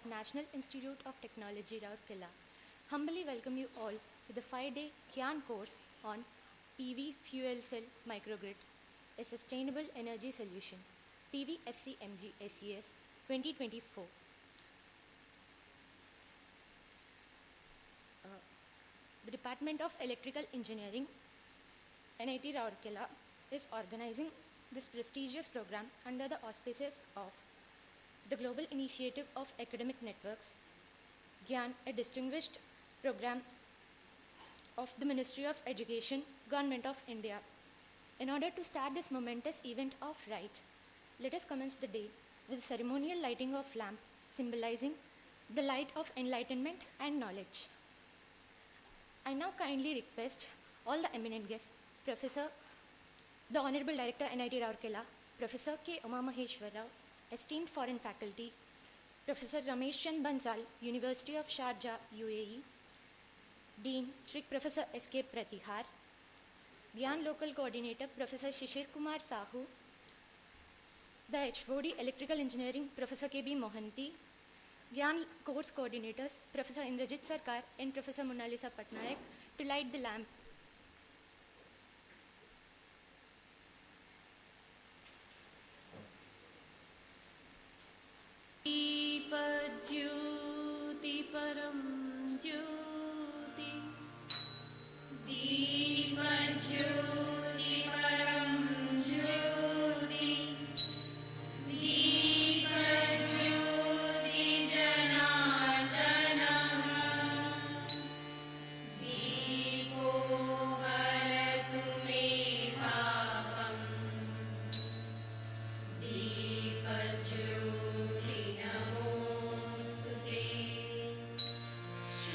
at National Institute of Technology, Rourkela. Humbly welcome you all to the 5-day GIAN course on PV Fuel Cell Microgrid, a Sustainable Energy Solution, PVFCMGSES-2024. The Department of Electrical Engineering, NIT Rourkela, is organizing this prestigious program under the auspices of the Global Initiative of Academic Networks, GIAN, a distinguished program of the Ministry of Education, Government of India. In order to start this momentous event off right, let us commence the day with a ceremonial lighting of lamp symbolizing the light of enlightenment and knowledge. I now kindly request all the eminent guests, the Honorable Director, NIT Rourkela, Professor K. Umamaheshwarrao, esteemed foreign faculty, Professor Ramesh Bansal, University of Sharjah, UAE, Dean, Strict Professor S.K. Pratihar, GIAN Local Coordinator, Professor Shishir Kumar Sahu, the HOD Electrical Engineering, Professor K.B. Mohanty, GIAN Course Coordinators, Professor Indrajit Sarkar and Professor Monalisa Pattnaik, to light the lamp. Deepajyoti param jyoti, Deepajyoti param jyoti, Deepajyoti janardanaha, Deepo haratu me papam, Deepajyoti namostute,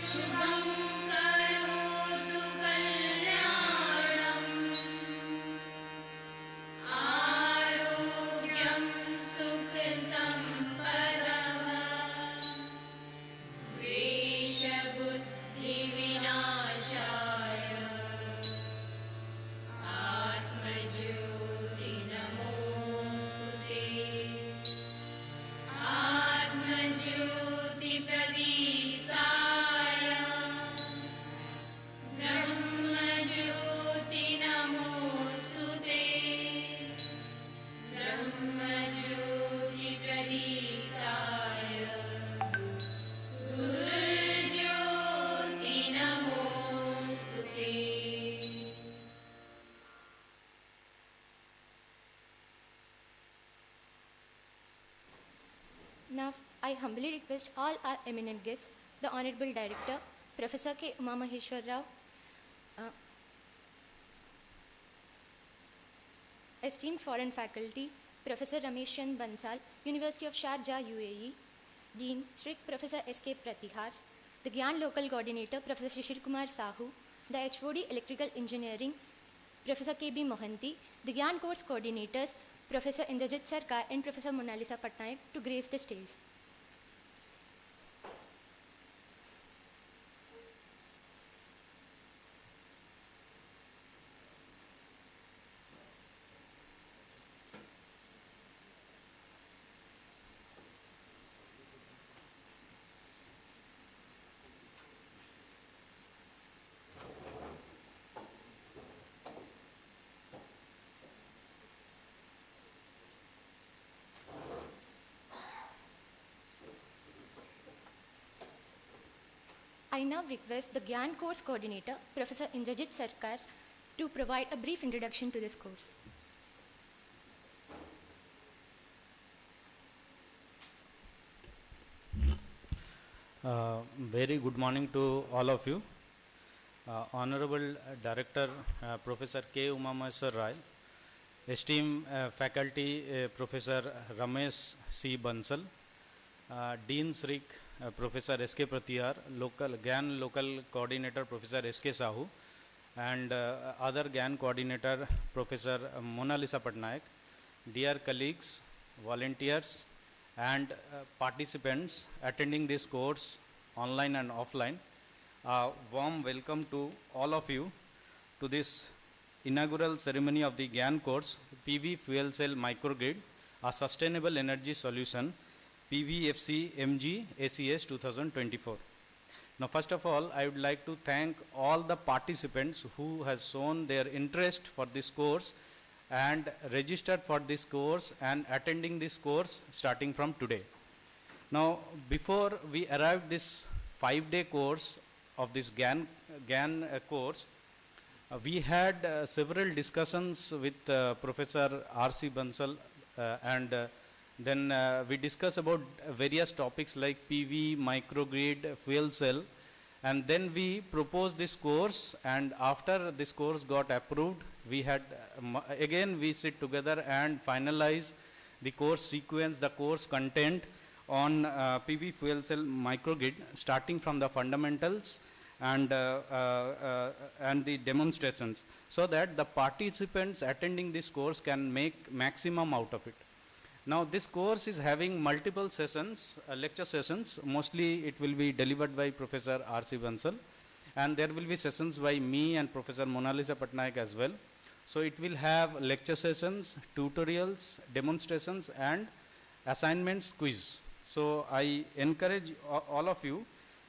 Shubham karotu kalyanam, Arogyam sukha sampadah, Vesha buddhi vinashaya, Atmajyoti namostute, Atmajyoti pradipaya, Brahmajyoti namostute, Brahmajyoti pradipaya, Gurujyoti namostute. Now, I humbly request all our eminent guests, the Honorable Director, Professor K. Umamaheshwarrao, esteemed foreign faculty, Professor Ramesh Bansal, University of Sharjah, UAE, Dean, Strict Professor S.K. Pratihar, the GIAN Local Coordinator, Professor Shishir Kumar Sahu, the HOD Electrical Engineering, Professor K.B. Mohanty, the GIAN Course Coordinators, Professor Indrajit Sarkar and Professor Monalisa Pattnaik, to grace the stage. I now request the GIAN Course Coordinator, Professor Indrajit Sarkar, to provide a brief introduction to this course. Very good morning to all of you. Honorable Director, Professor K. Umamaheshwarrao, esteemed faculty, Professor Ramesh C. Bansal, Dean Srik, Professor S.K. Pratihar, GIAN Local Coordinator, Professor S.K. Sahu, and other GIAN Coordinator, Professor Monalisa Pattnaik, dear colleagues, volunteers, and participants attending this course online and offline. Warm welcome to all of you to this inaugural ceremony of the GIAN course, PV Fuel Cell Microgrid, a Sustainable Energy Solution, PVFCMGSES 2024. Now, first of all, I would like to thank all the participants who has shown their interest for this course and registered for this course and attending this course starting from today. Now, before we arrived this 5-day course of this GIAN course, we had several discussions with Professor R.C. Bansal and then we discussed about various topics like PV, microgrid, fuel cell, and then we proposed this course, and after this course got approved, we had again we sit together and finalize the course sequence, the course content on PV fuel cell microgrid, starting from the fundamentals and the demonstrations, so that the participants attending this course can make maximum out of it. Now, this course is having multiple sessions, lecture sessions. Mostly it will be delivered by Professor R.C. Bansal, and there will be sessions by me and Professor Monalisa Pattnaik as well. So it will have lecture sessions, tutorials, demonstrations, and assignments, quiz. So I encourage all of you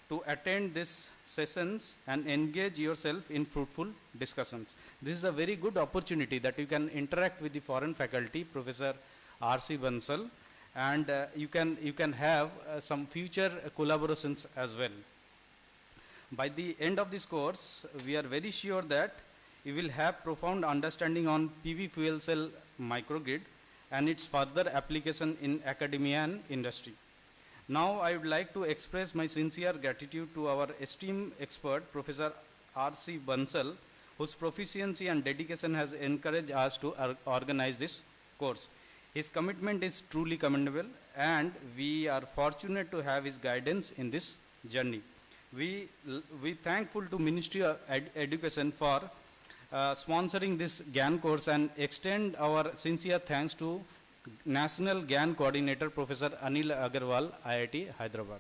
to attend these sessions and engage yourself in fruitful discussions. This is a very good opportunity that you can interact with the foreign faculty, Professor R.C. Bansal, and you can have some future collaborations as well. By the end of this course, we are very sure that you will have profound understanding on PV fuel cell microgrid and its further application in academia and industry. Now, I would like to express my sincere gratitude to our esteemed expert, Professor R.C. Bansal, whose proficiency and dedication has encouraged us to organize this course. His commitment is truly commendable, and we are fortunate to have his guidance in this journey. We thankful to Ministry of Education for sponsoring this GIAN course, and extend our sincere thanks to National GIAN Coordinator, Professor Anil Agarwal, IIT Hyderabad.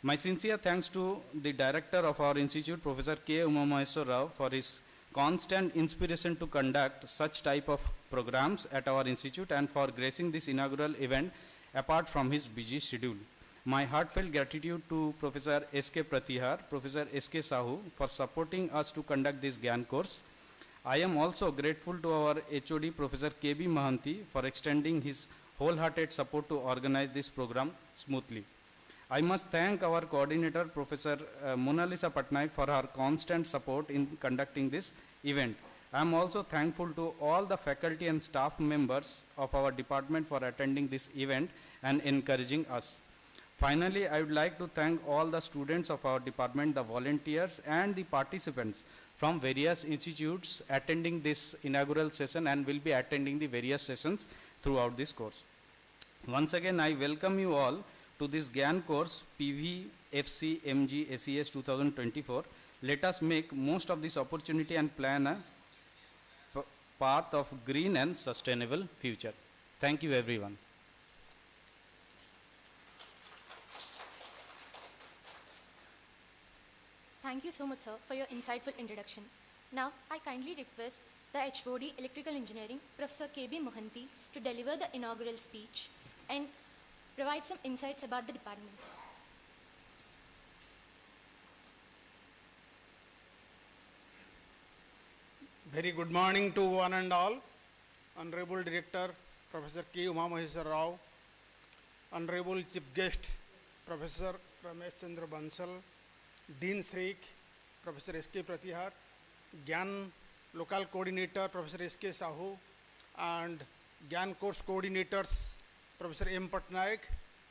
My sincere thanks to the Director of our institute, Professor K. Umamaheshwar Rao, for his constant inspiration to conduct such type of programs at our institute and for gracing this inaugural event apart from his busy schedule. My heartfelt gratitude to Professor S.K. Pratihar, Professor S.K. Sahu for supporting us to conduct this GIAN course. I am also grateful to our HOD, Professor K.B. Mahanti, for extending his wholehearted support to organize this program smoothly. I must thank our coordinator, Professor Monalisa Pattnaik, for her constant support in conducting this event. I am also thankful to all the faculty and staff members of our department for attending this event and encouraging us. Finally, I would like to thank all the students of our department, the volunteers, and the participants from various institutes attending this inaugural session and will be attending the various sessions throughout this course. Once again, I welcome you all to this GIAN course, PVFCMGSES 2024. Let us make most of this opportunity and plan a path of green and sustainable future. Thank you, everyone. Thank you so much, sir, for your insightful introduction. Now, I kindly request the HOD Electrical Engineering, Professor K.B. Mohanty, to deliver the inaugural speech and provide some insights about the department. Very good morning to one and all. Honorable Director, Professor K. Umamaheshwar Rao, Honorable Chief Guest, Professor Ramesh Chandra Bansal, Dean Srik, Professor S.K. Pratihar, GIAN Local Coordinator, Professor S.K. Sahu, and GIAN Course Coordinators, Professor M. Pattnaik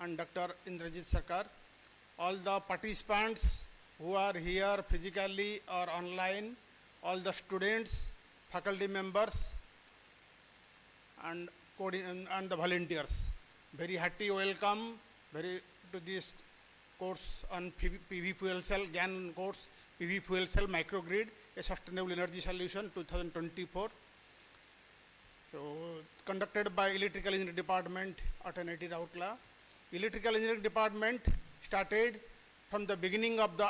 and Dr. Indrajit Sarkar, all the participants who are here physically or online, all the students, faculty members, and the volunteers. Very hearty welcome to this course on PV fuel cell, GIAN course, PV fuel cell microgrid, a sustainable energy solution 2024. So, conducted by Electrical Engineering Department at NIT Rourkela. Electrical Engineering Department started from the beginning of the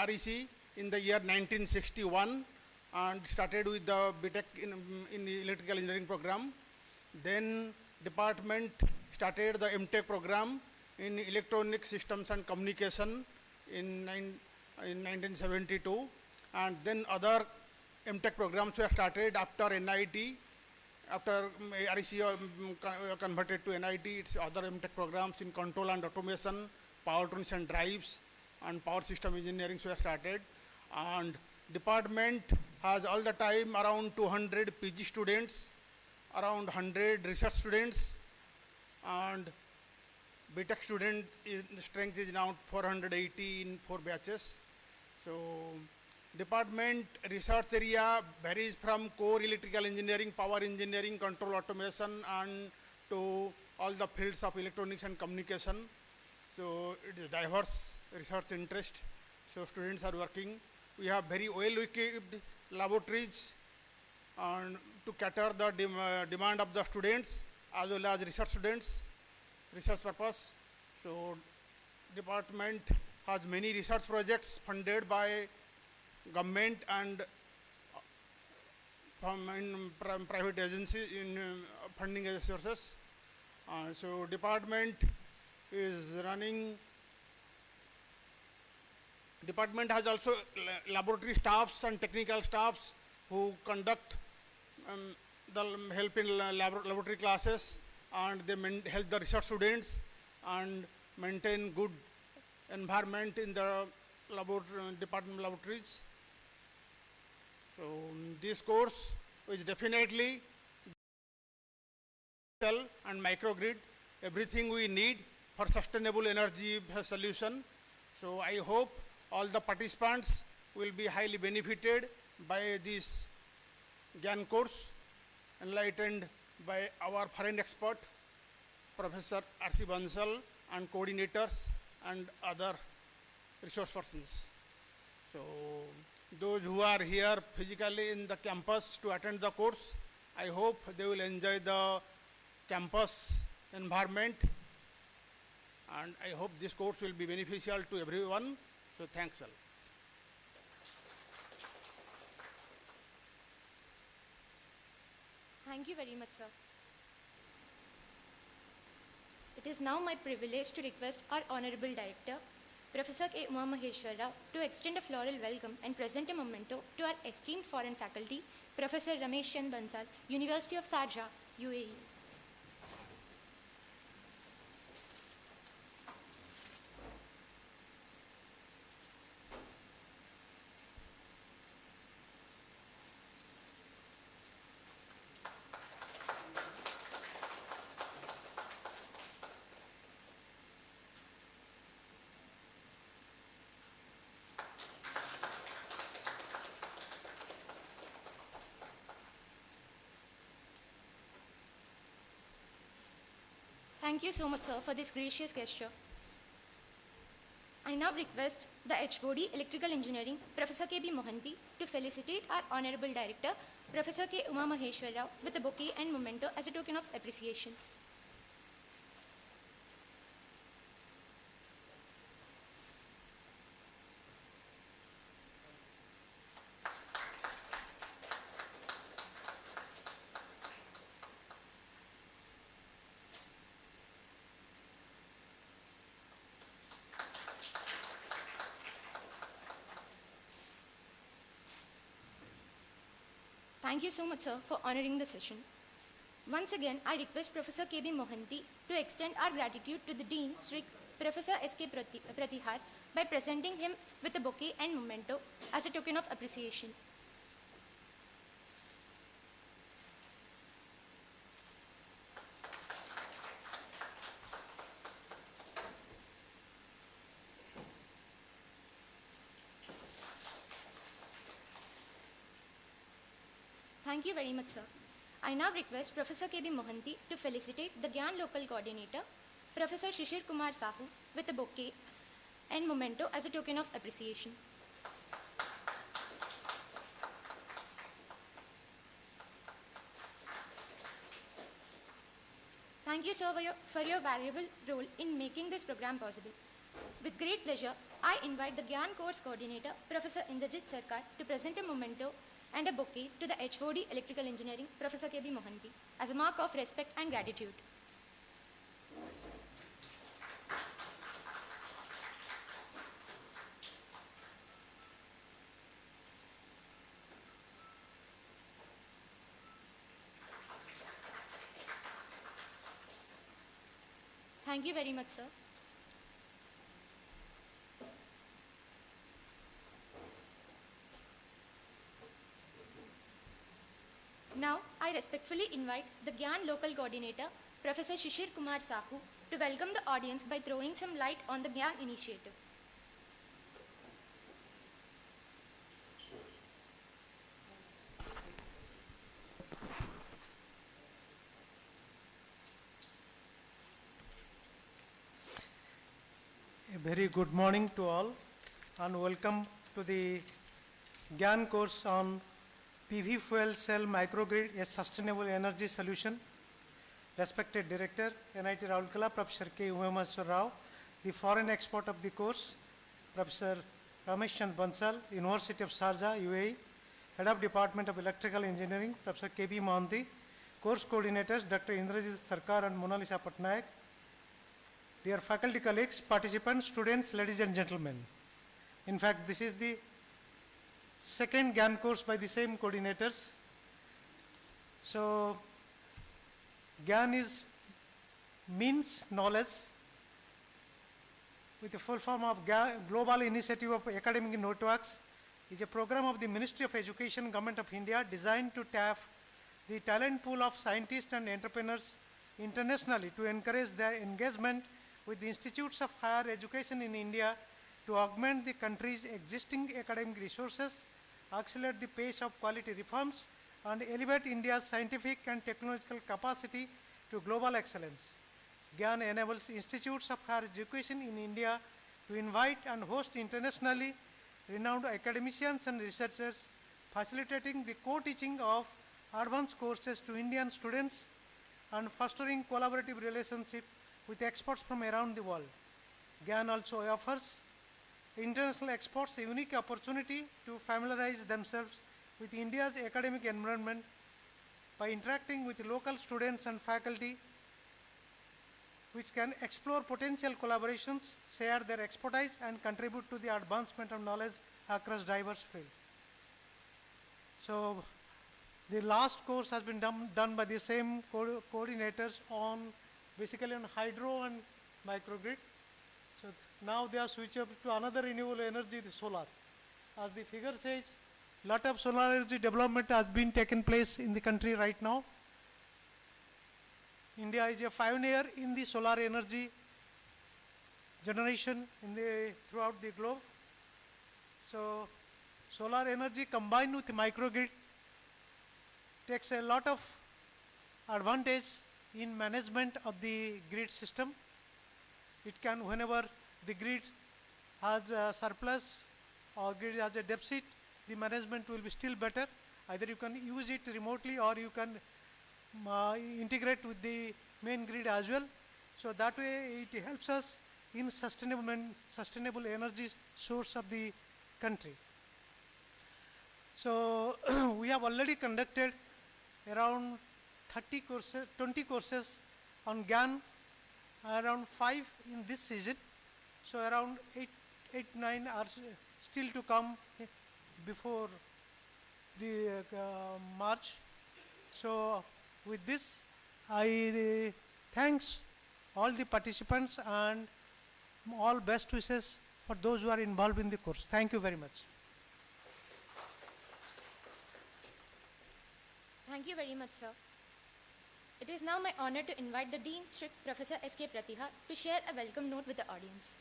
REC in the year 1961 and started with the BTech in the Electrical Engineering program. Then department started the MTech program in electronic systems and communication in 1972, and then other MTech programs were started after NIT. After REC converted to NIT, it's other MTech programs in control and automation, powertrains and drives, and power system engineering were started. And department has all the time around 200 PG students, around 100 research students, and BTech student strength is now 480 in 4 batches. So department research area varies from core electrical engineering, power engineering, control automation, and to all the fields of electronics and communication. So it is diverse research interest. So students are working. We have very well equipped laboratories and to cater the demand of the students as well as research students, research purpose. So department has many research projects funded by government and from private agencies in funding sources. So department is running. Department has also laboratory staffs and technical staffs who conduct the help in laboratory classes, and they help the research students and maintain good environment in the department laboratories. So this course is definitely and microgrid, everything we need for sustainable energy solution. So I hope all the participants will be highly benefited by this GIAN course, enlightened by our foreign expert, Professor R.C. Bansal, and coordinators and other resource persons. So those who are here physically in the campus to attend the course, I hope they will enjoy the campus environment, and I hope this course will be beneficial to everyone. So thanks all. Thank you very much, sir. It is now my privilege to request our Honorable Director, Professor K. Uma Maheshwar Rao, to extend a floral welcome and present a memento to our esteemed foreign faculty, Professor Ramesh and Bansal, University of Sharjah, UAE. Thank you so much, sir, for this gracious gesture. I now request the HOD Electrical Engineering, Professor K.B. Mohanty, to felicitate our Honorable Director, Professor K. Uma Maheshwar Rao, with a bouquet and memento as a token of appreciation. Thank you so much, sir, for honoring the session. Once again, I request Professor K.B. Mohanty to extend our gratitude to the Dean, Sri Professor S.K. Pratihar, by presenting him with a bouquet and memento as a token of appreciation. Thank you very much, sir. I now request Professor K.B. Mohanty to felicitate the GIAN local coordinator, Professor Shishir Kumar Sahu, with a bouquet and memento as a token of appreciation. Thank you, sir, for your valuable role in making this program possible. With great pleasure, I invite the GIAN course coordinator, Professor Indrajit Sarkar, to present a memento and a bouquet to the HOD Electrical Engineering, Professor K.B. Mohanty, as a mark of respect and gratitude. Thank you very much, sir. Now, I respectfully invite the GIAN local coordinator, Professor Shishir Kumar Sahu, to welcome the audience by throwing some light on the GIAN initiative. A very good morning to all and welcome to the GIAN course on PV fuel cell microgrid, a sustainable energy solution. Respected Director, NIT Rourkela, Professor K. Rao, the foreign expert of the course, Professor Ramesh and Bansal, University of Sharjah, UAE, Head of Department of Electrical Engineering, Professor K.B. Mohanty, course coordinators, Dr. Indrajit, Sarkar and Monalisa, Pattnaik, dear faculty colleagues, participants, students, ladies and gentlemen. In fact, this is the second GIAN course by the same coordinators. So, GIAN means knowledge, with the full form of Global Initiative of Academic Networks, is a program of the Ministry of Education, Government of India, designed to tap the talent pool of scientists and entrepreneurs internationally to encourage their engagement with the institutes of higher education in India to augment the country's existing academic resources, accelerate the pace of quality reforms, and elevate India's scientific and technological capacity to global excellence. GIAN enables institutes of higher education in India to invite and host internationally renowned academicians and researchers, facilitating the co-teaching of advanced courses to Indian students and fostering collaborative relationships with experts from around the world. GIAN also offers international experts a unique opportunity to familiarize themselves with India's academic environment by interacting with local students and faculty, which can explore potential collaborations, share their expertise, and contribute to the advancement of knowledge across diverse fields. So, the last course has been done by the same coordinators on basically on hydro and microgrid. So, now they are switched up to another renewable energy, the solar. As the figure says, lot of solar energy development has been taken place in the country right now. India is a pioneer in the solar energy generation throughout the globe. So, solar energy combined with microgrid takes a lot of advantage in management of the grid system. It can, whenever the grid has a surplus or grid has a deficit, the management will be still better. Either you can use it remotely or you can integrate with the main grid as well. So that way it helps us in sustainable energy source of the country. So we have already conducted around 20 courses on GIAN, around 5 in this season. So around 9 are still to come before the March. So with this, I thanks all the participants and all best wishes for those who are involved in the course. Thank you very much. Thank you very much, sir. It is now my honor to invite the Dean Strict Professor S.K. Pratihar to share a welcome note with the audience.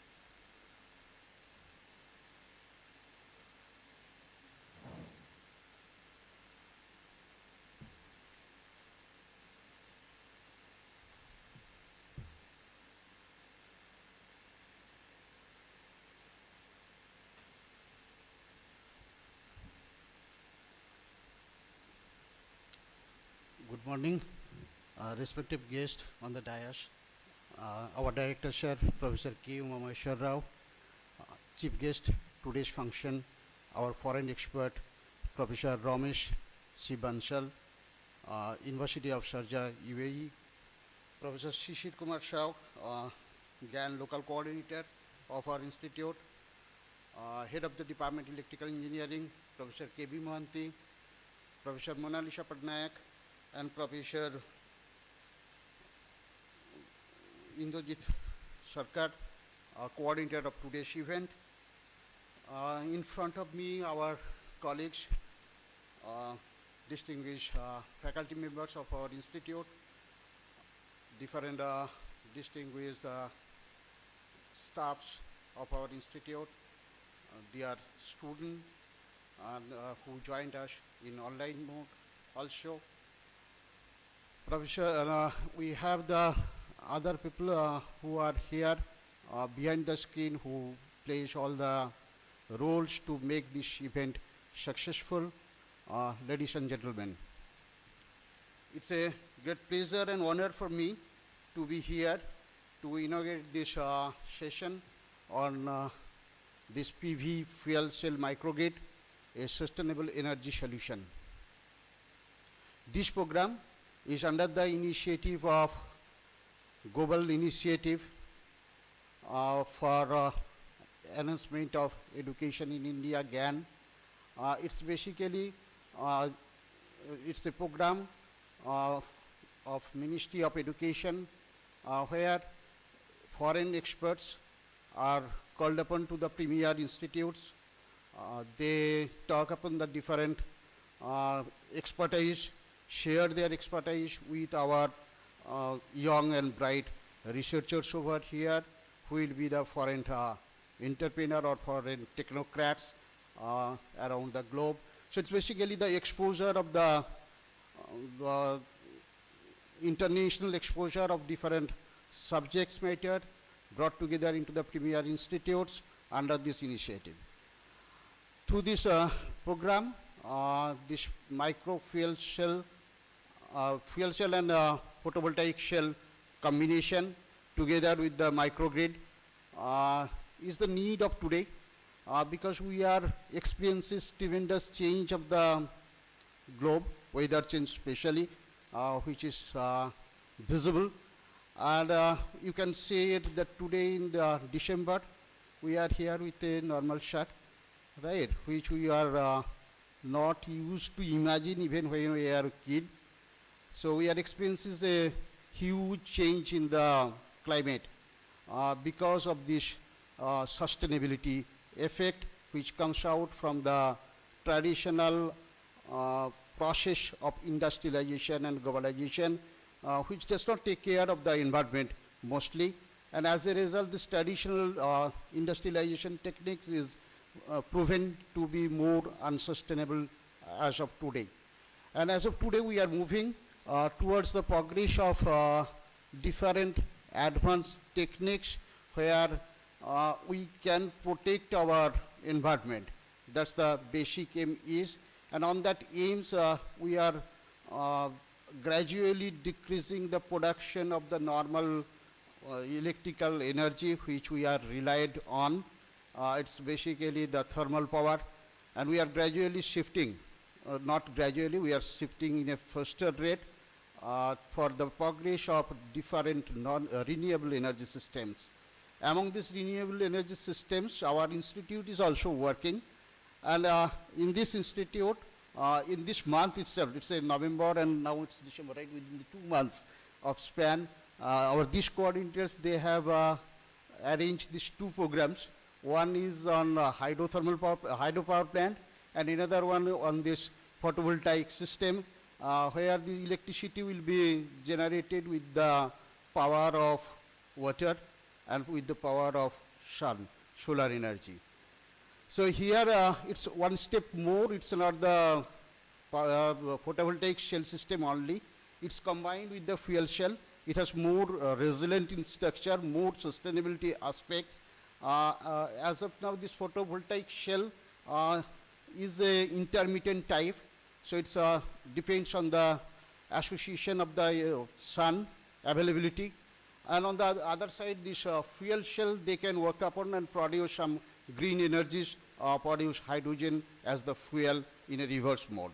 Good morning, respected guests on the dais, our Director Sir, Professor K. Rao, Chief Guest, today's function, our foreign expert, Professor Ramesh C. Bansal, University of Sharjah, UAE, Professor Shishir Kumar Sahu, GIAN local coordinator of our institute, Head of the Department of Electrical Engineering, Professor K.B. Mohanty, Professor Monalisa, Pattnaik, and Professor Indrajit Sarkar, coordinator of today's event. In front of me, our colleagues, distinguished faculty members of our institute, different distinguished staffs of our institute, dear students, and who joined us in online mode also. Professor, we have the other people who are here behind the screen who plays all the roles to make this event successful. Ladies and gentlemen, it's a great pleasure and honor for me to be here to inaugurate this session on this PV fuel cell microgrid, a sustainable energy solution. This program is under the initiative of Global Initiative for Enhancement of Education in India, GIAN. It's basically it's a program of Ministry of Education where foreign experts are called upon to the premier institutes. They talk upon the different expertise, share their expertise with our young and bright researchers over here, who will be the foreign entrepreneur or foreign technocrats around the globe. So it's basically the exposure of the international exposure of different subjects matter brought together into the premier institutes under this initiative. Through this program, this micro fuel cell and photovoltaic cell combination together with the microgrid is the need of today because we are experiencing tremendous change of the globe, weather change especially, which is visible. And you can see it that today in December, we are here with a normal shirt, right, which we are not used to imagine even when we are a kid. So we are experiencing a huge change in the climate because of this sustainability effect which comes out from the traditional process of industrialization and globalization, which does not take care of the environment mostly. And as a result, this traditional industrialization techniques is proven to be more unsustainable as of today. And as of today, we are moving towards the progress of different advanced techniques where we can protect our environment. That's the basic aim is. And on that aims, we are gradually decreasing the production of the normal electrical energy which we are relied on. It's basically the thermal power, and we are gradually shifting, not gradually, we are shifting in a faster rate for the progress of different renewable energy systems. Among these renewable energy systems, our institute is also working, and in this institute, in this month itself, it's in November and now it's December, right, within the 2 months of span, these coordinators, they have arranged these 2 programs. One is on hydropower plant, and another one on this photovoltaic system, where the electricity will be generated with the power of water and with the power of sun, solar energy. So here it's one step more. It's not the photovoltaic cell system only. It's combined with the fuel cell. It has more resilient in structure, more sustainability aspects. As of now, this photovoltaic shell is a intermittent type, so it's depends on the association of the sun availability. And on the other side, this fuel cell, they can work upon and produce some green energies, produce hydrogen as the fuel in a reverse mode.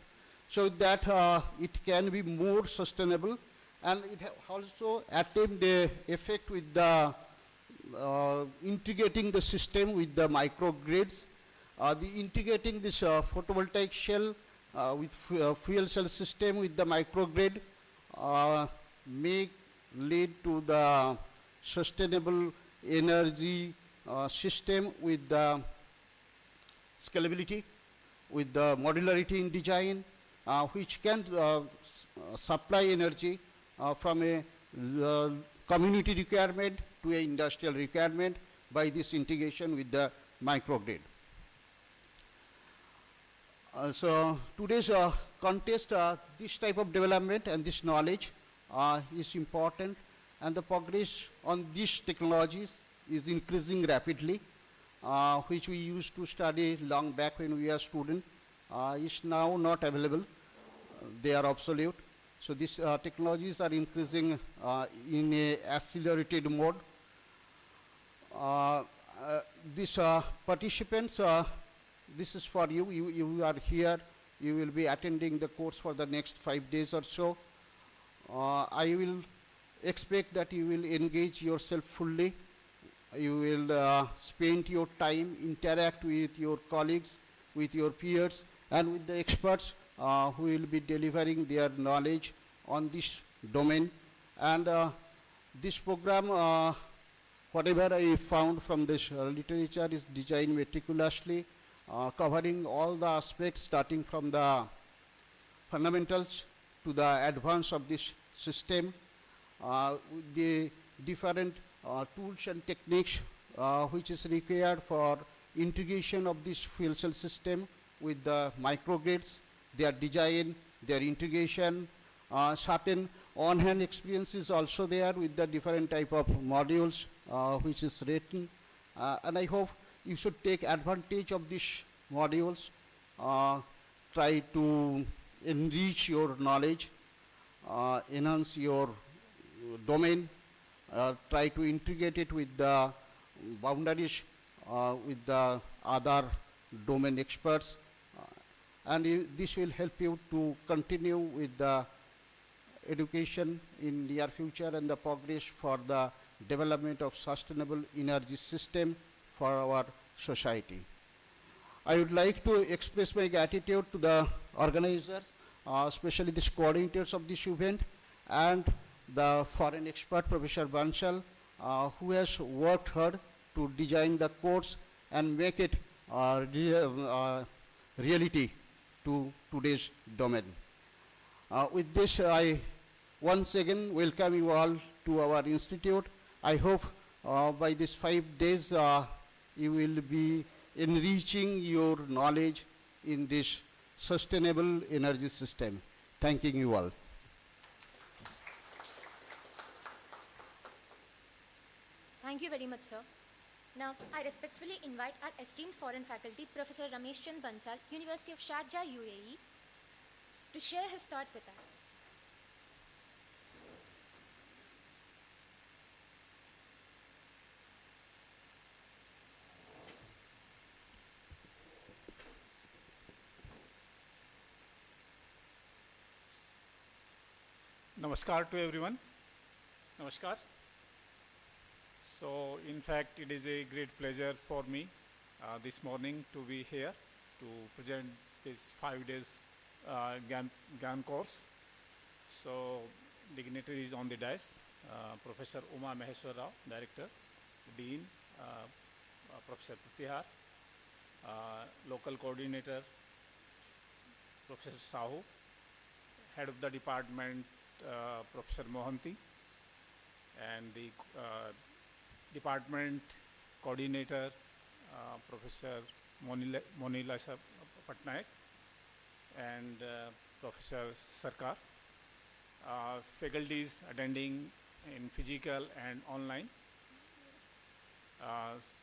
So that it can be more sustainable, and it also attempt the effect with the integrating the system with the microgrids. The integrating this photovoltaic cell with fuel cell system with the microgrid may lead to the sustainable energy system with the scalability, with the modularity in design, which can supply energy from a community requirement to an industrial requirement by this integration with the microgrid. So today's contest, this type of development and this knowledge is important, and the progress on these technologies is increasing rapidly, which we used to study long back when we were students, is now not available. They are obsolete. So these technologies are increasing in a accelerated mode. These participants, this is for you. You are here. You will be attending the course for the next 5 days or so. I will expect that you will engage yourself fully. You will spend your time, interact with your colleagues, with your peers, and with the experts who will be delivering their knowledge on this domain. And this program, whatever I found from this literature, is designed meticulously, covering all the aspects starting from the fundamentals to the advance of this system, with the different tools and techniques which is required for integration of this fuel cell system with the microgrids, their design, their integration. Certain on-hand experience is also there with the different type of modules which is written. And I hope you should take advantage of these modules, try to enrich your knowledge, enhance your domain, try to integrate it with the boundaries, with the other domain experts, and this will help you to continue with the education in near future and the progress for the development of sustainable energy system for our society. I would like to express my gratitude to the organizers, especially the coordinators of this event, and the foreign expert, Professor Bansal, who has worked hard to design the course and make it reality to today's domain. With this, I once again welcome you all to our institute. I hope by these 5 days you will be enriching your knowledge in this sustainable energy system. Thanking you all. Thank you very much, sir. Now, I respectfully invite our esteemed foreign faculty, Professor Ramesh Bansal, University of Sharjah, UAE, to share his thoughts with us. Namaskar to everyone. Namaskar. So, in fact, it is a great pleasure for me this morning to be here to present this 5 days GIAN course. So, dignitaries on the dais, Professor Uma Maheshwar Rao, Director, Dean, Professor Pratihar, local coordinator, Professor Sahu, head of the department, Professor Mohanty, and the department coordinator, Professor Monalisa Pattnaik, and Professor Sarkar, faculties attending in physical and online.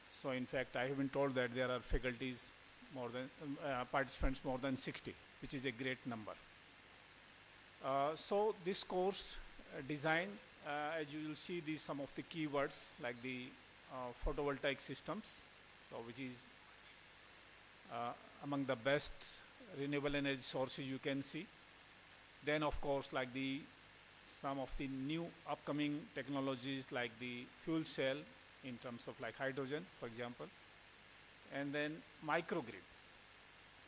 So in fact, I have been told that there are faculties more than, participants more than 60, which is a great number. So this course design, as you will see these some of the keywords like the photovoltaic systems, so which is among the best renewable energy sources you can see. Then of course like the some of the new upcoming technologies like the fuel cell in terms of like hydrogen, for example, and then microgrid.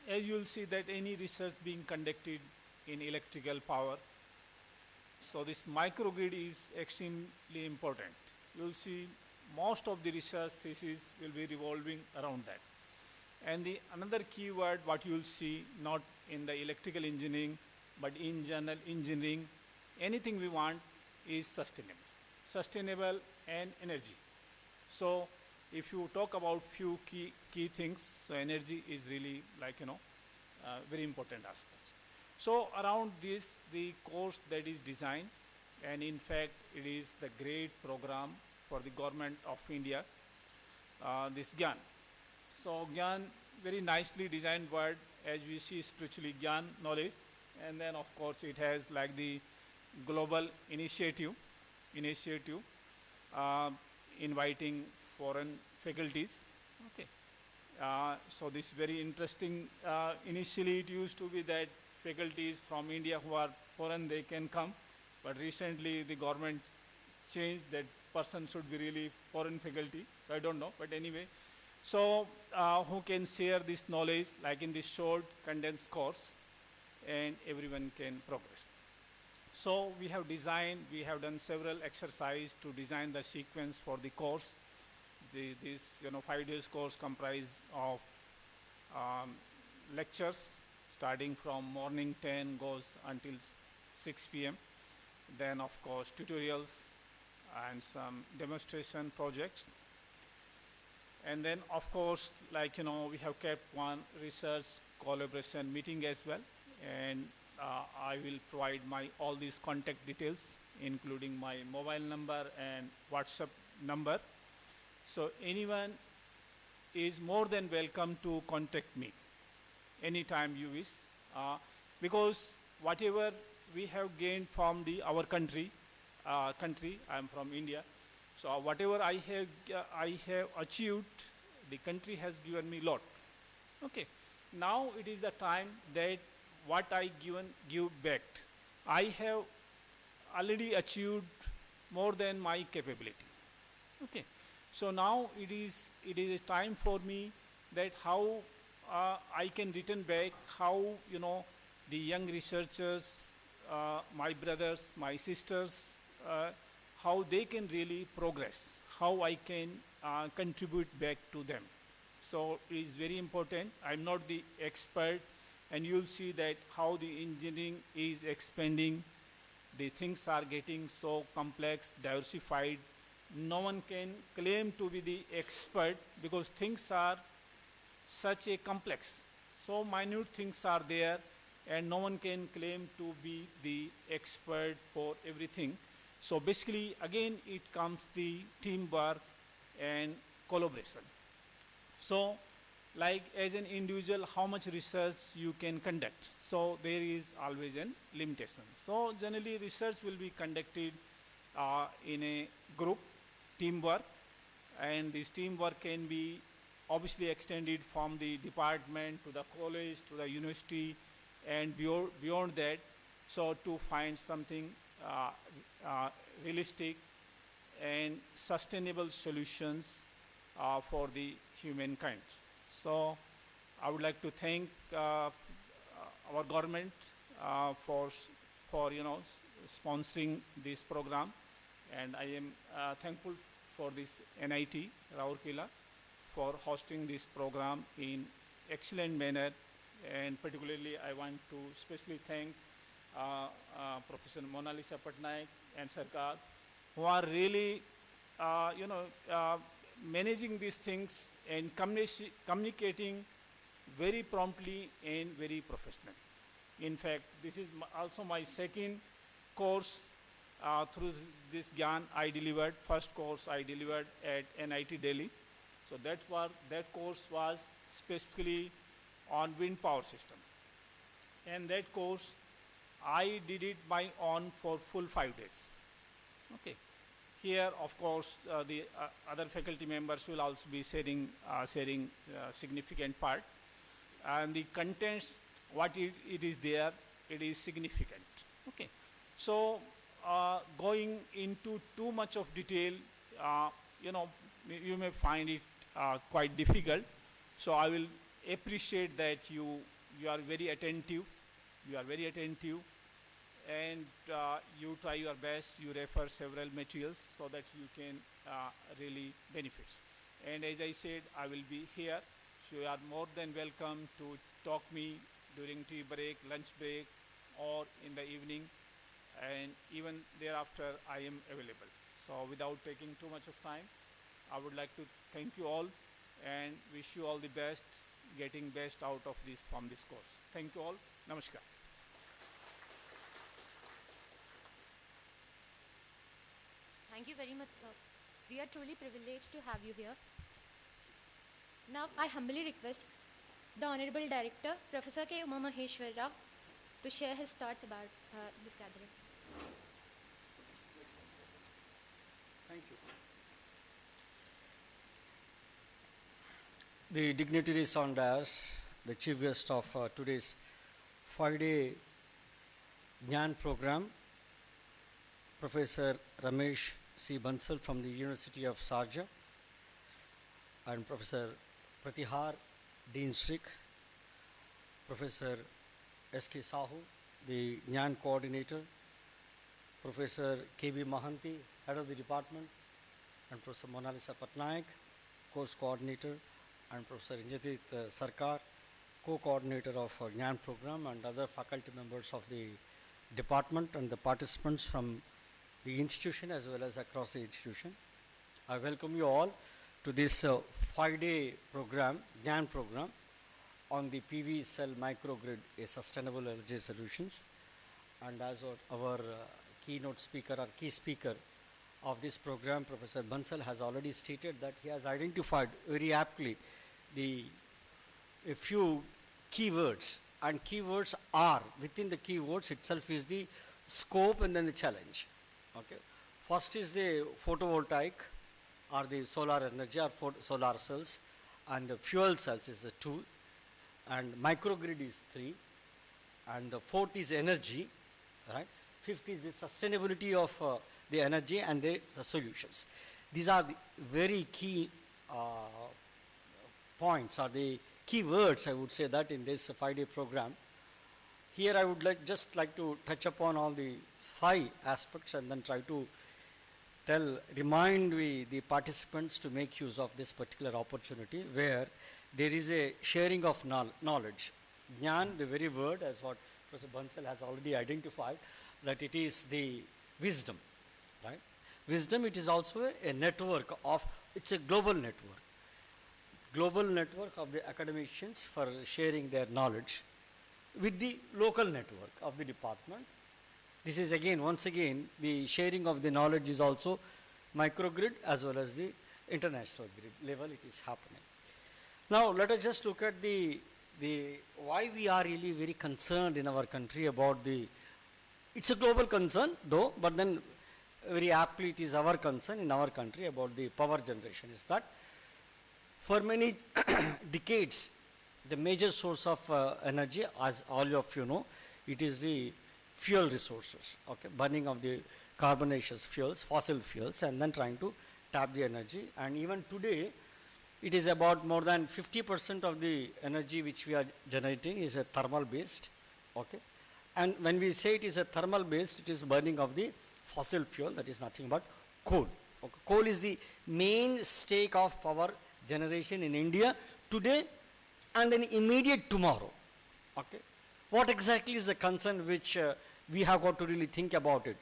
As you will see that any research being conducted in electrical power, so this microgrid is extremely important. You will see most of the research thesis will be revolving around that. And the another keyword what you will see, not in the electrical engineering, but in general engineering, anything we want is sustainable and energy. So if you talk about few key things, so energy is really like, very important aspect. So around this, the course that is designed, and in fact, it is the great program for the government of India, this GIAN. So GIAN, very nicely designed word, as we see spiritually GIAN, knowledge, and then of course it has like the global initiative, inviting foreign faculties. Okay. So this very interesting, initially it used to be that faculties from India who are foreign, they can come, but recently the government changed that person should be really foreign faculty, so I don't know, but anyway. So who can share this knowledge like in this short condensed course, and everyone can progress. So we have done several exercises to design the sequence for the course. This 5 days course comprise of lectures starting from morning 10 goes until 6 p.m. Then of course tutorials and some demonstration projects. And then of course, like we have kept one research collaboration meeting as well, and I will provide all these contact details, including my mobile number and WhatsApp number. So anyone is more than welcome to contact me anytime you wish, because whatever we have gained from our country, I am from India, so whatever I have achieved, the country has given me a lot. Okay, now it is the time that what I give back. I have already achieved more than my capability. Okay, so now it is a time for me that how I can return back, how the young researchers, my brothers, my sisters, how they can really progress, how I can contribute back to them. So it is very important. I'm not the expert, and you'll see that how the engineering is expanding. The things are getting so complex, diversified. No one can claim to be the expert because things are such a complex. So minute things are there, and no one can claim to be the expert for everything. So basically, again, it comes the teamwork and collaboration. So, like as an individual, how much research you can conduct. So there is always a limitation. So generally, research will be conducted in a group, teamwork, and this teamwork can be obviously extended from the department to the college to the university and beyond that. So to find something realistic and sustainable solutions for the humankind. So I would like to thank our government for sponsoring this program, and I am thankful for this NIT Rourkela for hosting this program in excellent manner, and particularly I want to especially thank Professor Monalisa Pattnaik and Sarkar, who are really managing these things and communicating very promptly and very professionally. In fact, this is also my second course through this GIAN I delivered. First course I delivered at NIT Delhi. So that course was specifically on wind power system. And that course, I did it my own for full 5 days. Okay. Here, of course, the other faculty members will also be sharing significant part. And the contents, what it is there, it is significant. Okay. So, going into too much of detail, you may find it quite difficult. So, I will appreciate that you are very attentive. You are very attentive, and you try your best. You refer several materials so that you can really benefits. And as I said, I will be here, so you are more than welcome to talk me during tea break, lunch break, or in the evening, and even thereafter I am available. So without taking too much of time, I would like to thank you all and wish you all the best, getting best out of this from this course. Thank you all. Namaskar. Thank you very much, sir. We are truly privileged to have you here. Now, I humbly request the Honorable Director, Professor K. Uma Maheshwar Rao, to share his thoughts about this gathering. Thank you. The dignitaries on dais, the chief guest of today's 5-day GIAN program, Professor Ramesh C. Bansal from the University of Sharjah, and Professor Pratihar, Dean Strick, Professor S.K. Sahu, the GIAN coordinator, Professor K.B. Mahanti, head of the department, and Professor Monalisa Pattnaik, course coordinator, and Professor Indrajit Sarkar, co-coordinator of GIAN program, and other faculty members of the department and the participants from the institution as well as across the institution. I welcome you all to this 5-day program, GIAN program, on the PV cell microgrid, a sustainable energy solutions. And as our keynote speaker or key speaker of this program, Professor Bansal, has already stated that he has identified very aptly a few keywords, and keywords are, within the keywords itself is the scope and then the challenge. Okay. First is the photovoltaic or the solar energy or solar cells, and the fuel cells is the 2, and microgrid is 3, and the 4th is energy, right? 5th is the sustainability of the energy and the solutions. These are the very key points, or the key words, I would say, that in this 5-day program. Here I would just like to touch upon all the 5 aspects and then try to remind the participants to make use of this particular opportunity, where there is a sharing of knowledge. GIAN, the very word, as what Professor Bansal has already identified, that it is the wisdom, right? Wisdom, it is also a network of, it's a global network of the academicians for sharing their knowledge with the local network of the department. This is again, once again, the sharing of the knowledge is also microgrid as well as the international grid level it is happening. Now let us just look at the why we are really very concerned in our country about it's a global concern though, but then very aptly it is our concern in our country about the power generation, is that for many decades the major source of energy, as all of you know, it is the fuel resources, okay, burning of the carbonaceous fuels, fossil fuels, and then trying to tap the energy. And even today, it is about more than 50% of the energy which we are generating is a thermal based, okay. And when we say it is a thermal based, it is burning of the fossil fuel, that is nothing but coal. Okay. Coal is the main stake of power generation in India today and then immediate tomorrow, okay. What exactly is the concern which we have got to really think about it?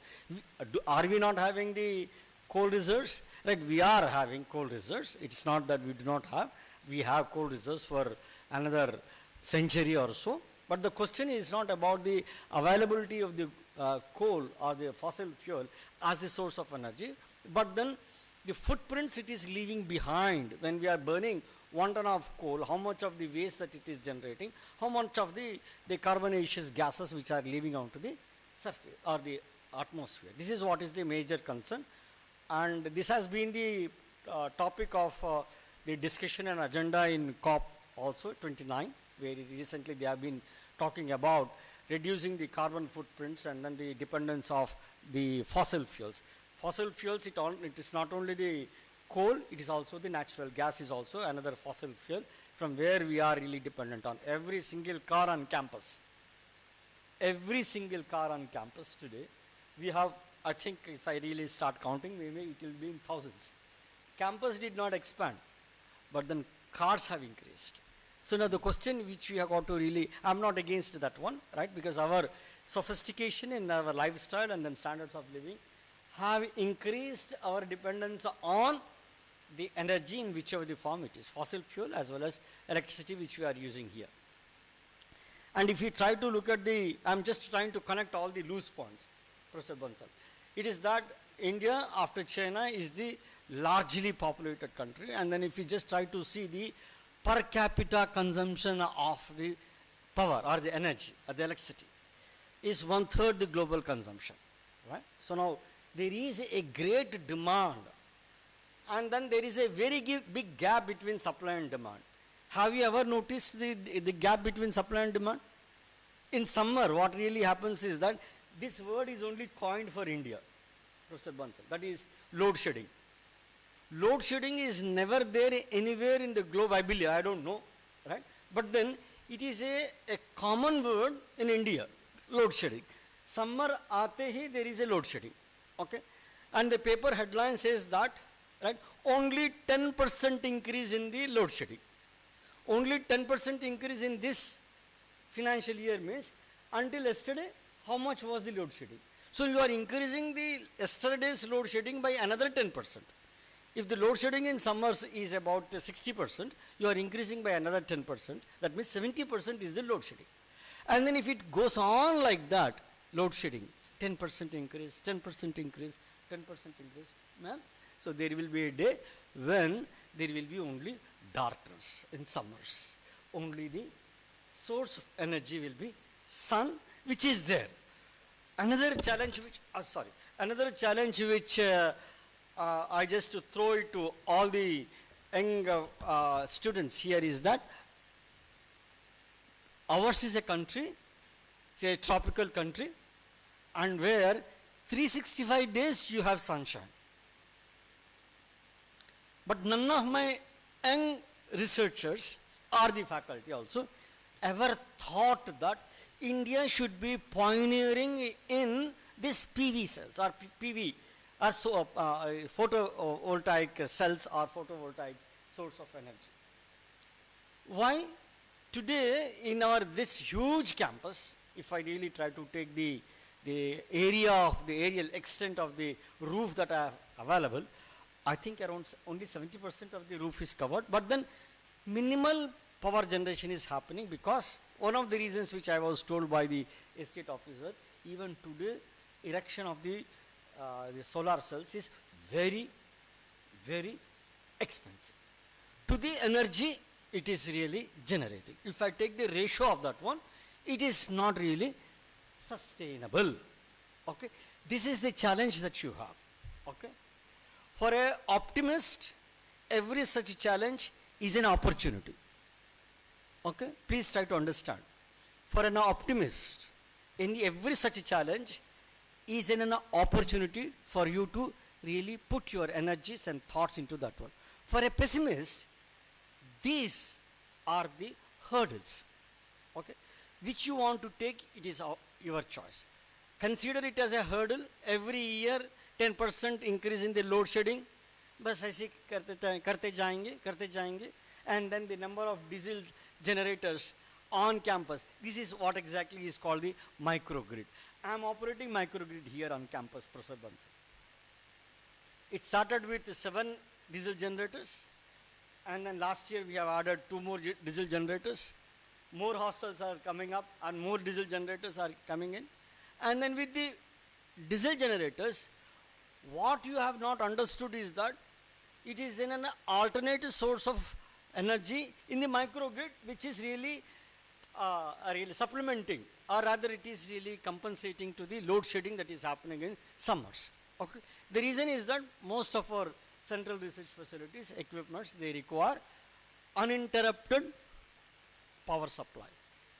Are we not having the coal reserves? Right, we are having coal reserves. It's not that we do not have. We have coal reserves for another century or so. But the question is not about the availability of the coal or the fossil fuel as a source of energy, but then the footprints it is leaving behind when we are burning 1 ton of coal, how much of the waste that it is generating, how much of the carbonaceous gases which are leaving onto the surface or the atmosphere. This is what is the major concern. And this has been the topic of the discussion and agenda in COP also 29, where recently they have been talking about reducing the carbon footprints and then the dependence of the fossil fuels. Fossil fuels, it is not only the coal, it is also the natural gas is also another fossil fuel from where we are really dependent on. Every single car on campus today, we have, I think if I really start counting, maybe it will be in thousands. campus did not expand, but then cars have increased. So now the question which we have got to really, I'm not against that one, right? Because our sophistication in our lifestyle and then standards of living have increased our dependence on the energy in whichever the form it is, fossil fuel as well as electricity which we are using here. And if you try to look at the, I'm just trying to connect all the loose points, Professor Bansal. It is that India after China is the largely populated country, and then if you just try to see the per capita consumption of the power or the energy or the electricity is 1/3 the global consumption, right? So now there is a great demand, and then there is a very big gap between supply and demand. Have you ever noticed the gap between supply and demand? In summer, what really happens is that this word is only coined for India, Professor Bansal, that is load shedding. Load shedding is never there anywhere in the globe, I believe, I don't know, right? But then it is a common word in India, load shedding. Summer aate hi there is a load shedding, okay? And the paper headline says that, right, only 10% increase in the load shedding. Only 10% increase in this financial year means until yesterday, how much was the load shedding? So you are increasing the yesterday's load shedding by another 10%. If the load shedding in summers is about 60%, you are increasing by another 10%. That means 70% is the load shedding. And then if it goes on like that, load shedding, 10% increase, 10% increase, 10% increase, ma'am. So there will be a day when there will be only darkness in summers. Only the source of energy will be sun, which is there. Another challenge which, another challenge which I just to throw it to all the young students here is that ours is a country, a tropical country, and where 365 days you have sunshine. But none of my young researchers or the faculty also ever thought that India should be pioneering in this PV cells or PV or so, photovoltaic cells or photovoltaic source of energy. Why? Today in our this huge campus, if I really try to take the area of the aerial extent of the roof that are available, I think around only 70% of the roof is covered, but then minimal power generation is happening because one of the reasons which I was told by the estate officer, even today erection of the solar cells is very, very expensive. To the energy, it is really generating. If I take the ratio of that one, it is not really sustainable. Okay, this is the challenge that you have. Okay, for an optimist, every such challenge is an opportunity. Okay, please try to understand. For an optimist, in every such challenge is an opportunity for you to really put your energies and thoughts into that one. For a pessimist, these are the hurdles, okay, which you want to take, it is your choice. Consider it as a hurdle. Every year 10% increase in the load shedding, bas aise karte jayenge, and then the number of diesel generators on campus. This is what exactly is called the microgrid. I am operating microgrid here on campus, Professor Bansal. It started with 7 diesel generators, and then last year we have added 2 more diesel generators. More hostels are coming up and more diesel generators are coming in. And then with the diesel generators, what you have not understood is that it is in an alternative source of energy in the microgrid, which is really supplementing, or rather it is really compensating to the load shedding that is happening in summers. Okay. The reason is that most of our central research facilities, equipments, they require uninterrupted power supply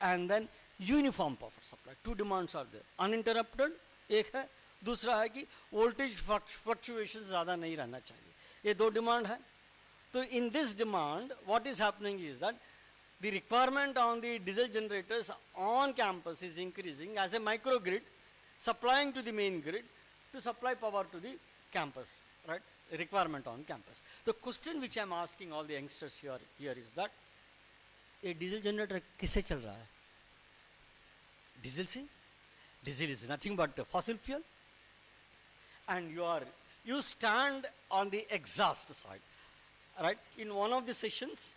and then uniform power supply. 2 demands are there. Uninterrupted एक है, दूसरा है कि voltage fluctuations ज़्यादा नहीं रहना चाहिए. ये 2 demand है. So in this demand, what is happening is that the requirement on the diesel generators on campus is increasing as a microgrid, supplying to the main grid to supply power to the campus, right? requirement on campus. The question which I am asking all the youngsters here is that a diesel generator किससे चल रहा है? Diesel से? Diesel is nothing but a fossil fuel, and you stand on the exhaust side, right? In one of the sessions,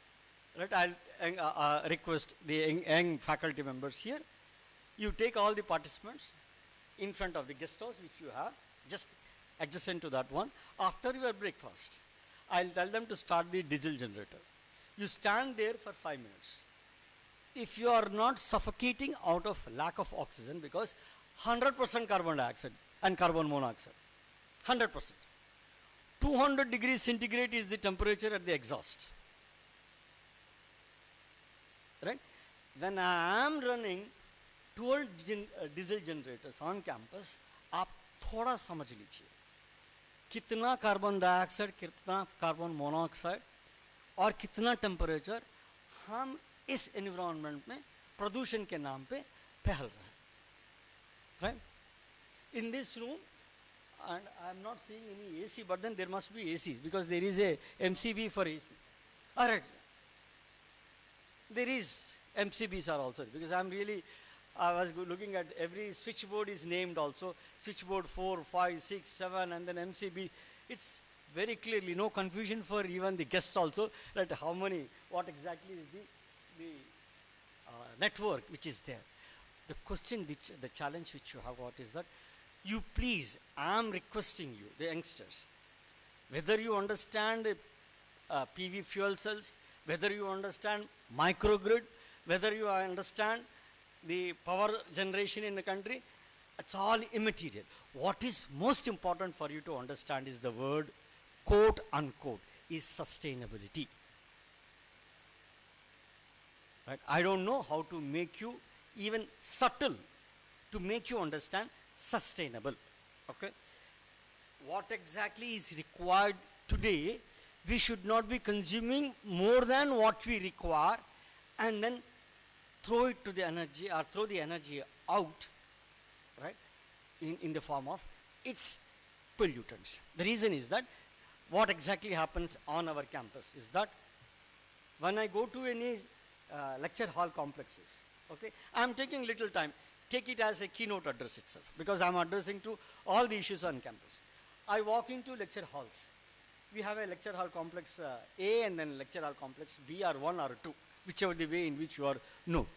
right, I'll request the young faculty members here, you take all the participants in front of the guest house which you have, just adjacent to that one. After your breakfast, I'll tell them to start the diesel generator. You stand there for 5 minutes. If you are not suffocating out of lack of oxygen, because 100% carbon dioxide and carbon monoxide, 100%. 200 degrees centigrade is the temperature at the exhaust. Right? When I am running 12 diesel generators on campus, आप थोड़ा समझ लीजिए कितना carbon dioxide, कितना carbon monoxide और कितना temperature हम इस एनवायरनमेंट में प्रदूषण के नाम पे फैल रहे हैं. Right? In this room, and I am not seeing any AC, but then there must be AC because there is a MCB for AC. All right. There is MCBs are also, because I was looking at every switchboard is named also, switchboard 4, 5, 6, 7, and then MCB. It's very clearly no confusion for even the guests also, that what exactly is the network which is there. The question, the challenge which you have got is that you please, I am requesting you, the youngsters, whether you understand PV fuel cells, whether you understand microgrid, whether you understand the power generation in the country, it's all immaterial. What is most important for you to understand is the word, quote unquote, is sustainability. Right? I don't know how to make you even subtle to make you understand sustainable. Okay? What exactly is required today? We should not be consuming more than what we require and then throw it to the energy or throw the energy out, right, in the form of its pollutants. The reason is that what exactly happens on our campus is that when I go to any lecture hall complexes, okay, I am taking little time. Take it as a keynote address itself, because I am addressing to all the issues on campus. I walk into lecture halls. We have a lecture hall complex A and then lecture hall complex B or 1 or 2, whichever the way in which you are know.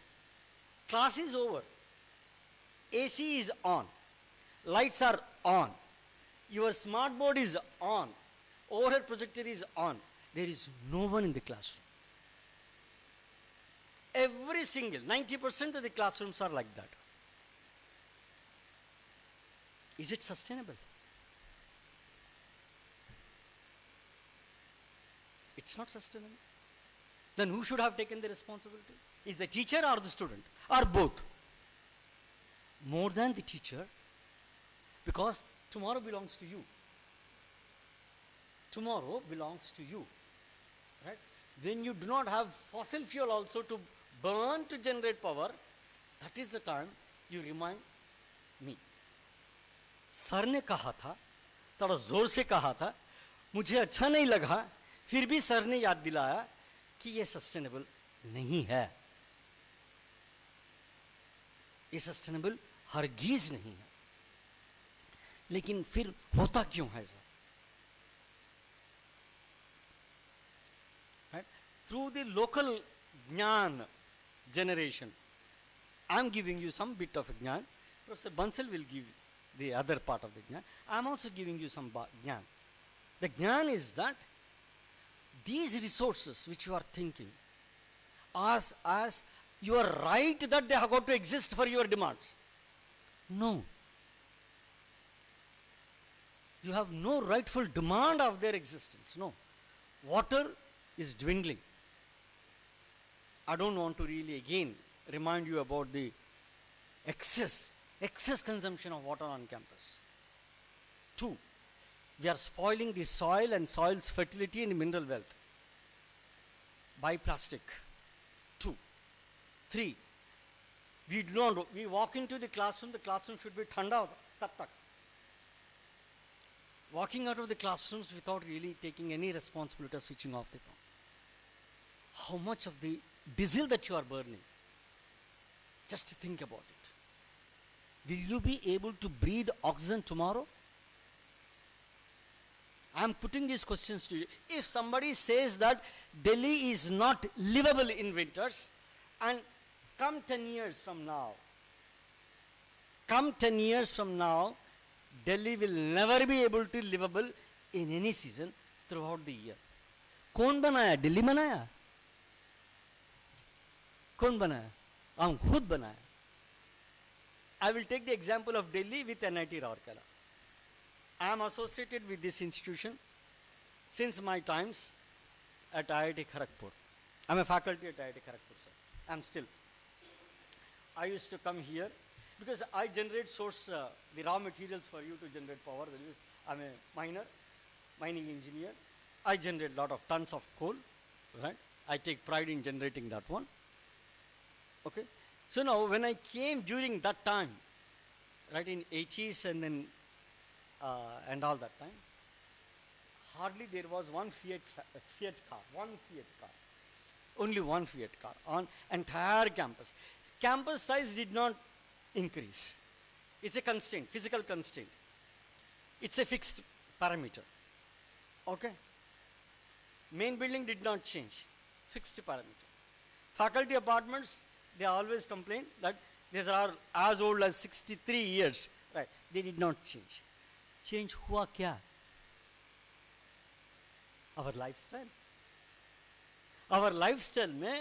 Class is over. AC is on. Lights are on. Your smart board is on. Overhead projector is on. There is no one in the classroom. Every single, 90% of the classrooms are like that. Is it sustainable? It's not sustainable. Then who should have taken the responsibility? Is the teacher or the student? Or both? More than the teacher, because tomorrow belongs to you. Tomorrow belongs to you. Right? When you do not have fossil fuel also to burn to generate power, that is the time you remind me. Sir ने कहा था, थोड़ा जोर से कहा था, मुझे अच्छा नहीं लगा, फिर भी सर ने याद दिलाया कि ये सस्टेनेबल नहीं है. ये सस्टेनेबल हरगिज नहीं है. लेकिन फिर होता क्यों है ऐसा? Right? Through the local GIAN generation, I am giving you some bit of GIAN. Professor Bansal will give the other part of the GIAN. I am also giving you some GIAN. The GIAN is that these resources which you are thinking as you are right that they have got to exist for your demands. No. You have no rightful demand of their existence. No. Water is dwindling. I don't want to really again remind you about the excess consumption of water on campus. 2, we are spoiling the soil and soil's fertility and mineral wealth by plastic. 2. 3, we walk into the classroom should be thanda tab tak. walking out of the classrooms without really taking any responsibility of switching off the pump. How much of the diesel that you are burning? Just think about it. Will you be able to breathe oxygen tomorrow? I am putting these questions to you. If somebody says that Delhi is not livable in winters, and come 10 years from now, Delhi will never be able to livable in any season throughout the year. कौन बनाया? दिल्ली बनाया? कौन बनाया? हम खुद बनाया. I will take the example of Delhi with NIT Rourkela. I am associated with this institution since my times at IIT Kharagpur. I am a faculty at IIT Kharagpur, sir. I am still. I used to come here because I generate the raw materials for you to generate power. I am a mining engineer. I generate a lot of tons of coal, right? I take pride in generating that one. Okay. So now when I came during that time, right, in 80s and then and all that time, hardly there was one Fiat car, only one Fiat car on entire campus. Campus size did not increase. It's a constraint, physical constraint. It's a fixed parameter. Okay. Main building did not change, fixed parameter. Faculty apartments, they always complain that these are as old as 63 years. Right. They did not change. Change hua kya? Our lifestyle. Our lifestyle mein,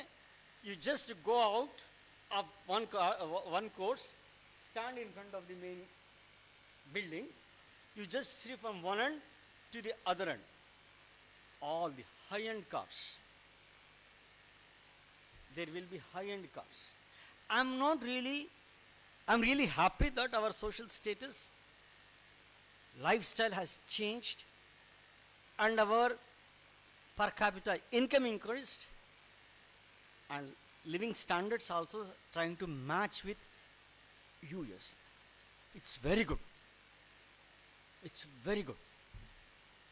you just go out of one course, stand in front of the main building, you just see from one end to the other end. All the high-end cars. There will be high-end cars. I'm really happy that our social status, lifestyle has changed and our per capita income increased and living standards also trying to match with US. It's very good. It's very good.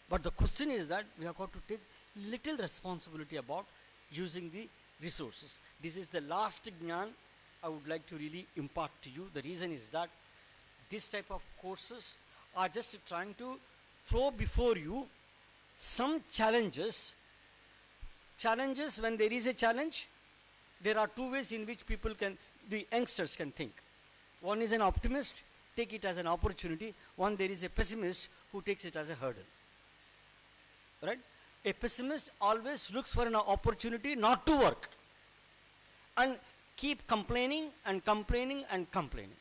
But the question is that we have got to take little responsibility about using the resources. This is the last GIAN I would like to really impart to you. The reason is that this type of courses are just trying to throw before you some challenges. Challenges, when there is a challenge, there are two ways in which the youngsters can think. One is an optimist, take it as an opportunity. One, there is a pessimist who takes it as a hurdle. Right? A pessimist always looks for an opportunity not to work and keep complaining and complaining and complaining.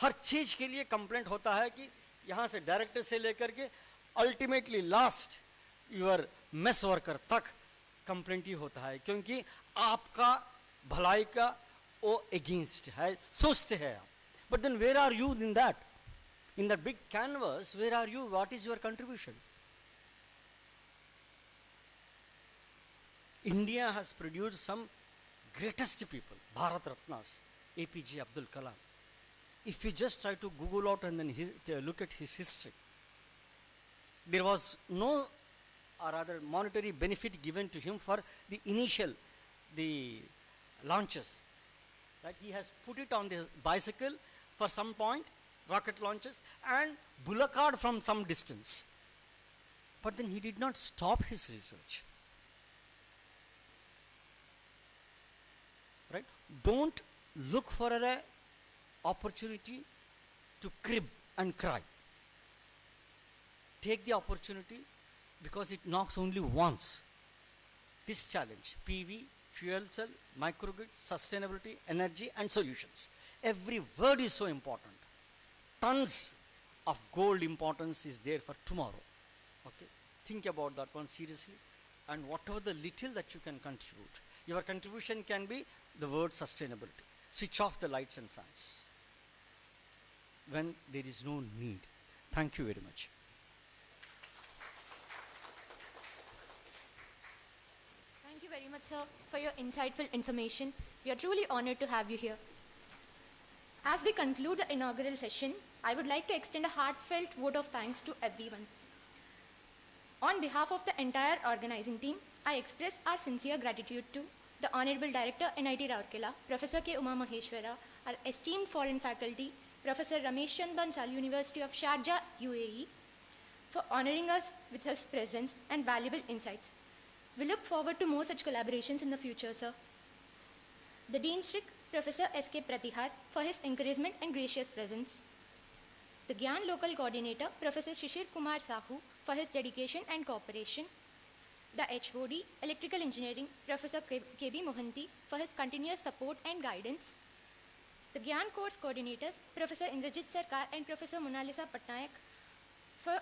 हर चीज के लिए complaint होता है कि यहाँ से director से लेकर के ultimately last your mess worker तक कंप्लेंट ही होता है, क्योंकि आपका भलाई का वो अगेंस्ट है, सोचते हैं आप. But then where are you in that, in that big canvas, where are you, what is your contribution? India has produced some greatest people, Bharat Ratnas, APJ Abdul Kalam. If you just try to Google out and then look at his history, there was no, or rather, monetary benefit given to him for the initial, the launches. Right? He has put it on the bicycle for some point, rocket launches, and bullock cart from some distance. But then he did not stop his research. Right? Don't look for an opportunity to crib and cry. Take the opportunity because it knocks only once. This challenge, PV, fuel cell, microgrid, sustainability, energy and solutions. Every word is so important. Tons of gold importance is there for tomorrow. Okay? Think about that one seriously, and whatever the little that you can contribute. Your contribution can be the word sustainability. Switch off the lights and fans when there is no need. Thank you very much. Thank you very much, sir, for your insightful information. We are truly honored to have you here. As we conclude the inaugural session, I would like to extend a heartfelt vote of thanks to everyone On behalf of the entire organizing team, I express our sincere gratitude to the Honorable Director, NIT Rourkela, Professor K. Uma Maheshwara, our esteemed foreign faculty, Professor Ramesh Bansal, University of Sharjah, UAE, for honoring us with his presence and valuable insights. We look forward to more such collaborations in the future, sir. The Dean Strict, Professor S.K. Pratihar, for his encouragement and gracious presence. The GIAN Local Coordinator, Professor Shishir Kumar Sahu, for his dedication and cooperation. The HOD, Electrical Engineering, Professor K.B. Mohanty, for his continuous support and guidance. The GIAN Course Coordinators, Professor Indrajit Sarkar and Professor Monalisa Pattnaik, for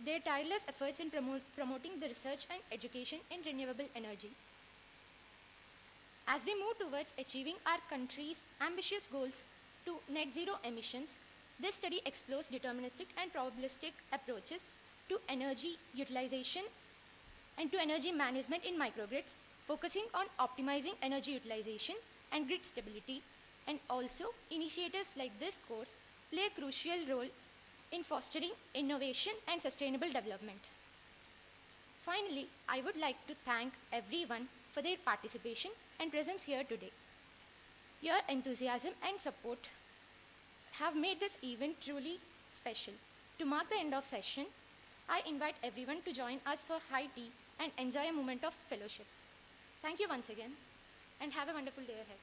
their tireless efforts in promoting the research and education in renewable energy. As we move towards achieving our country's ambitious goals to net zero emissions, this study explores deterministic and probabilistic approaches to energy utilization and to energy management in microgrids, focusing on optimizing energy utilization and grid stability, and also initiatives like this course play a crucial role in fostering innovation and sustainable development. Finally, I would like to thank everyone for their participation and presence here today. Your enthusiasm and support have made this event truly special. To mark the end of session, I invite everyone to join us for high tea and enjoy a moment of fellowship. Thank you once again, and have a wonderful day ahead.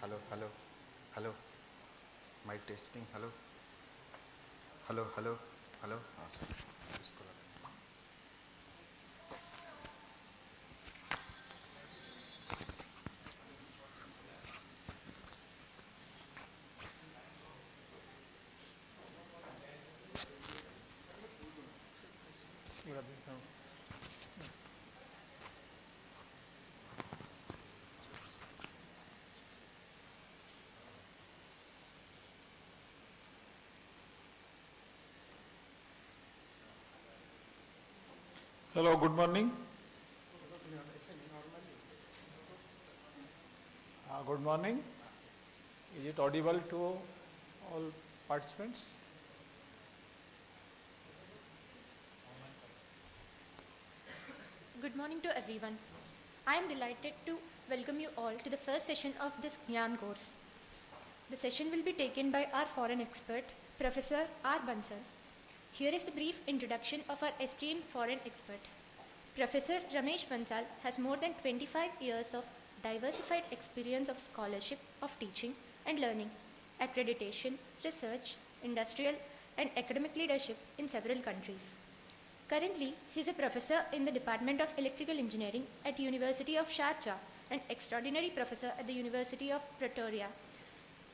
Hello, hello, hello. Mic testing. Hello, hello, hello, hello. Sorry. इसको लगा। Hello, good morning. Good morning. Is it audible to all participants? Good morning to everyone. I am delighted to welcome you all to the first session of this GIAN course. The session will be taken by our foreign expert, Professor R. Bansal. Here is the brief introduction of our esteemed foreign expert. Professor Ramesh Bansal has more than 25 years of diversified experience of scholarship, of teaching and learning, accreditation, research, industrial and academic leadership in several countries. Currently, he is a professor in the Department of Electrical Engineering at University of Sharjah and extraordinary professor at the University of Pretoria.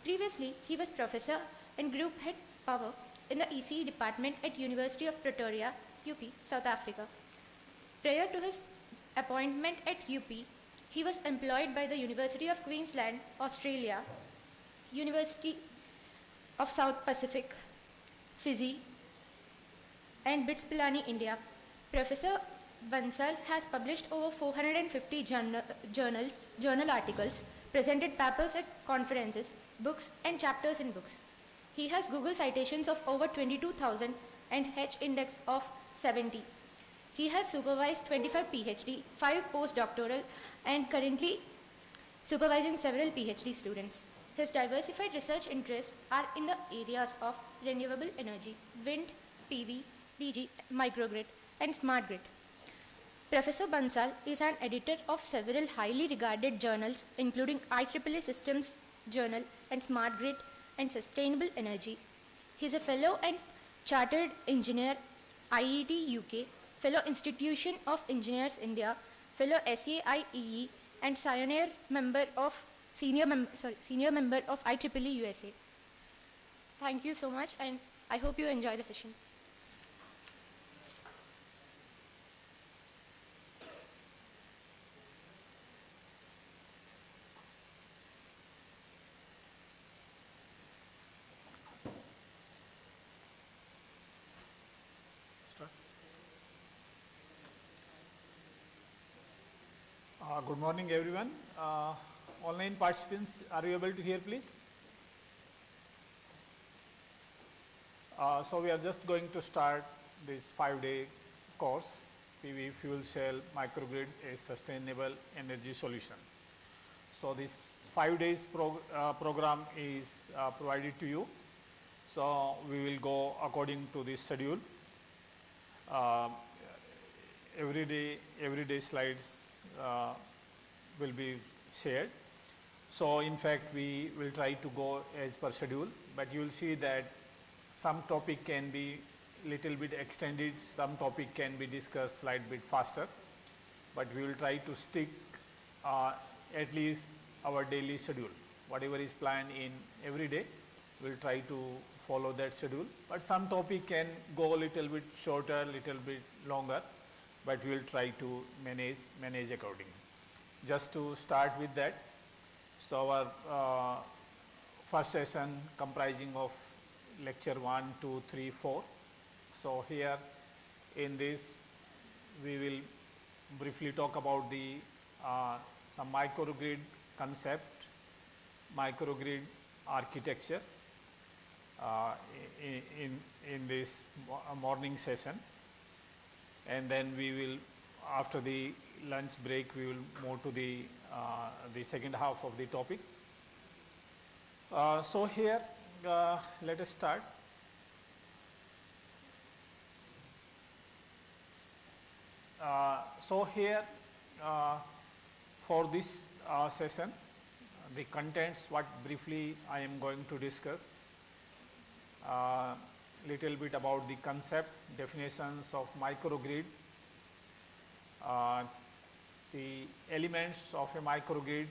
Previously, he was professor and group head power in the ECE department at University of Pretoria, UP, South Africa. Prior to his appointment at UP, he was employed by the University of Queensland, Australia, University of South Pacific, Fiji, and BITS Pilani, India. Professor Bansal has published over 450 journal articles, presented papers at conferences, books, and chapters in books. He has Google citations of over 22,000 and H index of 70. He has supervised 25 PhD, 5 postdoctoral, and currently supervising several PhD students. His diversified research interests are in the areas of renewable energy, wind, PV, DG, microgrid, and smart grid. Professor Bansal is an editor of several highly regarded journals, including IEEE Systems Journal and Smart Grid and Sustainable Energy. He is a fellow and chartered engineer, IET UK, fellow Institution of Engineers India, fellow SAIEE, and senior member of IEEE USA. Thank you so much, and I hope you enjoy the session. Good morning, everyone. Online participants, are you able to hear, please? So we are just going to start this 5-day course, PV Fuel Cell Microgrid, a Sustainable Energy Solution. So this 5 days program is provided to you. So we will go according to this schedule. Every day slides will be shared. So in fact, we will try to go as per schedule, but you will see that some topic can be little bit extended, some topic can be discussed slight bit faster, but we will try to stick at least our daily schedule. Whatever is planned in every day, we will try to follow that schedule, but some topic can go a little bit shorter, little bit longer, but we will try to manage accordingly. Just to start with that, so our first session comprising of lecture 1, 2, 3, 4. So here in this we will briefly talk about the some microgrid concept, microgrid architecture in this morning session, and then we will, after the lunch break, we will move to the second half of the topic. So here let us start. So here for this session, the contents, what briefly I am going to discuss. Little bit about the concept, definitions of microgrid, the elements of a microgrid,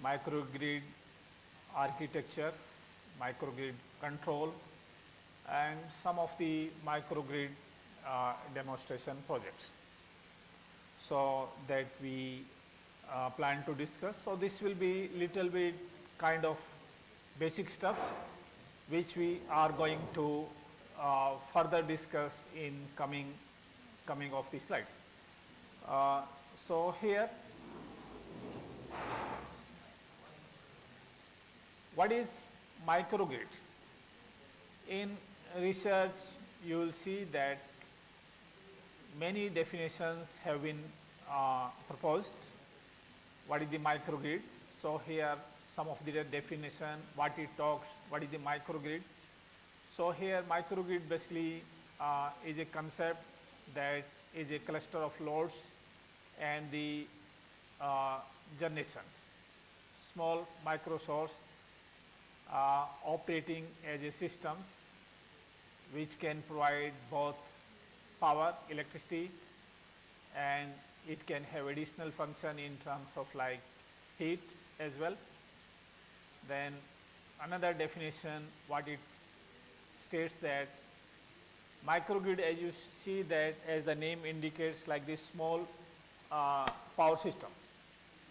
microgrid architecture, microgrid control, and some of the microgrid demonstration projects. So that we plan to discuss. So this will be little bit kind of basic stuff which we are going to further discuss in coming of the slides. So here, what is microgrid? In research, you will see that many definitions have been proposed. What is the microgrid? So here some of the definition, what it talks, what is the microgrid. So here microgrid basically is a concept that is a cluster of loads and the generation. Small micro source operating as a systems which can provide both power, electricity, and it can have additional function in terms of like heat as well. Then another definition, what it states that microgrid, as you see that as the name indicates, like this small power system,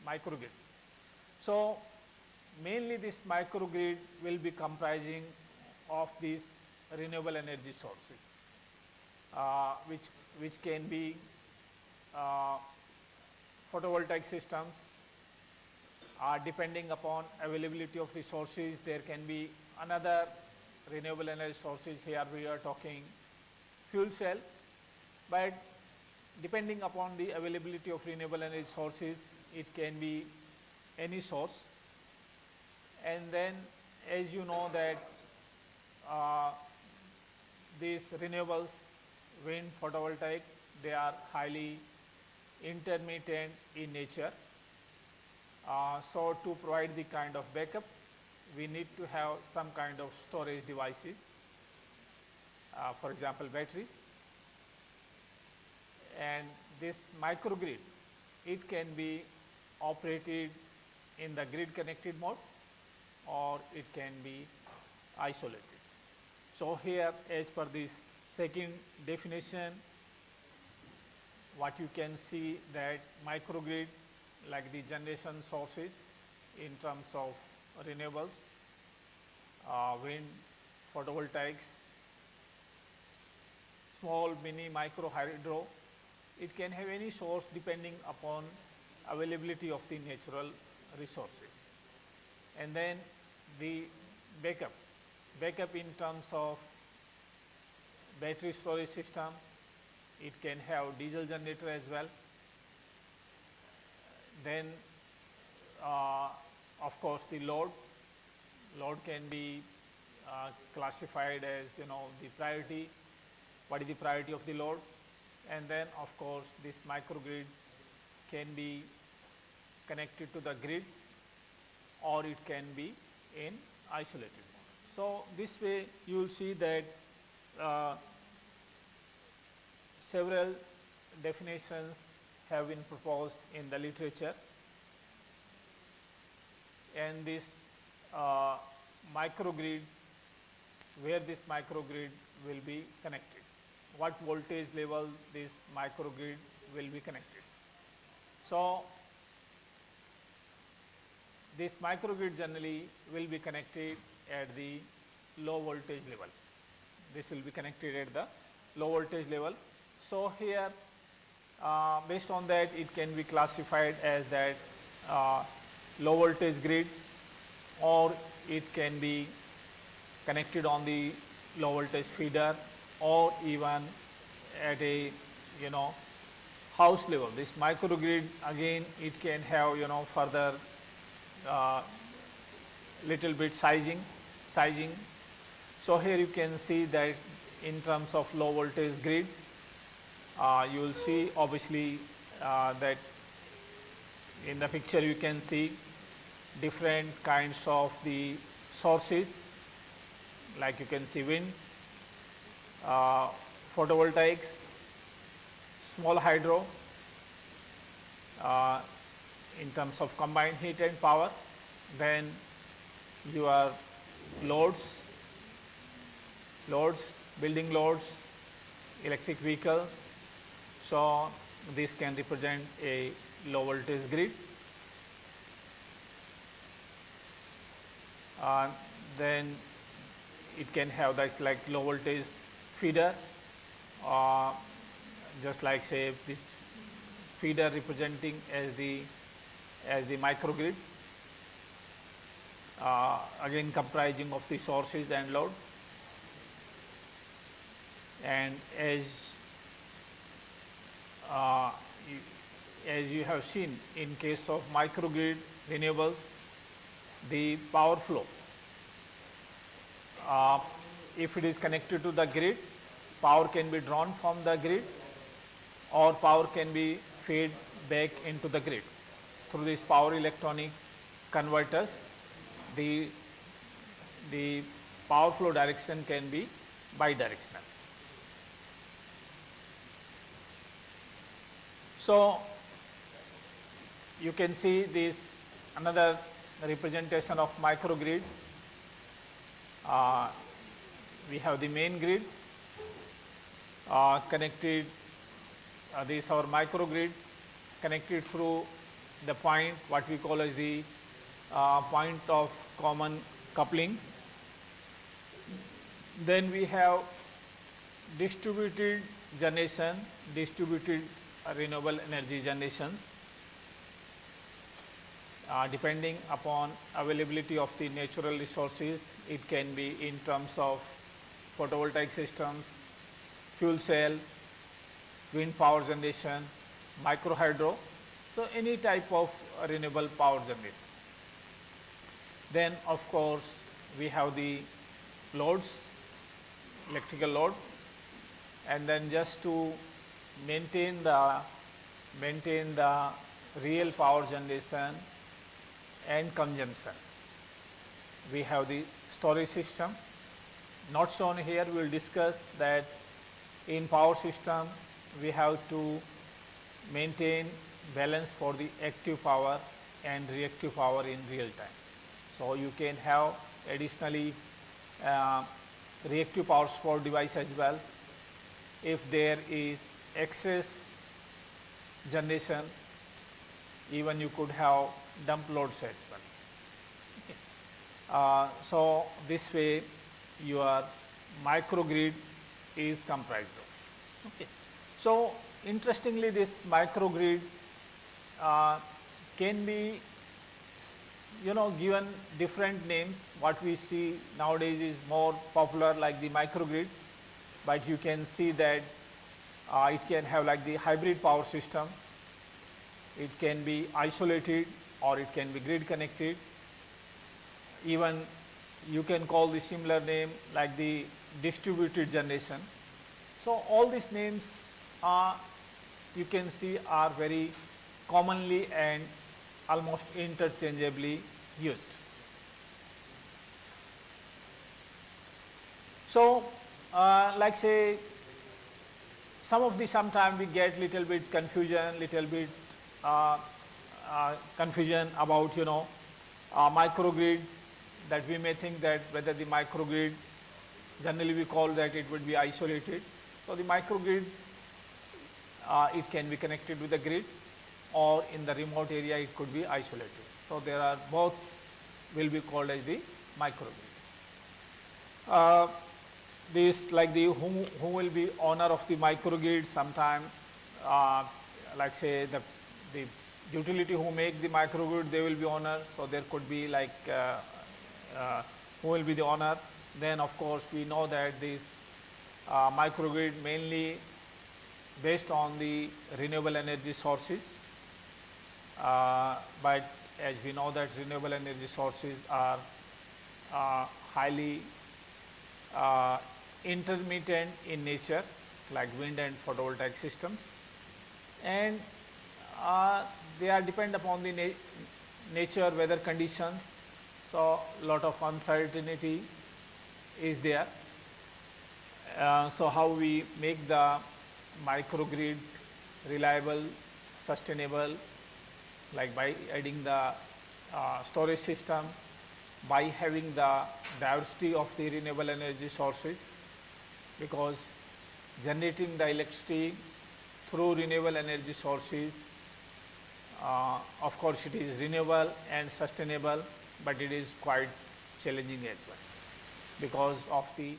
microgrid. So mainly this microgrid will be comprising of these renewable energy sources, which can be photovoltaic systems. Depending upon availability of resources, there can be another renewable energy sources. Here we are talking fuel cell, but depending upon the availability of renewable energy sources, it can be any source. And then, as you know that these renewables, wind, photovoltaic, they are highly intermittent in nature. So to provide the kind of backup, we need to have some kind of storage devices, for example batteries. And this microgrid, it can be operated in the grid connected mode or it can be isolated. So here, as per this second definition, what you can see that microgrid, like the generation sources in terms of renewables, wind, photovoltaics, small, mini, micro hydro, it can have any source depending upon availability of the natural resources. And then the backup in terms of battery storage system, it can have diesel generator as well. Then of course the load can be classified as, you know, the priority, what is the priority of the load. And then of course this microgrid can be connected to the grid or it can be in isolated mode. So this way you will see that several definitions have been proposed in the literature, and this microgrid, where this microgrid will be connected, what voltage level this microgrid will be connected. So this microgrid generally will be connected at the low voltage level. This will be connected at the low voltage level. So here, based on that, it can be classified as that low voltage grid, or it can be connected on the low voltage feeder, or even at a, you know, house level. This microgrid, again, it can have, you know, further little bit sizing. So here you can see that in terms of low voltage grid, you will see obviously that in the picture you can see different kinds of the sources, like you can see wind, photovoltaics, small hydro, in terms of combined heat and power, then your loads, building loads, electric vehicles. So this can represent a low voltage grid. Then it can have that like low voltage feeder, just like say this feeder representing as the microgrid, again comprising of the sources and load. And as you have seen in case of microgrid renewables, the power flow, if it is connected to the grid, power can be drawn from the grid or power can be fed back into the grid through these power electronic converters. The power flow direction can be bidirectional. So you can see this another representation of microgrid. We have the main grid connected, this is our microgrid connected through the point what we call as the point of common coupling. Then we have distributed generation, distributed renewable energy generations, depending upon availability of the natural resources. It can be in terms of photovoltaic systems, fuel cell, wind power generation, micro hydro, so any type of renewable power generation. Then of course we have the loads, electrical load, and then just to maintain the real power generation and consumption, we have the storage system. Not shown here, we will discuss that in power system we have to maintain balance for the active power and reactive power in real time. So you can have additionally reactive power support device as well. If there is excess generation, even you could have dump loads as well. So this way your microgrid is comprised of. Okay. So interestingly, this microgrid can be given different names. What we see nowadays is more popular like the microgrid, but you can see that it can have like the hybrid power system. It can be isolated or it can be grid connected. Even you can call the similar name like the distributed generation. So all these names you can see are very commonly and almost interchangeably used. So like say sometimes we get little bit confusion about microgrid, that we may think that whether the microgrid, generally we call that it would be isolated. So the microgrid, it can be connected with the grid, or in the remote area it could be isolated. So there are both will be called as the microgrid. This like the who will be owner of the microgrid, sometime like say the utility who make the microgrid, they will be owner. So there could be like who will be the owner. Then of course we know that this microgrid mainly based on the renewable energy sources, but as we know that renewable energy sources are highly intermittent in nature, like wind and photovoltaic systems, and they are depend upon the nature weather conditions, so lot of uncertainty is there. So how we make the microgrid reliable, sustainable, like by adding the storage system, by having the diversity of the renewable energy sources, because generating the electricity through renewable energy sources, of course it is renewable and sustainable, but it is quite challenging as well because of the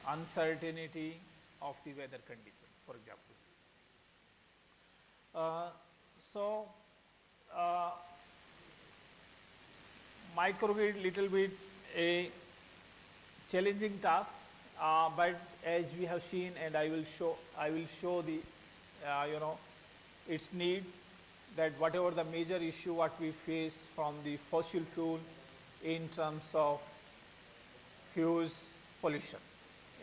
uncertainty of the weather condition, for example. Microgrid little bit a challenging task, but as we have seen, and I will show the its need, that whatever the major issue what we face from the fossil fuel in terms of huge pollution,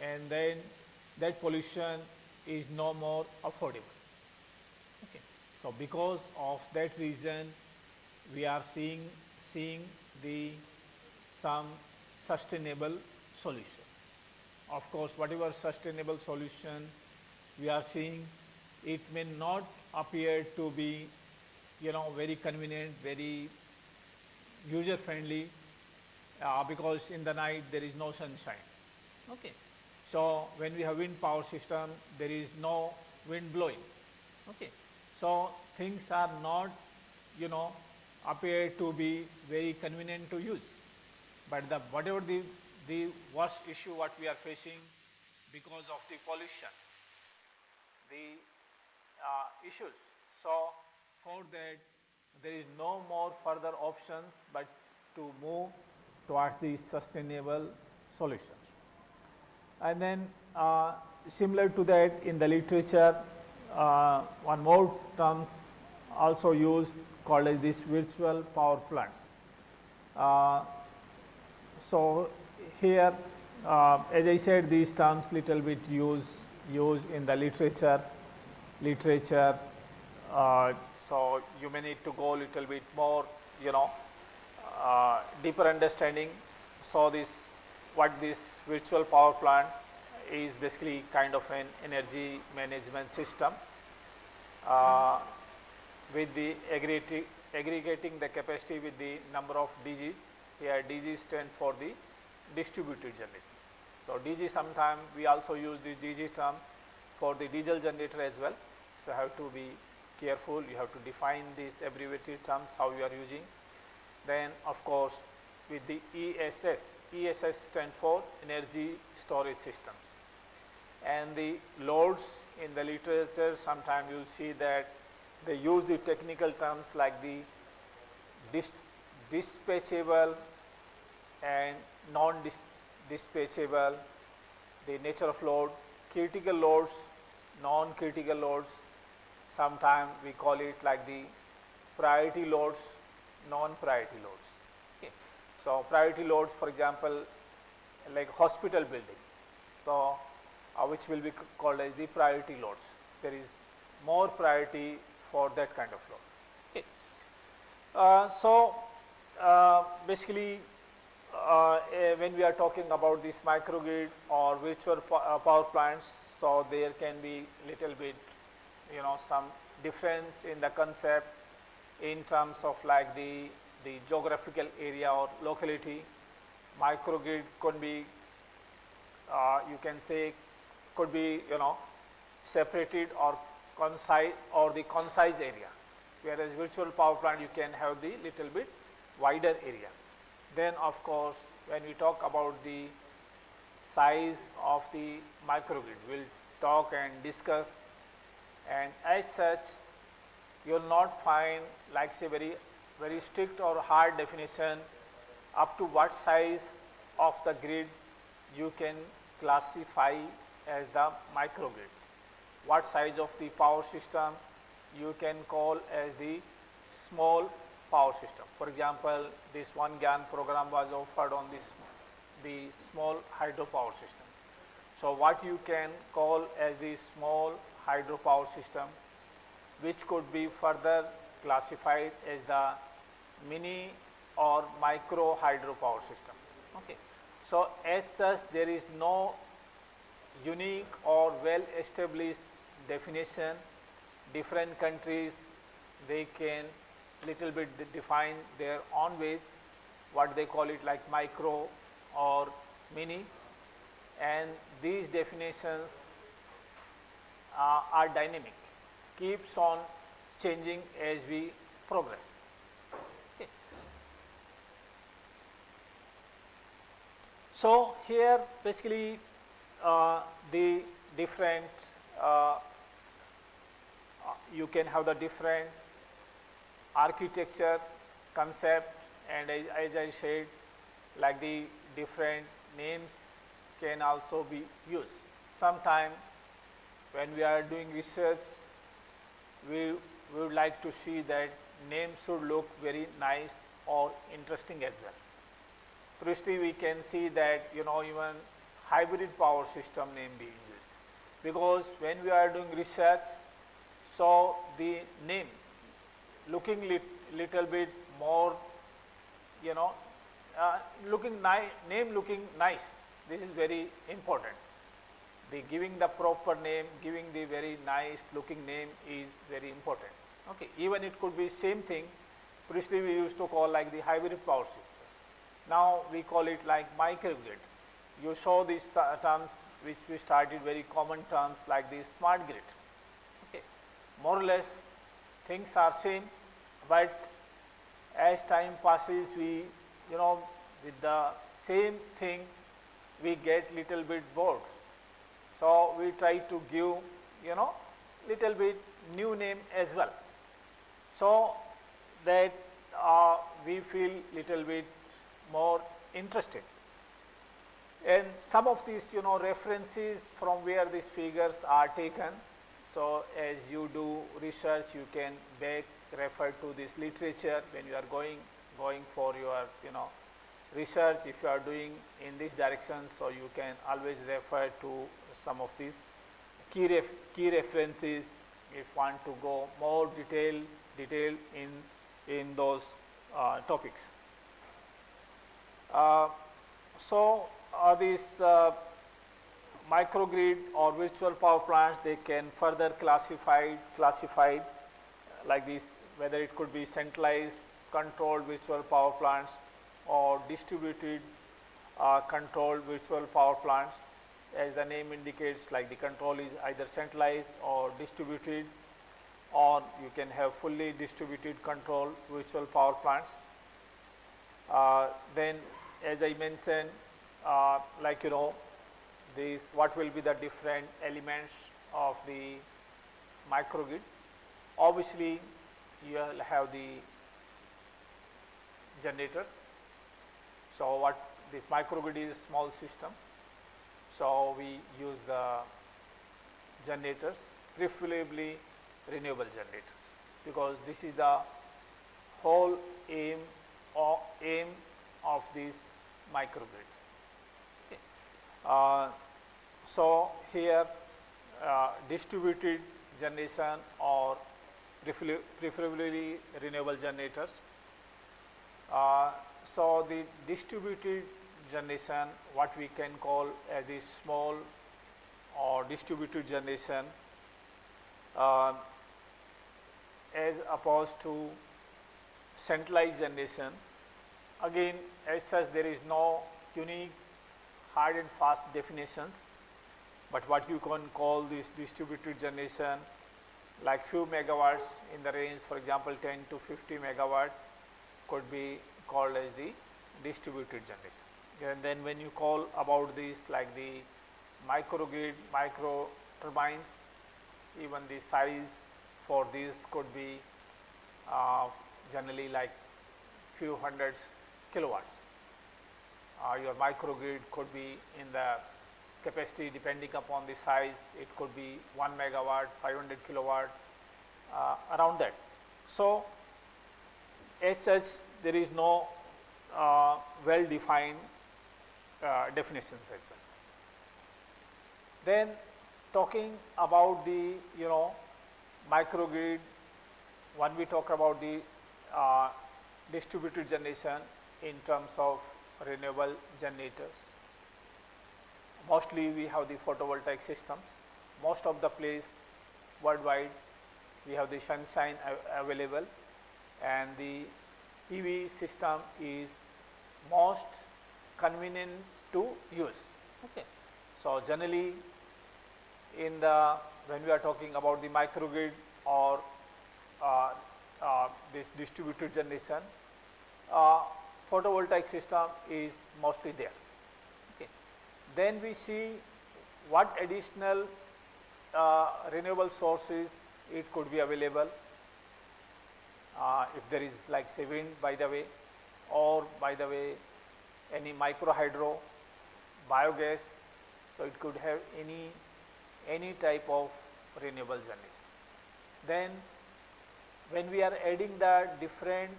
and then that pollution is no more affordable. Okay. So because of that reason, we are seeing some sustainable solutions. Of course, whatever sustainable solution we are seeing, it may not appear to be very convenient, very user friendly, because in the night there is no sunshine. Okay. So when we have wind power system, there is no wind blowing. Okay. So things are not appear to be very convenient to use. But whatever the worst issue what we are facing because of the pollution, the issues. So for that, there is no more further options but to move towards the sustainable solutions. And then similar to that, in the literature, one more terms also used called as this virtual power plants. So here, as I said, these terms little bit used in the literature. So you may need to go a little bit more, deeper understanding. So what this virtual power plant is basically kind of an energy management system with the aggregating the capacity with the number of DGs. Here DG stand for the distributed generation. So DG, sometimes we also use the DG term for the diesel generator as well. So you have to be careful, you have to define these abbreviated terms how you are using. Then of course with the ESS stand for energy storage systems. And the loads in the literature, sometimes you will see that they use the technical terms like the dispatchable and non-dispatchable, the nature of load, critical loads, non-critical loads. Sometimes we call it like the priority loads, non-priority loads. Okay. So priority loads, for example, like hospital building, so which will be called as the priority loads. There is more priority for that kind of load. Okay. Basically, when we are talking about this microgrid or virtual power plants, so there can be little bit, some difference in the concept in terms of like the geographical area or locality. Microgrid could be, you can say, could be, separated or concise, or the concise area, whereas virtual power plant you can have the little bit wider area. Then of course when we talk about the size of the microgrid, we will talk and discuss, and as such you will not find like say very strict or hard definition up to what size of the grid you can classify as the microgrid. What size of the power system you can call as the small power system. For example, this one GIAN program was offered on the small hydropower system. So what you can call as the small hydropower system, which could be further classified as the mini or micro hydropower system. Okay. So as such, there is no unique or well established definition. Different countries, they can little bit define their own ways, what they call it like micro or mini, and these definitions are dynamic, keeps on changing as we progress. Okay. So here basically the different you can have the different architecture concept, and as I said, like the different names can also be used. Sometime when we are doing research, we would like to see that names should look very nice or interesting as well. Firstly, we can see that even hybrid power system name being used, because when we are doing research, so the name looking little bit more, name looking nice. This is very important. The giving the proper name, giving the very nice looking name is very important. Okay, even it could be same thing. Previously we used to call like the hybrid power system. Now we call it like microgrid. You saw these terms which we started very common terms like the smart grid. Okay, more or less things are same, but as time passes, we with the same thing we get little bit bored. So we try to give little bit new name as well, so that we feel little bit more interested. And some of these references from where these figures are taken. So as you do research, you can back refer to this literature when you are going for your research. If you are doing in this direction, so you can always refer to some of these key references if want to go more detail in those topics. So these microgrid or virtual power plants, they can further classified like this, whether it could be centralized controlled virtual power plants or distributed controlled virtual power plants. As the name indicates, like the control is either centralized or distributed, or you can have fully distributed control virtual power plants. Then as I mentioned, like this, what will be the different elements of the microgrid. Obviously you will have the generators. So what this microgrid is a small system, so we use the generators, preferably renewable generators, because this is the whole aim of this microgrid. Okay. So here distributed generation or preferably renewable generators. So the distributed generation, what we can call as the small or distributed generation, as opposed to centralized generation. Again, as such, there is no unique hard and fast definitions, but what you can call this distributed generation, like few megawatts in the range, for example 10 to 50 megawatt could be called as the distributed generation. And then when you call about this like the microgrid, micro turbines, even the size for these could be generally like few hundreds kilowatts. Your microgrid could be in the capacity depending upon the size, it could be 1 megawatt, 500 kilowatt, around that. So as such, there is no well defined definitions as well. Then talking about the microgrid, when we talk about the distributed generation in terms of renewable generators. Mostly we have the photovoltaic systems. Most of the place worldwide we have the sunshine available, and the PV system is most convenient to use. Okay. So generally when we are talking about the microgrid or this distributed generation, photovoltaic system is mostly there. Okay. Then we see what additional renewable sources it could be available. If there is like say wind by the way, or by the way any micro hydro, biogas, so it could have any type of renewable generation. Then when we are adding the different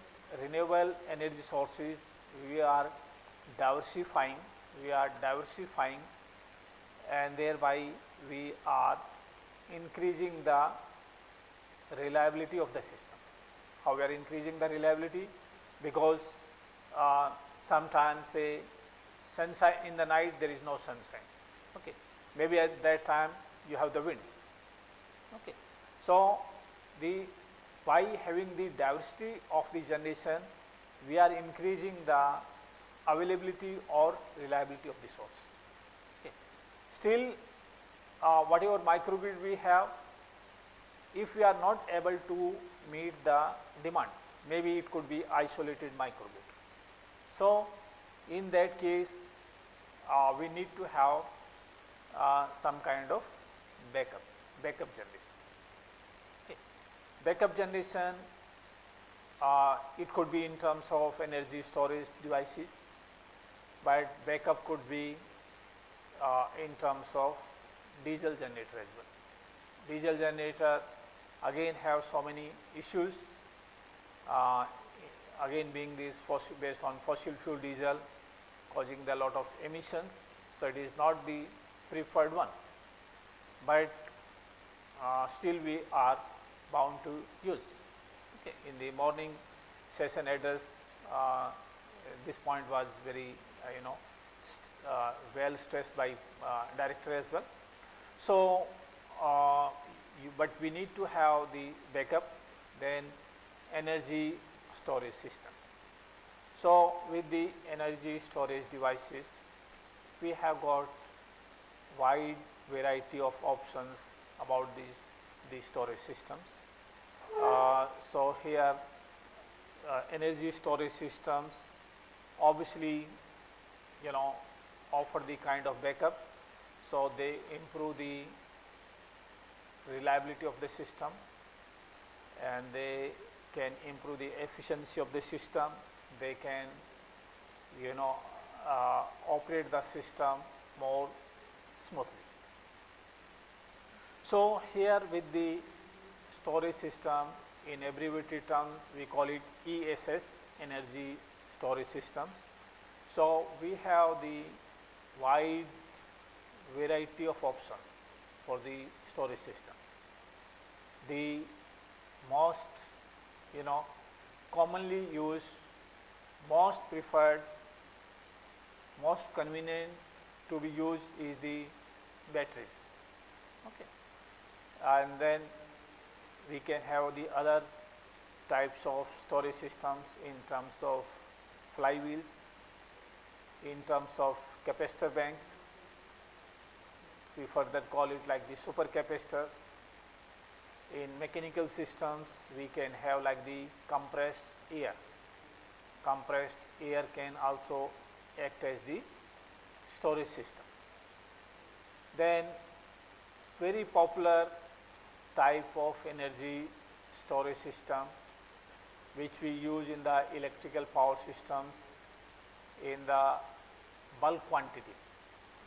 renewable energy sources, we are diversifying, and thereby we are increasing the reliability of the system. How we are increasing the reliability? Because sometimes say sunshine in the night, there is no sunshine. Okay. Maybe at that time you have the wind. Okay. So by having the diversity of the generation, we are increasing the availability or reliability of the source. Okay. Still, whatever microgrid we have, if we are not able to meet the demand, maybe it could be isolated microgrid. So in that case, we need to have some kind of backup generation. Okay. Backup generation, it could be in terms of energy storage devices, but backup could be in terms of diesel generator as well. Diesel generator again have so many issues, again being this based on fossil fuel diesel, causing a lot of emissions, so it is not the preferred one, but still we are bound to use it. Okay. In the morning session address, this point was very well stressed by director as well. So but we need to have the backup, then energy storage systems. So with the energy storage devices, we have got wide variety of options about these storage systems. So here energy storage systems obviously offer the kind of backup, so they improve the reliability of the system, and they can improve the efficiency of the system. They can operate the system more smoothly. So here with the storage system, in abbreviated term we call it ESS, energy storage systems. So we have the wide variety of options for the storage system. The most commonly used, most preferred, most convenient to be used is the batteries. Okay. And then we can have the other types of storage systems in terms of flywheels, in terms of capacitor banks. We further call it like the supercapacitors. In mechanical systems, we can have like the compressed air. Compressed air can also act as the storage system. Then very popular type of energy storage system which we use in the electrical power systems in the bulk quantity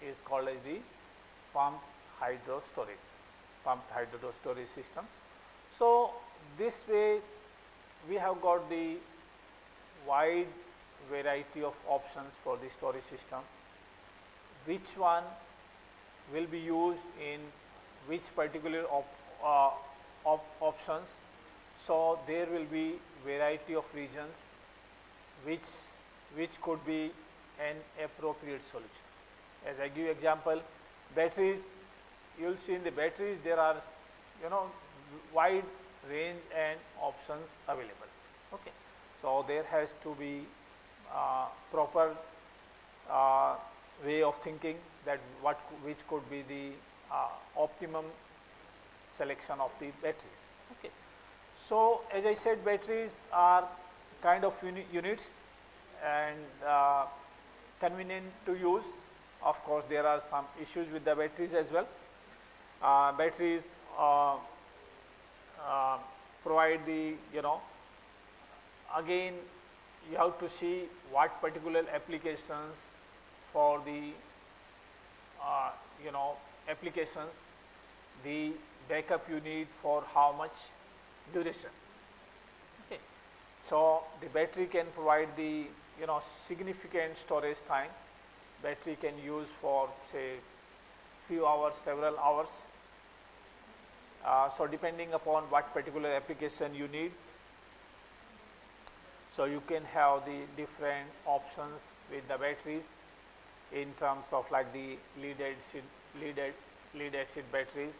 is called as the pumped hydro storage systems. So this way we have got the wide variety of options for the storage system. Which one will be used in which particular options? So there will be variety of regions which could be an appropriate solution. As I give example, batteries, you will see in the batteries there are wide range and options available. Okay. So there has to be proper way of thinking that which could be the optimum selection of the batteries. Okay. So as I said, batteries are kind of units and convenient to use. Of course, there are some issues with the batteries as well. Batteries provide the, again you have to see what particular applications for the, applications, the backup you need for how much duration. Okay. So the battery can provide the, significant storage time. Battery can use for say few hours, several hours. So depending upon what particular application you need, so you can have the different options with the batteries in terms of like the lead acid batteries,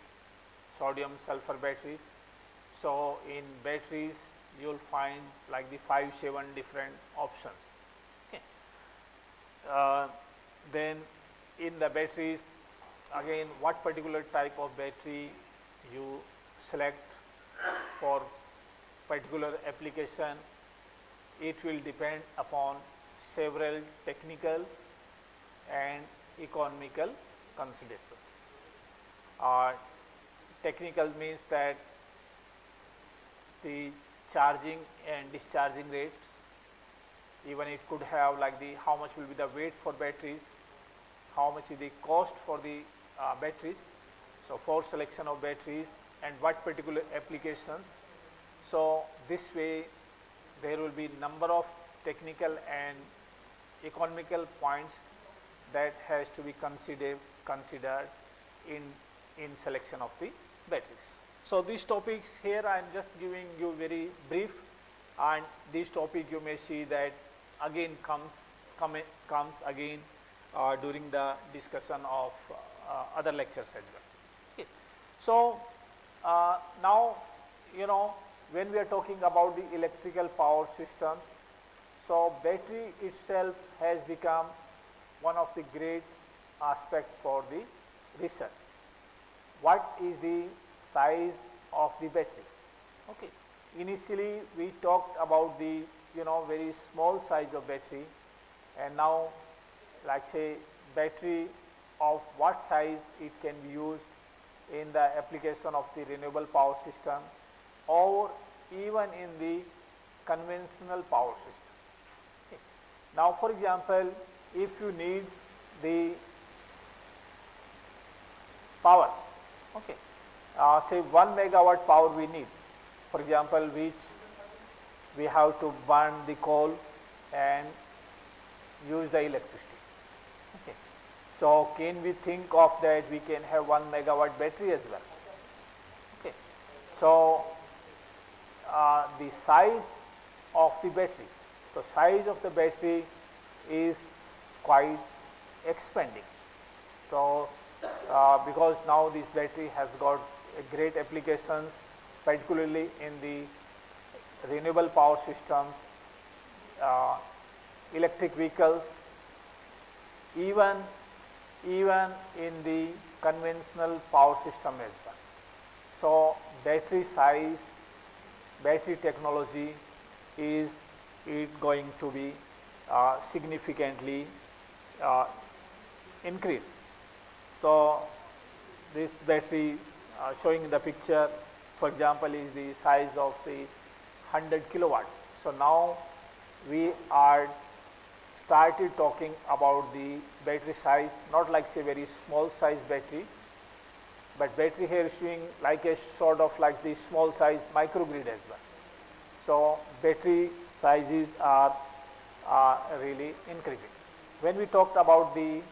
sodium sulfur batteries. So in batteries you will find like the 5-7 different options. Okay. Then in the batteries, again what particular type of battery you select for particular application, it will depend upon several technical and economical considerations. Technical means that the charging and discharging rate, even it could have like the how much will be the weight for batteries, how much is the cost for the batteries. So for selection of batteries and what particular applications. So this way there will be number of technical and economical points that has to be considered in selection of the batteries. So these topics here I am just giving you very brief, and this topic you may see that again comes again during the discussion of other lectures as well. Okay. So now when we are talking about the electrical power system, so battery itself has become one of the great aspects for the research. What is the size of the battery? Okay. Initially we talked about the very small size of battery, and now like say battery of what size it can be used in the application of the renewable power system or even in the conventional power system. Okay. Now for example, if you need the power, okay, say 1 megawatt power we need, for example, which we have to burn the coal and use the electricity. Okay. So can we think of that we can have 1 megawatt battery as well? Okay. So the size of the battery, so size of the battery is quite expanding. So because now this battery has got a great applications, particularly in the renewable power systems, electric vehicles, even in the conventional power system as well. So battery size, battery technology is going to be significantly increased. So this battery showing in the picture, for example, is the size of the 100 kilowatt. So now we are started talking about the battery size, not like say very small size battery, but battery here is showing like a sort of like the small size microgrid as well. So battery sizes are really increasing. When we talked about these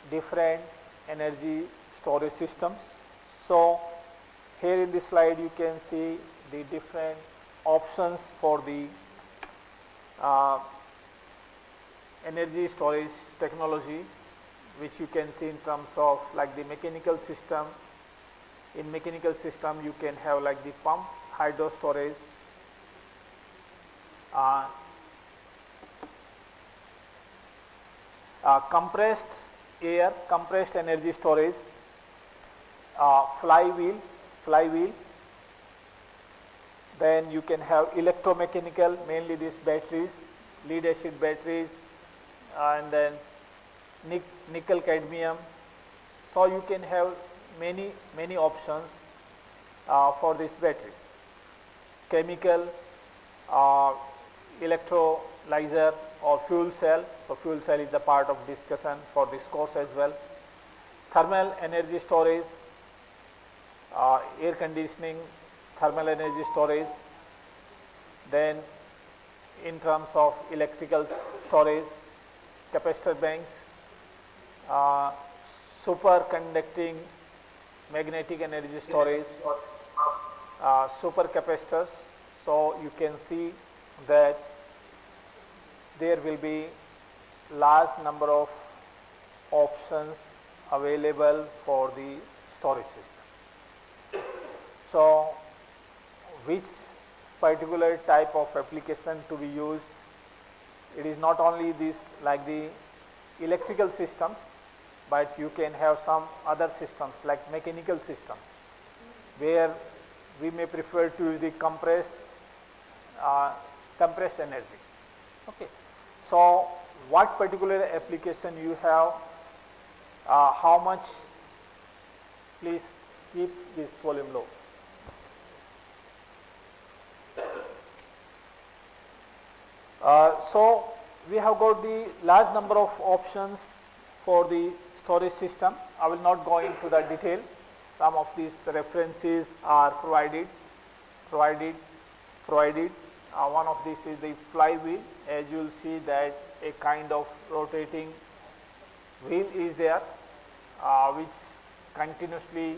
different energy storage systems, so here in this slide you can see the different options for the energy storage technology, which you can see in terms of like the mechanical system. In mechanical system, you can have like the pump, hydro storage, compressed air, compressed energy storage, flywheel. Then you can have electromechanical, mainly these batteries, lead acid batteries, and then nickel cadmium. So you can have many options for these batteries. Chemical, electrolyzer or fuel cell. So fuel cell is a part of discussion for this course as well. Thermal energy storage, air conditioning, thermal energy storage. Then in terms of electrical storage, capacitor banks, superconducting magnetic energy storage, supercapacitors. So you can see that there will be large number of options available for the storage system. So which particular type of application to be used? It is not only this like the electrical systems, but you can have some other systems like mechanical systems, where we may prefer to use the compressed energy. Okay. So what particular application you have, how much, please keep this volume low. So we have got the large number of options for the storage system. I will not go into the detail. Some of these references are provided. One of these is the flywheel. As you will see that a kind of rotating wheel is there, which continuously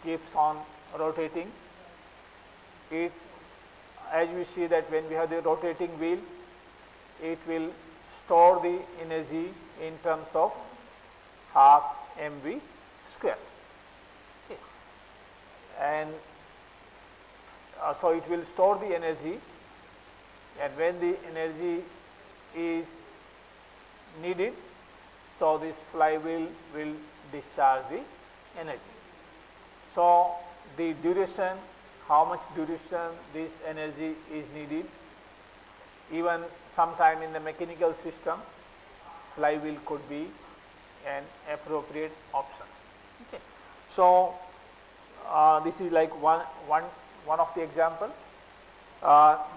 keeps on rotating. It, as you see that when we have the rotating wheel, it will store the energy in terms of half mv square. Okay. And so it will store the energy, and when the energy is needed, so this flywheel will discharge the energy. So the duration, how much duration this energy is needed, even sometime in the mechanical system, flywheel could be an appropriate option. Okay. So this is like one of the example.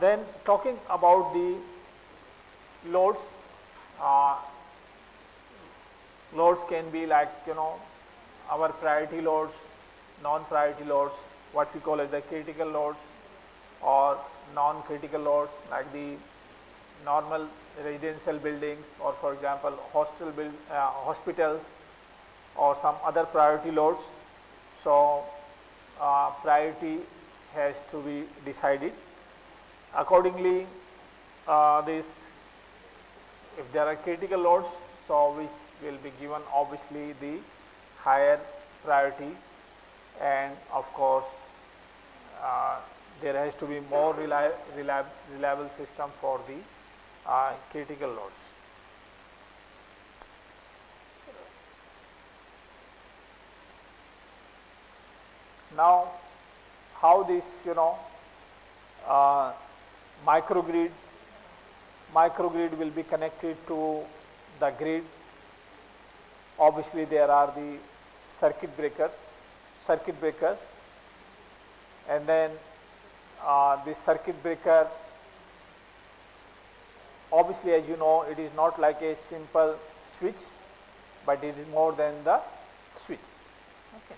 Then talking about the loads, loads can be like, you know, our priority loads, non-priority loads, what we call as the critical loads, or non-critical loads like the normal residential buildings, or for example hospitals, or some other priority loads. So priority has to be decided accordingly. If there are critical loads, so which will be given obviously the higher priority, and of course there has to be more reliable system for the critical loads. Now, how this, you know, microgrid will be connected to the grid. Obviously, there are the circuit breakers, and then this circuit breaker, obviously, as you know, it is not like a simple switch, but it is more than the switch. Okay.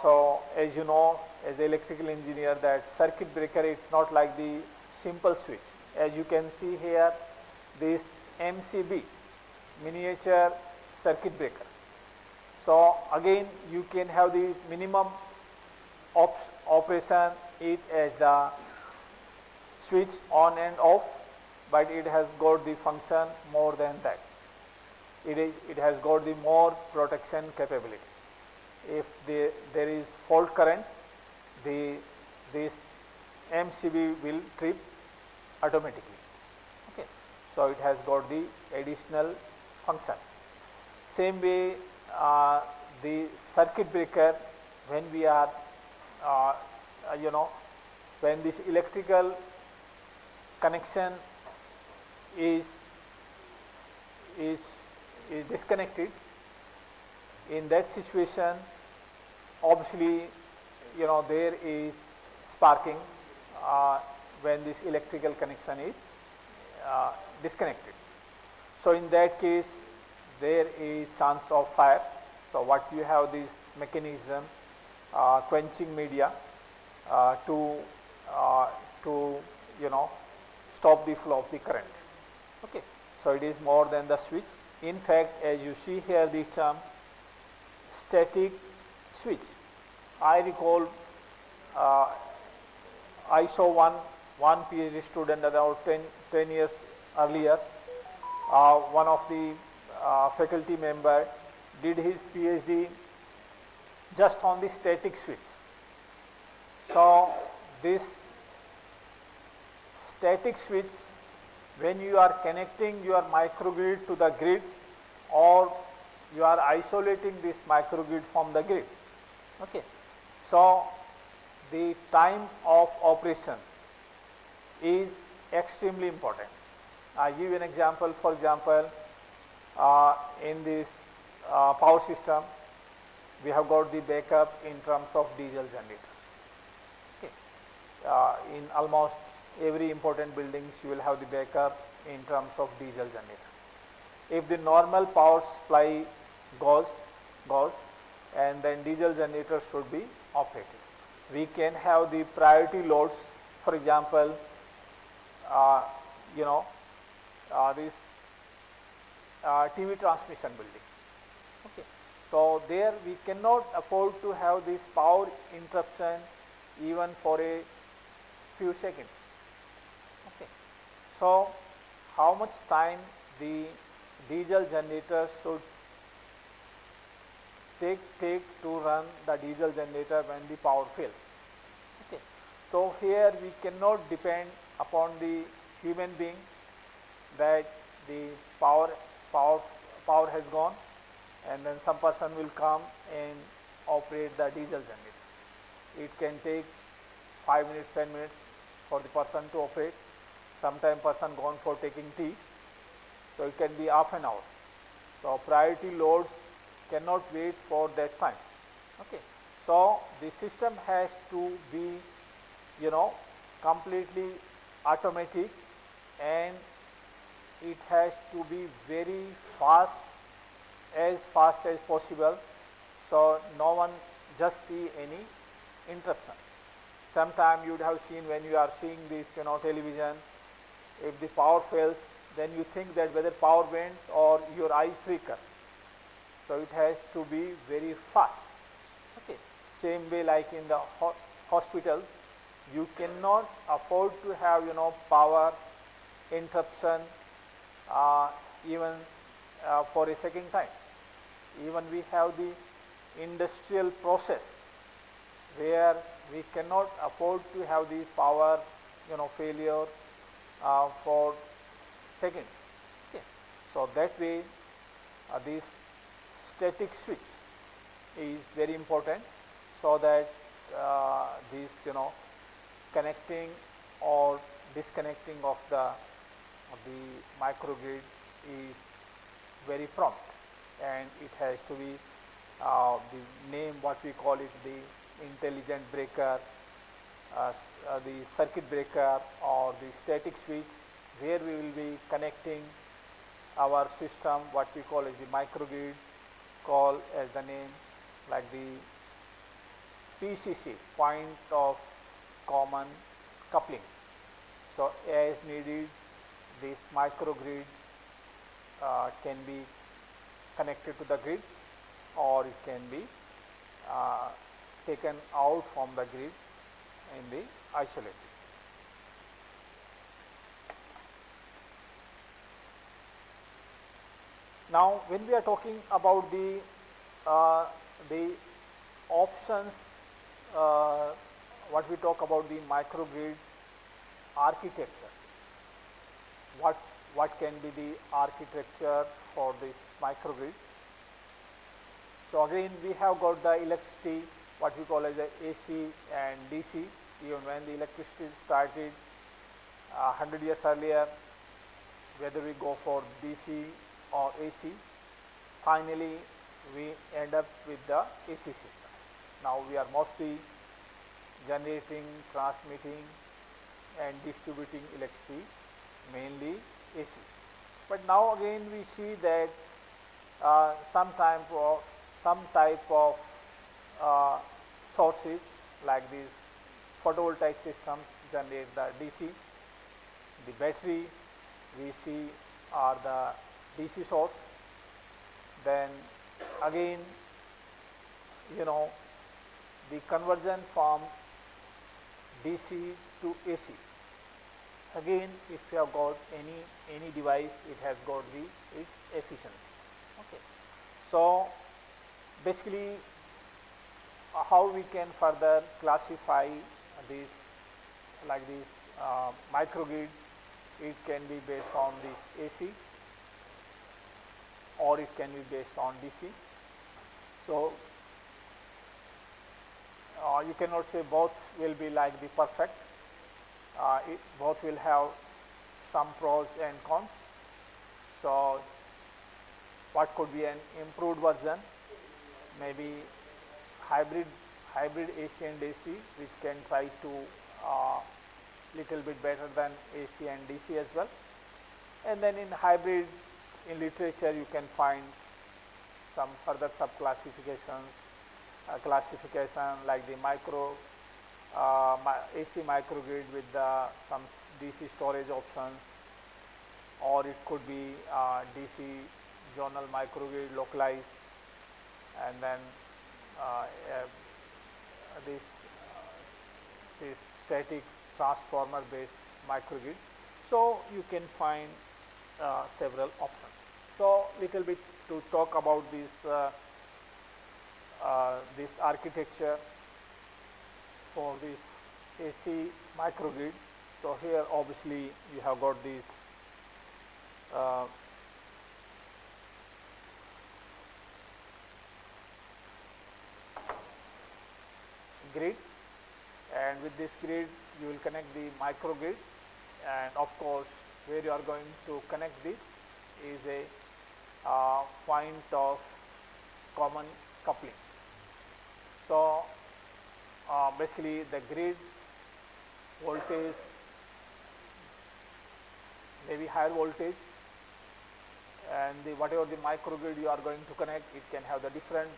So as you know, as an electrical engineer, that circuit breaker, it's not like the simple switch. As you can see here, this MCB, miniature circuit breaker. So again, you can have the minimum operation it as the switch on and off, but it has got the function more than that. It has got the more protection capability. If there is fault current, this MCB will trip automatically. Okay. So it has got the additional function. Same way, the circuit breaker, when we are, when this electrical connection is disconnected, in that situation, obviously, there is sparking when this electrical connection is disconnected. So in that case, there is chance of fire. So what you have this mechanism, quenching media to stop the flow of the current. Okay. So it is more than the switch. In fact, as you see here the term static switch. I recall I saw one PhD student about 10 years earlier. One of the faculty member did his PhD just on the static switch. So this static switch, when you are connecting your microgrid to the grid, or you are isolating this microgrid from the grid. Okay. So the time of operation is extremely important. I give you an example. For example, in this power system, we have got the backup in terms of diesel generator. Okay. In almost every important buildings, you will have the backup in terms of diesel generator. If the normal power supply goes, and then diesel generator should be operated. We can have the priority loads, for example, this TV transmission building. Okay. So there we cannot afford to have this power interruption even for a few seconds. Okay. So how much time the diesel generator should take to run the diesel generator when the power fails. Okay. So here we cannot depend upon the human being that the power has gone, and then some person will come and operate the diesel generator. It can take 5 minutes, 10 minutes for the person to operate. Sometimes person gone for taking tea, so it can be half an hour. So priority loads cannot wait for that time. Okay. So the system has to be, completely automatic, and it has to be very fast as possible, so no one just see any interruption. Sometime you would have seen when you are seeing this, television, if the power fails, then you think that whether power went or your eyes flicker. So it has to be very fast. Okay. Same way like in the hospitals, you cannot afford to have, power interruption even for a second time. Even we have the industrial process where we cannot afford to have the power, failure for seconds. Okay. So that way, this static switch is very important, so that this, connecting or disconnecting of the microgrid is very prompt, and it has to be the name, what we call it, the intelligent breaker, the circuit breaker, or the static switch, where we will be connecting our system, what we call as the microgrid, call as the name like the PCC, point of common coupling. So as needed, this microgrid can be connected to the grid, or it can be taken out from the grid in the isolated. Now, when we are talking about the options, what we talk about the microgrid architecture, what can be the architecture for this microgrid? So again, we have got the electricity, what we call as the AC and DC. Even when the electricity started 100 years earlier, whether we go for DC or AC, finally we end up with the AC system. Now we are mostly generating, transmitting and distributing electricity, mainly AC. But now again we see that some type of sources like these photovoltaic systems generate the DC. The battery we see are the DC source. Then again, the conversion from DC to AC. Again, if you have got any device, it has got its efficiency. Okay. So basically, how we can further classify this like this microgrid? It can be based on this AC or it can be based on DC. So you cannot say both will be like the perfect. Both will have some pros and cons. So what could be an improved version? Maybe hybrid AC and DC, which can try to little bit better than AC and DC as well. And then in hybrid, in literature you can find some further sub-classifications, classification like the AC microgrid with some DC storage options, or it could be DC zonal microgrid localized, and then this static transformer based microgrid. So you can find several options. So little bit to talk about this architecture for this AC microgrid. So here obviously you have got this grid, and with this grid you will connect the microgrid, and of course where you are going to connect this is a point of common coupling. So basically the grid voltage maybe higher voltage, and whatever the microgrid you are going to connect, it can have the different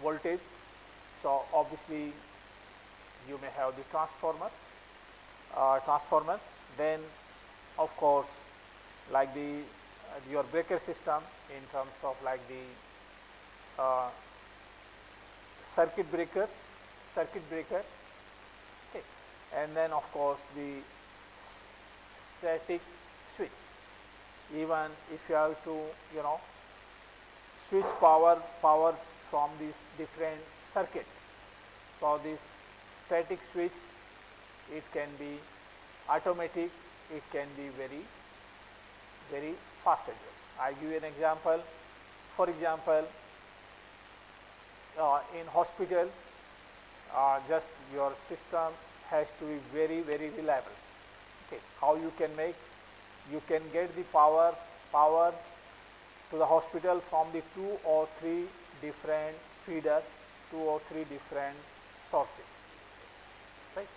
voltage. So obviously you may have the transformer. Then of course like your breaker system in terms of like the circuit breaker, okay. And then of course the static switch. Even if you have to switch power from these different circuits, so this static switch, it can be automatic, it can be very, very fast as well. I give you an example. For example, in hospital, just your system has to be very, very reliable. Okay, how you can make? You can get the power to the hospital from the 2 or 3 different feeders, 2 or 3 different sources. Right?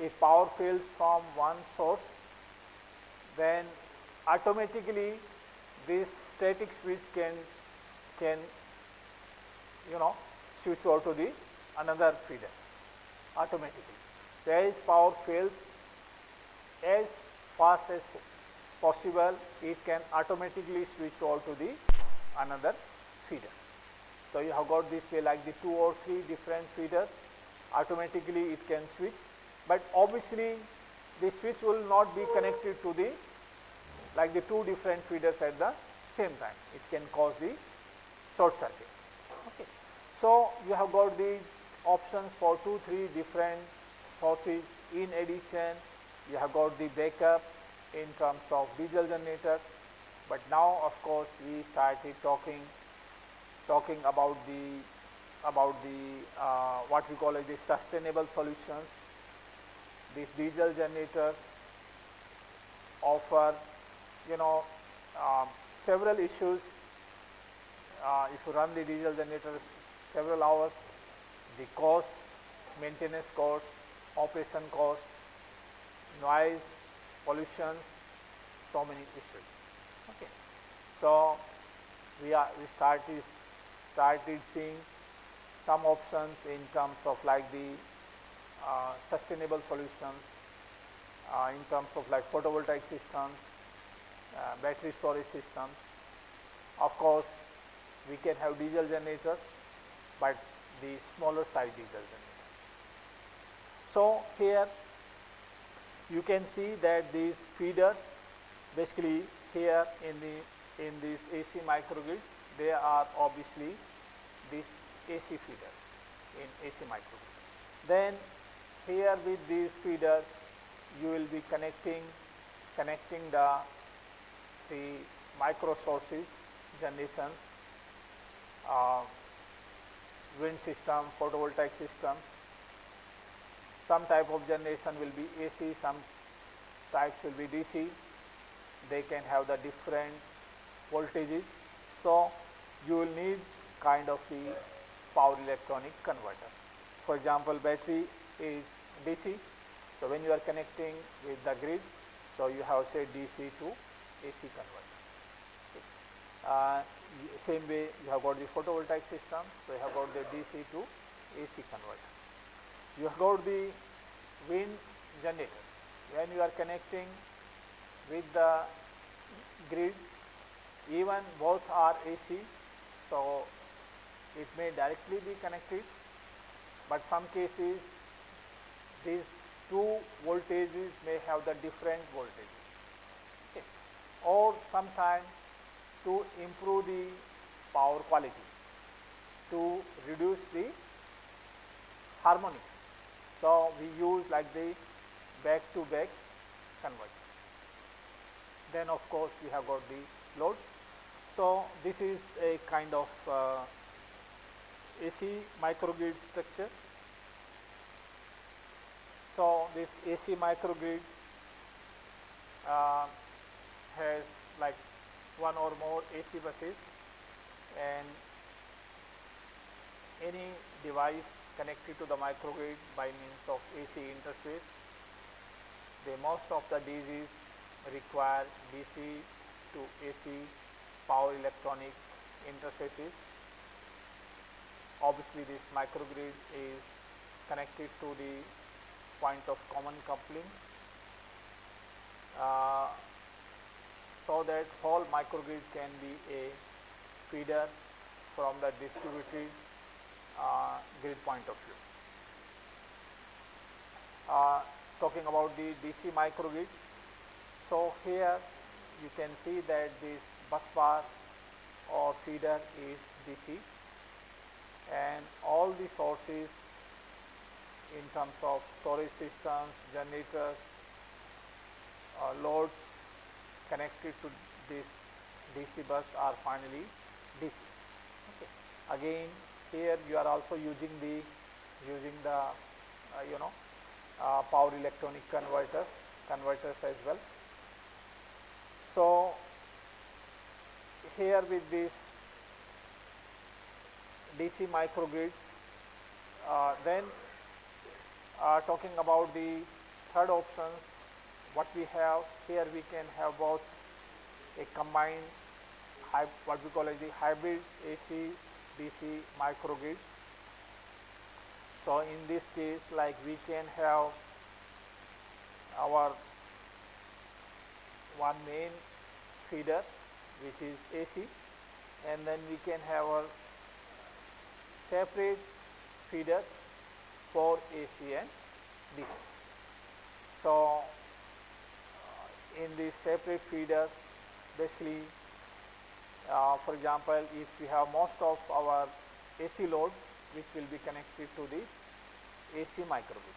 If power fails from one source, then automatically this static switch can switch over to the another feeder automatically. So as power fails, as fast as possible, it can automatically switch over to the another feeder. So you have got this way like the 2 or 3 different feeders, automatically it can switch, but obviously the switch will not be connected to the 2 different feeders at the same time. It can cause the short circuit. Okay. So you have got the options for 2-3 different sources. In addition, you have got the backup in terms of diesel generator. But now, of course, we started talking about the what we call as the sustainable solutions. These diesel generators offer, several issues. If you run the diesel generators several hours, the cost, maintenance cost, operation cost, noise, pollution, so many issues. Okay. So we started seeing some options in terms of like the sustainable solutions, in terms of like photovoltaic systems, battery storage systems. Of course, we can have diesel generators, but the smaller size diesel generators. So here you can see that these feeders, basically here in this AC microgrid, they are obviously this AC feeders in AC microgrid. Then here with these feeders, you will be connecting the micro sources, generations, wind system, photovoltaic system. Some type of generation will be AC, some types will be DC. They can have the different voltages. So you will need kind of the power electronic converter. For example, battery is DC. So when you are connecting with the grid, so you have say DC to AC converter. Okay. Same way you have got the photovoltaic system, so you have got the DC to AC converter. You have got the wind generator. When you are connecting with the grid, even both are AC, so it may directly be connected, but some cases these two voltages may have the different voltages. Okay. Or sometimes to improve the power quality, to reduce the harmonics. So we use like the back-to-back converter. Then of course we have got the load. So this is a kind of AC microgrid structure. So this AC microgrid has like one or more AC buses, and any device connected to the microgrid by means of AC interface. Most of the DCs require DC to AC power electronic interfaces. Obviously this microgrid is connected to the point of common coupling, so that whole microgrid can be a feeder from the distributed grid point of view. Talking about the DC microgrid, so here you can see that this bus bar or feeder is DC, and all the sources in terms of storage systems, generators, loads connected to this DC bus are finally DC. Okay. Again, here you are also using the power electronic converters as well. So here with this DC microgrid, then talking about the third option, what we have here, we can have both a combined what we call as the hybrid AC DC microgrid. So in this case, like we can have our one main feeder which is AC, and then we can have our separate feeders for AC and DC. So in these separate feeders, basically For example, if we have most of our AC load which will be connected to the AC microgrid.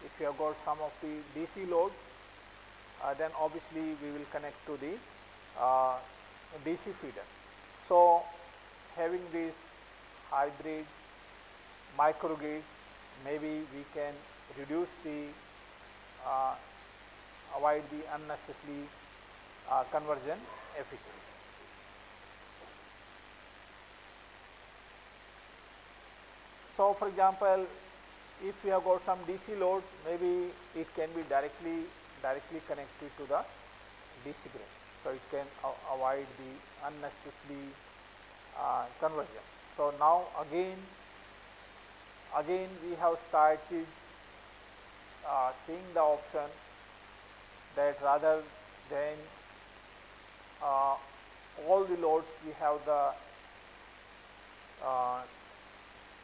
If you have got some of the DC load, then obviously we will connect to the DC feeder. So having this hybrid microgrid, maybe we can reduce the avoid the unnecessary conversion efficiency. So for example, if we have got some DC load, maybe it can be directly connected to the DC grid. So it can avoid the unnecessary conversion. So now again we have started seeing the option that rather than all the loads we have the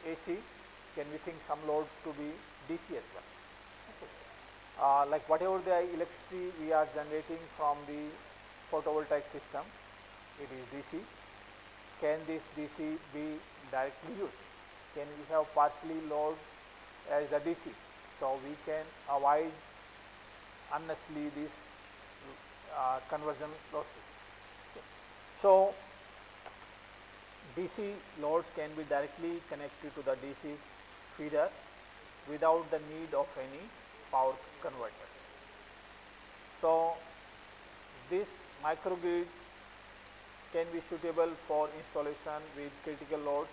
AC, can we think some load to be DC as well? Okay. Like whatever the electricity we are generating from the photovoltaic system, it is DC. Can this DC be directly used? Can we have partially load as the DC? So we can avoid unnecessarily these conversion losses. Okay. So DC loads can be directly connected to the DC feeder without the need of any power converter. So this microgrid can be suitable for installation with critical loads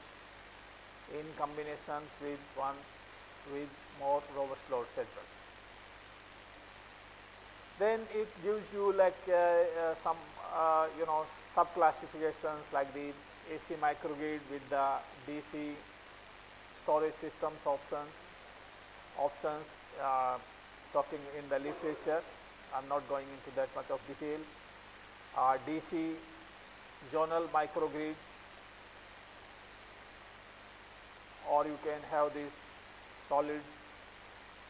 in combination with more robust loads as well. Then it gives you like some sub classifications like the AC microgrid with the DC storage systems options talking in the literature. I'm not going into that much of detail. DC zonal microgrid, or you can have this solid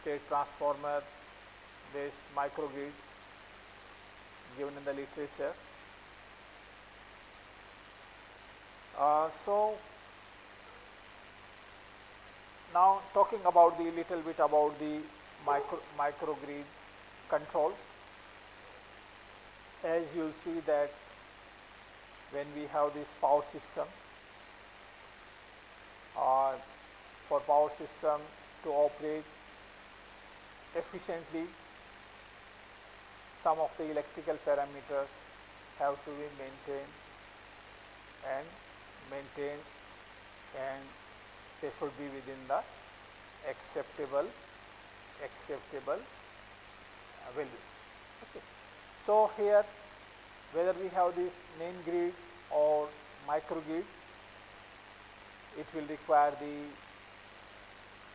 state transformer based microgrid given in the literature. So now talking about the little bit about the microgrid control. As you see that when we have this power system, for power system to operate efficiently, some of the electrical parameters have to be maintained and they should be within the acceptable values. Okay. So here, whether we have this main grid or microgrid, it will require the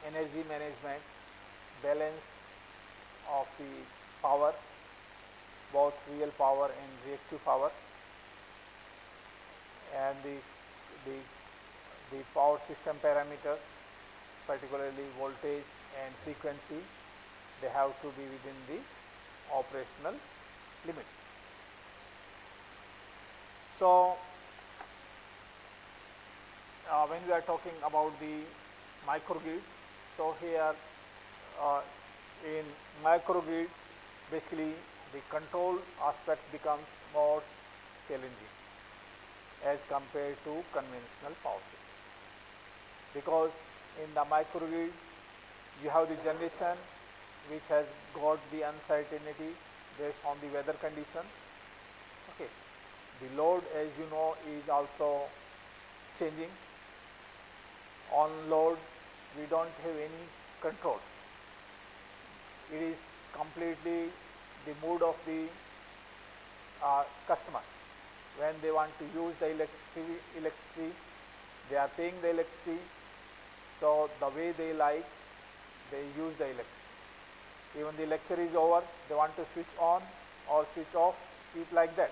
energy management, balance of the power, both real power and reactive power, and the power system parameters, particularly voltage and frequency, they have to be within the operational limits. So when we are talking about the microgrid, so here in microgrid, basically the control aspect becomes more challenging as compared to conventional power system, because in the microgrid you have the generation which has got the uncertainty based on the weather condition. Okay. The load, as you know, is also changing. On load we don't have any control. It is completely the mood of the customer. When they want to use the electricity, they are paying the electricity, so the way they like, they use the electricity. Even the lecture is over, they want to switch on or switch off, keep like that.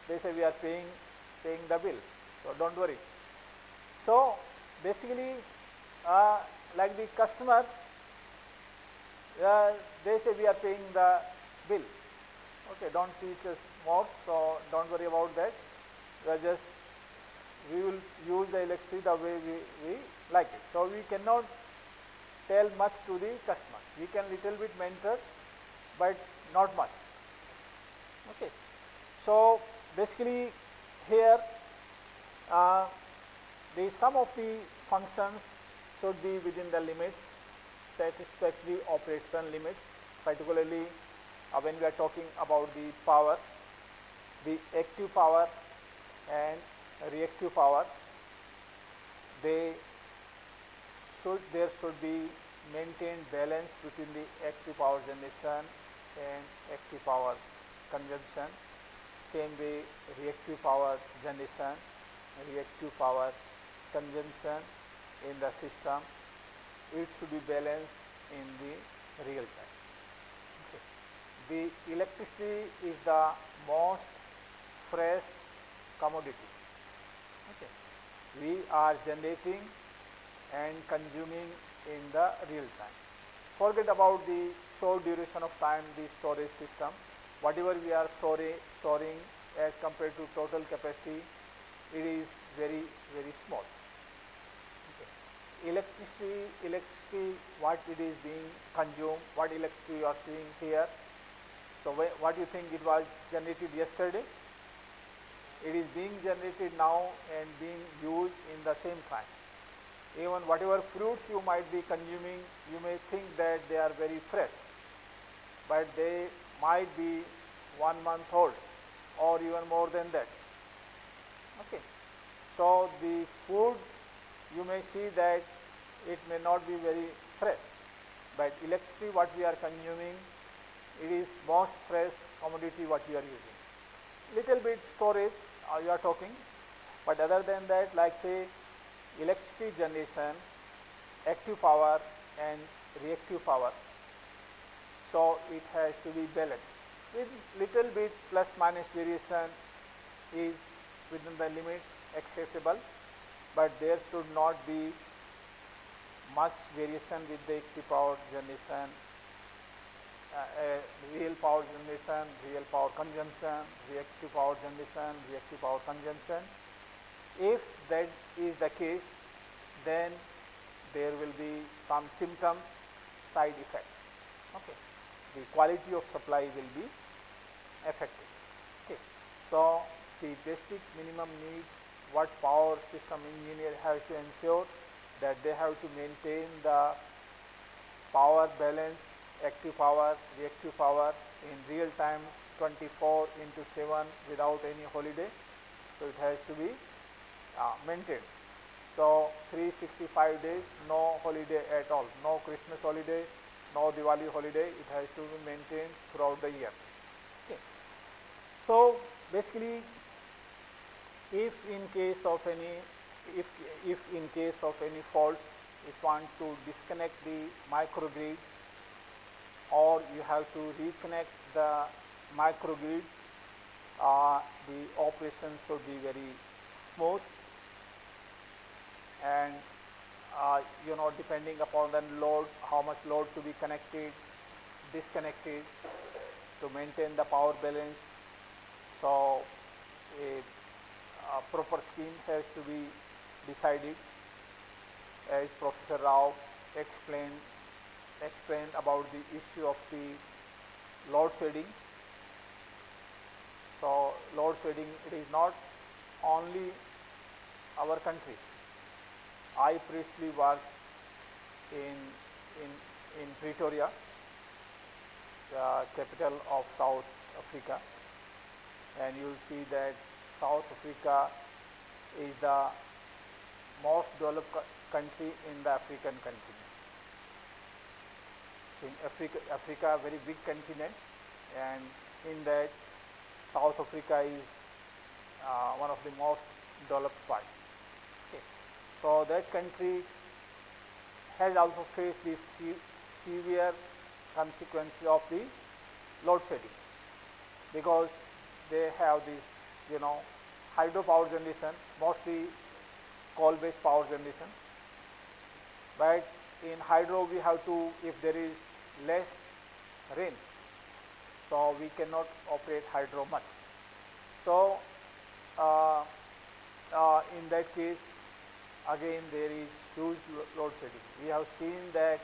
They say we are paying the bill, so don't worry. So basically, like the customer, they say we are paying the bill. Okay, don't teach us more, so don't worry about that. we will use the electricity the way we like it. So we cannot tell much to the customer. We can little bit mentor, but not much. Okay. So basically here the sum of the functions should be within the limits, satisfactory operation limits, particularly when we are talking about the power, the active power and reactive power. There should be maintained balance between the active power generation and active power consumption. Same way reactive power generation, reactive power consumption in the system, it should be balanced in the real time. Okay. The electricity is the most fresh commodity. Okay. We are generating and consuming in the real time. Forget about the short duration of time, the storage system. Whatever we are storing as compared to total capacity, it is very, very small. Okay. Electricity, what it is being consumed, what electricity you are seeing here. So what do you think it was generated yesterday? It is being generated now and being used in the same time. Even whatever fruits you might be consuming, you may think that they are very fresh, but they might be 1 month old or even more than that. Okay. So the food, you may see that it may not be very fresh, but electricity what we are consuming, it is most fresh commodity what we are using. Little bit storage you are talking, but other than that, like say electricity generation, active power and reactive power, so it has to be balanced. With little bit plus minus variation is within the limit acceptable, but there should not be much variation with the active power generation, real power generation, real power consumption, reactive power generation, reactive power consumption. If that is the case, then there will be some symptoms, side effects. Okay. The quality of supply will be affected. Okay. So the basic minimum needs what power system engineer has to ensure, that they have to maintain the power balance, active power, reactive power in real time 24/7 without any holiday. So it has to be maintained. So 365 days, no holiday at all, no Christmas holiday, no Diwali holiday, it has to be maintained throughout the year. Okay. So basically, if in case of any fault, if you want to disconnect the microgrid or you have to reconnect the microgrid, the operation should be very smooth, and depending upon the load, how much load to be connected, disconnected to maintain the power balance. So a proper scheme has to be decided, as Professor Rao explained about the issue of the load shedding. So load shedding, it is not only our country. I previously worked in Pretoria, the capital of South Africa, and you will see that South Africa is the most developed country in the African continent. In Africa, very big continent, and in that South Africa is one of the most developed parts. Okay. So that country has also faced the severe consequences of the load shedding, because they have this, hydropower generation, mostly coal-based power generation. But in hydro, we have to, if there is less rain, so we cannot operate hydro much. So in that case, again there is huge load shedding. We have seen that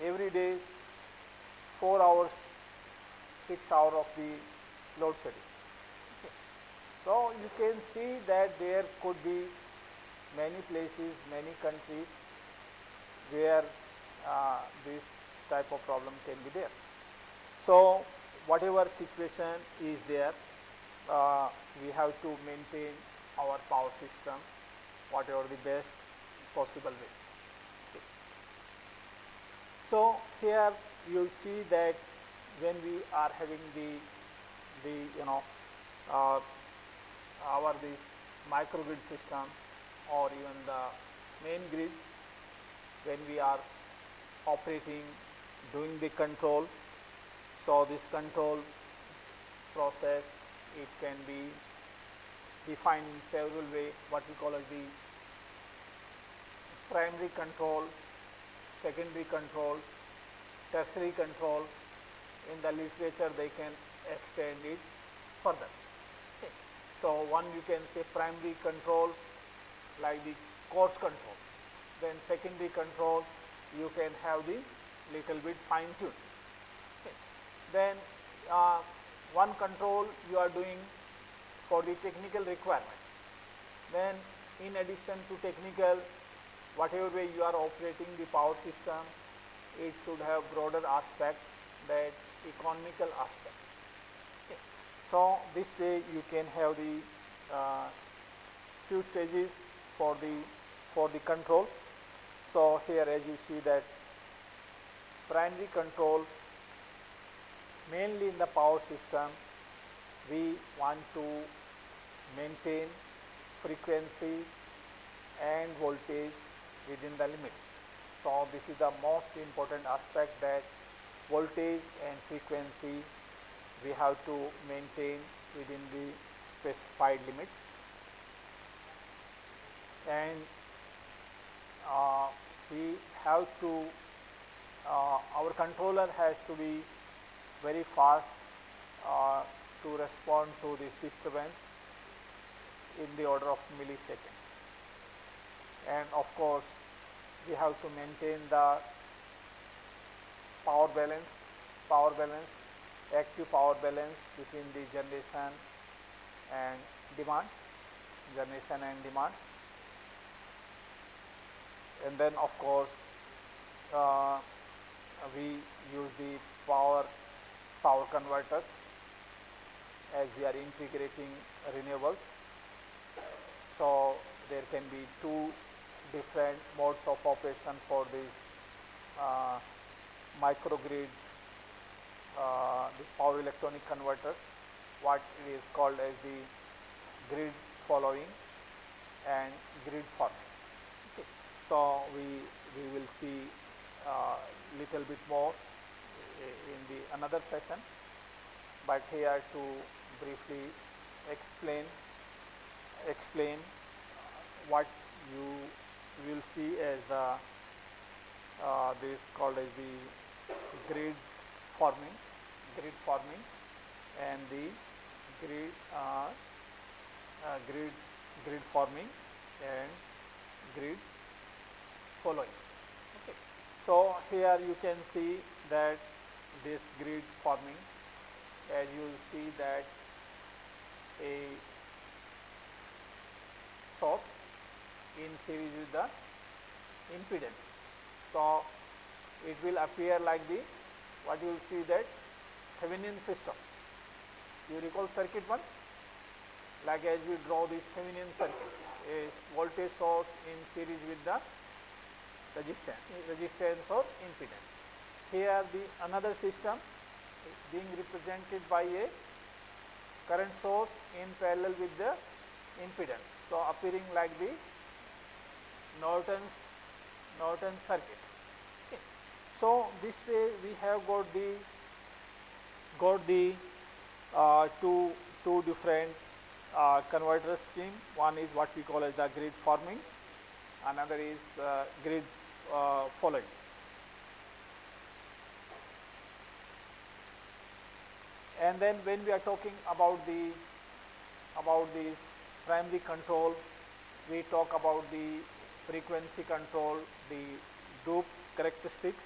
every day 4 hours, 6 hours of the load shedding. Okay. So you can see that there could be many places, many countries where this type of problem can be there. So whatever situation is there, we have to maintain our power system whatever the best possible way. Okay. So here you see that when we are having our this microgrid system or even the main grid, when we are operating, doing the control, so this control process, it can be defined in several ways, what we call as the primary control, secondary control, tertiary control. In the literature they can extend it further. Okay. So one you can say primary control like the coarse control, then secondary control you can have the little bit fine tuned. Okay. Then one control you are doing for the technical requirement. Then in addition to technical, whatever way you are operating the power system, it should have broader aspect, that economical aspect. Okay. So this way you can have the few stages for the control. So here as you see that primary control, mainly in the power system, we want to maintain frequency and voltage within the limits. So this is the most important aspect, that voltage and frequency we have to maintain within the specified limits. And we have to, our controller has to be very fast to respond to this disturbance in the order of milliseconds. And of course, we have to maintain the power balance, active power balance between the generation and demand. And then of course, we use the power converters as we are integrating renewables. So there can be two different modes of operation for this microgrid, this power electronic converters, what is called as the grid following and grid forming. Okay. So we will see little bit more in the another session, but here to briefly explain what you will see as this called as the grid forming and the grid forming and grid following. Okay. So here you can see that this grid forming, as you see that a source in series with the impedance. So it will appear like the, what you will see that Thevenin system. You recall circuit 1? Like as we draw this Thevenin circuit, a voltage source in series with the resistance or impedance. Here the another system being represented by a current source in parallel with the impedance. So appearing like the Norton circuit. Okay. So this way we have got the two different converter scheme. One is what we call as the grid forming, another is grid following. And then when we are talking about the about the primary control, we talk about the frequency control, the dupe characteristics,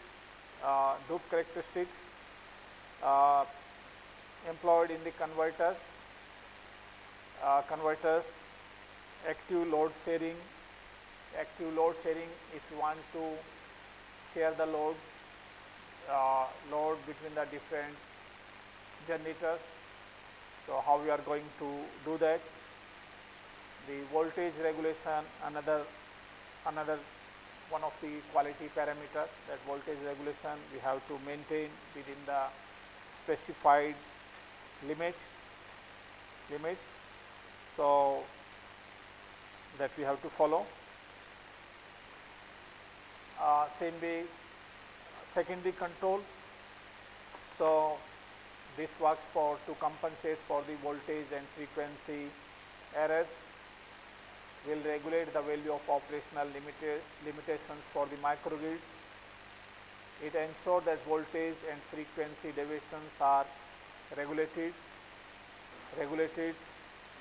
employed in the converters, active load sharing. Active load sharing, if you want to share the load between the different generators. So how we are going to do that? The voltage regulation, another one of the quality parameters. That voltage regulation we have to maintain within the specified limits. So that we have to follow. Same way, secondary control. So this works to compensate for the voltage and frequency errors. Will regulate the value of operational limitations for the microgrid. It ensures that voltage and frequency deviations are regulated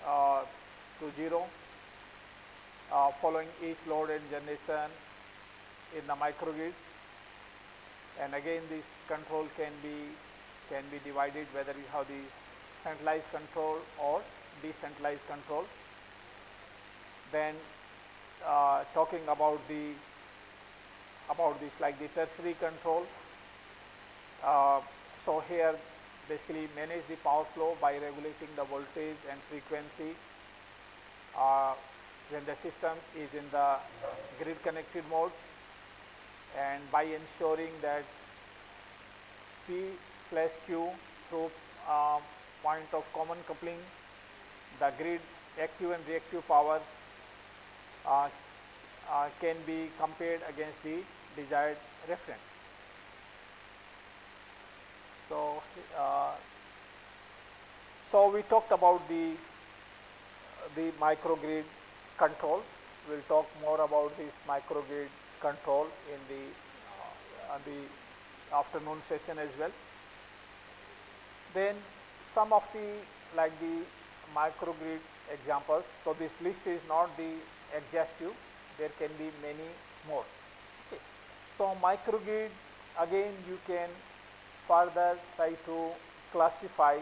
to zero following each load and generation in the microgrid. And again, this control can be divided whether you have the centralized control or decentralized control. Then talking about this like the tertiary control. So here basically manage the power flow by regulating the voltage and frequency when the system is in the grid connected mode, and by ensuring that P/Q through point of common coupling, the grid active and reactive power can be compared against the desired reference. So we talked about the microgrid control. We'll talk more about this microgrid control in the afternoon session as well. Then some of the microgrid examples. So this list is not the exhaustive. There can be many more. Okay. So microgrid, again you can further try to classify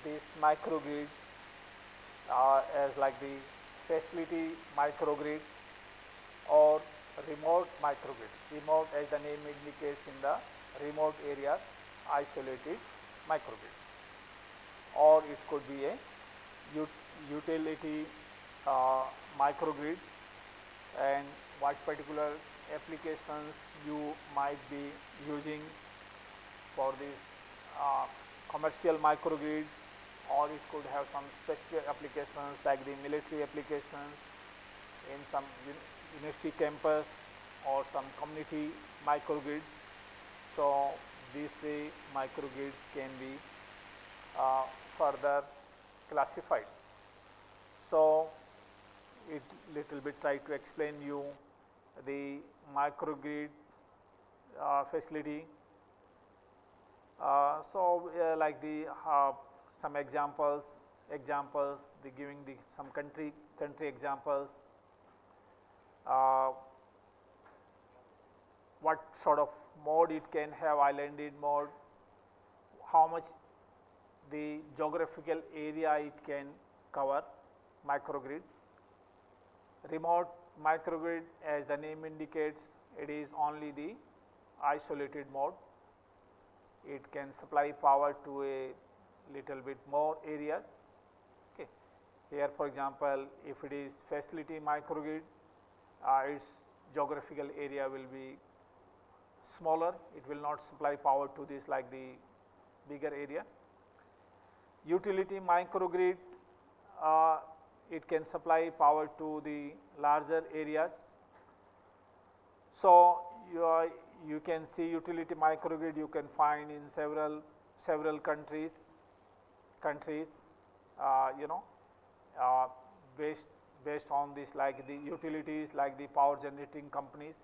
this microgrid as like the facility microgrid or remote microgrid. Remote, as the name indicates, in the remote areas, isolated microgrid. Or it could be a utility microgrid, and what particular applications you might be using for this commercial microgrid, or it could have some specific applications like the military applications in some university campus or some community microgrids. So these way microgrids can be further classified. So it little bit try to explain you the microgrid facility. Like the some examples, the giving the some country examples. What sort of mode it can have, islanded mode, how much the geographical area it can cover, microgrid. Remote microgrid, as the name indicates, it is only the isolated mode. It can supply power to a little bit more areas. Okay. Here for example, if it is facility microgrid, its geographical area will be smaller. It will not supply power to this like the bigger area. Utility microgrid, it can supply power to the larger areas. So you can see utility microgrid you can find in several countries, based on this like the utilities, like the power generating companies.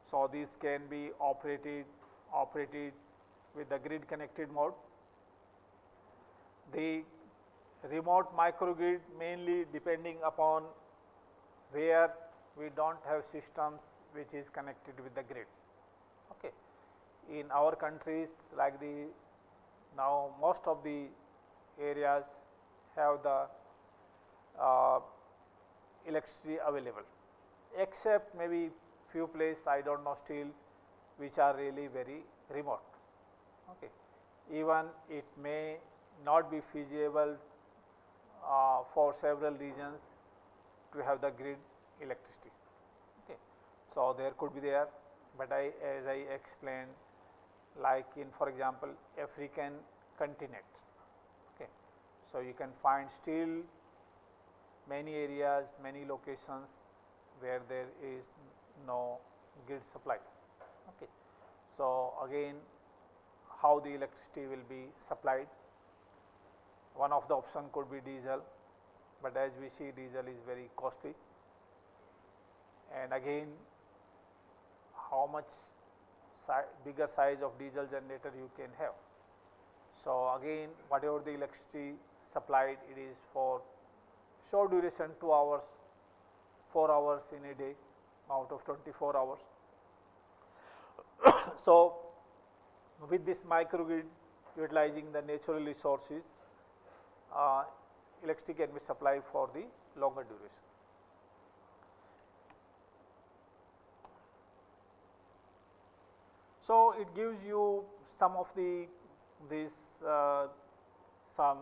So these can be operated with the grid connected mode. The remote microgrid mainly depending upon where we don't have systems which is connected with the grid. Okay. In our countries, like the now most of the areas have the electricity available, except maybe few places, I don't know still, which are really very remote. Okay. Even it may not be feasible for several regions to have the grid electricity. Okay. So there could be there, but as I explained, like in, for example, African continent. Okay. So you can find still many areas, many locations where there is no grid supply. Okay. So again, how the electricity will be supplied? One of the option could be diesel, but as we see, diesel is very costly. And again, how much bigger size of diesel generator you can have. So again, whatever the electricity supplied, it is for short duration, 2 hours, 4 hours in a day out of 24 hours. So with this microgrid utilizing the natural resources, electricity can be supplied for the longer duration. So it gives you some of some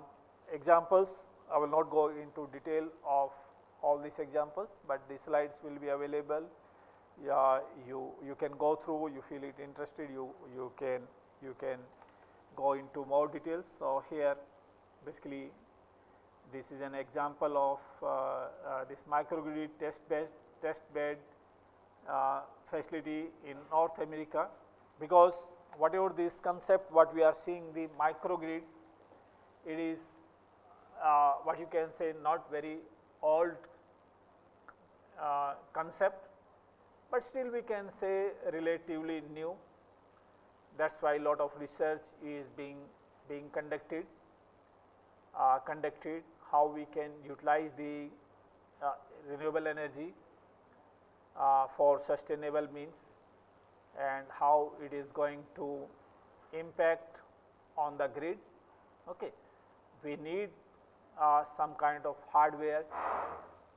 examples. I will not go into detail of all these examples, but the slides will be available. You can go through. You feel it interested, you can go into more details. So here, basically, this is an example of this microgrid test bed facility in North America, because whatever this concept, what we are seeing, the microgrid, it is what you can say not very old concept, but still we can say relatively new. That's why a lot of research is being conducted, how we can utilize the renewable energy for sustainable means, and how it is going to impact on the grid. Okay. We need some kind of hardware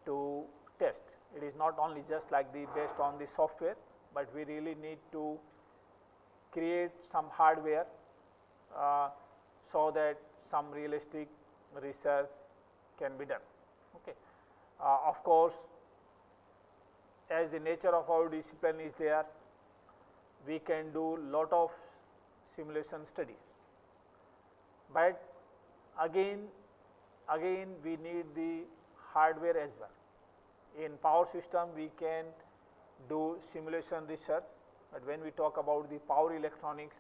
to test. It is not only just like based on the software, but we really need to create some hardware so that some realistic research can be done. Okay. Of course, as the nature of our discipline is there, we can do lot of simulation studies, but again we need the hardware as well. In power system we can do simulation research, but when we talk about the power electronics,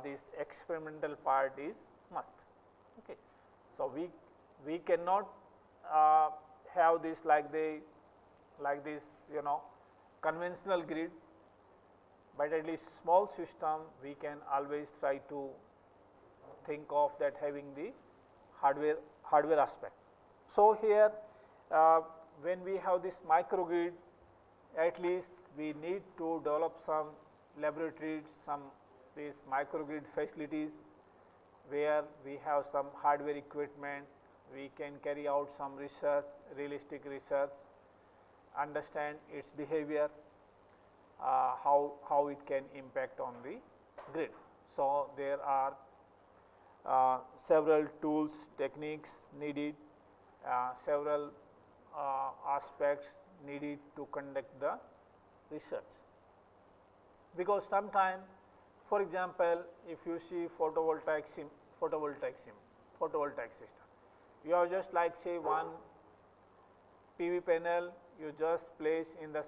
this experimental part is must. Okay. So we cannot have this like this conventional grid, but at least small system we can always try to think of that having the hardware aspect. So here when we have this microgrid, at least we need to develop some laboratories, some these microgrid facilities where we have some hardware equipment, we can carry out some research, realistic research, understand its behavior, how it can impact on the grid. So there are several tools, techniques needed, several aspects needed to conduct the research. Because sometimes, for example, if you see photovoltaic system, you have just like say one PV panel, you just place in the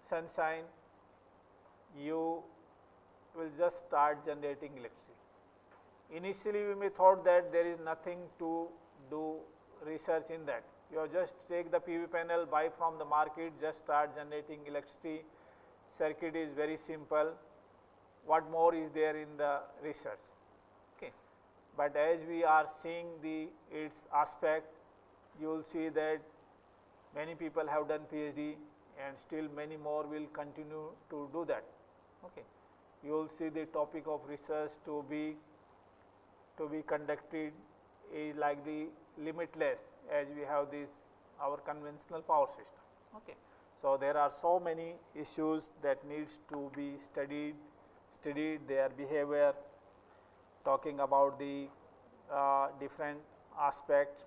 sunshine, you will just start generating electricity. Initially we may thought that there is nothing to do research in that. You just take the PV panel, buy from the market, just start generating electricity. Circuit is very simple. What more is there in the research? Okay. but as we are seeing its aspect, you will see that many people have done PhD and still many more will continue to do that. Okay. You will see the topic of research to be conducted is like the limitless, as we have this our conventional power system. Okay. So there are so many issues that needs to be studied their behavior, talking about the different aspects.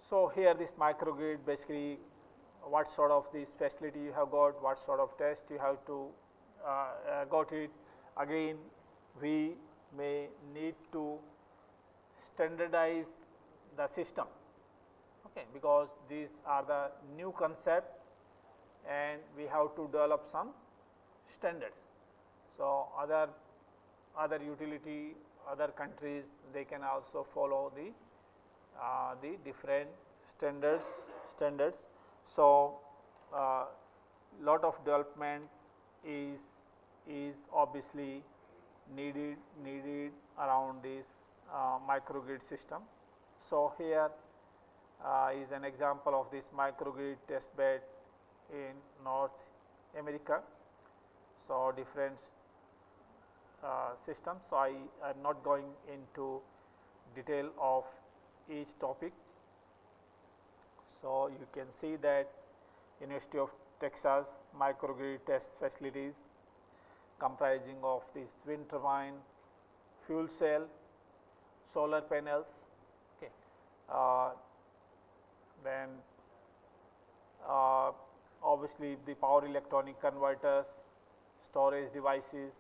So here this microgrid, basically what sort of this facility you have got, what sort of test you have to got it. Again, we may need to standardize the system, okay, because these are the new concept and we have to develop some standards. So other utility, other countries, they can also follow the different standards. So lot of development is obviously needed around this microgrid system. So here is an example of this microgrid test bed in North America. So different systems. So I am not going into detail of each topic. So you can see that University of Texas microgrid test facilities comprising of this wind turbine, fuel cell, solar panels, okay. Then obviously the power electronic converters, storage devices,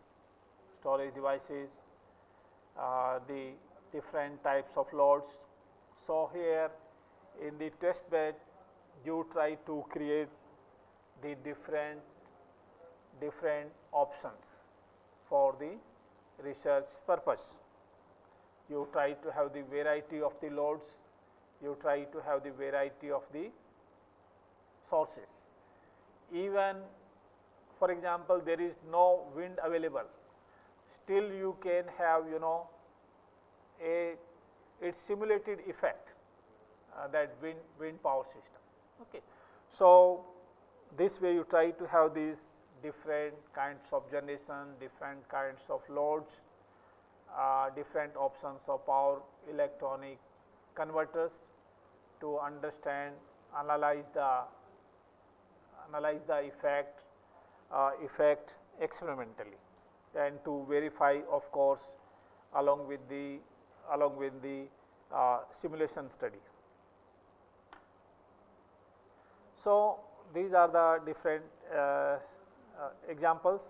the different types of loads. So here in the test bed you try to create the different options for the research purpose. You try to have the variety of the loads, you try to have the variety of the sources. Even for example, there is no wind available, still you can have, you know, its simulated effect, that wind power system. Okay. So this way you try to have these different kinds of generation, different kinds of loads, different options of power electronic converters to understand, analyze the effect experimentally, and to verify, of course, along with the simulation study. So these are the different examples.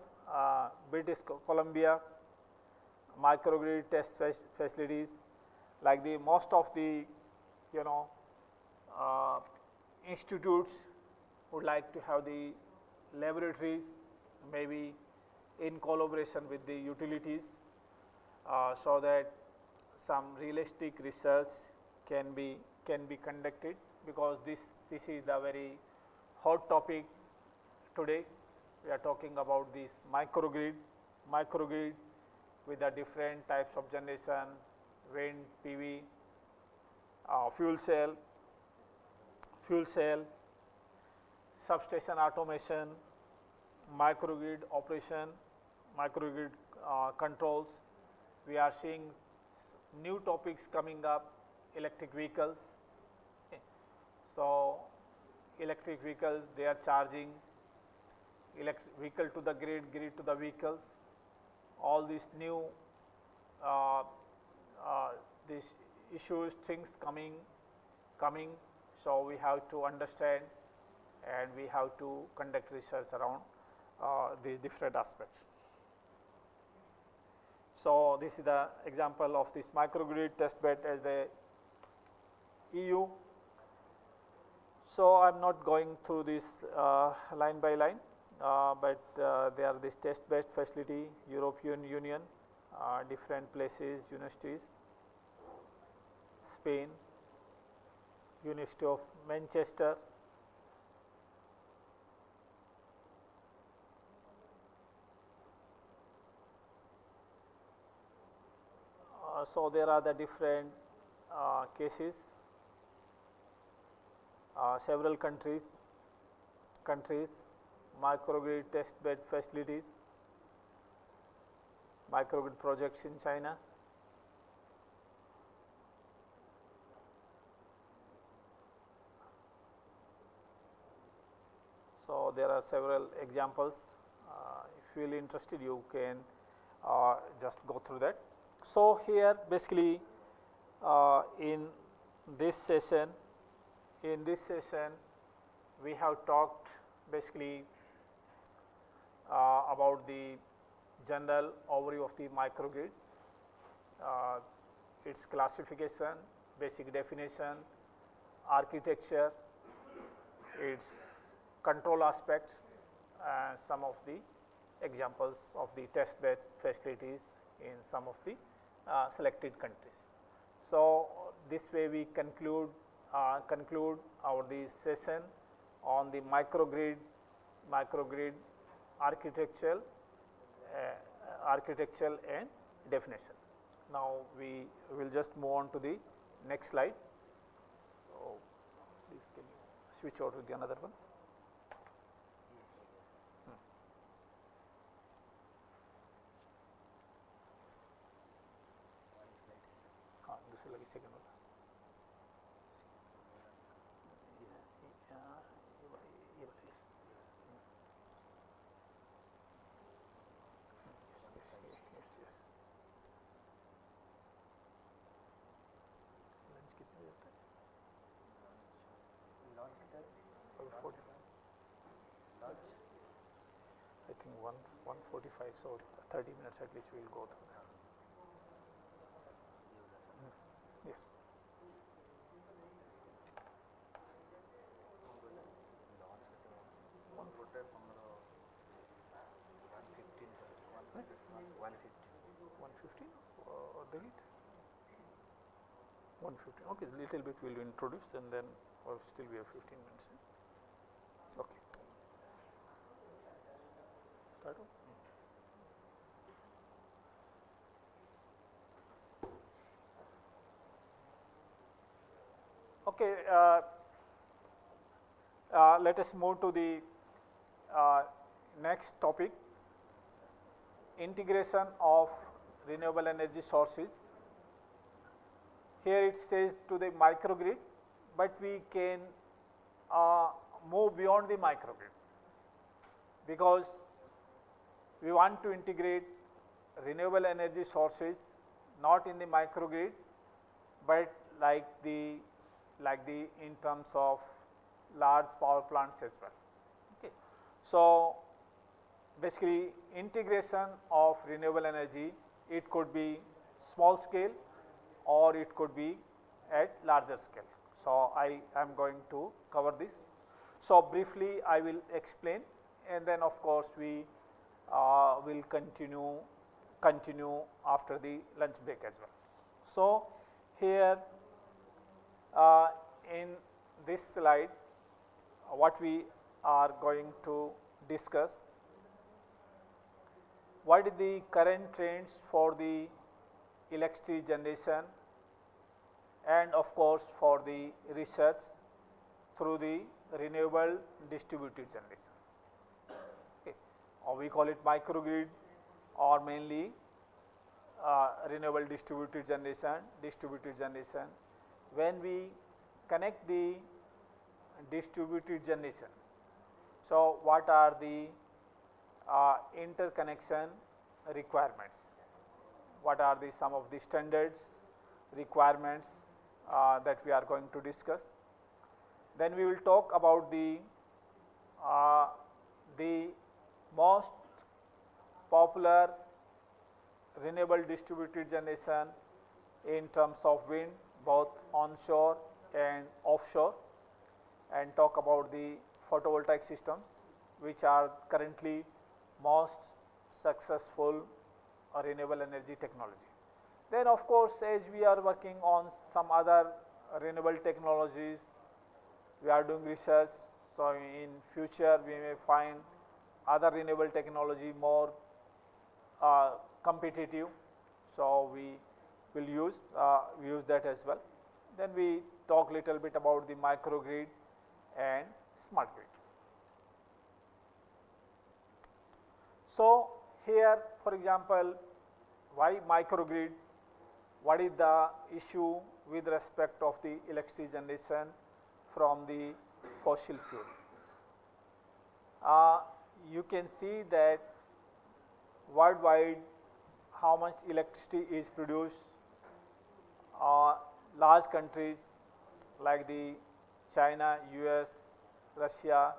British Columbia microgrid test facilities, like the most of the, you know, institutes would like to have the laboratories, maybe in collaboration with the utilities, so that some realistic research can be conducted, because this is the very hot topic today. We are talking about this microgrid with the different types of generation, wind, PV, fuel cell, substation automation, microgrid operation, microgrid controls. We are seeing new topics coming up, electric vehicles. Okay. So electric vehicles, they are charging, electric vehicle to the grid to the vehicles. All these new these issues, things coming. So we have to understand, and we have to conduct research around these different aspects. So this is the example of this microgrid testbed as the EU. So I am not going through this line by line, but there are this testbed facility, European Union, different places, universities, Spain, University of Manchester, So there are the different cases, several countries, microgrid test bed facilities, microgrid projects in China. So there are several examples. If you feel interested, you can just go through that. So here basically in this session, we have talked basically about the general overview of the microgrid, its classification, basic definition, architecture, its control aspects, and some of the examples of the test bed facilities in some of the selected countries. So this way we conclude our this session on the microgrid architectural and definition. Now we will just move on to the next slide. So please can you switch over to the another one. दूसरे लगी second वाला I think 1:45, so 30 minutes at least we will go through that. Yes. Or delete? 115. Okay, little bit we will introduce and then still we have 15 minutes. Okay. Start off. Okay, let us move to the next topic, integration of renewable energy sources. Here it says to the microgrid, but we can move beyond the microgrid, because we want to integrate renewable energy sources not in the microgrid, but like the in terms of large power plants as well. Okay. So basically integration of renewable energy, it could be small scale or it could be at larger scale. So I am going to cover this. So briefly I will explain, and then of course we will continue after the lunch break as well. So here in this slide, what we are going to discuss, what is the current trends for the electricity generation, and of course for the research through the renewable distributed generation. Okay. Or we call it microgrid, or mainly renewable distributed generation. When we connect the distributed generation, so what are the interconnection requirements? What are the some of the standards requirements that we are going to discuss? Then we will talk about the most popular renewable distributed generation in terms of wind, both onshore and offshore, and talk about the photovoltaic systems, which are currently most successful renewable energy technology. Then of course, as we are working on some other renewable technologies, we are doing research, so in future we may find other renewable technology more competitive, so we we'll use that as well. Then we talk little bit about the microgrid and smart grid. So here, for example, why microgrid? What is the issue with respect of the electricity generation from the fossil fuel? You can see that worldwide how much electricity is produced. Large countries like the China, US, Russia,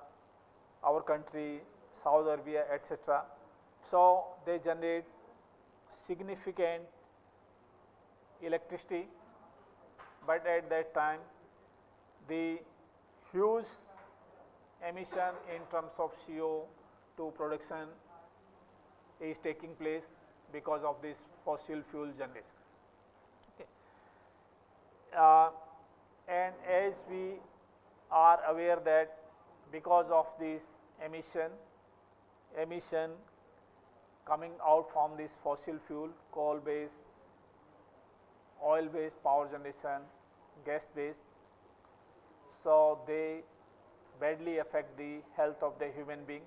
our country, Saudi Arabia, etc. So they generate significant electricity, but at that time the huge emission in terms of CO2 production is taking place because of this fossil fuel generation. Okay. And as we are aware that because of this emission coming out from this fossil fuel, coal based, oil based power generation, gas based, so they badly affect the health of the human being.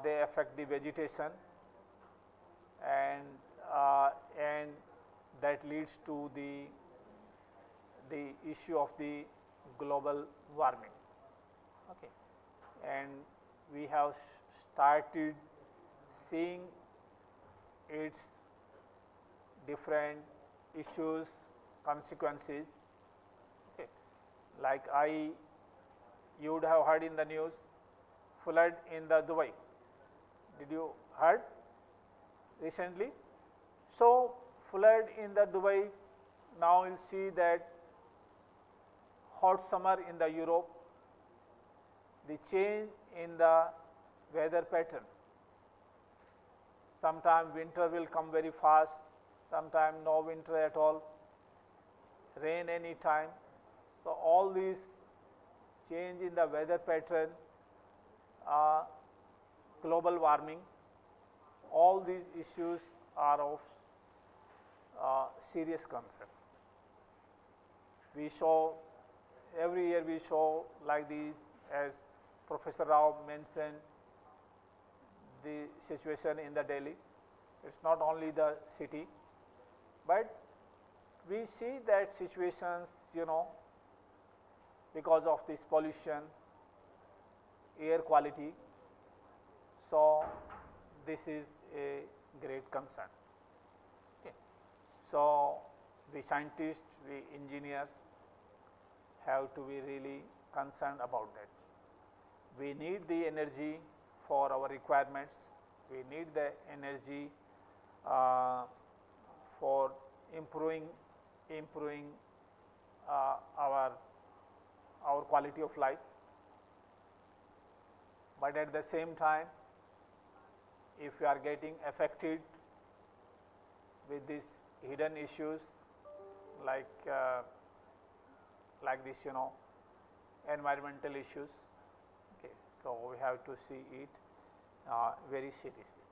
They affect the vegetation, and that leads to the issue of the global warming. Okay, and we have started seeing its different issues, consequences. Okay, like you would have heard in the news, flood in the Dubai. Did you heard recently? So flood in the Dubai. Now you'll see that hot summer in the Europe, the change in the weather pattern. Sometime winter will come very fast, sometime no winter at all, rain any time. So all these change in the weather pattern, global warming, all these issues are of serious concern. We show, every year we show like these, as Professor Rao mentioned, the situation in the Delhi. It's not only the city, but we see that situations, because of this pollution, air quality. So this is a great concern. Okay. So the scientists, the engineers have to be really concerned about that. We need the energy for our requirements. We need the energy for improving our quality of life. But at the same time, if we are getting affected with these hidden issues like this, environmental issues, okay, so we have to see it very seriously.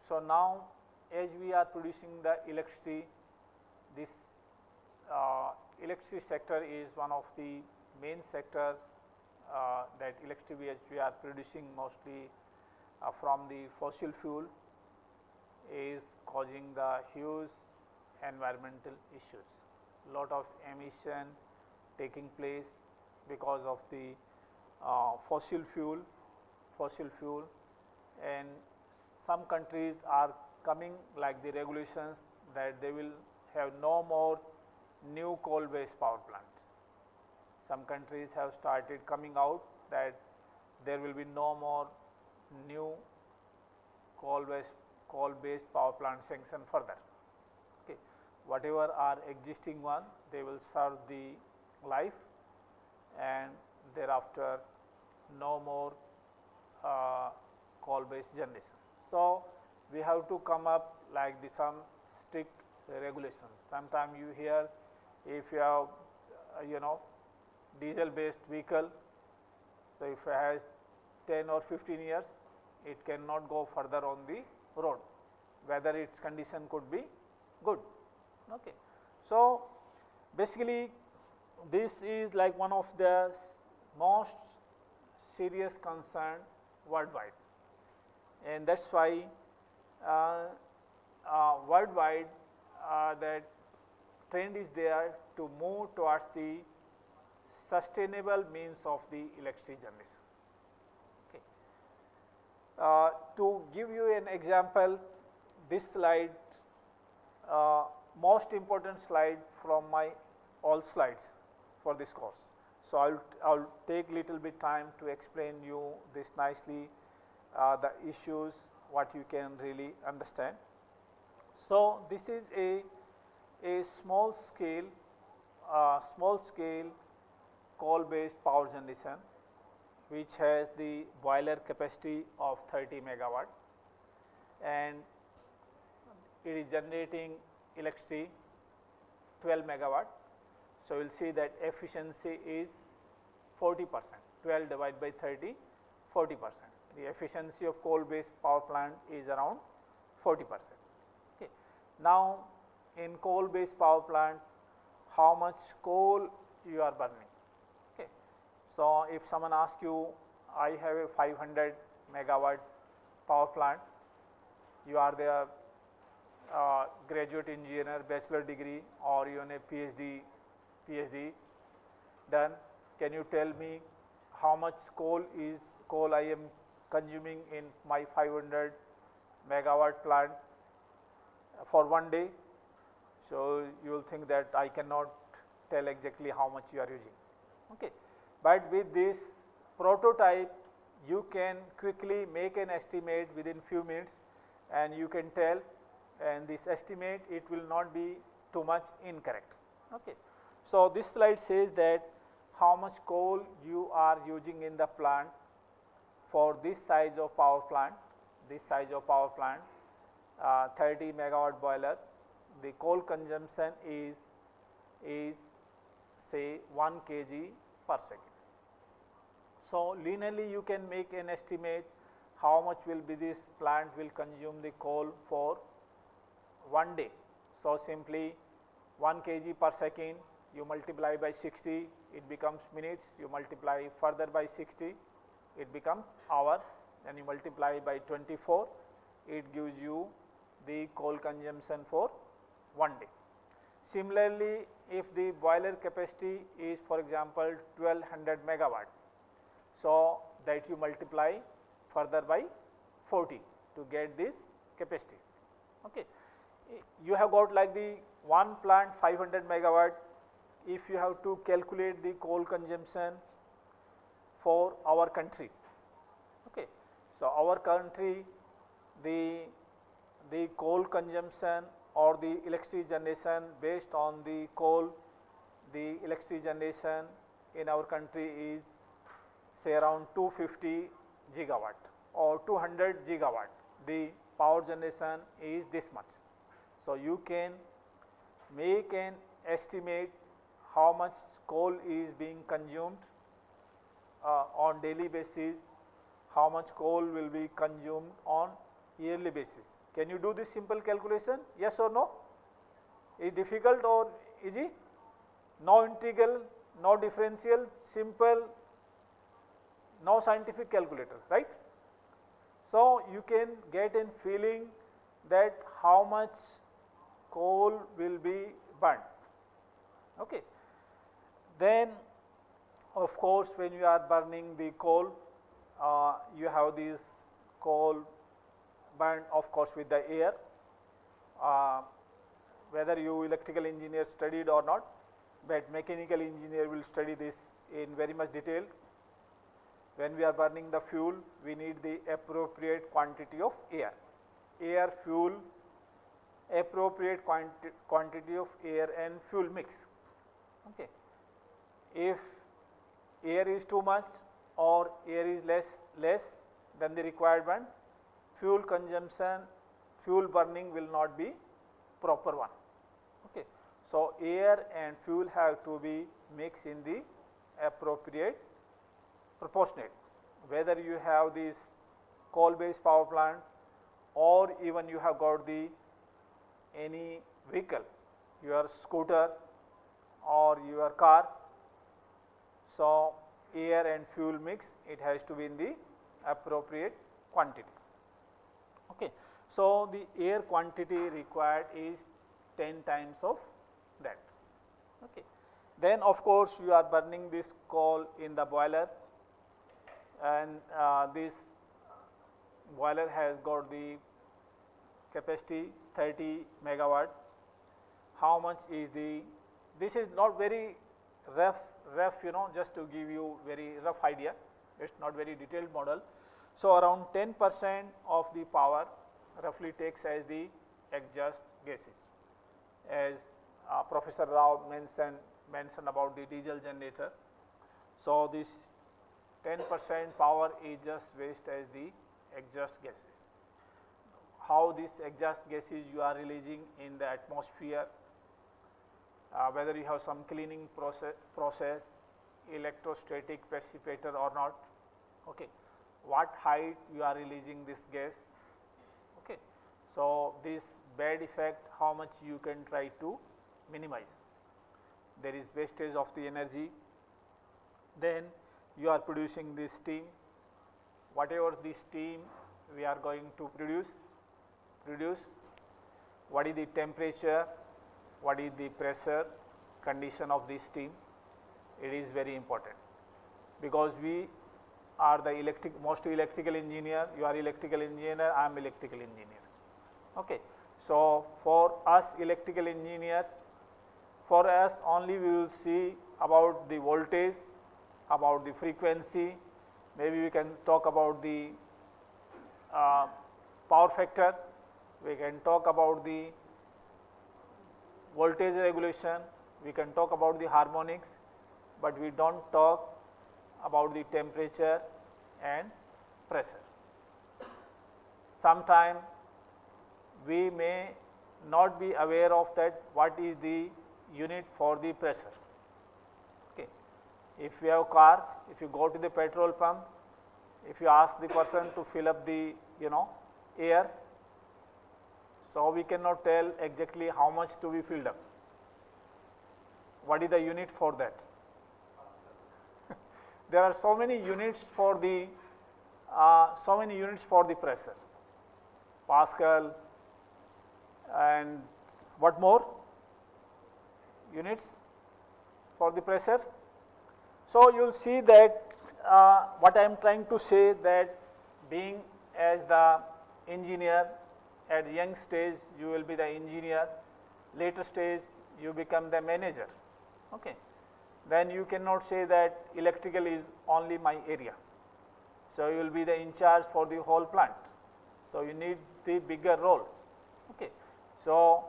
So now, as we are producing the electricity, this electricity sector is one of the main sector that electricity which we are producing mostly from the fossil fuel is causing the huge environmental issues. Lot of emission taking place because of the fossil fuel, and some countries are coming like the regulations that they will have no more new coal based power plants. Some countries have started coming out that there will be no more new coal based power plant sanction further. Okay. Whatever are existing one, they will serve the life, and thereafter no more coal based generation. So we have to come up like some strict regulations. Sometimes you hear, if you have diesel based vehicle, so if it has 10 or 15 years, it cannot go further on the road, whether its condition could be good. Okay. So, basically this is like one of the most serious concern worldwide, and that is why worldwide that trend is there to move towards the sustainable means of the electricity generation. Okay. To give you an example, this slide, most important slide from my all slides for this course. So, I'll take little bit time to explain you this nicely, the issues, what you can really understand. So, this is a small scale coal based power generation, which has the boiler capacity of 30 megawatt, and it is generating electricity 12 megawatt. So, we will see that efficiency is 40%, 12 divided by 30, 40%. The efficiency of coal based power plant is around 40%. Okay. Now, in coal based power plant, how much coal you are burning? Okay. So, if someone asks you, I have a 500 megawatt power plant, you are the graduate engineer, bachelor degree, or even a PhD done, can you tell me how much coal I am consuming in my 500 megawatt plant for one day? So, you will think that I cannot tell exactly how much you are using. Okay. But with this prototype, you can quickly make an estimate within few minutes, and you can tell, and this estimate, it will not be too much incorrect. Okay. So, this slide says that how much coal you are using in the plant for this size of power plant, 30 megawatt boiler. The coal consumption is say 1 kg per second. So, linearly you can make an estimate how much will be this plant will consume the coal for one day. So, simply 1 kg per second, you multiply by 60, it becomes minutes, you multiply further by 60, it becomes hour, then you multiply by 24, it gives you the coal consumption for one day. Similarly, if the boiler capacity is, for example, 1200 megawatt, so that you multiply further by 40 to get this capacity. Okay. You have got like the one plant 500 megawatt. If you have to calculate the coal consumption for our country, okay. So, our country, the coal consumption or the electricity generation based on the coal, the electricity generation in our country is say around 250 gigawatt or 200 gigawatt. The power generation is this much. So, you can make an estimate how much coal is being consumed on daily basis, how much coal will be consumed on yearly basis. Can you do this simple calculation? Yes or no? Is difficult or easy? No integral, no differential, simple, no scientific calculator, right? So, you can get a feeling that how much coal will be burnt. Okay. Then, of course, when you are burning the coal, you have this coal burned, of course, with the air. Whether you electrical engineer studied or not, but mechanical engineer will study this in very much detail. When we are burning the fuel, we need the appropriate quantity of air. Air, fuel, appropriate quantity of air and fuel mix. Okay. If air is too much or air is less than the required one, fuel consumption, fuel burning will not be proper one. Okay. So, air and fuel have to be mixed in the appropriate proportionate. Whether you have this coal based power plant or even you have got the any vehicle, your scooter or your car. So, air and fuel mix, it has to be in the appropriate quantity. Okay. So, the air quantity required is 10 times of that. Okay. Then of course, you are burning this coal in the boiler, and this boiler has got the capacity 30 megawatt. How much is the, this is not very rough, just to give you very rough idea, it is not very detailed model. So, around 10% of the power roughly takes as the exhaust gases, as Professor Rao mentioned about the diesel generator. So, this 10% power is just waste as the exhaust gases. How these exhaust gases you are releasing in the atmosphere, whether you have some cleaning process, electrostatic precipitator or not, okay. What height you are releasing this gas, okay. So, this bad effect, how much you can try to minimize. There is wastage of the energy, then you are producing this steam, whatever the steam we are going to produce, what is the temperature, what is the pressure condition of the steam, it is very important, because we are the mostly electrical engineer, you are electrical engineer, I am electrical engineer. Okay. So, for us electrical engineers, for us only we will see about the voltage, about the frequency, maybe we can talk about the power factor, we can talk about the voltage regulation, we can talk about the harmonics, but we do not talk about the temperature and pressure. Sometime we may not be aware of that what is the unit for the pressure. Okay. If you have car, if you go to the petrol pump, if you ask the person to fill up the air, so we cannot tell exactly how much to be filled up. What is the unit for that? There are so many units for the pressure, Pascal, and what more units for the pressure. So, you will see that what I am trying to say, that being as the engineer at young stage you will be the engineer, later stage you become the manager. Okay. Then you cannot say that electrical is only my area. So, you will be the in charge for the whole plant. So, you need the bigger role. Okay. So,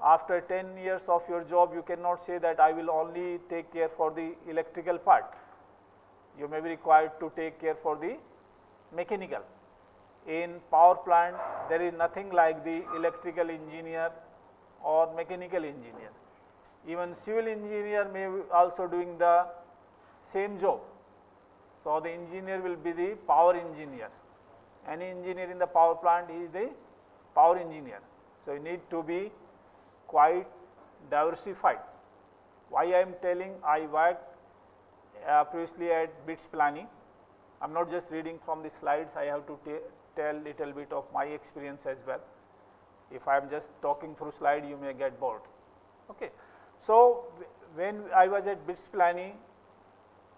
after 10 years of your job, you cannot say that I will only take care for the electrical part. You may be required to take care for the mechanical. In power plant, there is nothing like the electrical engineer or mechanical engineer. Even civil engineer may be also doing the same job. So, the engineer will be the power engineer. Any engineer in the power plant is the power engineer. So, you need to be quite diversified. Why I am telling, I worked previously at BITS planning. I am not just reading from the slides, I have to tell little bit of my experience as well. If I am just talking through slide, you may get bored. Okay. So, when I was at BITS planning,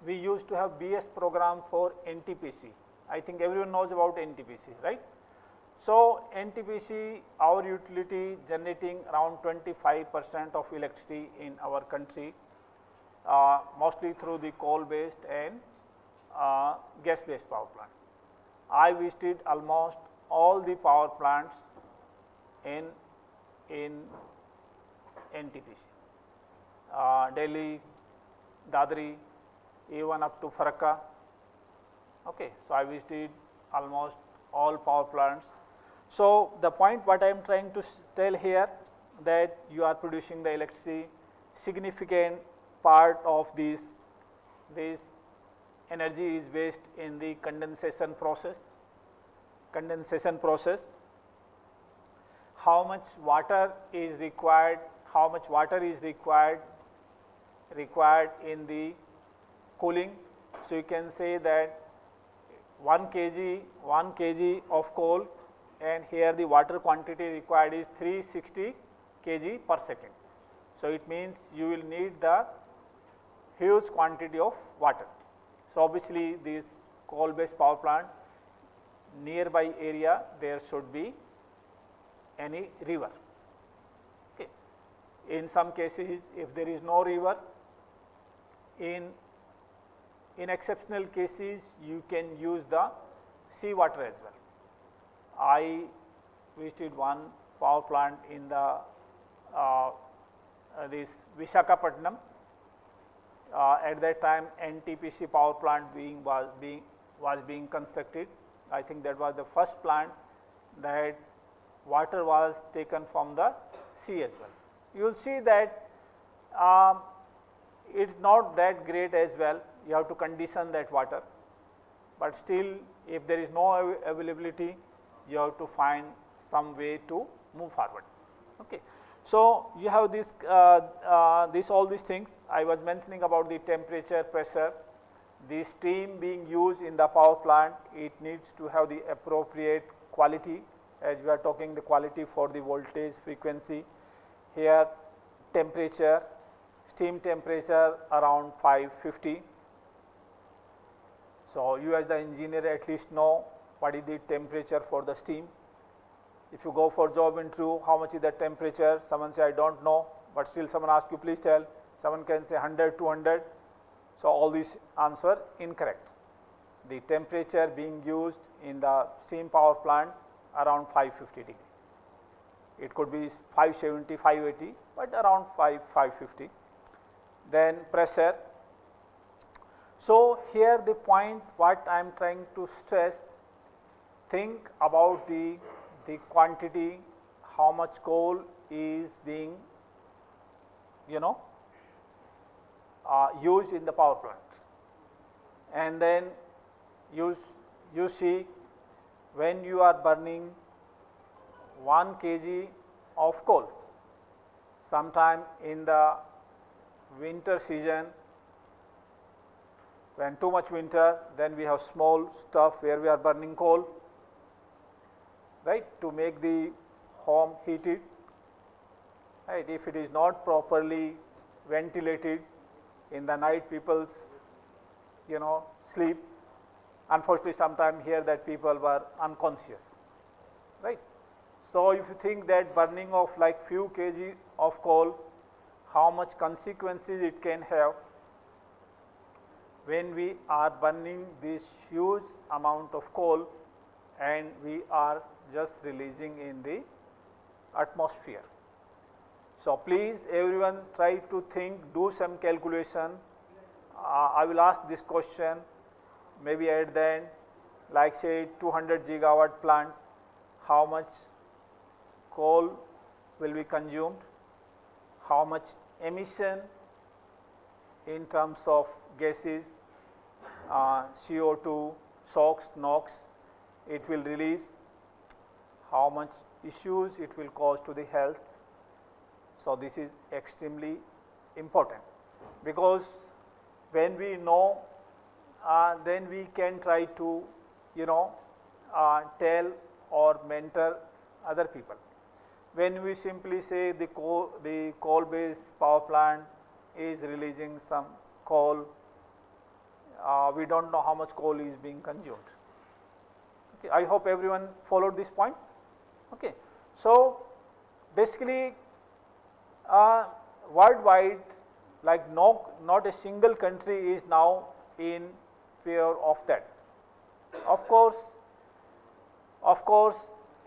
we used to have BS program for NTPC. I think everyone knows about NTPC, right? So, NTPC, our utility generating around 25% of electricity in our country, mostly through the coal based and gas based power plant. I visited almost all the power plants in NTPC. Delhi, Dadri, even up to Faraka. Okay. So, I visited almost all power plants. So, the point what I am trying to tell here, that you are producing the electricity, significant part of this energy is waste in the condensation process. How much water is required how much water is required in the cooling. So you can say that 1 kg of coal, and here the water quantity required is 360 kg per second. So it means you will need the huge quantity of water. So obviously this coal based power plant, nearby area there should be any river. Okay. In some cases, if there is no river, in exceptional cases you can use the sea water as well. I visited one power plant in the this Visakhapatnam. At that time NTPC power plant was being constructed. I think that was the first plant that water was taken from the sea as well. You will see that it is not that great as well. You have to condition that water, but still if there is no availability, you have to find some way to move forward. Okay. So you have this, all these things. I was mentioning about the temperature, pressure, the steam being used in the power plant. It needs to have the appropriate quality, as we are talking the quality for the voltage, frequency. Here temperature, steam temperature around 550. So you as the engineer at least know what is the temperature for the steam. If you go for job interview, how much is the temperature? Someone say I don't know, but still someone asks you please tell. Someone can say 100, 200. So all these answer incorrect. The temperature being used in the steam power plant around 550 degree. It could be 570, 580, but around 550. Then pressure. So here the point what I am trying to stress, think about the quantity, how much coal is being used in the power plant, and then you see when you are burning 1 kg of coal, sometime in the winter season, when too much winter, then we have small stuff where we are burning coal, right, to make the home heated, right. If it is not properly ventilated, in the night people's sleep. Unfortunately, sometimes here that people were unconscious, right. So if you think that burning of like few kg of coal, how much consequences it can have when we are burning this huge amount of coal and we are just releasing in the atmosphere. So please everyone try to think, do some calculation. I will ask this question maybe at the end, like say 200 gigawatt plant, how much coal will be consumed, how much emission in terms of gases, CO2, SOx, NOx it will release, how much issues it will cause to the health. So this is extremely important, because when we know, then we can try to tell or mentor other people. When we simply say the coal based power plant is releasing some coal, we don't know how much coal is being consumed. Okay, I hope everyone followed this point. Okay, so basically worldwide, like not a single country is now in fear of that. Of course,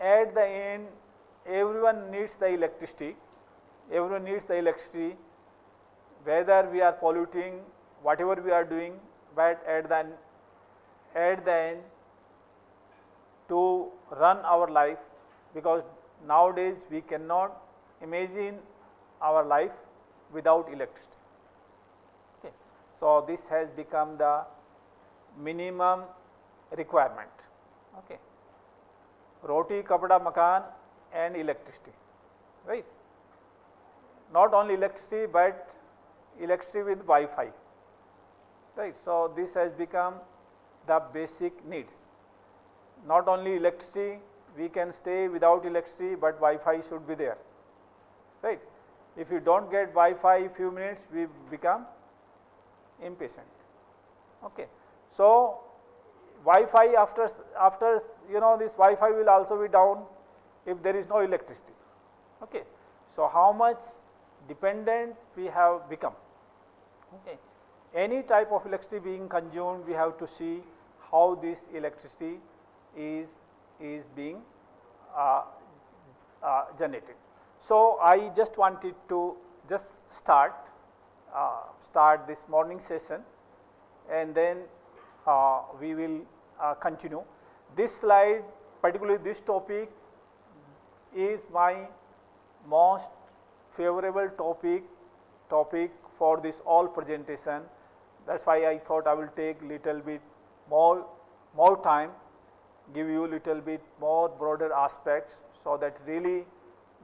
at the end, everyone needs the electricity. Everyone needs the electricity, whether we are polluting, whatever we are doing, but at the end, to run our life, because nowadays we cannot imagine our life without electricity. Okay. So this has become the minimum requirement. Okay. Roti, kapda, makan and electricity, right. not only electricity but electricity with Wi-Fi, right. So, this has become the basic needs. Not only electricity, we can stay without electricity, but Wi-Fi should be there, right. If you don't get Wi-Fi few minutes, we become impatient. Okay. So, Wi-Fi after this Wi-Fi will also be down if there is no electricity. Okay. So, how much dependent we have become. Okay. Any type of electricity being consumed, we have to see how this electricity is being generated. So, I just wanted to just start this morning session, and then we will continue. This slide, particularly this topic, is my most favorable topic for this all presentation. That's why I thought I will take little bit more time, give you little bit more broader aspects, so that really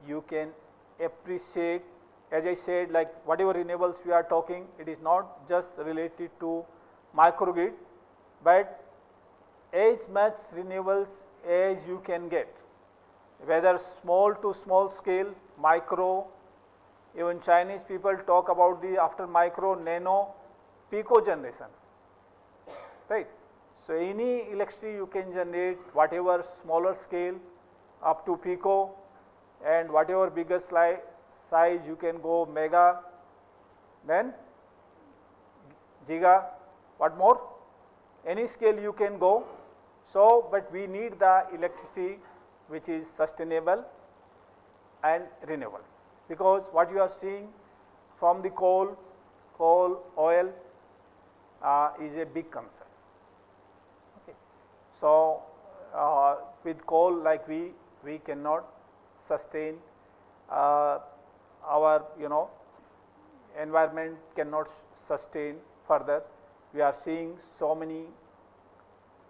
you can appreciate. As I said, like whatever renewables we are talking, it is not just related to microgrid, but as much renewables as you can get, whether small to small scale, micro, even Chinese people talk about the after micro, nano, pico generation, right. So, any electricity you can generate, whatever smaller scale up to pico, and whatever bigger size you can go mega, then giga, what more, any scale you can go. So, but we need the electricity which is sustainable and renewable, because what you are seeing from the coal, oil is a big concern. Okay. So, with coal, like we cannot sustain our environment, cannot sustain further. We are seeing so many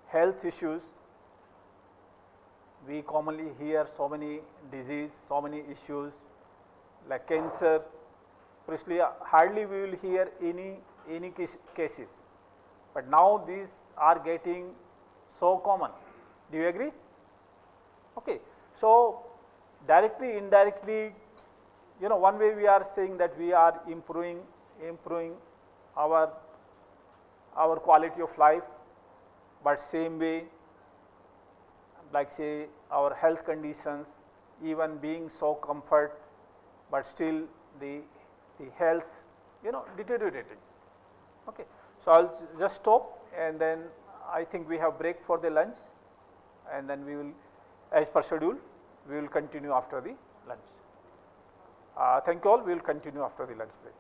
health issues. We commonly hear so many disease, so many issues like cancer. Previously, hardly we will hear any cases, but now these are getting so common. Do you agree? Okay. So, directly, indirectly, one way we are saying that we are improving our quality of life, but same way, like say our health conditions, even being so comfort, but still the health deteriorated. Okay. So, I will just stop, and then I think we have break for the lunch, and then we will, as per schedule, we will continue after the lunch. Thank you all. We will continue after the lunch break.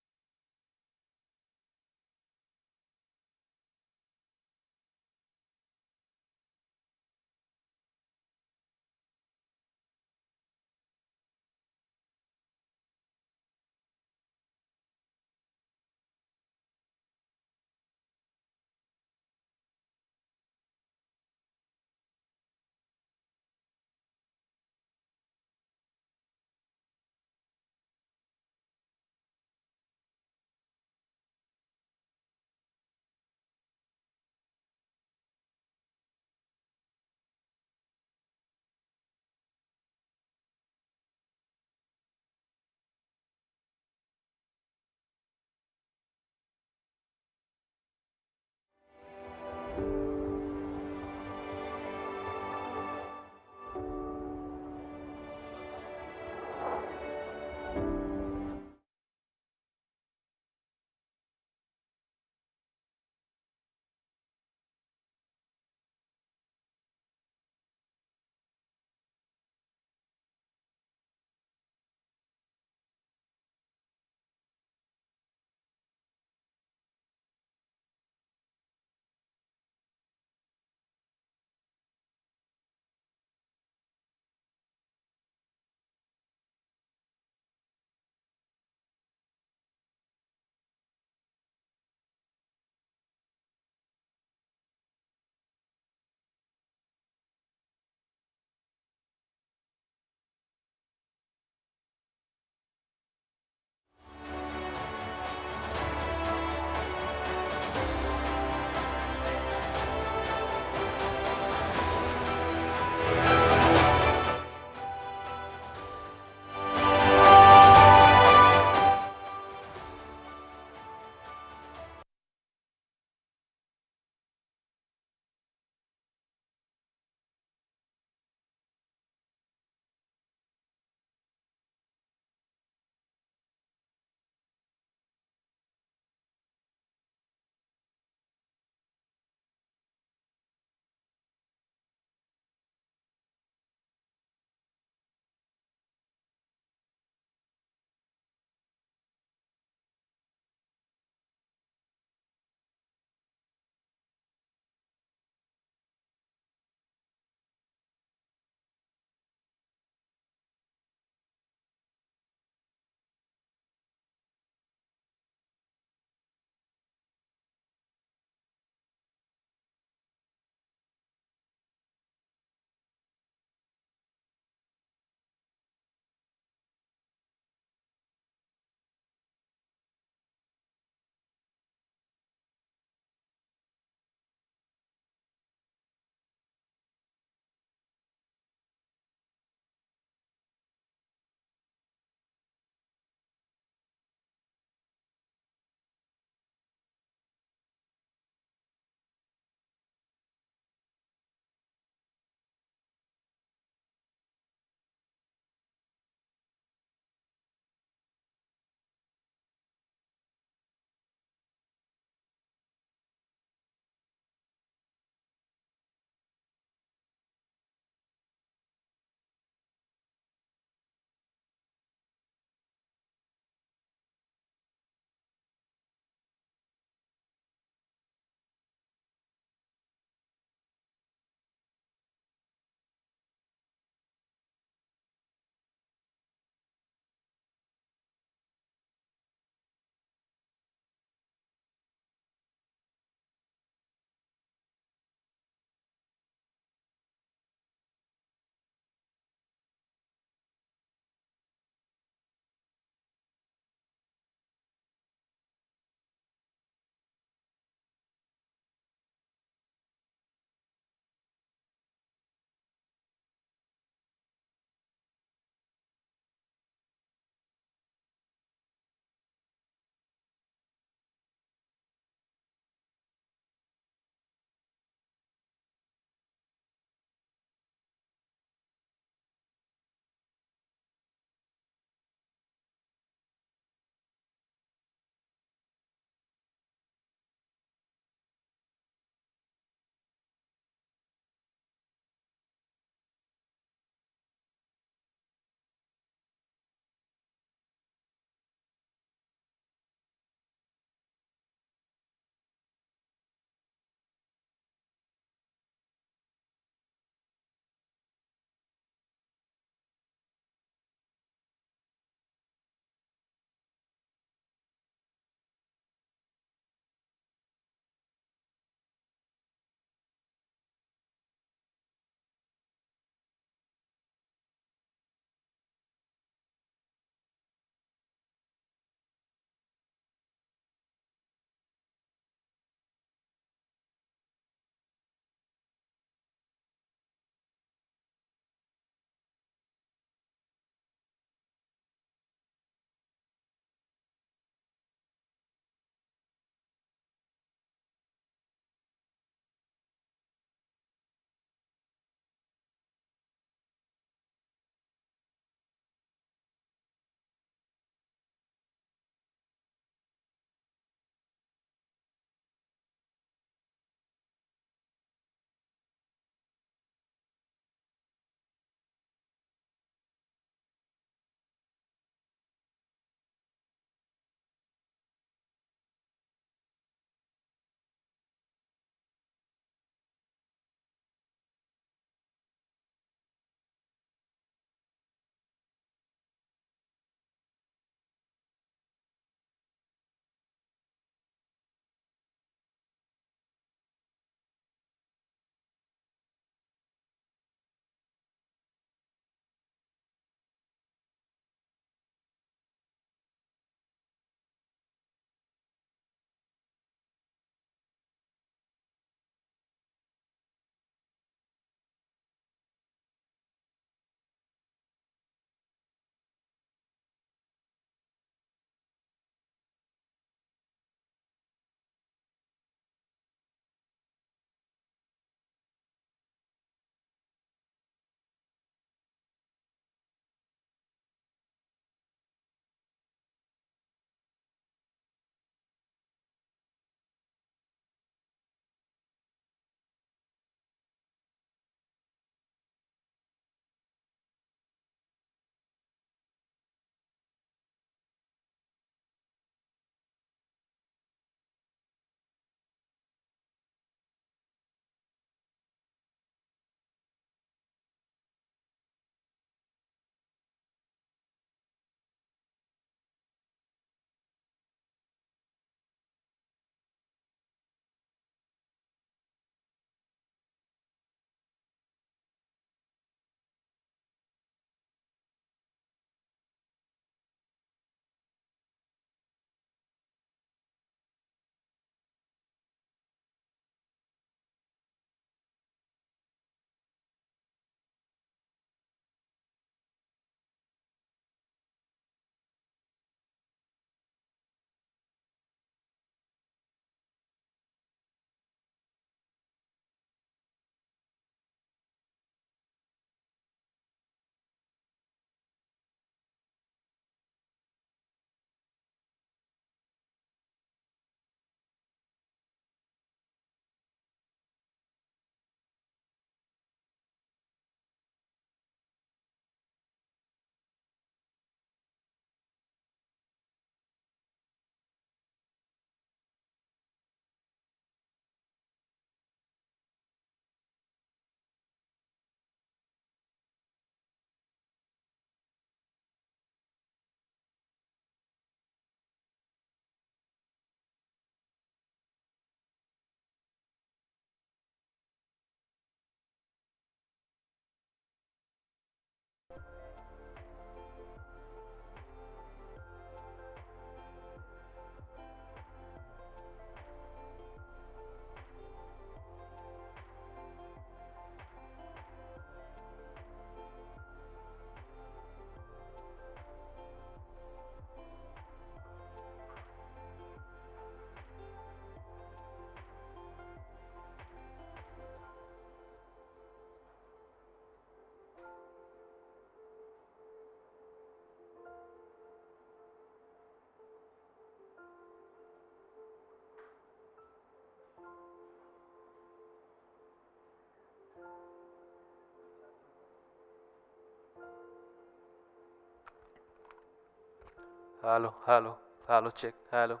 Hello, hello, hello, check, hello,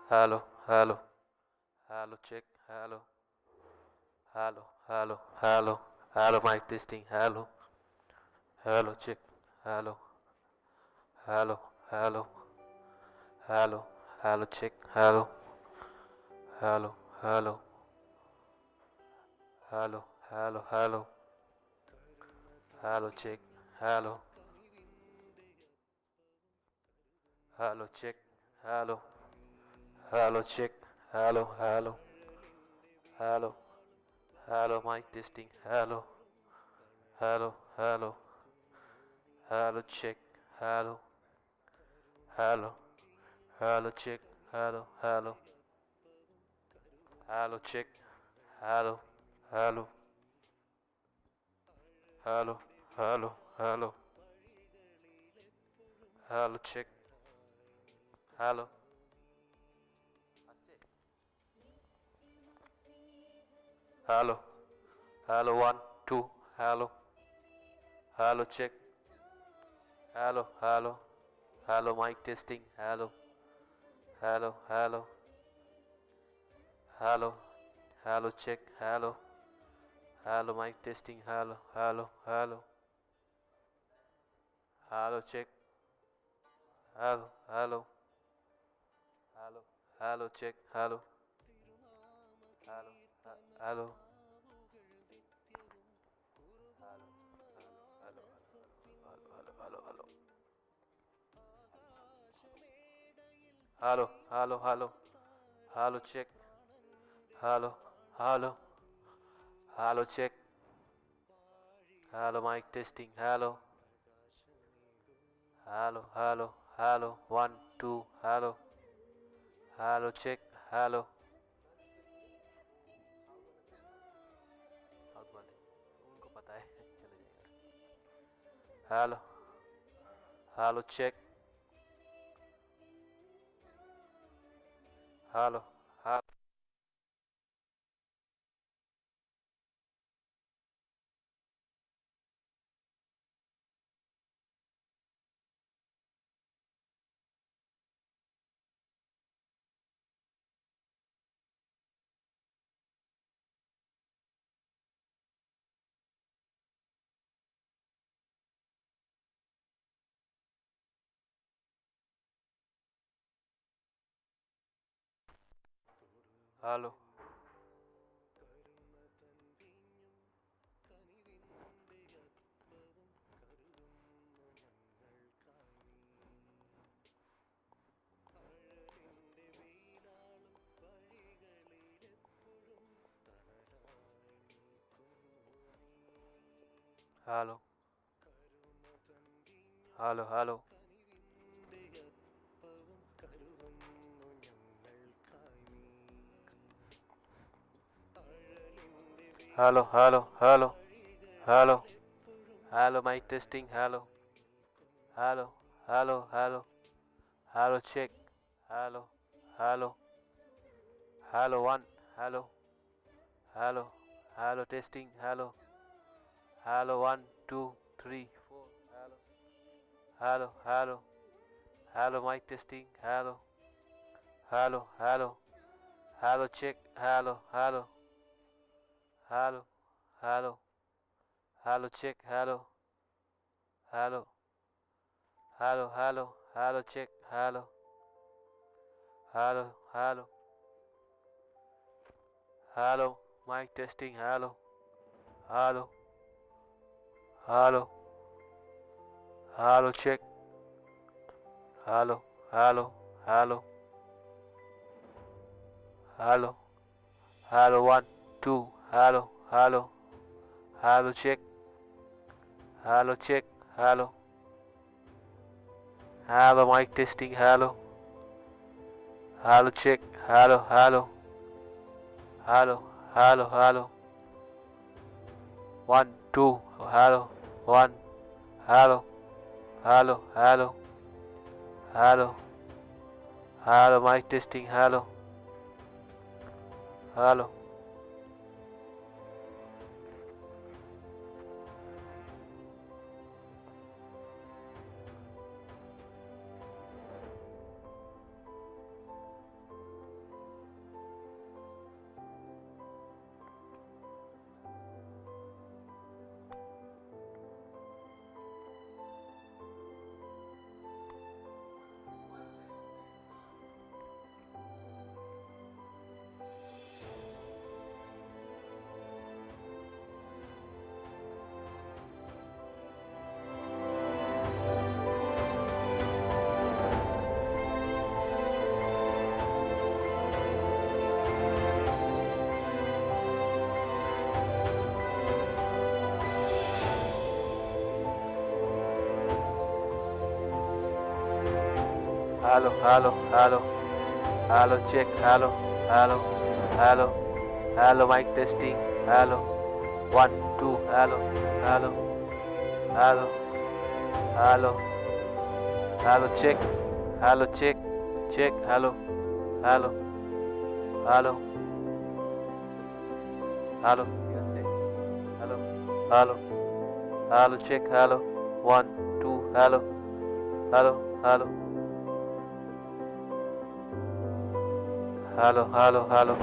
hello, hello, hello, check, hello, hello, hello, hello, hello, mic testing, hello, hello, check, hello, hello, hello, hello, hello, check, hello, hello, hello, hello, hello, hello, hello, check, hello, hello, check, hello, hello, check, hello, hello, hello, hello, mic testing, hello, hello, hello, hello, check, hello, hello, hello, check, hello, hello, hello, check, hello, hello, hello, hello, hello, hello, check, hello. Hello, hello, 1, 2, hello, hello, check, hello, hello, hello, mic testing, hello, hello, hello, hello, hello, check, hello, hello, mic testing, hello, hello, hello, hello, check, hello, hello, hello, hello, check, hello, hello, hello, hello, hello, hello, hello, check, hello, hello, hello, check, hello, mic testing, hello, hello, hello, hello, 1, 2, hello, hello, check, hello, south वाले उनको पता है चले जाएगा hello hello check hello hello hello hello hello hello hello hello hello hello hello mic testing hello hello hello hello hello check hello hello hello 1 hello hello hello testing hello hello 1 2 3 4 hello hello hello hello mic testing hello hello hello hello check hello hello hello hello hello check hello hello hello hello hello check hello hello hello hello mic testing hello hello hello hello check hello hello hello hello hello 1 2 hello hello hello check hello hello mic testing hello hello check hello hello hello hello hello 1 2 hello 1 hello hello hello hello hello mic testing hello hello hello, hello, hello, hello, check, hello, hello, hello, hello, mic testing, hello, 1, 2, hello, hello, hello, hello, hello, check, check, hello, hello, hello, hello, you can say, hello, hello, hello, check, hello, 1, 2, hello, hello, hello, hello, hello, hello.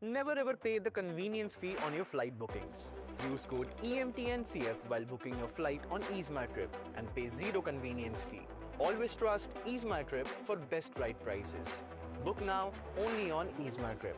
Never ever pay the convenience fee on your flight bookings. Use code EMTNCF while booking your flight on EaseMyTrip and pay zero convenience fee. Always trust EaseMyTrip for best ride prices. Book now only on EaseMyTrip.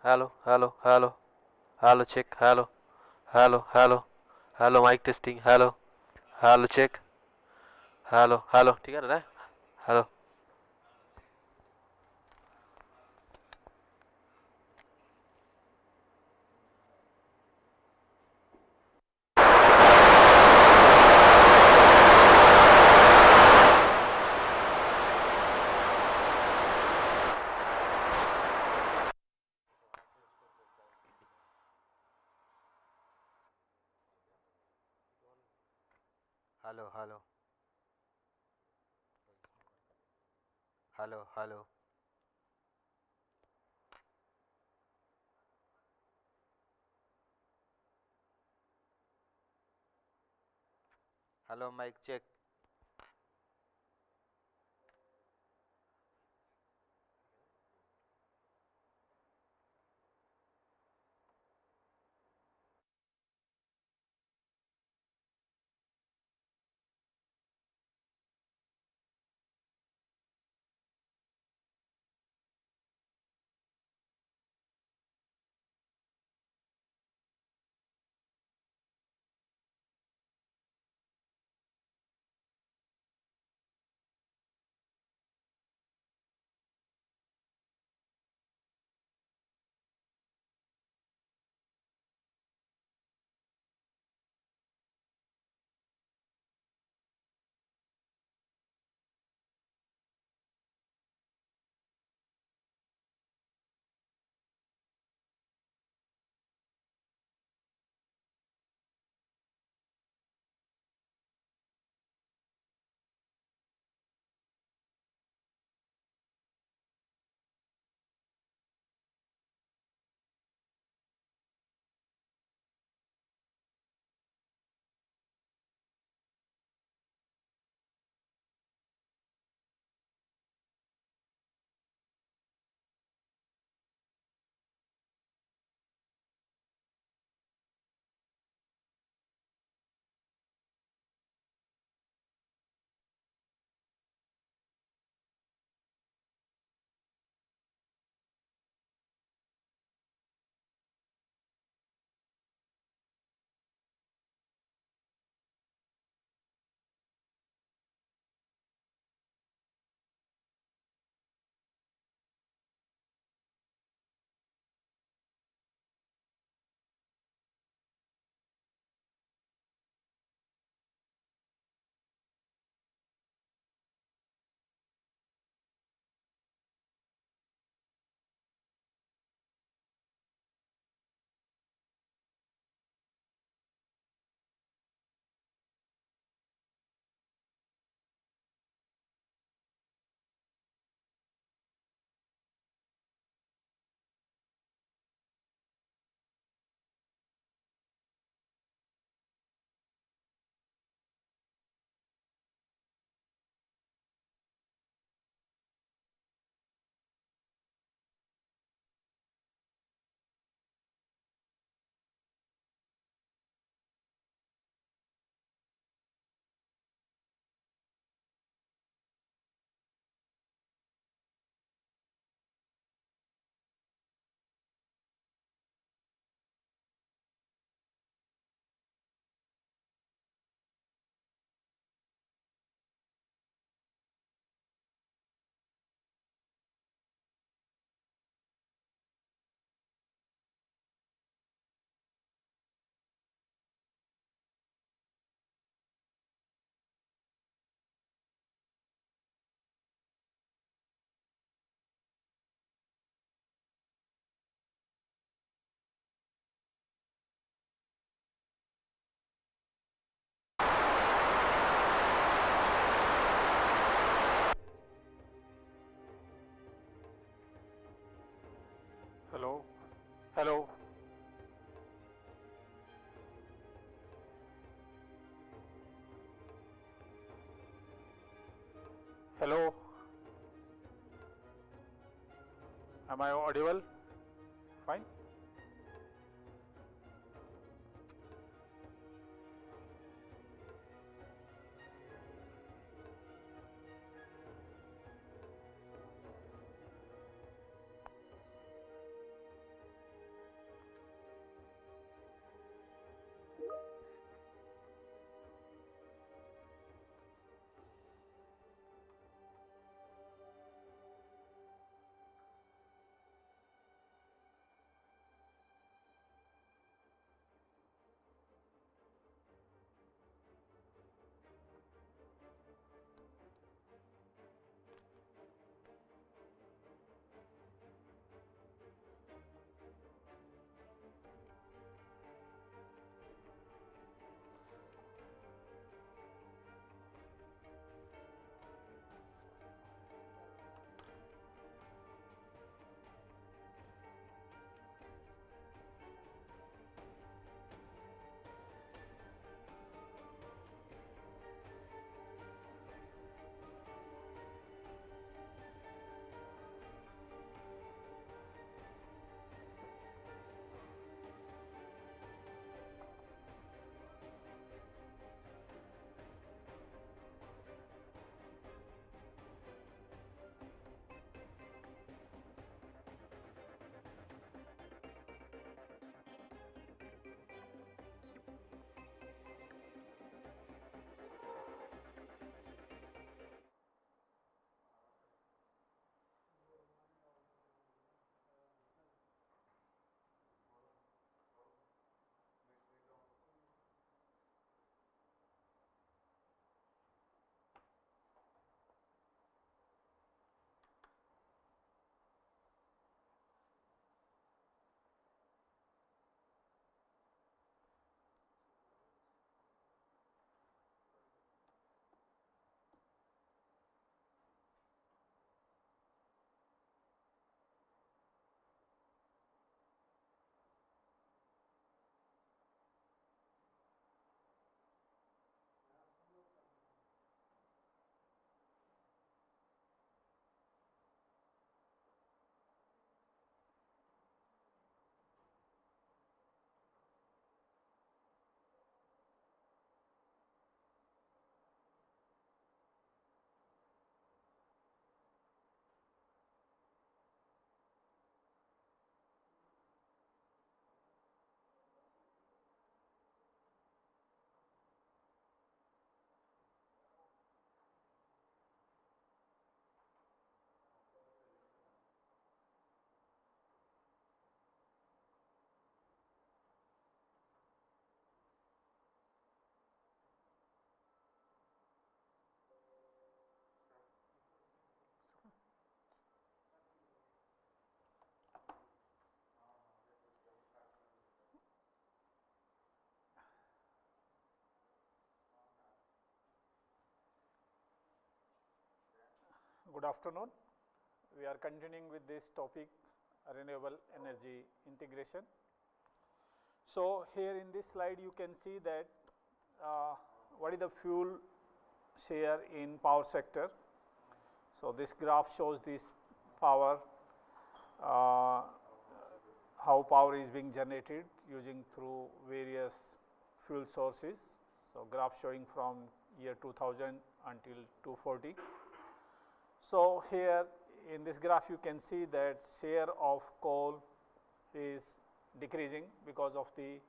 Hello, hello, hello, hello, check, hello, hello, hello, hello, mic testing, hello, hello, check, hello, hello, ठीक है ना? Hello. Hello, hello. Hello, hello. Hello, mic check. Am I audible? Fine. Good afternoon. We are continuing with this topic, renewable energy integration. So, here in this slide you can see that what is the fuel share in power sector. So, this graph shows this power, how power is being generated using through various fuel sources. So, graph showing from year 2000 until 240. So, here in this graph you can see that share of coal is decreasing because of the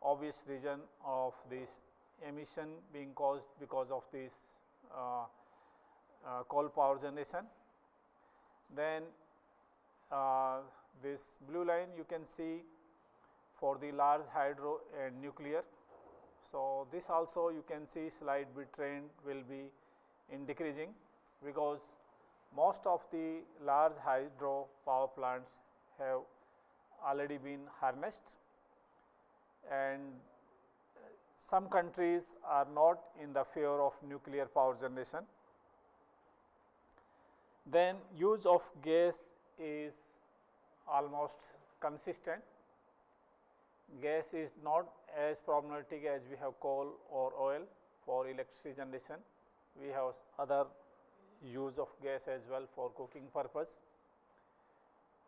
obvious reason of this emission being caused because of this coal power generation. Then this blue line you can see for the large hydro and nuclear. So, this also you can see slight bit trend will be in decreasing because most of the large hydro power plants have already been harnessed, and some countries are not in the favor of nuclear power generation. Then use of gas is almost consistent. Gas is not as problematic as we have coal or oil for electricity generation. We have other use of gas as well for cooking purpose,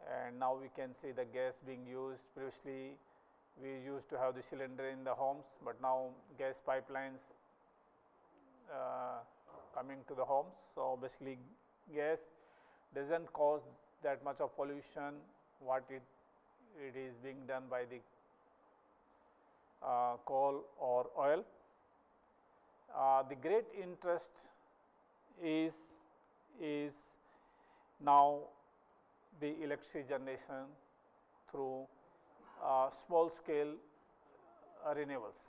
and now we can see the gas being used. Previously, we used to have the cylinder in the homes, but now gas pipelines coming to the homes. So, basically gas does not cause that much of pollution what it is being done by the coal or oil. The great interest is now the electricity generation through small scale renewables.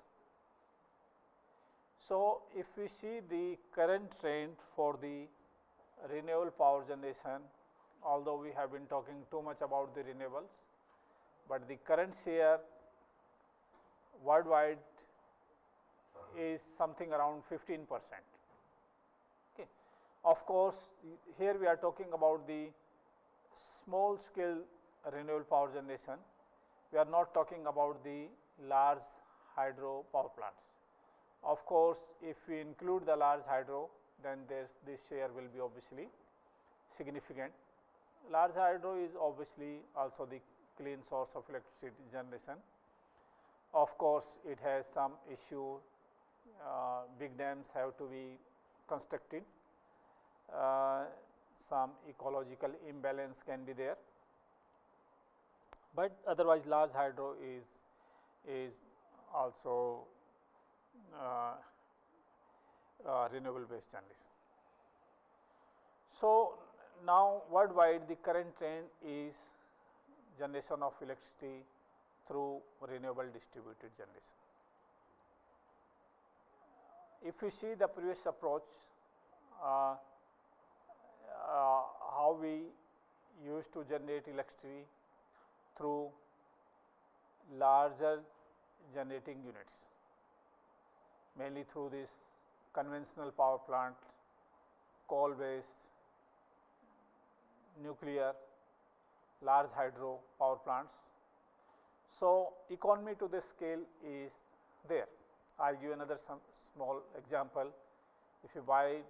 So, if we see the current trend for the renewable power generation, although we have been talking too much about the renewables, but the current share worldwide is something around 15%. Okay. Of course, here we are talking about the small scale renewable power generation. We are not talking about the large hydro power plants. Of course, if we include the large hydro, then this share will be obviously significant. Large hydro is obviously also the clean source of electricity generation. Of course, it has some issue, big dams have to be constructed, some ecological imbalance can be there, but otherwise large hydro is also renewable based generation. So, now worldwide the current trend is generation of electricity through renewable distributed generation. If we see the previous approach, how we used to generate electricity through larger generating units, mainly through this conventional power plant, coal based, nuclear, large hydro power plants. So, economy to the scale is there. I will give another some small example. If you buy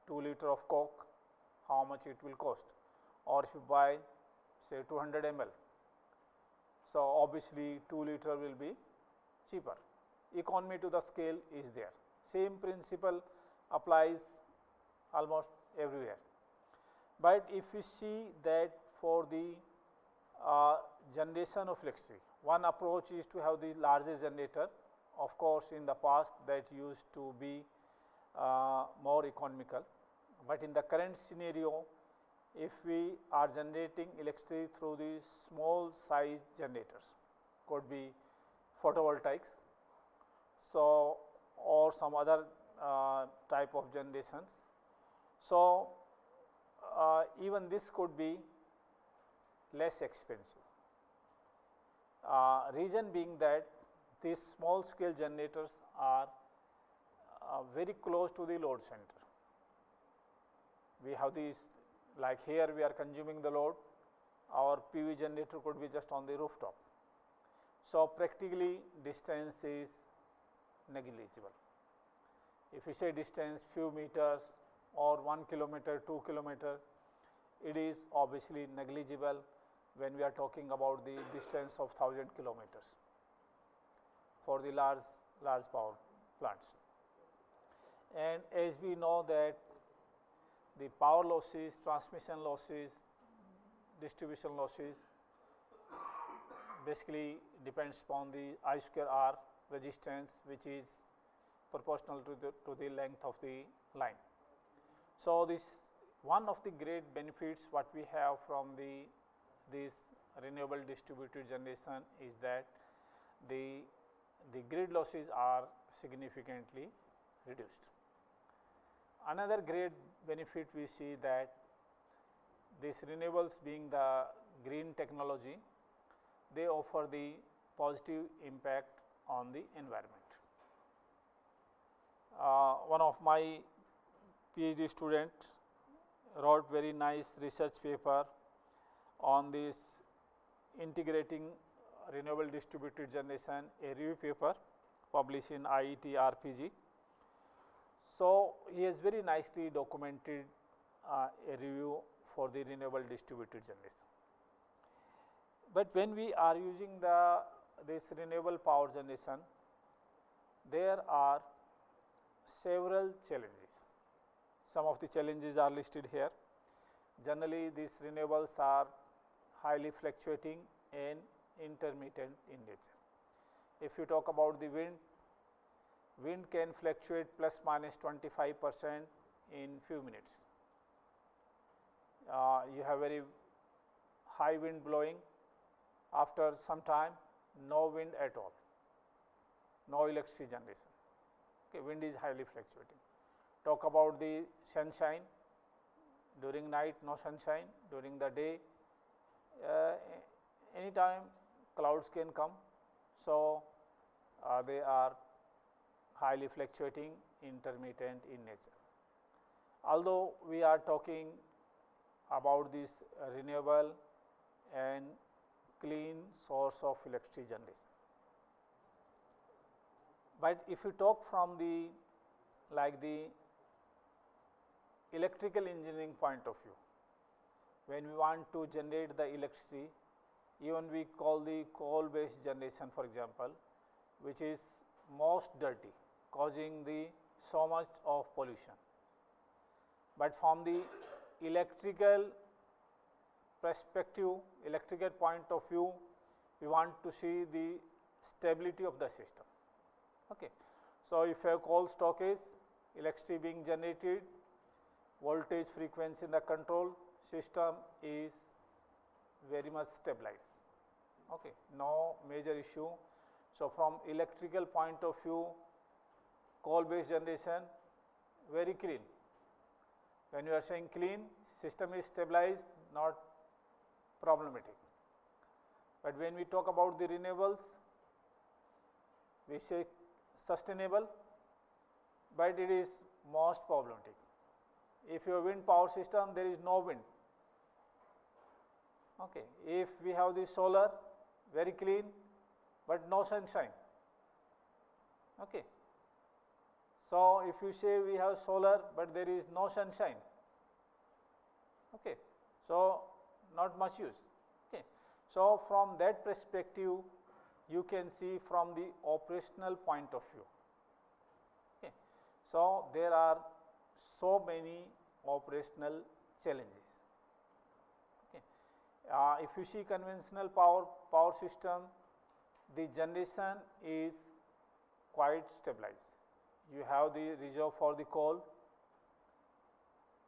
2 liter of Coke, how much it will cost, or if you buy say 200 ml. So, obviously 2 liter will be cheaper. Economy to the scale is there. Same principle applies almost everywhere. But if you see that for the generation of electricity, one approach is to have the largest generator. Of course, in the past that used to be more economical, but in the current scenario, if we are generating electricity through the small size generators, could be photovoltaics, so or some other type of generations. So, even this could be less expensive. Reason being that these small scale generators are very close to the load center. We have these, like here we are consuming the load, our PV generator could be just on the rooftop. So, practically distance is negligible. If you say distance few meters or 1 kilometer, 2 kilometer, it is obviously negligible when we are talking about the distance of 1000 kilometers for the large power plants. And as we know that the power losses, transmission losses, distribution losses basically depends upon the I square R resistance, which is proportional to the length of the line. So, this one of the great benefits what we have from this renewable distributed generation is that the grid losses are significantly reduced. Another great benefit we see that these renewables being the green technology, they offer the positive impact on the environment. One of my PhD student wrote very nice research paper on this integrating renewable distributed generation, a review paper published in IET RPG. So, he has very nicely documented a review for the renewable distributed generation. But when we are using this renewable power generation, there are several challenges. Some of the challenges are listed here. Generally, these renewables are highly fluctuating and intermittent in nature. If you talk about the wind, wind can fluctuate plus minus 25% in few minutes. You have very high wind blowing, after some time no wind at all, no electricity generation. Okay, wind is highly fluctuating. Talk about the sunshine, during night no sunshine, during the day anytime clouds can come. So, they are highly fluctuating, intermittent in nature. Although we are talking about this renewable and clean source of electricity generation, but if you talk from the electrical engineering point of view, when we want to generate the electricity, even we call the coal based generation for example, which is most dirty, causing so much of pollution. But from the electrical perspective, electrical point of view, we want to see the stability of the system. Okay. So, if you have coal stockage, electricity being generated, voltage frequency in the control system is very much stabilized. Okay. No major issue. So, from electrical point of view, coal based generation very clean. When you are saying clean, system is stabilized, not problematic. But when we talk about the renewables, we say sustainable, but it is most problematic. If you have wind power system, there is no wind. Okay. If we have the solar, very clean, but no sunshine. Okay. So, if you say we have solar, but there is no sunshine, okay. So, not much use. Okay. So, from that perspective, you can see from the operational point of view. Okay. So, there are so many operational challenges. Okay. If you see conventional power system, the generation is quite stabilized. You have the reserve for the coal,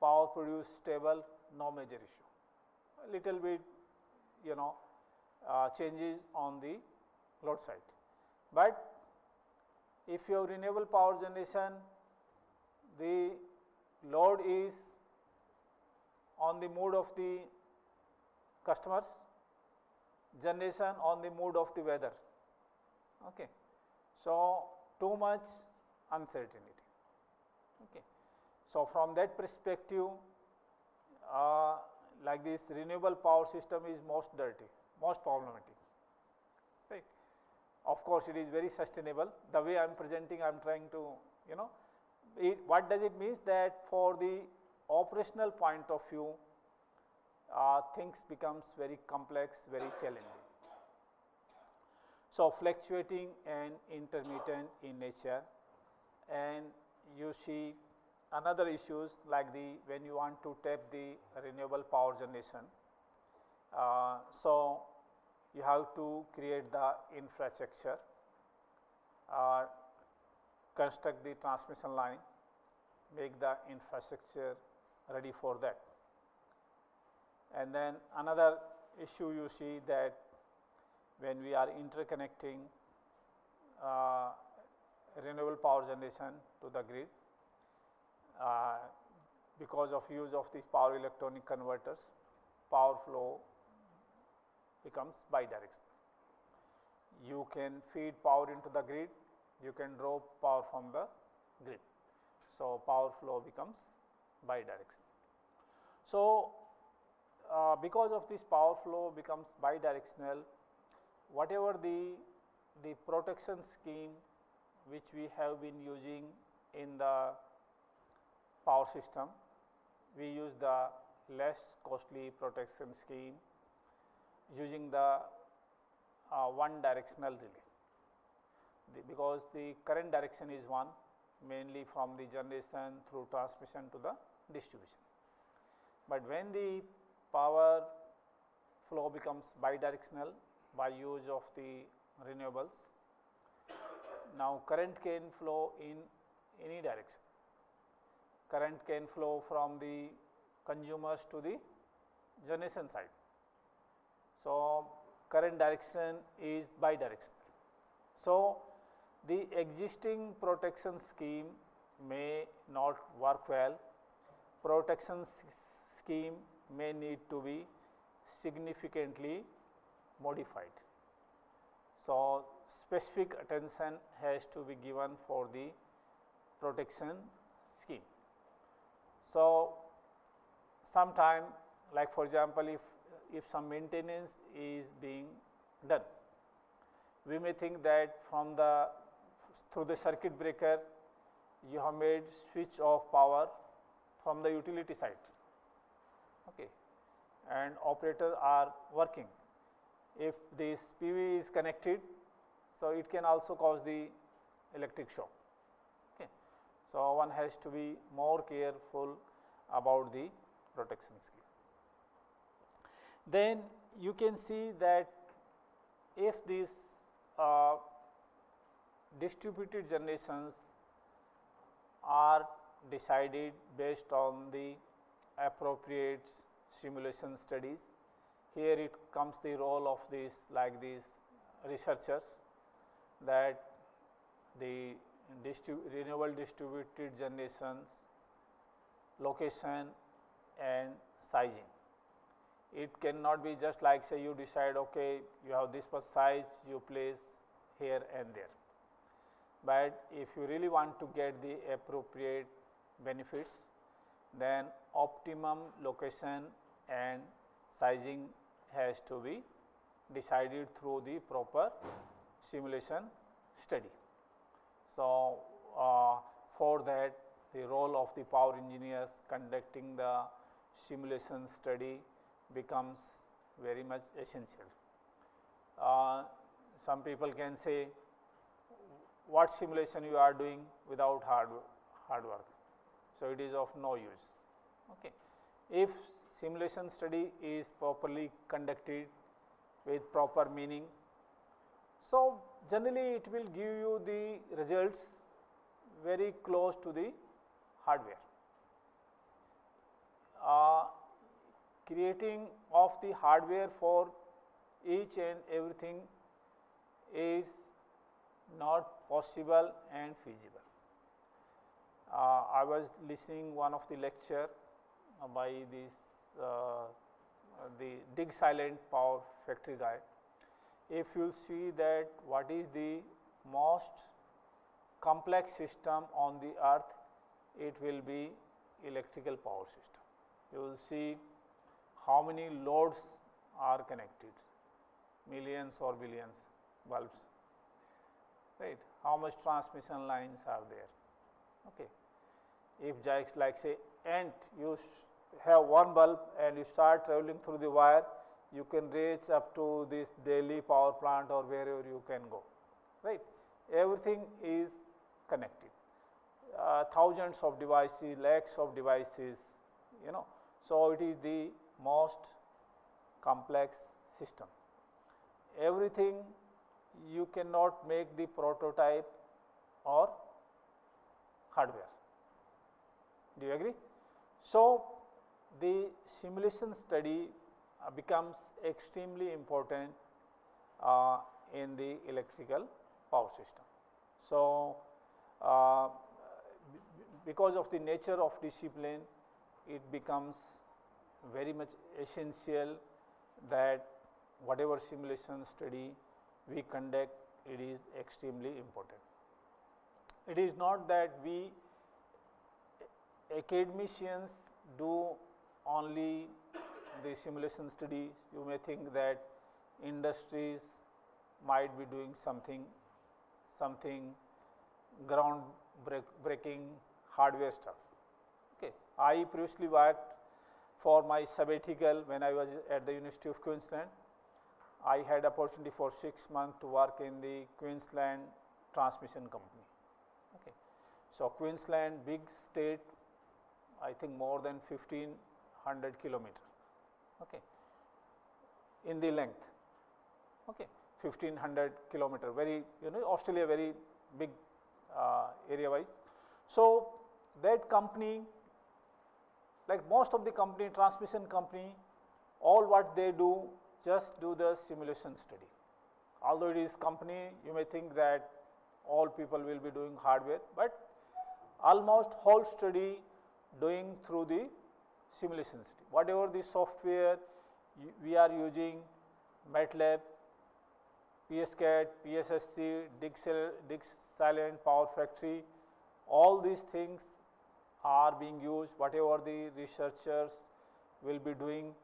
power produced stable, no major issue. A little bit, changes on the load side. But if you have renewable power generation, the load is on the mood of the customers, generation on the mood of the weather. Okay. So, too much uncertainty. Okay. So, from that perspective, like this renewable power system is most dirty, most problematic. Right. Of course, it is very sustainable. The way I am presenting, I am trying to, what does it mean? That for the operational point of view, things becomes very complex, very challenging. So, fluctuating and intermittent in nature, and you see another issues like when you want to tap the renewable power generation. So, you have to create the infrastructure, construct the transmission line, make the infrastructure ready for that. And then another issue you see that when we are interconnecting renewable power generation to the grid, because of use of these power electronic converters, power flow becomes bidirectional. You can feed power into the grid, you can draw power from the grid. So, power flow becomes bidirectional. So, because of this power flow becomes bidirectional, whatever the protection scheme which we have been using in the power system, we use the less costly protection scheme, using the one directional relay, because the current direction is one, mainly from the generation through transmission to the distribution. But when the power flow becomes bidirectional by use of the renewables, now current can flow in any direction. Current can flow from the consumers to the generation side. So, current direction is bidirectional. So, the existing protection scheme may not work well. Protection scheme may need to be significantly modified. So, specific attention has to be given for the protection scheme. So, sometime, like for example, if some maintenance is being done, we may think that from the through the circuit breaker you have made switch of power from the utility side, okay, and operators are working. If this PV is connected, so it can also cause the electric shock. Okay. So, one has to be more careful about the protection scheme. Then you can see that if these distributed generations are decided based on the appropriate simulation studies, here it comes the role of these like these researchers, that the renewable distributed generations location and sizing. It cannot be just like say you decide, okay, you have this much size, you place here and there. But if you really want to get the appropriate benefits, then optimum location and sizing has to be decided through the proper simulation study. So, for that the role of the power engineers conducting the simulation study becomes very much essential. Some people can say, what simulation you are doing without hard work? So, it is of no use. Okay. If simulation study is properly conducted with proper meaning, so generally it will give you the results very close to the hardware. Creating of the hardware for each and everything is not possible and feasible. I was listening one of the lecture by this the Dig Silent Power Factory guy. If you see that what is the most complex system on the earth, it will be electrical power system. You will see how many loads are connected, millions or billions bulbs, right? How much transmission lines are there? Okay. If just like say ant, you have one bulb and you start traveling through the wire, you can reach up to this Delhi power plant or wherever you can go, right? Everything is connected. Thousands of devices, lakhs of devices, you know. So, it is the most complex system. Everything you cannot make the prototype or hardware. Do you agree? So, the simulation study becomes extremely important in the electrical power system. So, because of the nature of discipline, it becomes very much essential that whatever simulation study we conduct, it is extremely important. It is not that we academicians do only the simulation studies. You may think that industries might be doing something ground-breaking hardware stuff. Okay. I previously worked for my sabbatical when I was at the University of Queensland. I had opportunity for 6 months to work in the Queensland transmission company. Okay. So, Queensland big state, I think more than 1500 kilometer, okay, in the length, okay, 1500 kilometer, very, Australia very big area wise. So, that company, like most of the company, transmission company, all what they do, just do the simulation study. Although it is company, you may think that all people will be doing hardware, but almost whole study doing through the simulation study. Whatever the software we are using, MATLAB, PSCAD, PSSC, Silent, Power Factory, all these things are being used, whatever the researchers will be doing,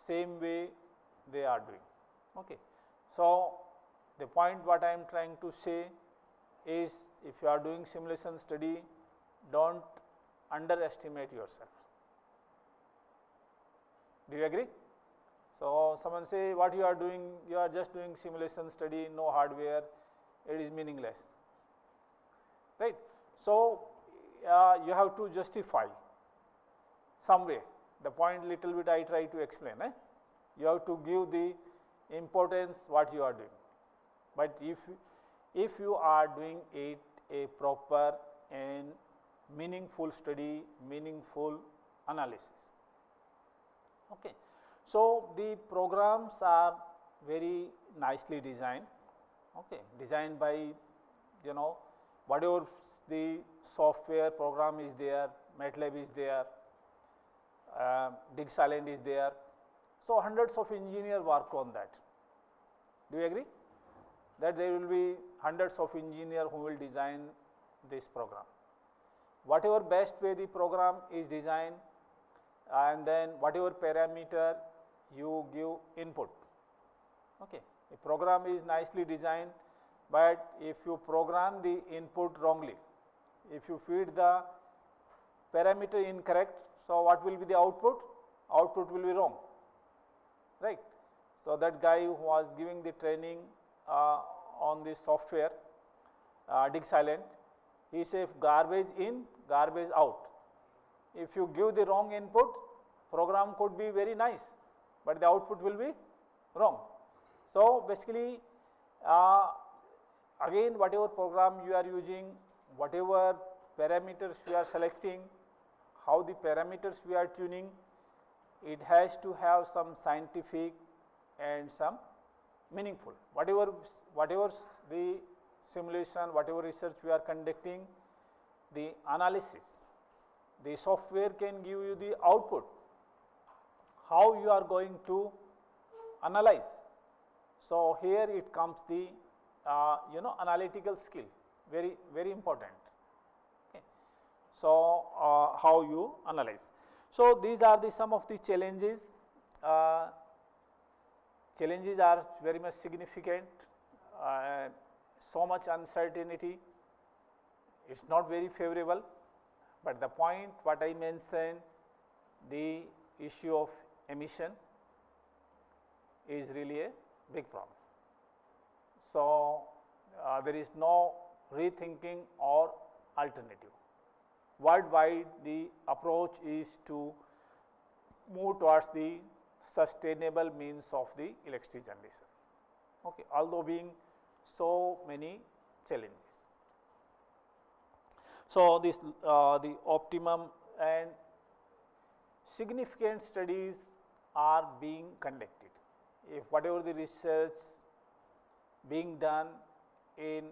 same way they are doing. Okay. So, the point what I am trying to say is, if you are doing simulation study, don't underestimate yourself. Do you agree? So, someone say, what you are doing, you are just doing simulation study, no hardware, it is meaningless, right. So, you have to justify some way. The point little bit I try to explain. You have to give the importance what you are doing. But if you are doing it a proper and meaningful study, meaningful analysis. Okay. So, the programs are very nicely designed, okay, designed by whatever the software program is there, MATLAB is there, Silent is there. So, hundreds of engineers work on that. Do you agree? That there will be hundreds of engineers who will design this program. Whatever best way the program is designed, and then whatever parameter you give input. Okay. The program is nicely designed, but if you program the input wrongly, if you feed the parameter incorrect, so what will be the output? Output will be wrong, right. So, that guy who was giving the training on the software, Silent, he said garbage in, garbage out. If you give the wrong input, program could be very nice, but the output will be wrong. So, basically again whatever program you are using, whatever parameters you are selecting, how the parameters we are tuning, it has to have some scientific and some meaningful. Whatever the simulation, whatever research we are conducting, the analysis, the software can give you the output, how you are going to analyze. So, here it comes the analytical skill, very important. Okay. So, how you analyze. So, these are the some of the challenges. Challenges are very much significant, so much uncertainty, it is not very favorable, but the point what I mentioned, the issue of emission is really a big problem. So, there is no rethinking or alternative. Worldwide, the approach is to move towards the sustainable means of the electricity generation, okay, although being so many challenges. So, this the optimum and significant studies are being conducted. If whatever the research being done in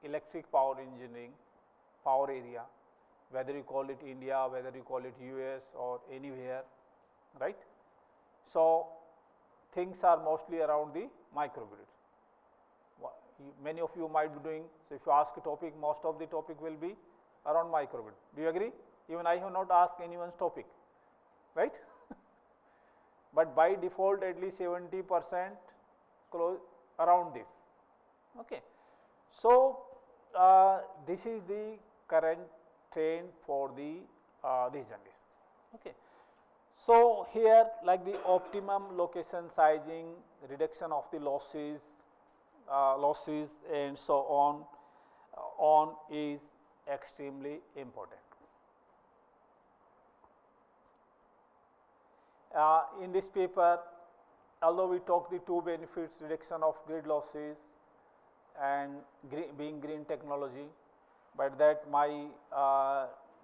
electric power engineering, power area, whether you call it India, whether you call it US or anywhere, right. So, things are mostly around the microgrid. Many of you might be doing, so if you ask a topic, most of the topic will be around microgrid. Do you agree? Even I have not asked anyone's topic, right? But by default at least 70% close around this. Okay. So, this is the current trend for the this generation. Okay. So here, like the optimum location sizing, reduction of the losses, and so on is extremely important. In this paper, although we talk the two benefits, reduction of grid losses and being green technology, but that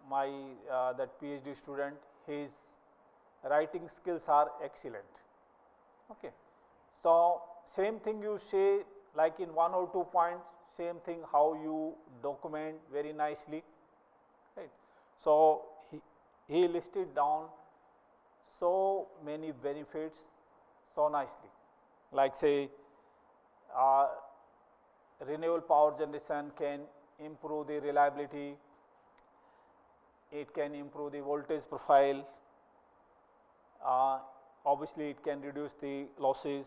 that PhD student, his writing skills are excellent. Okay. So same thing you say, like in 1 or 2 points, same thing how you document very nicely, right. So he listed down so many benefits so nicely, like say renewable power generation can improve the reliability, it can improve the voltage profile, obviously it can reduce the losses,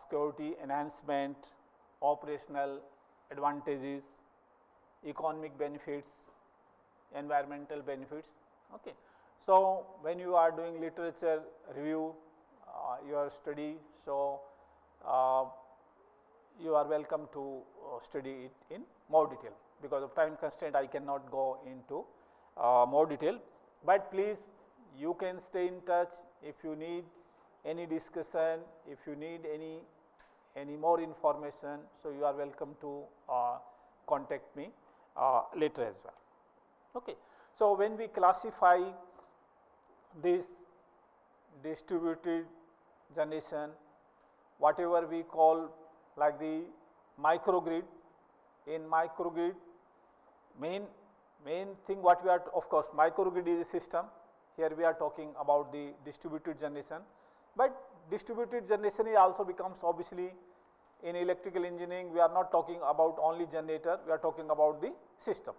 security enhancement, operational advantages, economic benefits, environmental benefits. Okay. So when you are doing literature review, your study, so you are welcome to study it in more detail. Because of time constraint, I cannot go into more detail, but please you can stay in touch if you need any discussion, if you need any more information, so you are welcome to contact me later as well. Okay. So when we classify this distributed generation, whatever we call like the microgrid, in microgrid main thing what we are, of course microgrid is a system, here we are talking about the distributed generation, but distributed generation also becomes obviously in electrical engineering we are not talking about only generator, we are talking about the system.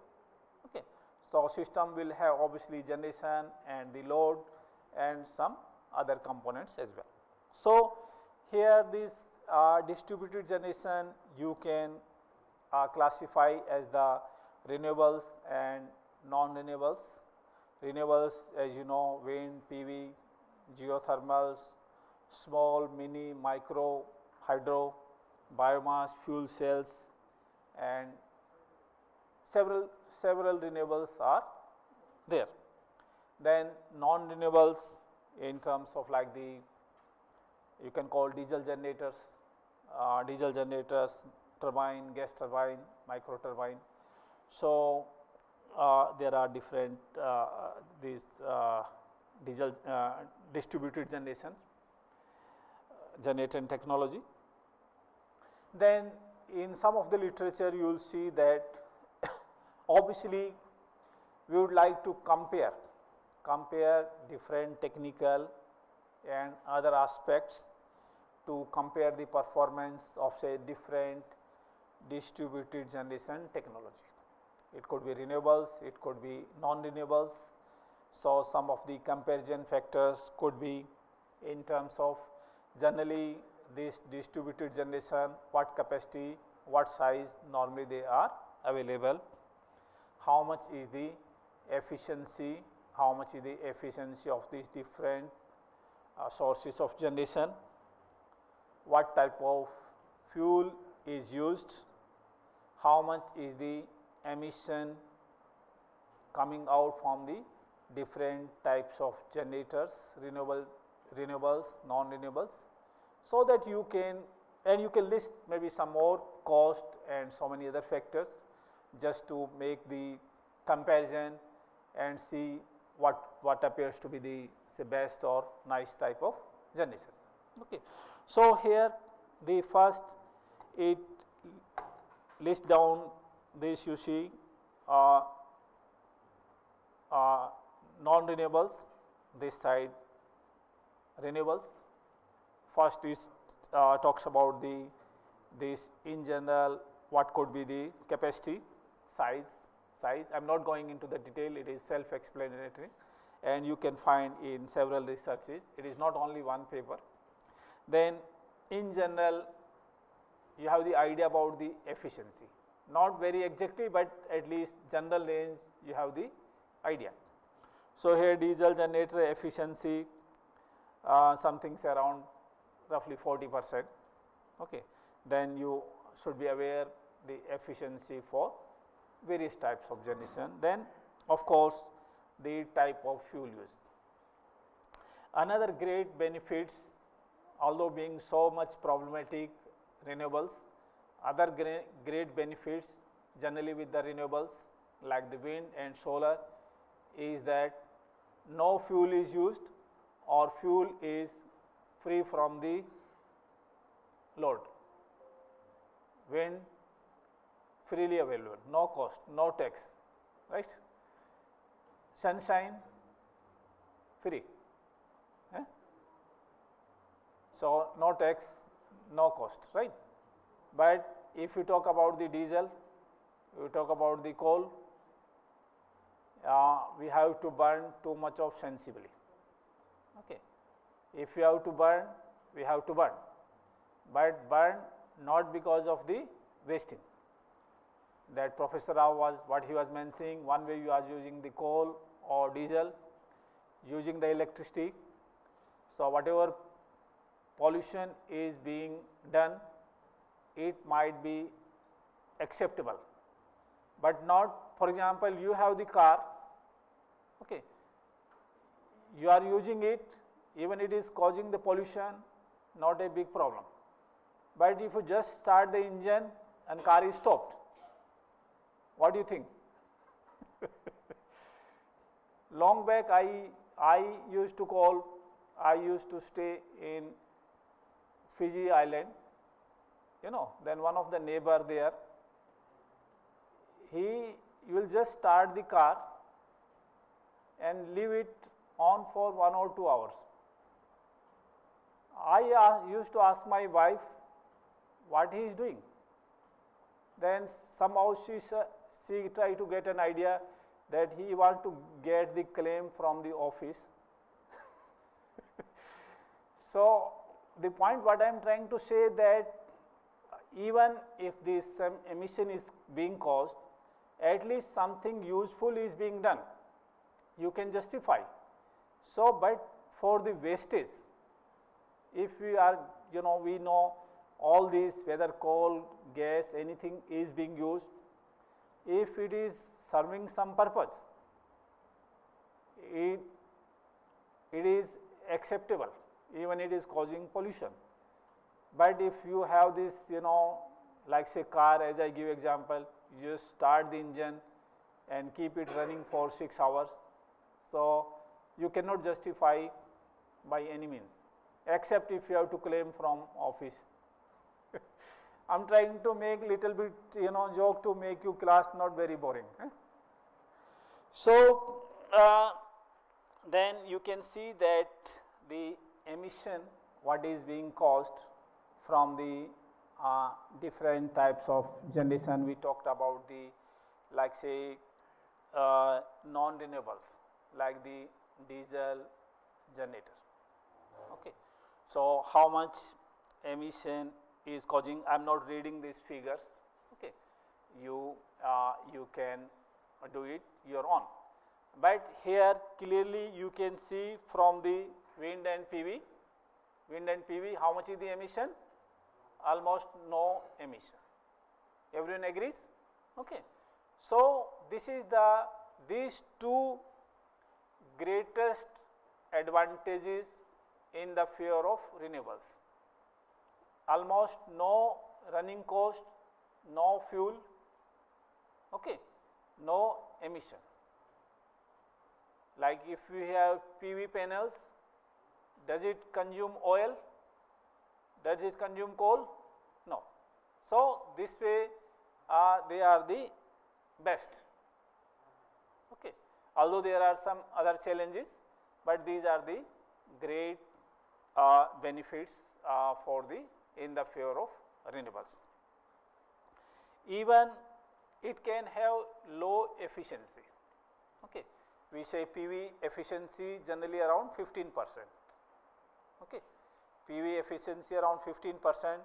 Okay. So system will have obviously generation and the load and some other components as well. So here this distributed generation you can classify as the renewables and non-renewables. Renewables, as you know, wind, PV, geothermals, small, mini, micro, hydro, biomass, fuel cells, and several renewables are there. Then non-renewables in terms of like the, you can call diesel generators, turbine, gas turbine, micro turbine. So there are different these diesel distributed generation generator technology. Then in some of the literature you will see that obviously we would like to compare different technical and other aspects to compare the performance of say different distributed generation technology. It could be renewables, it could be non-renewables. So some of the comparison factors could be in terms of generally this distributed generation, what capacity, what size normally they are available, how much is the efficiency, how much is the efficiency of these different sources of generation, what type of fuel is used, how much is the emission coming out from the different types of generators, renewables, non-renewables, so that you can, and you can list maybe some more cost and so many other factors just to make the comparison and see what appears to be the say best or nice type of generation. Okay. So here the first it lists down this you see non-renewables, this side renewables. First is talks about this in general what could be the capacity, size. I am not going into the detail, it is self-explanatory and you can find in several researches, it is not only one paper. Then in general you have the idea about the efficiency, not very exactly but at least general range you have the idea. So here diesel generator efficiency something around roughly 40%. Okay. Then you should be aware the efficiency for various types of generation. Then of course the type of fuel used. Another great benefits, although being so much problematic renewables, other great benefits generally with the renewables like the wind and solar is that no fuel is used or fuel is free from the load. Wind freely available, no cost, no tax, right? Sunshine free. So no tax, no cost, right? But if you talk about the diesel, you talk about the coal, we have to burn too much of sensibly. Okay. If we have to burn, we have to burn, but burn not because of the wasting. That Professor Rao was what he was mentioning, one way you are using the coal or diesel, using the electricity. So whatever pollution is being done, it might be acceptable, but not, for example, you have the car, okay, you are using it, even it is causing the pollution, not a big problem. But if you just start the engine and car is stopped, what do you think? Long back I used to stay in Fiji Island, then one of the neighbor there, he will just start the car and leave it on for 1 or 2 hours. I used to ask my wife what he is doing. Then somehow she tried to get an idea that he wants to get the claim from the office. So the point what I am trying to say that even if this emission is being caused, at least something useful is being done. You can justify. So, but for the wastage, if we are, we know all these, whether coal, gas, anything is being used, if it is serving some purpose, it is acceptable, even it is causing pollution. But if you have this, like say car, as I give example, you just start the engine and keep it running for 6 hours. So you cannot justify by any means, except if you have to claim from office. I am trying to make little bit, joke to make you class not very boring. So then you can see that the emission, what is being caused from the different types of generation. We talked about the, like say, non-renewables, like the diesel generator. Okay. So how much emission is causing? I am not reading these figures. Okay. You can do it your own. But here clearly you can see from the wind and PV. Wind and PV, how much is the emission? Almost no emission. Everyone agrees? Okay. So this is these two greatest advantages in the sphere of renewables. Almost no running cost, no fuel, okay, no emission. Like if we have PV panels, does it consume oil? Does it consume coal? No. So this way they are the best. Okay. Although there are some other challenges, but these are the great benefits in the sphere of renewables. Even it can have low efficiency. Okay. We say PV efficiency generally around 15%. Okay. PV efficiency around 15%,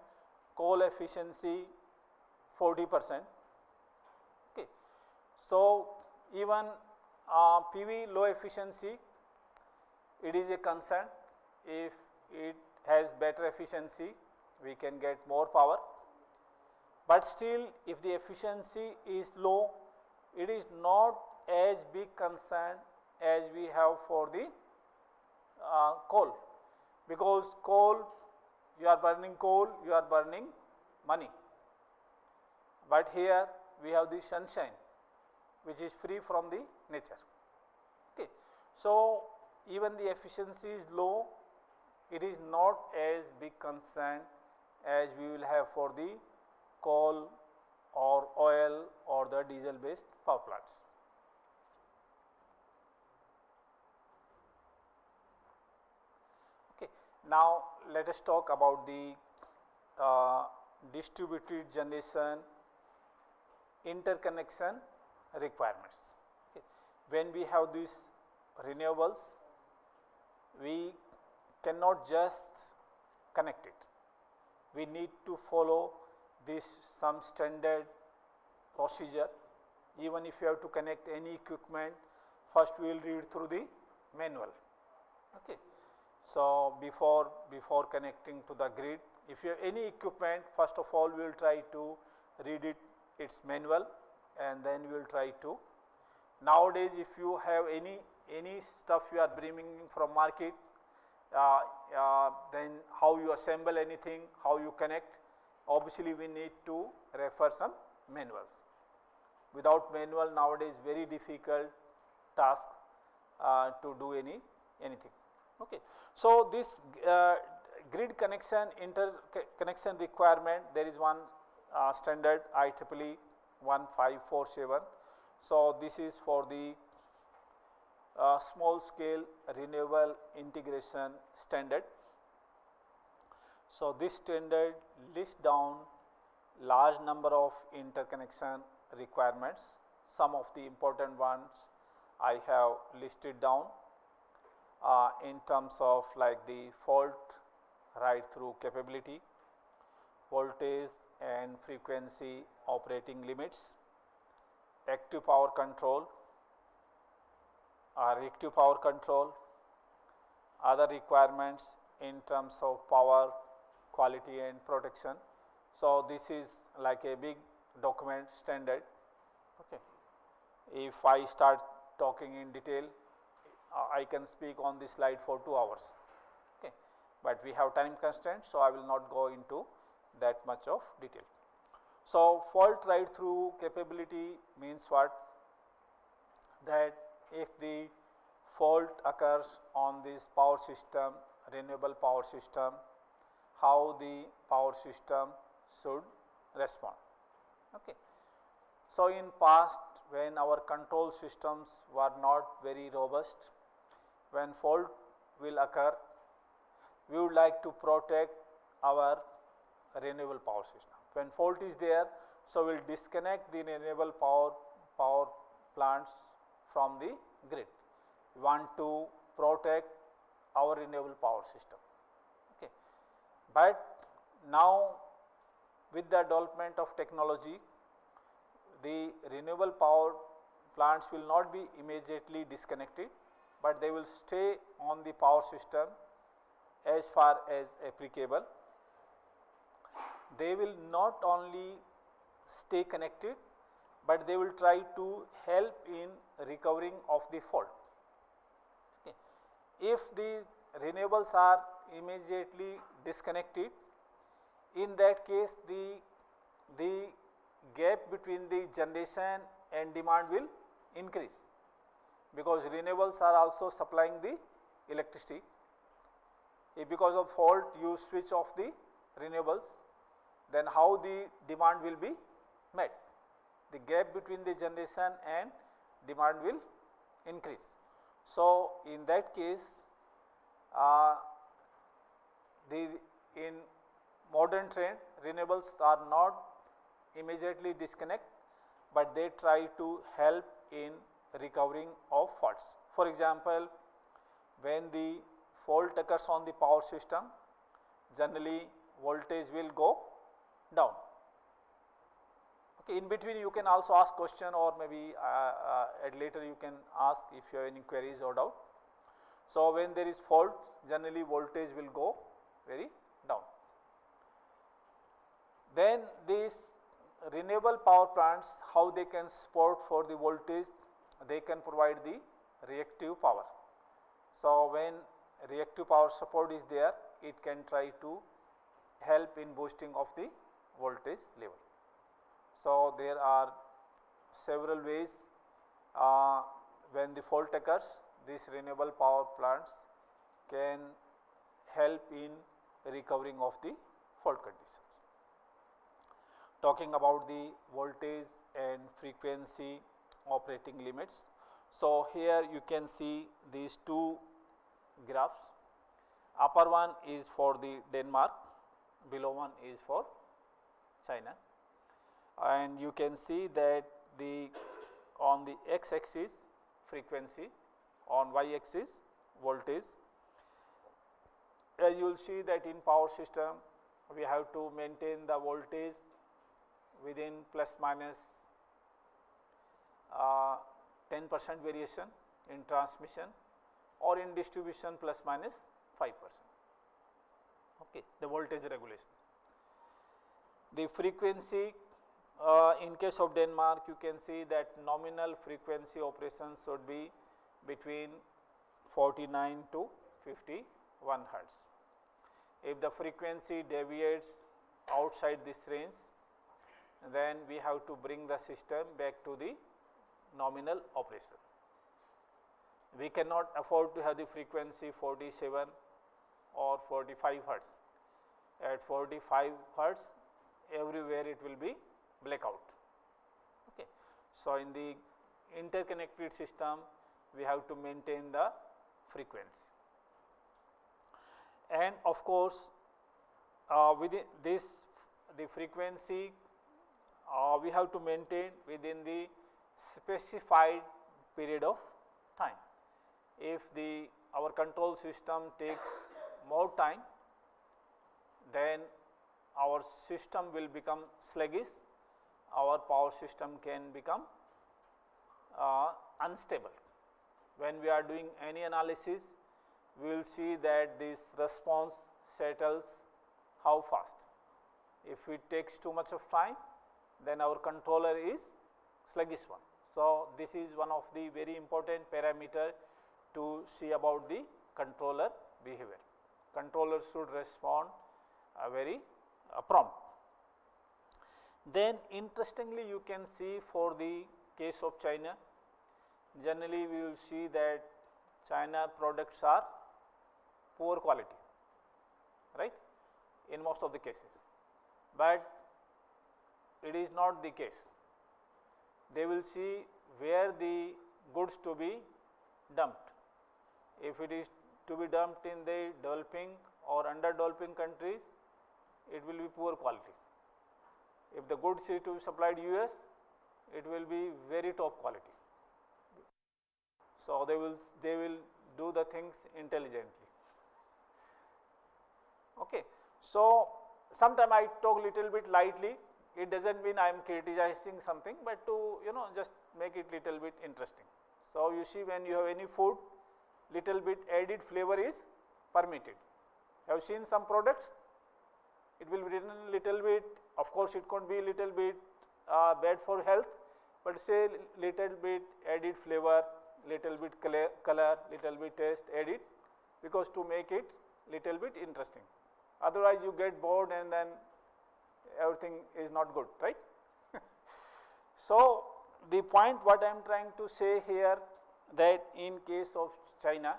coal efficiency 40%. Okay. So even PV low efficiency, it is a concern. If it has better efficiency, we can get more power. But still, if the efficiency is low, it is not as big concern as we have for the coal, because coal, you are burning coal, you are burning money. But here we have the sunshine, which is free from the nature. Okay. So even the efficiency is low, it is not as big concern as we will have for the coal or oil or the diesel based power plants. Okay. Now let us talk about the distributed generation interconnection requirements. Okay. When we have these renewables, we cannot just connect it. We need to follow this some standard procedure. Even if you have to connect any equipment, first we will read through the manual. Okay. So before connecting to the grid, if you have any equipment, first of all we will try to read its manual, and then we will try to. Nowadays, if you have any stuff you are bringing from market, then how you assemble anything, how you connect, obviously we need to refer some manuals. Without manual, nowadays very difficult task to do anything. Okay. So this grid connection interconnection requirement, there is one standard IEEE 1547. So this is for the small scale renewable integration standard. So this standard lists down large number of interconnection requirements. Some of the important ones I have listed down in terms of like the fault ride through capability, voltage and frequency operating limits, active power control, reactive power control, other requirements in terms of power quality and protection. So this is like a big document standard. Okay. If I start talking in detail, I can speak on this slide for 2 hours. Okay. But we have time constraints, so I will not go into that much of detail. So fault ride through capability means what? That if the fault occurs on this power system, renewable power system, how the power system should respond. Okay. So in past, when our control systems were not very robust, when fault will occur, we would like to protect our renewable power system. When fault is there, so we will disconnect the renewable power plants from the grid. We want to protect our renewable power system. Okay. But now with the development of technology, the renewable power plants will not be immediately disconnected, but they will stay on the power system as far as applicable. They will not only stay connected, but they will try to help in recovering of the fault. Okay. If the renewables are immediately disconnected, in that case the gap between the generation and demand will increase, because renewables are also supplying the electricity. If because of fault you switch off the renewables, then how the demand will be met? The gap between the generation and demand will increase. So in that case, in modern trend, renewables are not immediately disconnect, but they try to help in recovering of faults. For example, when the fault occurs on the power system, generally voltage will go down. Okay, in between you can also ask question, or maybe at later you can ask if you have any queries or doubt. So when there is fault, generally voltage will go very down. Then these renewable power plants, how they can support for the voltage, they can provide the reactive power. So when reactive power support is there, it can try to help in boosting of the voltage level. So there are several ways when the fault occurs, these renewable power plants can help in recovering of the fault conditions. Talking about the voltage and frequency operating limits. So here you can see these two graphs. Upper one is for the Denmark, below one is for China, and you can see that the on the x-axis frequency, on y-axis voltage. As you will see that in power system we have to maintain the voltage within plus minus 10% variation in transmission, or in distribution plus minus 5%. Okay, the voltage regulation. The frequency in case of Denmark, you can see that nominal frequency operations should be between 49 to 51 hertz. If the frequency deviates outside this range, then we have to bring the system back to the nominal operation. We cannot afford to have the frequency 47 or 45 hertz. At 45 hertz, everywhere it will be blackout. Okay. So in the interconnected system, we have to maintain the frequency. And of course, within this, the frequency we have to maintain within the specified period of time. If our control system takes more time, then our system will become sluggish, our power system can become unstable. When we are doing any analysis, we will see that this response settles how fast. If it takes too much of time, then our controller is sluggish one. So this is one of the very important parameter to see about the controller behavior. Controller should respond very prompt. Then interestingly, you can see for the case of China, generally we will see that China products are poor quality, right, in most of the cases, but it is not the case. They will see where the goods to be dumped. If it is to be dumped in the developing or underdeveloping countries, it will be poor quality. If the goods is to be supplied US, it will be very top quality. So they will do the things intelligently. Okay. So sometimes I talk little bit lightly. It doesn't mean I am criticizing something, but to just make it little bit interesting. So you see, when you have any food, little bit added flavor is permitted. Have seen some products? It will be written little bit. Of course, it could be little bit bad for health, but say little bit added flavor, little bit color, little bit taste added, because to make it little bit interesting. Otherwise, you get bored and then everything is not good, right? So the point what I am trying to say here, that in case of China,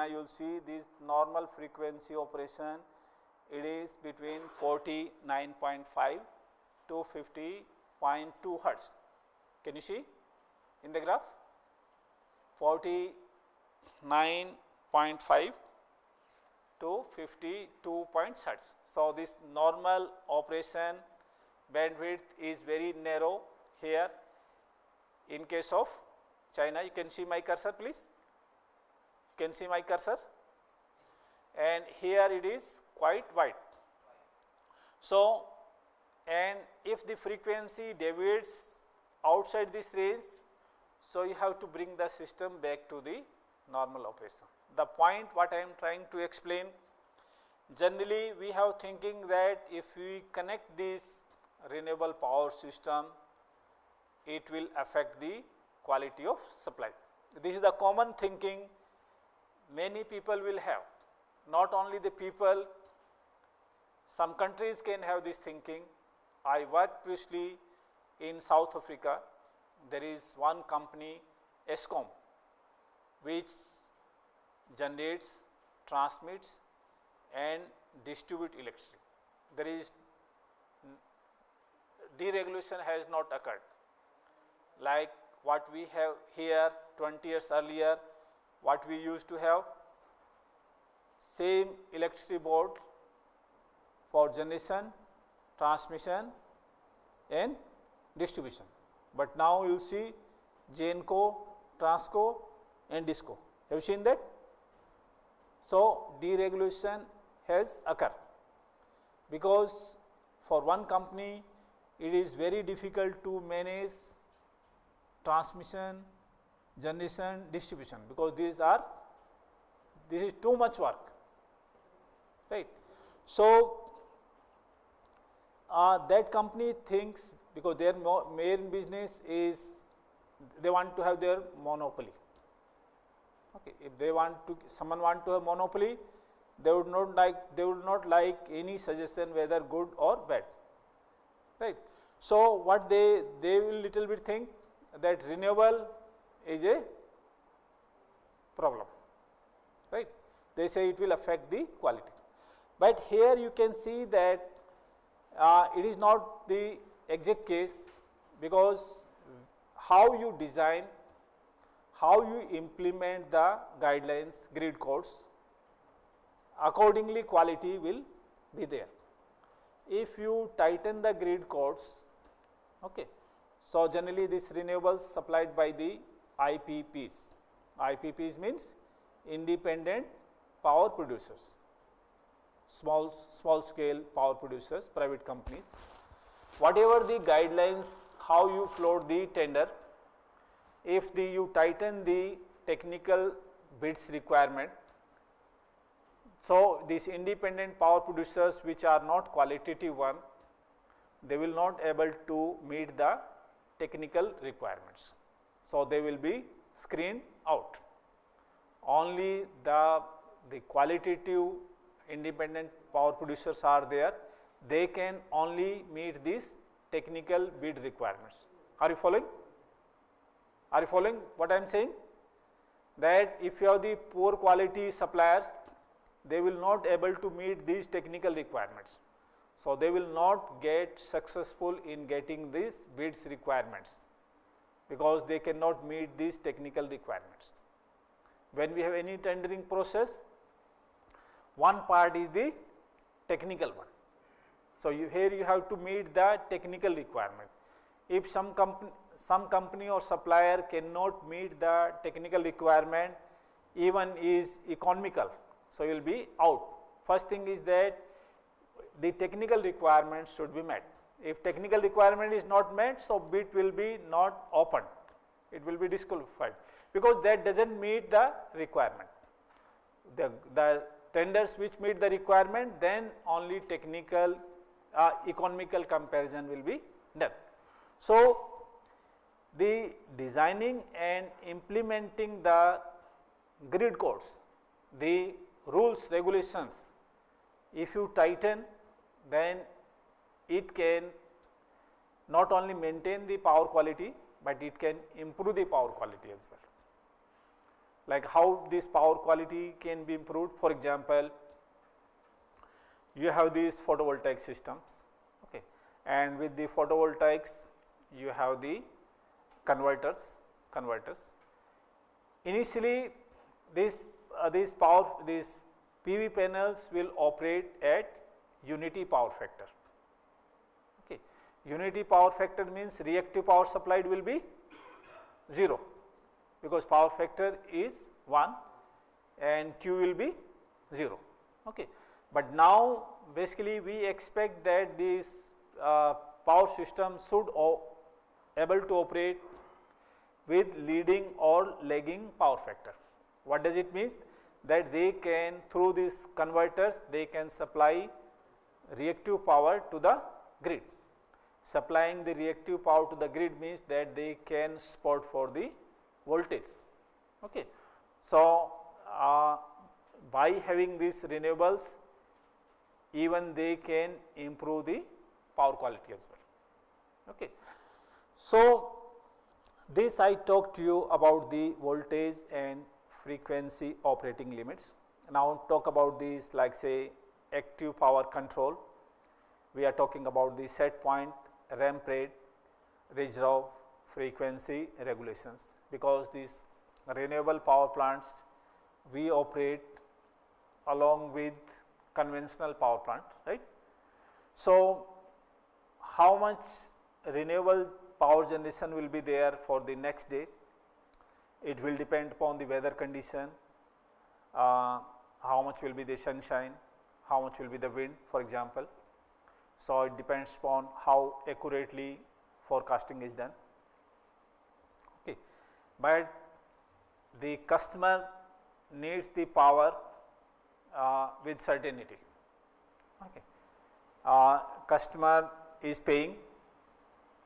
you will see this normal frequency operation, it is between 49.5 to 50.2 hertz. Can you see in the graph? 49.5 to 52 hertz. So this normal operation bandwidth is very narrow here in case of China. You can see my cursor, please. You can see my cursor, and here it is quite wide. So and if the frequency deviates outside this range, so you have to bring the system back to the normal operation. The point what I am trying to explain, generally we have thinking that if we connect this renewable power system, it will affect the quality of supply. This is the common thinking many people will have. Not only the people, some countries can have this thinking. I worked previously in South Africa. There is one company, Eskom, which generates, transmits and distributes electricity. There is deregulation has not occurred. Like what we have here 20 years earlier, what we used to have, same electricity board for generation, transmission and distribution. But now you see GENCO, Transco and DISCO. Have you seen that? So deregulation has occurred, because for one company it is very difficult to manage transmission, generation, distribution, because this is too much work, right? So that company thinks, because their main business is they want to have their monopoly. Okay, if they want to, someone want to have monopoly, they would not like any suggestion whether good or bad, right? So what they will little bit think that renewable is a problem, right? They say it will affect the quality. But here you can see that it is not the exact case, because how you design, how you implement the guidelines, grid codes, accordingly quality will be there. If you tighten the grid codes, okay, so generally this renewables supplied by the IPPs. IPPs means independent power producers, small scale power producers, private companies. Whatever the guidelines, how you float the tender, if you tighten the technical bids requirement, so these independent power producers which are not qualitative one, they will not able to meet the technical requirements. So they will be screened out. Only the qualitative independent power producers are there. They can only meet these technical bid requirements. Are you following? Are you following what I am saying? That if you have the poor quality suppliers, they will not able to meet these technical requirements. So they will not get successful in getting these bids requirements, because they cannot meet these technical requirements. When we have any tendering process, one part is the technical one. So here you have to meet the technical requirement. If some company or supplier cannot meet the technical requirement, even is economical, so you will be out. First thing is that the technical requirements should be met. If technical requirement is not met, so bid will be not opened. It will be disqualified, because that doesn't meet the requirement. The tenders which meet the requirement, then only technical economical comparison will be done. So the designing and implementing the grid codes, the rules, regulations, if you tighten, then it can not only maintain the power quality, but it can improve the power quality as well. Like how this power quality can be improved. For example, you have these photovoltaic systems, okay, and with the photovoltaics you have the converters. Initially these PV panels will operate at unity power factor. Okay. Unity power factor means reactive power supplied will be 0, because power factor is 1 and Q will be 0. Okay. But now basically we expect that these power system should able to operate with leading or lagging power factor. What does it mean? That they can, through these converters, they can supply reactive power to the grid. Supplying the reactive power to the grid means that they can support for the voltage. Okay. So, by having these renewables, even they can improve the power quality as well. Okay. So, this I talked to you about the voltage and frequency operating limits. Now, talk about these like say active power control. We are talking about the set point, ramp rate, reserve, frequency regulations, because these renewable power plants we operate along with conventional power plant, right. So, how much renewable power generation will be there for the next day? It will depend upon the weather condition, how much will be the sunshine, how much will be the wind, for example. So, it depends upon how accurately forecasting is done. Okay. But the customer needs the power with certainty. Okay. Customer is paying,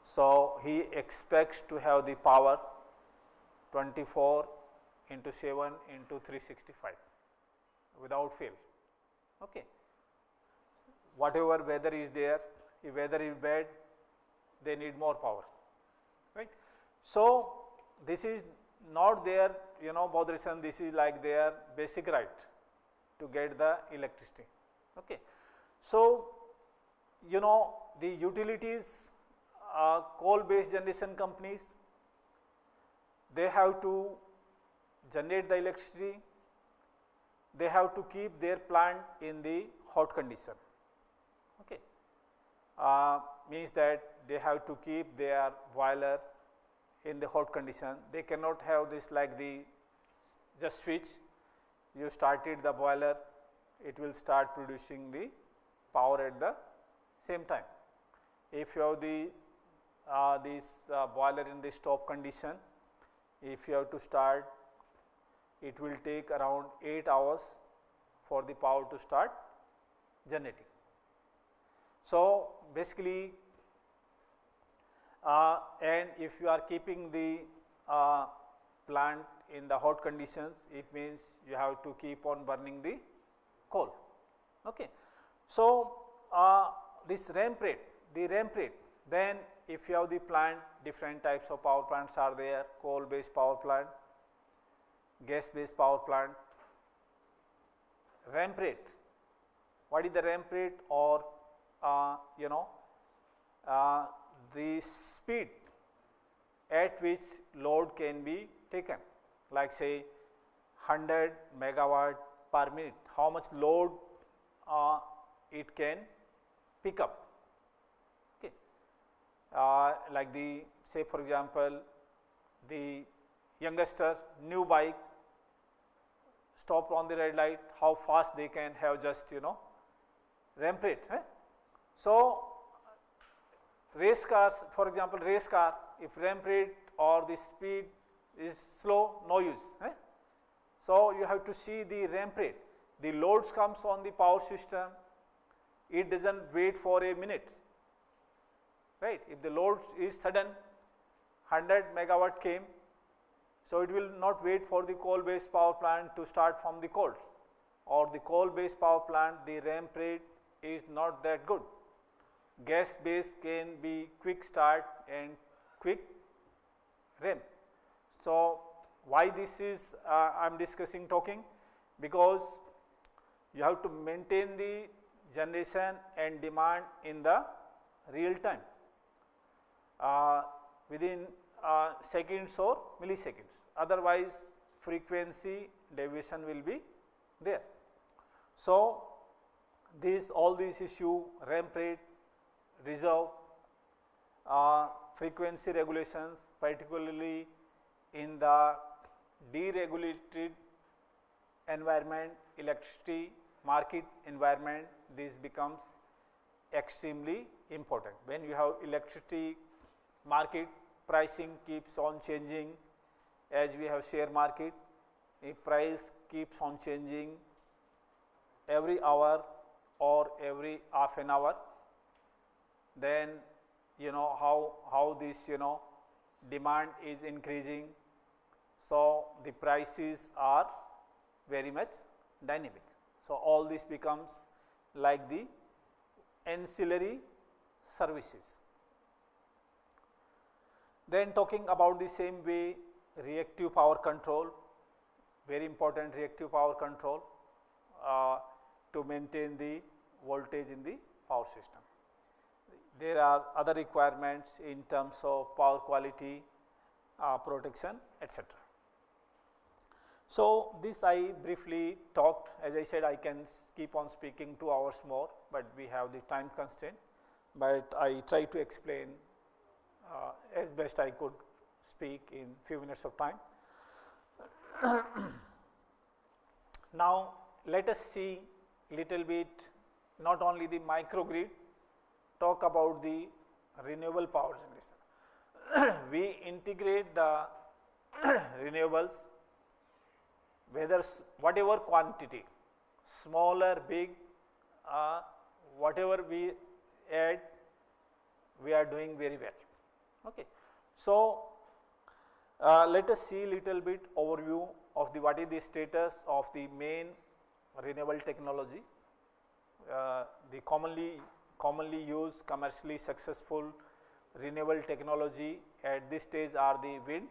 so he expects to have the power 24 into 7 into 365 without fail. Okay. Whatever weather is there, if weather is bad, they need more power, right. So, this is not their botheration, this is like their basic right to get the electricity. Okay. So, the utilities, coal based generation companies, they have to generate the electricity, they have to keep their plant in the hot condition. Okay. Means that they have to keep their boiler in the hot condition. They cannot have this like the just switch, you started the boiler, it will start producing the power at the same time. If you have the this boiler in the stop condition, if you have to start, it will take around 8 hours for the power to start generating. So, basically and if you are keeping the plant in the hot conditions, it means you have to keep on burning the coal. Okay. So, this ramp rate, then if you have the plant, different types of power plants are there, coal based power plant, gas based power plant. Ramp rate, what is the ramp rate, or the speed at which load can be taken, like say 100 megawatt per minute, how much load it can pick up. Okay. Like the say for example, the youngster new bike stop on the red light, how fast they can have just ramp rate. So, race cars, for example, race car, if ramp rate or the speed is slow, no use. So, you have to see the ramp rate. The loads comes on the power system, it does not wait for a minute, right. If the load is sudden, 100 megawatt came, so it will not wait for the coal based power plant to start from the coal, or the coal based power plant, the ramp rate is not that good. Gas based can be quick start and quick ramp. So, why this is I am discussing talking, because you have to maintain the generation and demand in the real time within seconds or milliseconds, otherwise frequency deviation will be there. So, all these issue, ramp rate, reserve, frequency regulations, particularly in the deregulated environment, electricity market environment, this becomes extremely important. When you have electricity market, pricing keeps on changing. As we have share market, the price keeps on changing every hour or every half an hour. Then you know how this demand is increasing, so the prices are very much dynamic. So all this becomes like the ancillary services. Then talking about the same way, reactive power control, very important reactive power control to maintain the voltage in the power system. There are other requirements in terms of power quality, protection, etc. So this I briefly talked. As I said, I can keep on speaking 2 hours more, but we have the time constraint. But I try to explain as best I could speak in few minutes of time. Now let us see little bit not only the microgrid, talk about the renewable power generation. We integrate the renewables, whether whatever quantity, small or big, whatever we add, we are doing very well. Okay. So let us see little bit overview of the what is the status of the main renewable technology. The commonly used, commercially successful renewable technology at this stage are the wind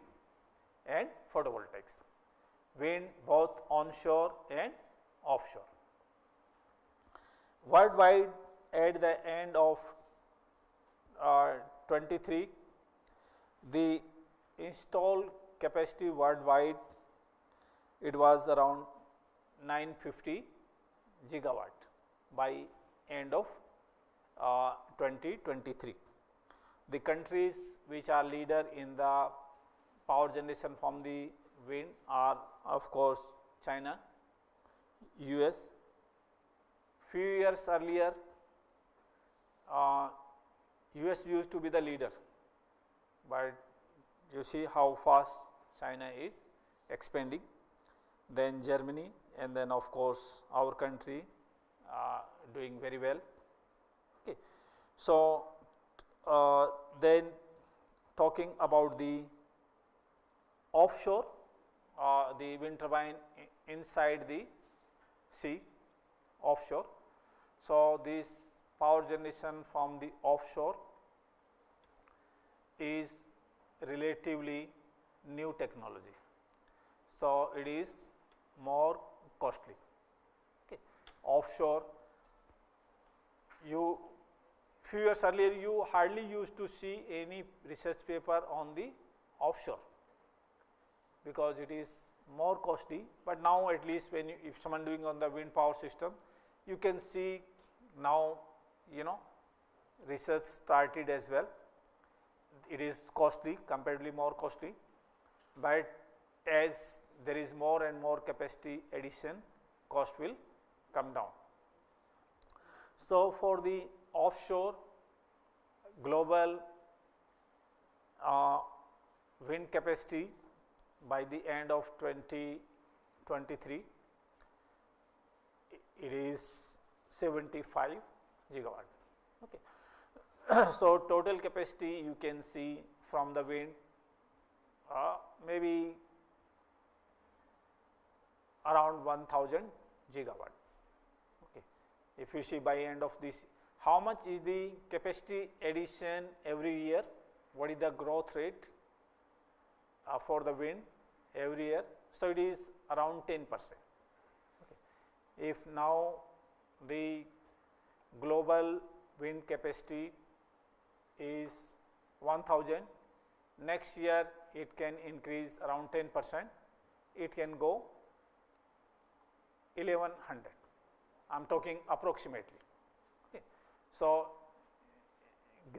and photovoltaics. Wind both onshore and offshore. Worldwide, at the end of 23, the installed capacity worldwide, it was around 950 gigawatt by end of 2023. The countries which are leader in the power generation from the wind are of course China, US. Few years earlier, US used to be the leader, but you see how fast China is expanding. Then Germany, and then of course our country doing very well. Okay. So then talking about the offshore, the wind turbine inside the sea, offshore. So this power generation from the offshore is relatively new technology. So it is more costly. Okay. Offshore, you few years earlier you hardly used to see any research paper on the offshore because it is more costly. But now at least when you, if someone doing on the wind power system, you can see now research started as well. It is costly, comparatively more costly, but as there is more and more capacity addition, cost will come down. So for the offshore, global wind capacity by the end of 2023, it is 75 gigawatt. Okay. So total capacity you can see from the wind maybe around 1000 gigawatt. Okay. If you see by end of this, how much is the capacity addition every year? What is the growth rate for the wind every year? So it is around 10%. Okay. If now the global wind capacity is 1000, next year it can increase around 10%, it can go 1100. I am talking approximately. Okay. So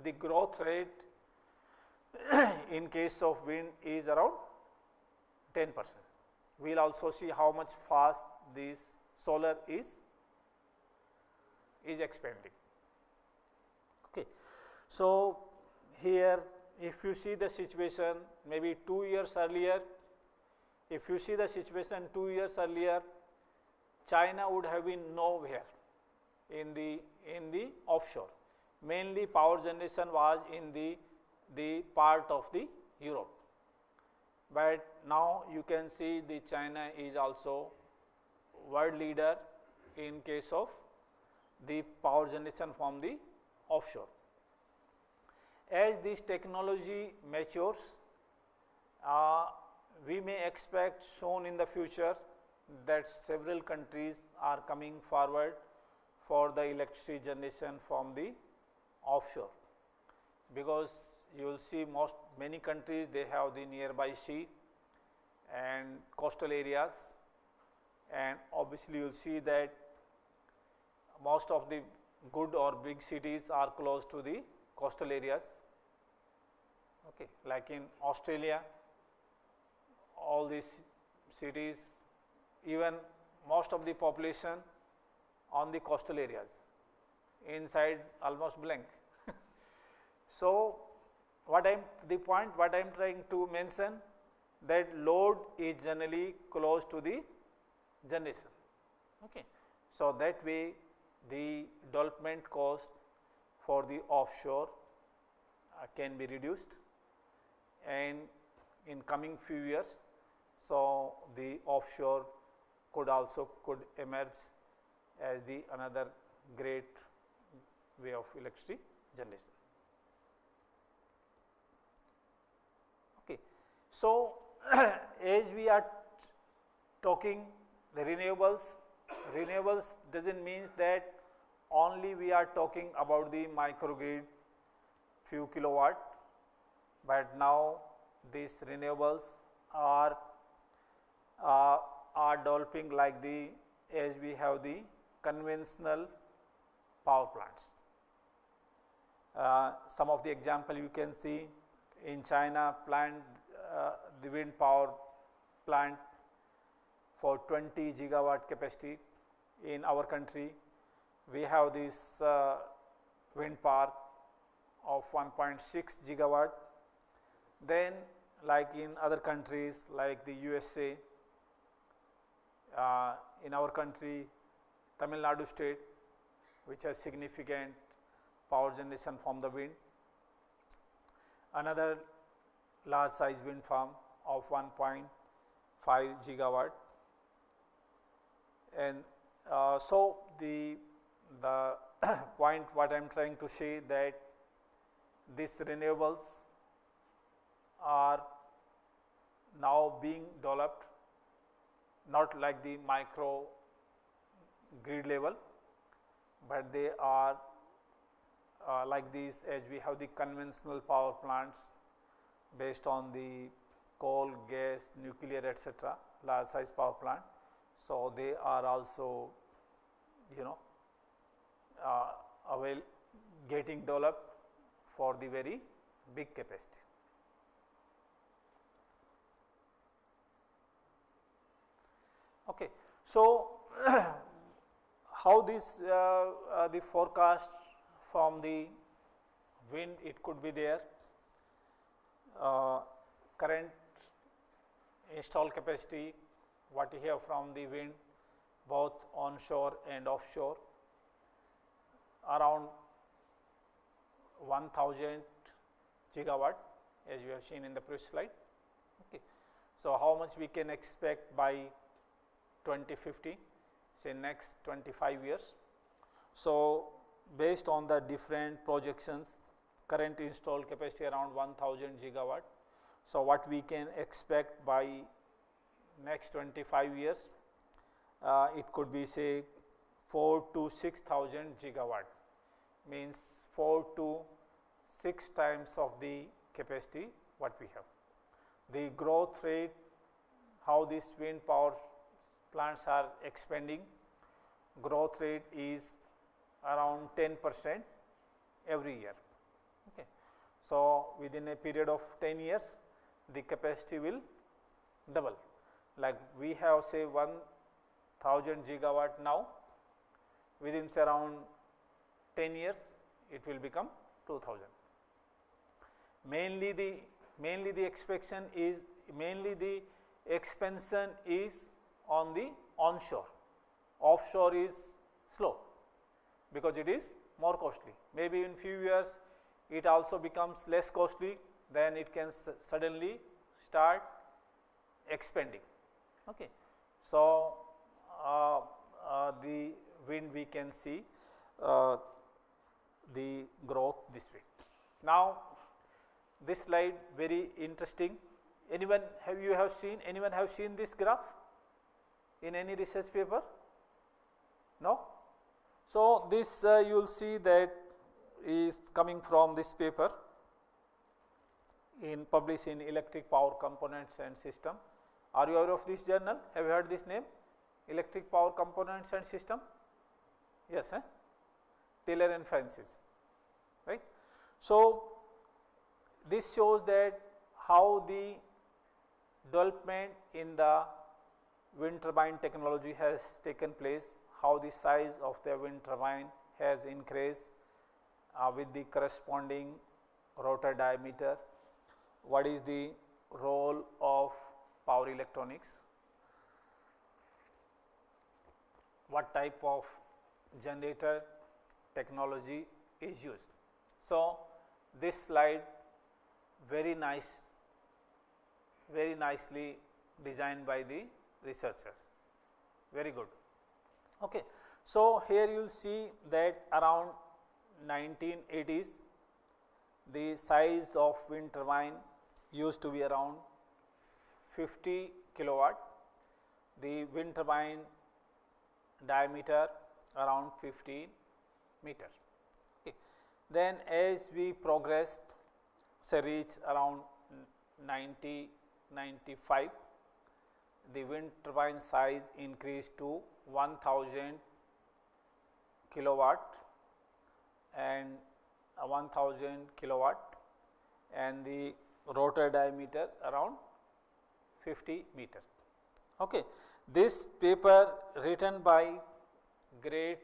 the growth rate in case of wind is around 10%. We will also see how much fast this solar is expanding. So here if you see the situation maybe 2 years earlier, if you see the situation 2 years earlier, China would have been nowhere in the offshore. Mainly power generation was in the part of the Europe. But now you can see the China is also world leader in case of the power generation from the offshore. As this technology matures, we may expect soon in the future that several countries are coming forward for the electricity generation from the offshore, because you will see many countries they have the nearby sea and coastal areas, and obviously you will see that most of the good or big cities are close to the coastal areas. Okay, like in Australia, all these cities, even most of the population on the coastal areas, inside almost blank. So the point what I am trying to mention, that load is generally close to the generation. Okay. So that way the development cost for the offshore can be reduced, and in coming few years, so the offshore could emerge as the another great way of electricity generation. Okay. So as we are talking the renewables doesn't mean that only we are talking about the microgrid few kilowatt, but now these renewables are developing like as we have the conventional power plants. Some of the example you can see in China the wind power plant for 20 gigawatt capacity. In our country we have this wind park of 1.6 gigawatt. Then like in other countries like the USA, in our country Tamil Nadu state, which has significant power generation from the wind, another large size wind farm of 1.5 gigawatt. And so the point what I am trying to say, that these renewables are now being developed not like the micro grid level, but they are like these, as we have the conventional power plants based on the coal, gas, nuclear, etc., large size power plant. So they are also getting developed for the very big capacity. Okay. So how this the forecast from the wind, it could be there. Current installed capacity what you have from the wind, both onshore and offshore, around 1000 gigawatt, as you have seen in the previous slide. Okay. So how much we can expect by 2050, say next 25 years. So based on the different projections, current installed capacity around 1000 gigawatt. So what we can expect by next 25 years, it could be say 4 to 6000 gigawatt, means 4 to 6 times of the capacity what we have. The growth rate, how these wind power plants are expanding, growth rate is around 10% every year. Okay. So within a period of 10 years, the capacity will double. Like we have say 1000 gigawatt now, within say around 10 years it will become 2000. mainly the expansion is on the onshore. Offshore is slow because it is more costly. Maybe in few years it also becomes less costly, then it can suddenly start expanding. Okay. So, the wind we can see the growth this way. Now, this slide very interesting. Anyone have seen this graph in any research paper? No? So, this you will see that is coming from this paper published in Electric Power Components and System. Are you aware of this journal? Have you heard this name? Electric Power Components and System? Yes, Taylor and Francis, right? So, this shows that how the development in the wind turbine technology has taken place, how the size of the wind turbine has increased with the corresponding rotor diameter, what is the role of power electronics, what type of generator technology is used. So, this slide very nicely designed by the researchers, very good. Okay. So, here you will see that around 1980s the size of wind turbine used to be around 50 kilowatt, the wind turbine diameter around 15 meters. Okay. Then as we progressed, say reach around 95, the wind turbine size increased to 1000 kilowatt and 1000 kilowatt and the rotor diameter around 50 meter. Okay. This paper written by great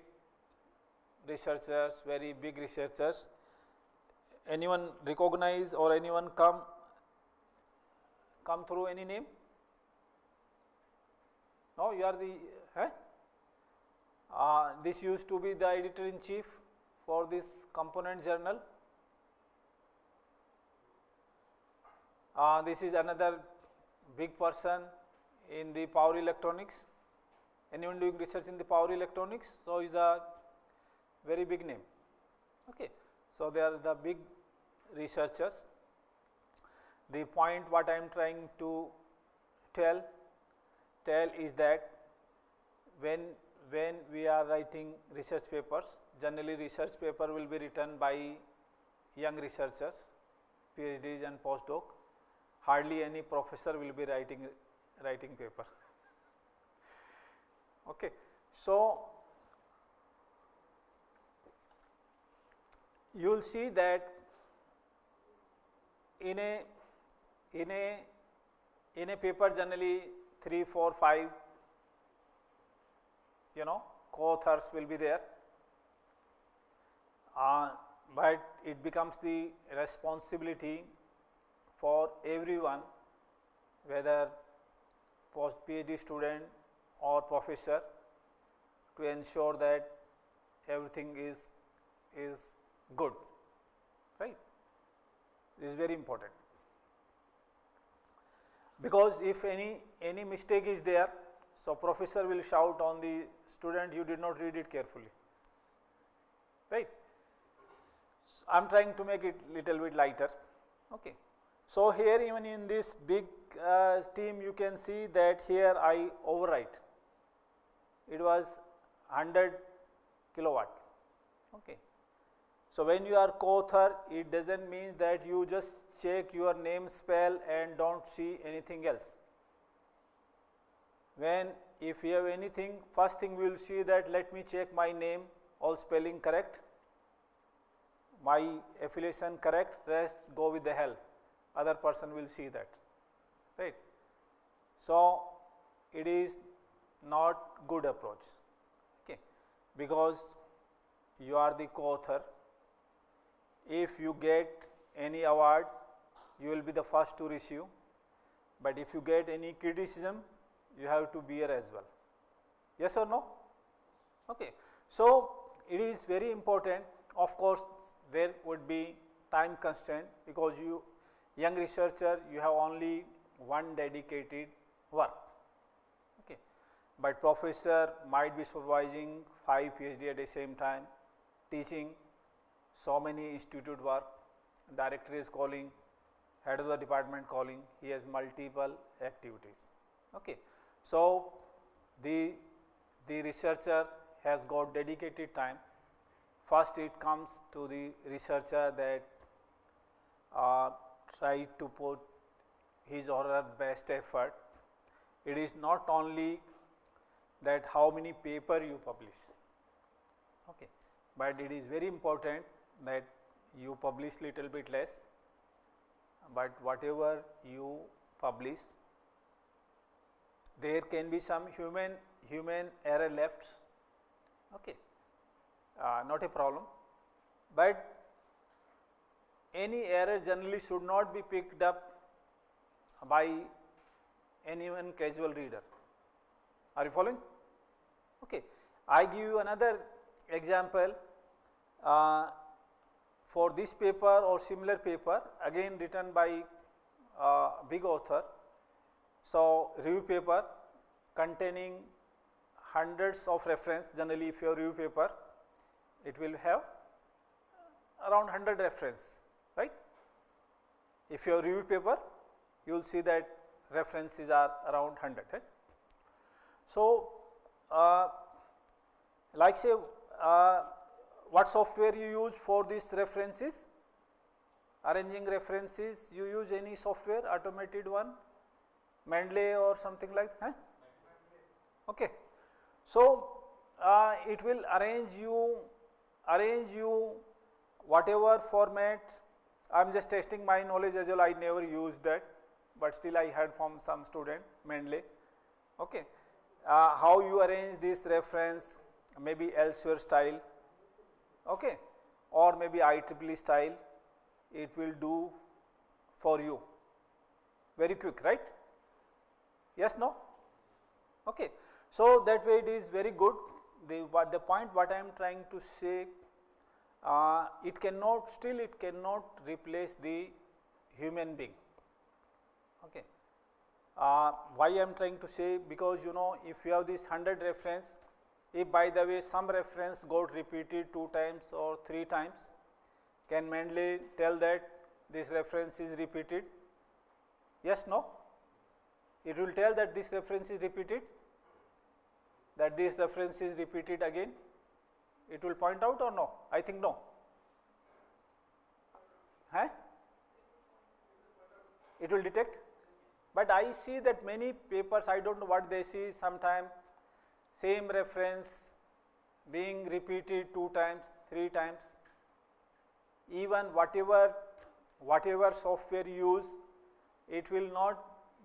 researchers, very big researchers. Anyone recognize or anyone come through any name? No, you are the this used to be the editor-in-chief for this component journal. This is another big person in the power electronics. Anyone doing research in the power electronics? So, is the very big name. Okay. So, they are the big researchers. The point what I am trying to tell is that when we are writing research papers, generally research paper will be written by young researchers, PhDs and postdoc. Hardly any professor will be writing paper. Okay. So, you will see that in a paper generally 3, 4, 5 co-authors will be there, but it becomes the responsibility for everyone, whether post PhD student or professor, to ensure that everything is good, right. This is very important, because if any mistake is there, so professor will shout on the student, you did not read it carefully, right. So, I am trying to make it little bit lighter. Okay. So, here even in this big team you can see that here I overwrite, it was 100 kilowatt. Okay. So, when you are co-author, it does not mean that you just check your name spell and do not see anything else. If you have anything, first thing we will see that let me check my name, all spelling correct, my affiliation correct, rest go with the hell, other person will see that, right. So, it is not good approach, okay, because you are the co-author. If you get any award, you will be the first to receive, but if you get any criticism, you have to bear as well. Yes or no? Okay. So, it is very important. Of course, there would be time constraint because you young researcher, you have only one dedicated work. Okay. But professor might be supervising 5 PhD at the same time, teaching so many institute work, director is calling, head of the department calling, he has multiple activities. Okay. So, the researcher has got dedicated time. First it comes to the researcher that try to put his or her best effort. It is not only that how many paper you publish, okay, but it is very important that you publish little bit less, but whatever you publish, there can be some human error left, okay, not a problem, but any error generally should not be picked up by anyone casual reader. Are you following? Okay. I give you another example for this paper or similar paper, again written by big author. So, review paper containing hundreds of reference. Generally, if your review paper, it will have around 100 reference, right? If your review paper, you will see that references are around 100. Right? So, like say, what software you use for these references? Arranging references, you use any software, automated one, Mendeley or something like that? Okay. So, it will arrange you whatever format. I am just testing my knowledge as well, I never used that, but still I heard from some student, Mendeley. Okay. How you arrange this reference, maybe elsewhere style, okay, or maybe IEEE style, it will do for you very quick, right? Yes, no? Okay. So, that way it is very good. The point what I am trying to say, it cannot replace the human being. Okay. Why I am trying to say, because you know, if you have this 100 reference, if by the way some reference got repeated 2 times or 3 times, can Mendeley tell that this reference is repeated? Yes, no? It will tell that this reference is repeated, that this reference is repeated again. It will point out or no? I think no. Huh? It will detect. But I see that many papers, I don't know what they see, sometimes same reference being repeated 2 times, 3 times. Even whatever software you use, it will not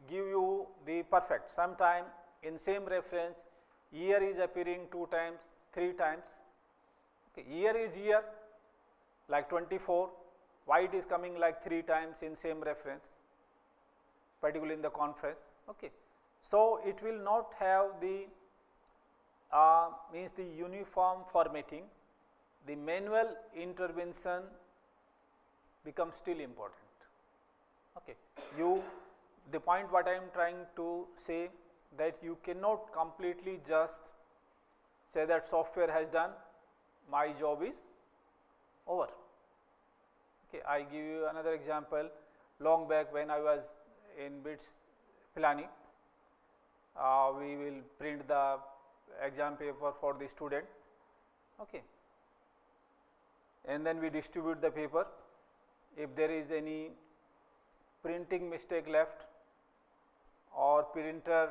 give you the perfect. Sometime in same reference, year is appearing 2 times, 3 times. Okay. Year is year, like 24. Why it is coming like 3 times in same reference, particularly in the conference. Okay. So, it will not have the means the uniform formatting. The manual intervention becomes still important. Okay. The point what I am trying to say, that you cannot completely just say that software has done, my job is over. Okay, I give you another example. Long back when I was in BITS planning, we will print the exam paper for the student, okay, and then we distribute the paper. If there is any printing mistake left or printer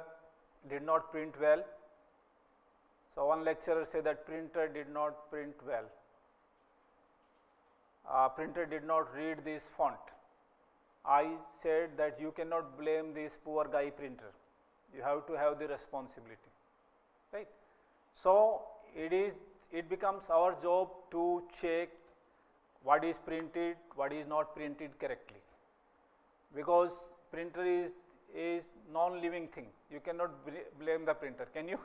did not print well, so one lecturer said that printer did not print well, printer did not read this font. I said that you cannot blame this poor guy printer, you have to have the responsibility, right. So, it becomes our job to check what is printed, what is not printed correctly. because printer is non-living thing. You cannot blame the printer, can you?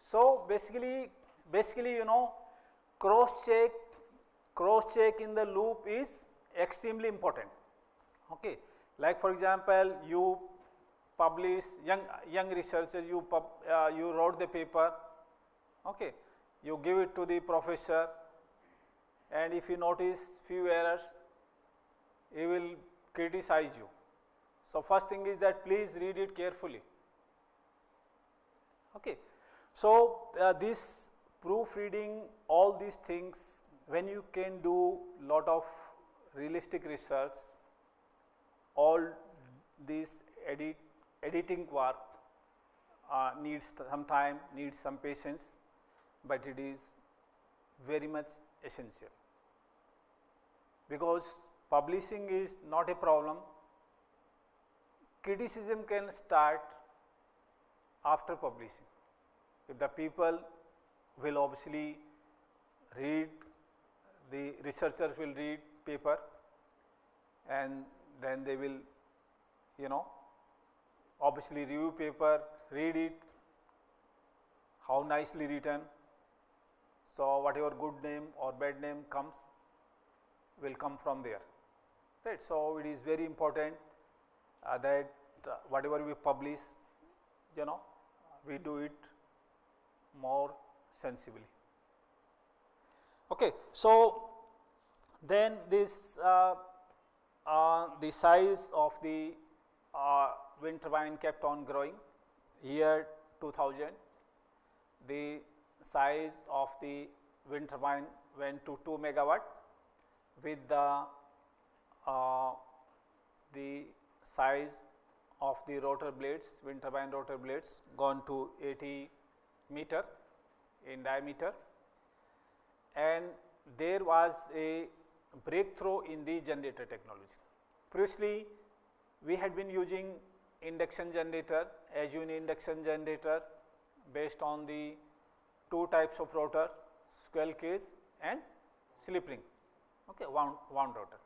So basically you know, cross check in the loop is extremely important. Okay, like for example, you publish, young researcher, you wrote the paper, okay, you give it to the professor, and if you notice few errors, he will criticize you. So first thing is that please read it carefully. Okay, so this proofreading, all these things, when you can do lot of realistic research, all these editing work needs some time, needs some patience, but it is very much essential, because publishing is not a problem. Criticism can start after publishing. If the people will obviously read, the researchers will read paper, and then they will, you know, obviously review paper, read it, how nicely written. So whatever good name or bad name comes will come from there, right? So it is very important that whatever we publish, you know, we do it more sensibly. Okay, so then this the size of the wind turbine kept on growing. Year 2000, the size of the wind turbine went to 2 megawatt, with the size of the rotor blades, wind turbine rotor blades, gone to 80 meter in diameter, and there was a breakthrough in the generator technology. Previously, we had been using induction generator, as you know, induction generator based on the two types of rotor, squirrel cage and slip ring, okay, wound rotor.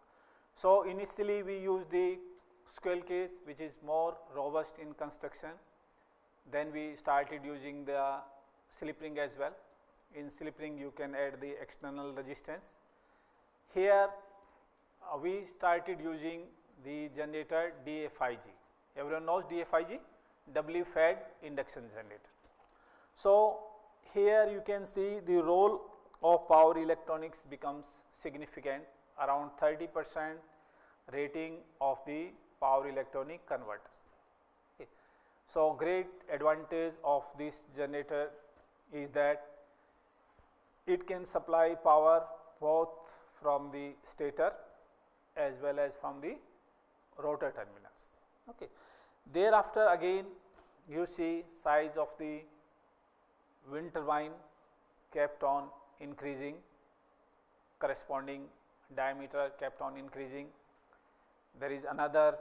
So initially we used the squirrel cage, which is more robust in construction. Then we started using the slip ring as well. In slip ring you can add the external resistance. Here we started using the generator DFIG. Everyone knows DFIG, doubly fed induction generator. So here you can see the role of power electronics becomes significant, around 30% rating of the power electronic converters. Okay. So great advantage of this generator is that it can supply power both from the stator as well as from the rotor terminals. Okay. Thereafter again you see size of the wind turbine kept on increasing, corresponding diameter kept on increasing. There is another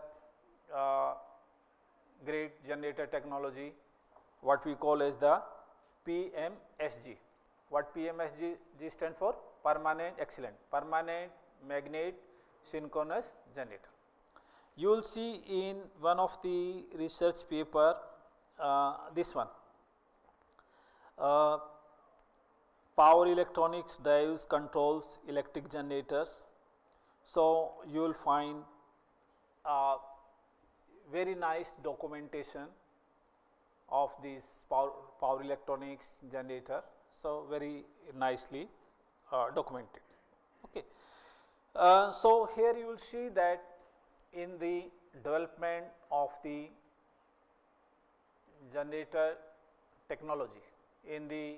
great generator technology, what we call as the PMSG. What PMSG stand for? Permanent, excellent, permanent magnet synchronous generator. You will see in one of the research paper, this one, power electronics drives controls electric generators. So you will find very nice documentation of this power electronics generator. So very nicely documented. Okay. So here you will see that in the development of the generator technology, in the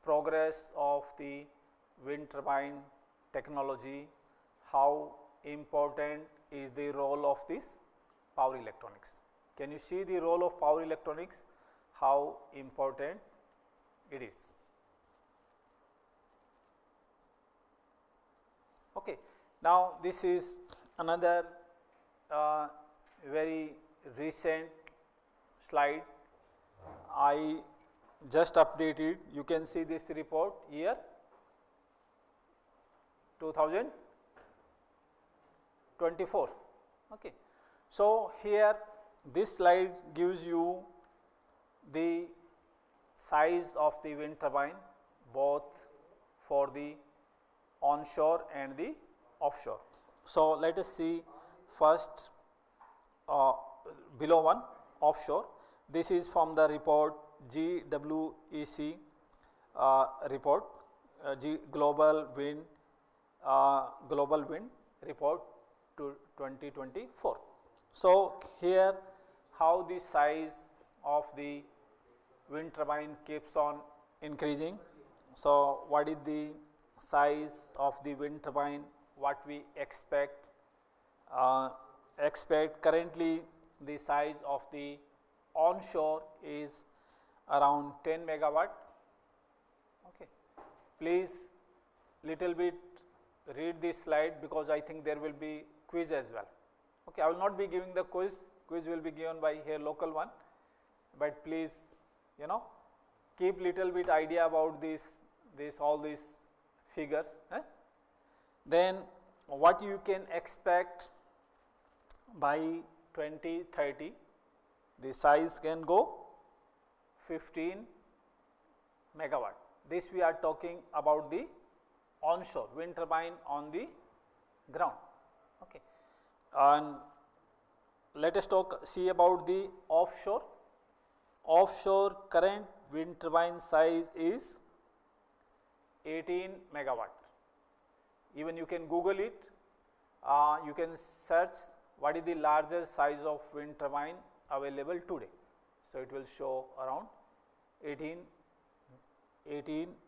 progress of the wind turbine technology, how important is the role of this power electronics. Can you see the role of power electronics, how important it is? Okay. Now this is another very recent slide. I just updated. You can see this report here. 2024. Okay. So, here this slide gives you the size of the wind turbine both for the onshore and the offshore. So, let us see first below one offshore. This is from the report GWEC report, Global Wind report to 2024. So, here how the size of the wind turbine keeps on increasing. So, what is the size of the wind turbine, what we expect? Currently the size of the onshore is around 10 megawatt. Okay. Please little bit read this slide because I think there will be quiz as well. Okay, I will not be giving the quiz will be given by here local one, but please keep little bit idea about all these figures. Then what you can expect by 2030, the size can go 15 megawatt. This we are talking about the onshore wind turbine on the ground. Okay. And let us see about the offshore. Offshore current wind turbine size is 18 megawatt. Even you can Google it, you can search what is the larger size of wind turbine available today. So, it will show around 18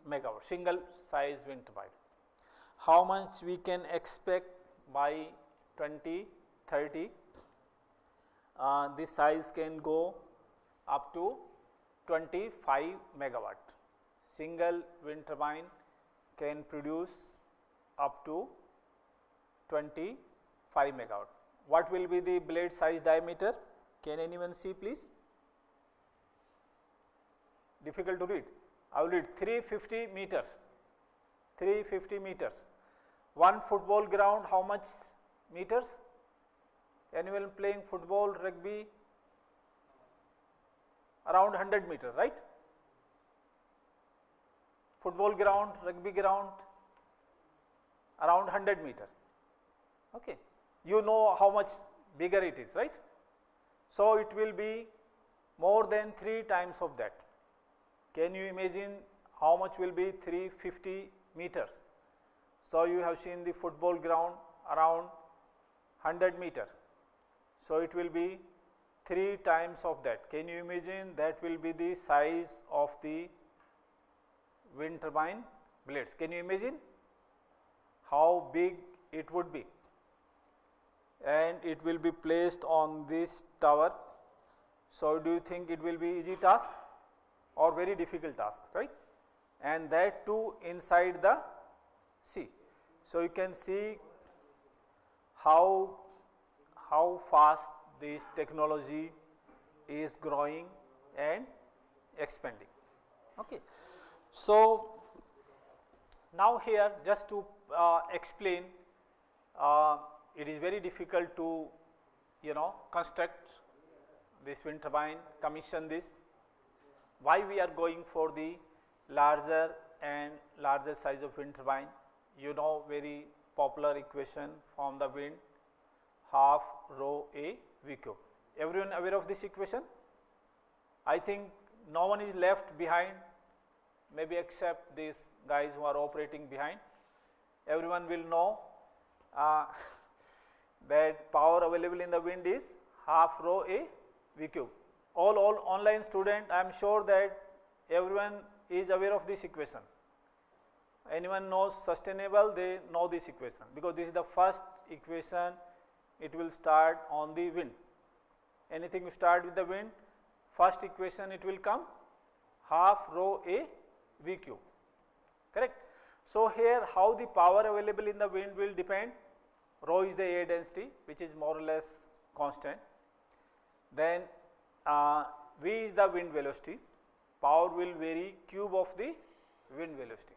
megawatt single size wind turbine. How much we can expect by 2030? This size can go up to 25 megawatt. Single wind turbine can produce up to 25 megawatt. What will be the blade size diameter? Can anyone see please? Difficult to read. I will read 350 meters. 350 meters. One football ground, how much meters? Anyone playing football, rugby? Around 100 meters, right? Football ground, rugby ground, around 100 meters. Okay. You know how much bigger it is, right? So, it will be more than 3 times of that. Can you imagine how much will be 350 meters? So, you have seen the football ground around 100 meter. So, it will be 3 times of that. Can you imagine that will be the size of the wind turbine blades? Can you imagine how big it would be? And it will be placed on this tower. So, do you think it will be easy task or very difficult task, right? And that too inside the sea. So, you can see how fast this technology is growing and expanding. Okay. So, now here just to explain, it is very difficult to construct this wind turbine, commission this. Why we are going for the larger and larger size of wind turbine? You know very popular equation from the wind, half rho A V cube. Everyone aware of this equation? I think no one is left behind, maybe except these guys who are operating behind. Everyone will know that power available in the wind is half rho A V cube. All online student, I am sure that everyone is aware of this equation. Anyone knows sustainable, they know this equation, because this is the first equation. It will start on the wind. Anything you start with the wind, first equation it will come half rho A V cube, correct. So, here how the power available in the wind will depend. Rho is the air density, which is more or less constant. Then V is the wind velocity. Power will vary cube of the wind velocity.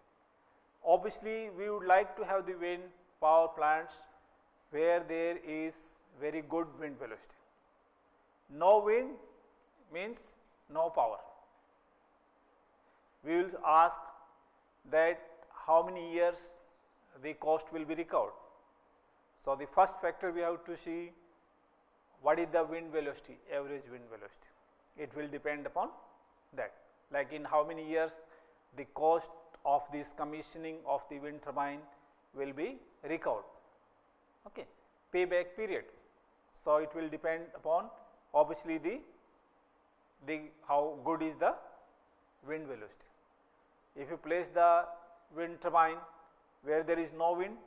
obviously we would like to have the wind power plants where there is very good wind velocity. No wind means no power. We will ask that how many years the cost will be recovered. So, the first factor we have to see what is the wind velocity, average wind velocity. It will depend upon that, like in how many years the cost of this commissioning of the wind turbine will be recovered, okay. Payback period. So, it will depend upon obviously the how good is the wind velocity. If you place the wind turbine where there is no wind,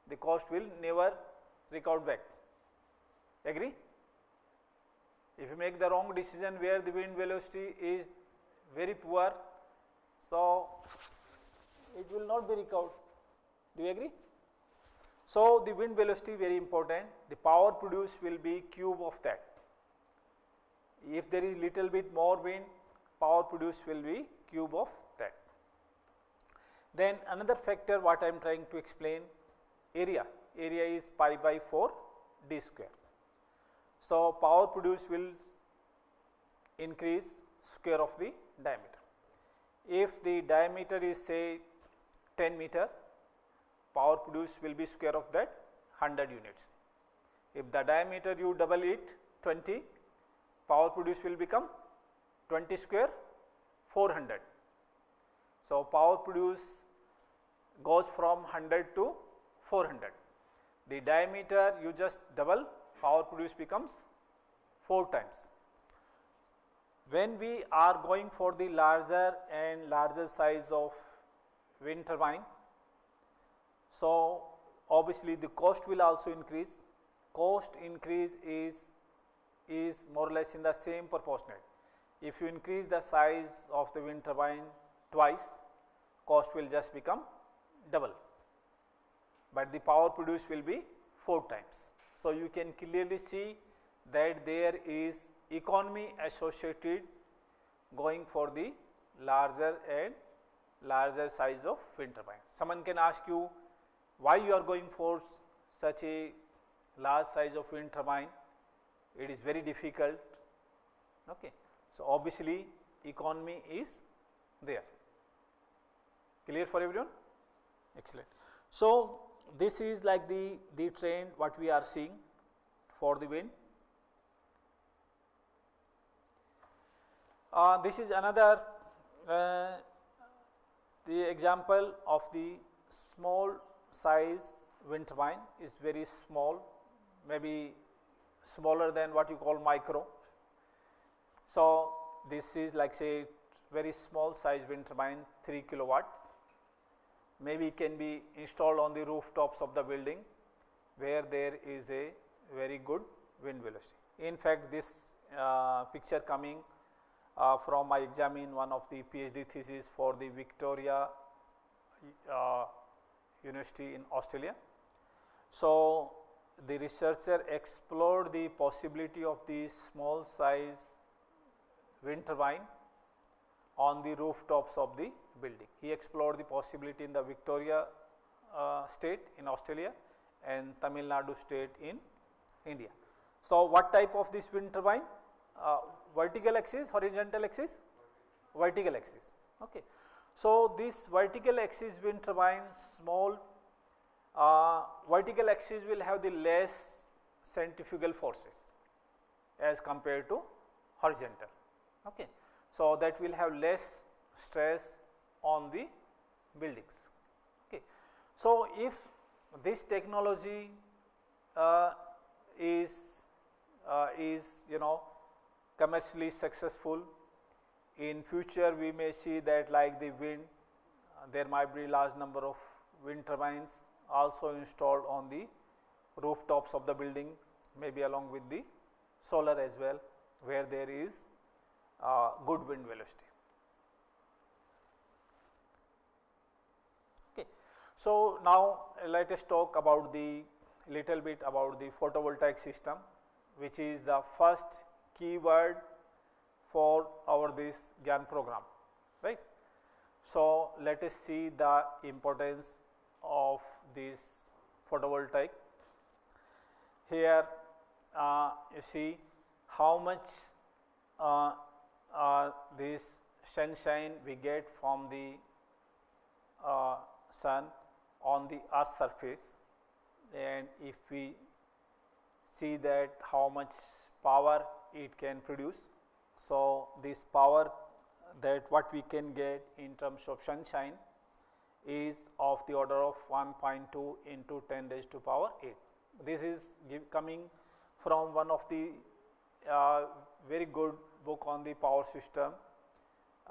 the cost will never recover back. Agree? If you make the wrong decision where the wind velocity is very poor, so it will not be recovered. Do you agree? So, the wind velocity very important. The power produced will be cube of that. If there is little bit more wind, power produced will be cube of that. Then another factor what I am trying to explain, area. Area is pi by 4 d square. So, power produced will increase square of the diameter. If the diameter is say 10 meter, power produced will be square of that 100 units. If the diameter you double it 20, power produced will become 20 square 400. So, power produced goes from 100 to 400. The diameter you just double, power produced becomes 4 times. When we are going for the larger and larger size of wind turbine, so obviously the cost will also increase. Cost increase is more or less in the same proportionate. If you increase the size of the wind turbine twice, cost will just become double, but the power produced will be 4 times. So, you can clearly see that there is economy associated going for the larger and larger size of wind turbine. Someone can ask you why you are going for such a large size of wind turbine, it is very difficult, okay. So, obviously economy is there. Clear for everyone? Excellent. So, this is like the trend what we are seeing for the wind. This is another the example of the small size wind turbine is very small, maybe smaller than what you call micro. So, this is like say very small size wind turbine 3 kilowatt, maybe can be installed on the rooftops of the building where there is a very good wind velocity. In fact, this picture coming from my exam in one of the PhD thesis for the Victoria University in Australia. So, the researcher explored the possibility of the small size wind turbine on the rooftops of the building. He explored the possibility in the Victoria state in Australia and Tamil Nadu state in India. So, what type of this wind turbine? Vertical axis, horizontal axis? Vertical axis. Okay. So, this vertical axis wind turbine small, vertical axis will have the less centrifugal forces as compared to horizontal. Okay. So, that will have less stress on the buildings. Okay. So, if this technology is commercially successful, in future we may see that like the wind, there might be large number of wind turbines also installed on the rooftops of the building, maybe along with the solar as well, where there is good wind velocity. Okay. So, now let us talk about the little bit about the photovoltaic system, which is the first keyword for our this GIAN program, right. So let us see the importance of this photovoltaic. Here you see how much this sunshine we get from the sun on the earth surface, and if we see that how much power it can produce. So this power that what we can get in terms of sunshine is of the order of 1.2 into 10 raised to power 8. This is coming from one of the very good book on the power system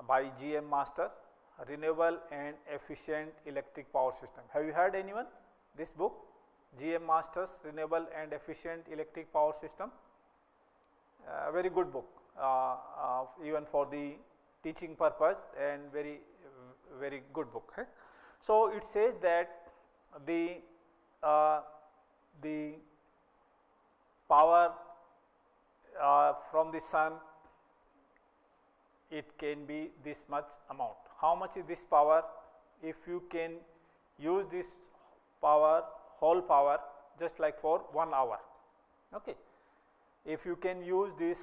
by GM Master, Renewable and Efficient Electric Power System. Have you heard anyone this book, GM Masters Renewable and Efficient Electric Power System? Very good book, even for the teaching purpose, and very good book. So it says that the power from the sun, it can be this much amount. How much is this power? If you can use this power, whole power, just like for 1 hour. Okay. If you can use this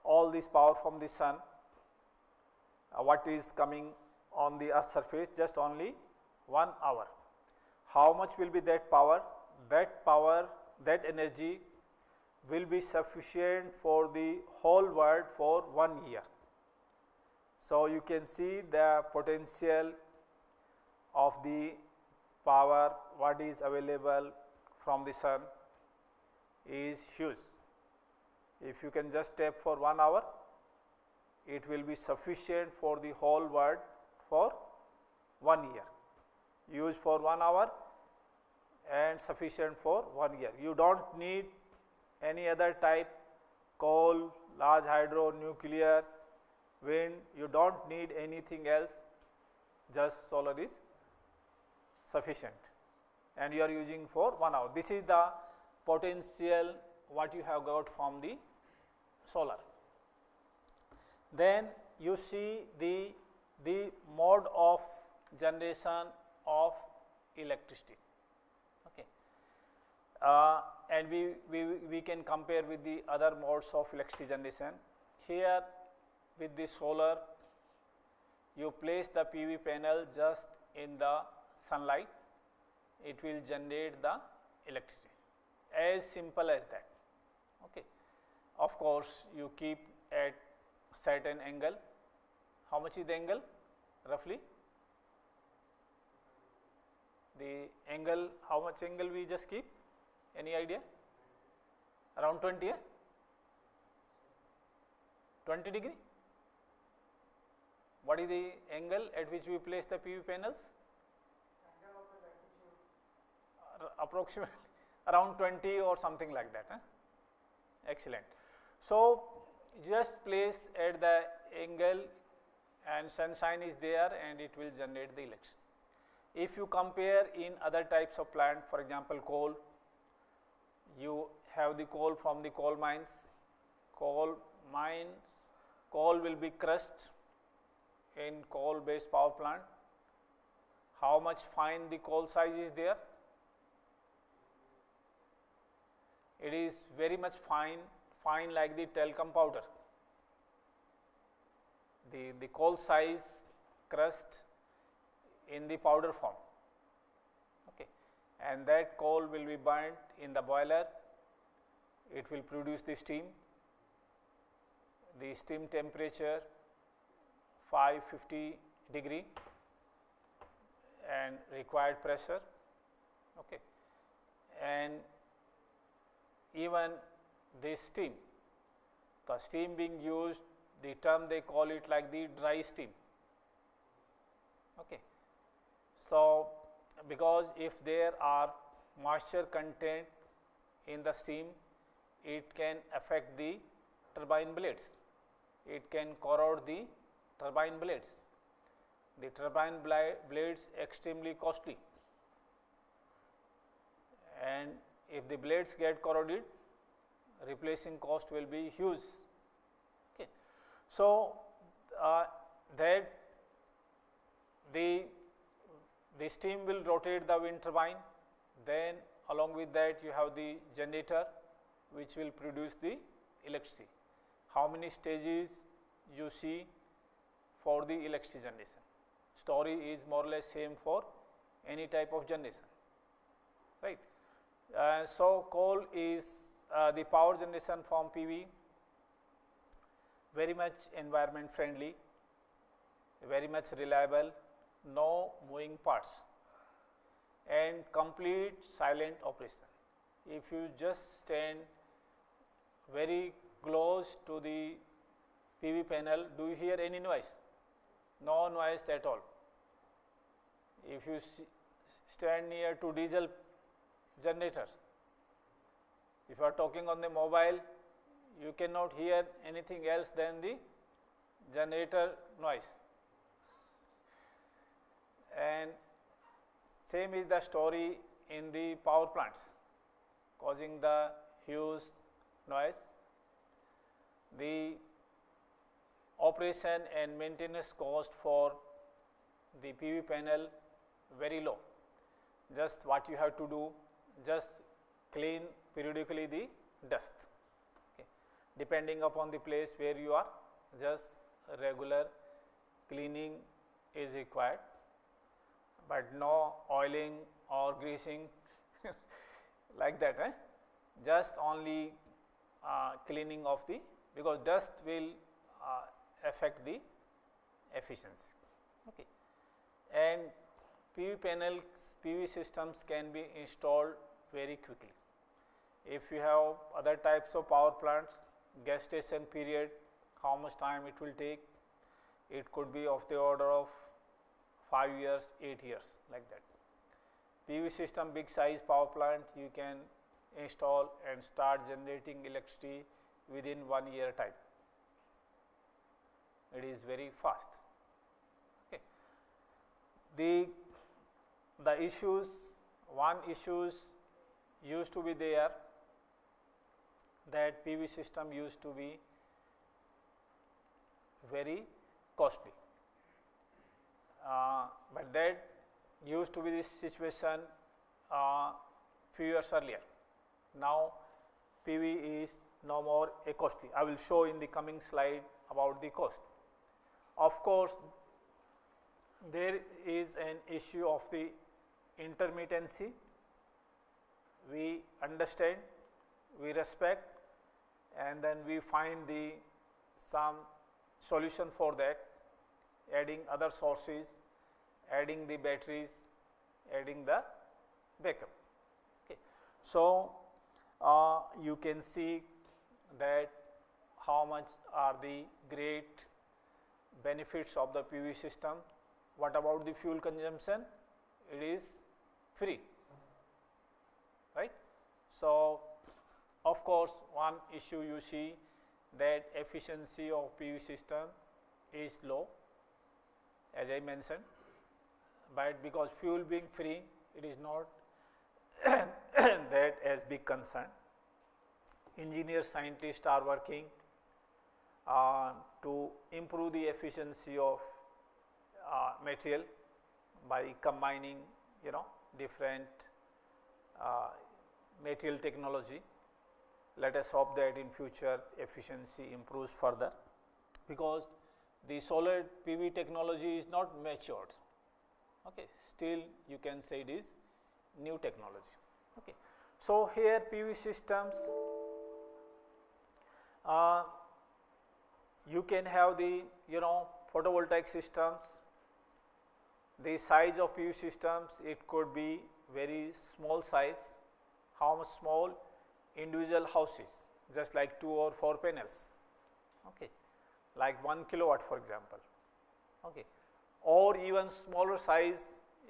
all this power from the sun, what is coming on the earth surface, just only 1 hour. How much will be that power? That power, that energy will be sufficient for the whole world for 1 year. So you can see the potential of the power what is available from the sun is huge. If you can just tap for 1 hour, it will be sufficient for the whole world for 1 year. Use for 1 hour and sufficient for 1 year. You don't need any other type, coal, large hydro, nuclear, wind, you don't need anything else, just solar is sufficient, and you are using for 1 hour. This is the potential what you have got from the solar. Then you see the mode of generation of electricity. Okay. And we can compare with the other modes of electricity generation. Here with the solar, you place the PV panel just in the sunlight, it will generate the electricity, as simple as that. Okay. Of course, you keep at certain angle. How much is the angle roughly? The angle, how much angle we just keep? Any idea? Around 20, 20 degree? What is the angle at which we place the PV panels? Approximately around 20 or something like that. Excellent. So just place at the angle and sunshine is there and it will generate the electricity. If you compare in other types of plant, for example coal, you have the coal from the coal mines. Coal will be crushed in coal based power plant. How much fine the coal size is there? It is very much fine like the talcum powder. The coal size crushed in the powder form. Okay. And that coal will be burnt in the boiler. It will produce the steam. The steam temperature 550 degree and required pressure. Okay. And even this steam, the steam being used, the term they call it like the dry steam. Okay. So because if there are moisture content in the steam, it can affect the turbine blades. It can corrode the turbine blades. The turbine blades extremely costly, and if the blades get corroded, replacing cost will be huge. Okay. So that the steam will rotate the wind turbine, then along with that you have the generator which will produce the electricity. How many stages you see for the electricity generation? Story is more or less same for any type of generation, right. So coal is the power generation from PV, very much environment friendly, very much reliable, no moving parts, and complete silent operation. If you just stand very close to the PV panel, do you hear any noise? No noise at all. If you stand near to diesel generator, if you are talking on the mobile, you cannot hear anything else than the generator noise. And same is the story in the power plants, causing the huge noise. The operation and maintenance cost for the PV panel very low. Just what you have to do, just clean periodically the dust. Okay. Depending upon the place where you are, just regular cleaning is required, but no oiling or greasing like that. Just only cleaning of the, because dust will affect the efficiency. Okay. And PV panels, PV systems can be installed very quickly. If you have other types of power plants, gestation period, how much time it will take, it could be of the order of 5 years, 8 years, like that. PV system, big size power plant, you can install and start generating electricity within 1 year time. It is very fast. Okay. The issues, one issues used to be there, that PV system used to be very costly, but that used to be this situation few years earlier. Now PV is no more a costly. I will show in the coming slide about the cost. Of course, there is an issue of the intermittency. We understand, we respect, and then we find the some solution for that, adding other sources, adding the batteries, adding the backup. Okay. So you can see that how much are the great benefits of the PV system. What about the fuel consumption? It is free, right? So of course, one issue you see that efficiency of PV system is low, as I mentioned, but because fuel being free, it is not that as big concern. Engineers, scientists are working to improve the efficiency of material by combining, different material technology. Let us hope that in future efficiency improves further, because the solar PV technology is not matured. Okay. Still you can say it is new technology. Okay. So here PV systems, you can have the photovoltaic systems. The size of PV systems, it could be very small size. How much small? Individual houses, just like 2 or 4 panels, okay, like 1 kilowatt for example, okay, or even smaller size.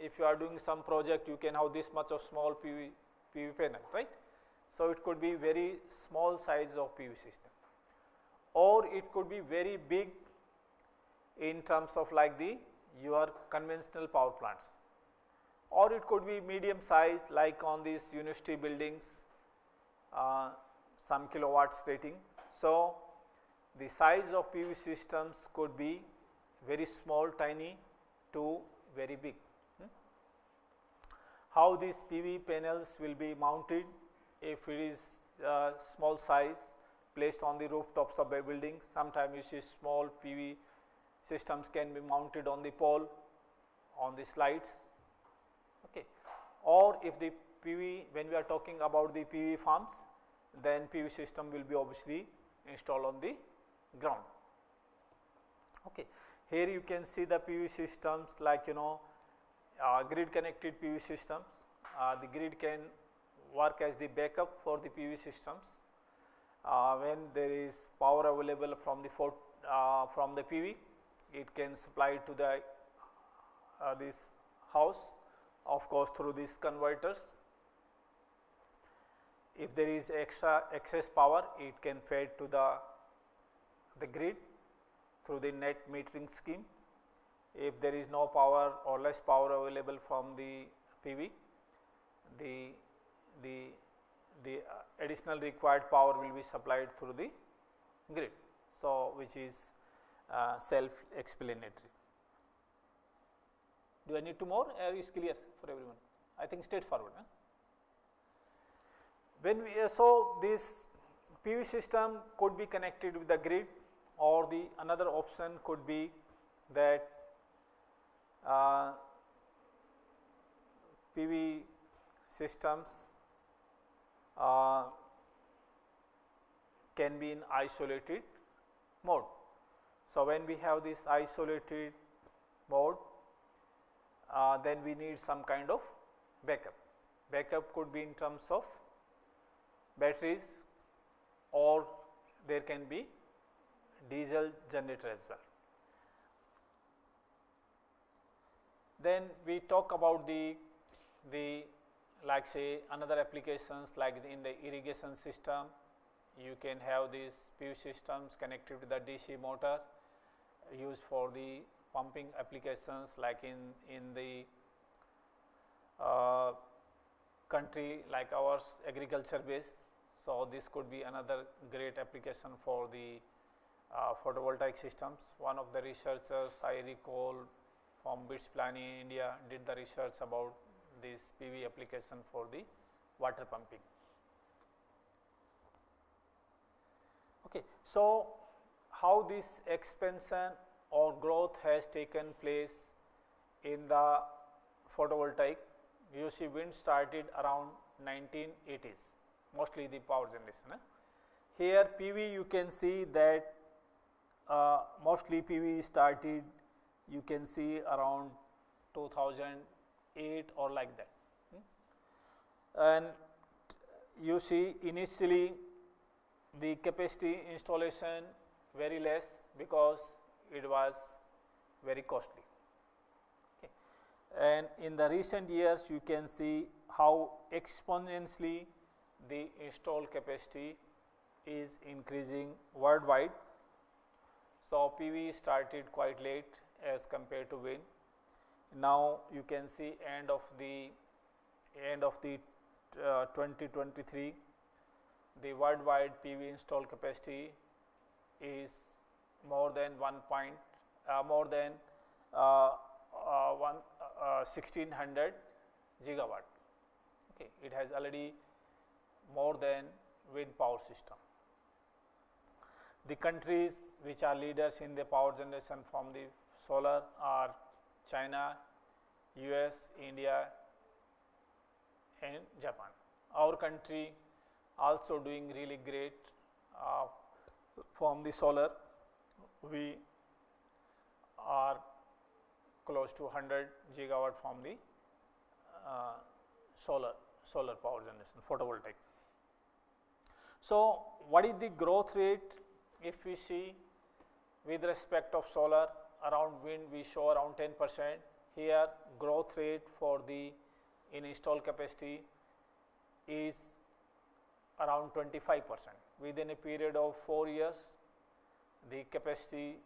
If you are doing some project, you can have this much of small PV panel, right? So it could be very small size of PV system, or it could be very big in terms of like your conventional power plants, or it could be medium size like on these university buildings, some kilowatts rating. So the size of PV systems could be very small, tiny to very big. How these PV panels will be mounted? If it is small size placed on the rooftops of a building, sometimes you see small PV systems can be mounted on the pole, on the slides. Okay. Or if the PV, when we are talking about the PV farms, then PV system will be obviously installed on the ground. Okay. Here you can see the PV systems, like grid connected PV systems. The grid can work as the backup for the PV systems. When there is power available from the PV, it can supply to the this house, of course through these converters. If there is excess power, it can fed to the grid through the net metering scheme. If there is no power or less power available from the PV, the additional required power will be supplied through the grid. So, which is self-explanatory. Do I need to more, or is clear for everyone? I think straightforward. Huh? When we so this PV system could be connected with the grid, or the another option could be that PV systems can be in isolated mode. So, when we have this isolated mode, then we need some kind of backup. Backup could be in terms of batteries, or there can be diesel generator as well. Then we talk about the like say another applications, like in the irrigation system, you can have these PV systems connected with the DC motor used for the pumping applications, like in the country like ours, agriculture based. So, this could be another great application for the photovoltaic systems. One of the researchers, I recall, from BITS Plan in India, did the research about this PV application for the water pumping. Okay. So, how this expansion or growth has taken place in the photovoltaic? You see, wind started around 1980s, mostly the power generation. Here PV, you can see that mostly PV started, you can see around 2008 or like that. And you see initially the capacity installation very less, because it was very costly. Okay. And in the recent years, you can see how exponentially the installed capacity is increasing worldwide. So, PV started quite late as compared to wind. Now, you can see end of the 2023, the worldwide PV installed capacity is more than 1600 gigawatt. Okay. It has already more than wind power system. The countries which are leaders in the power generation from the solar are China, US, India and Japan. Our country also doing really great from the solar. We are close to 100 gigawatt from the solar power generation, photovoltaic. So, what is the growth rate? If we see with respect of solar, around wind we show around 10%. Here growth rate for the in installed capacity is around 25%. Within a period of 4 years, the capacity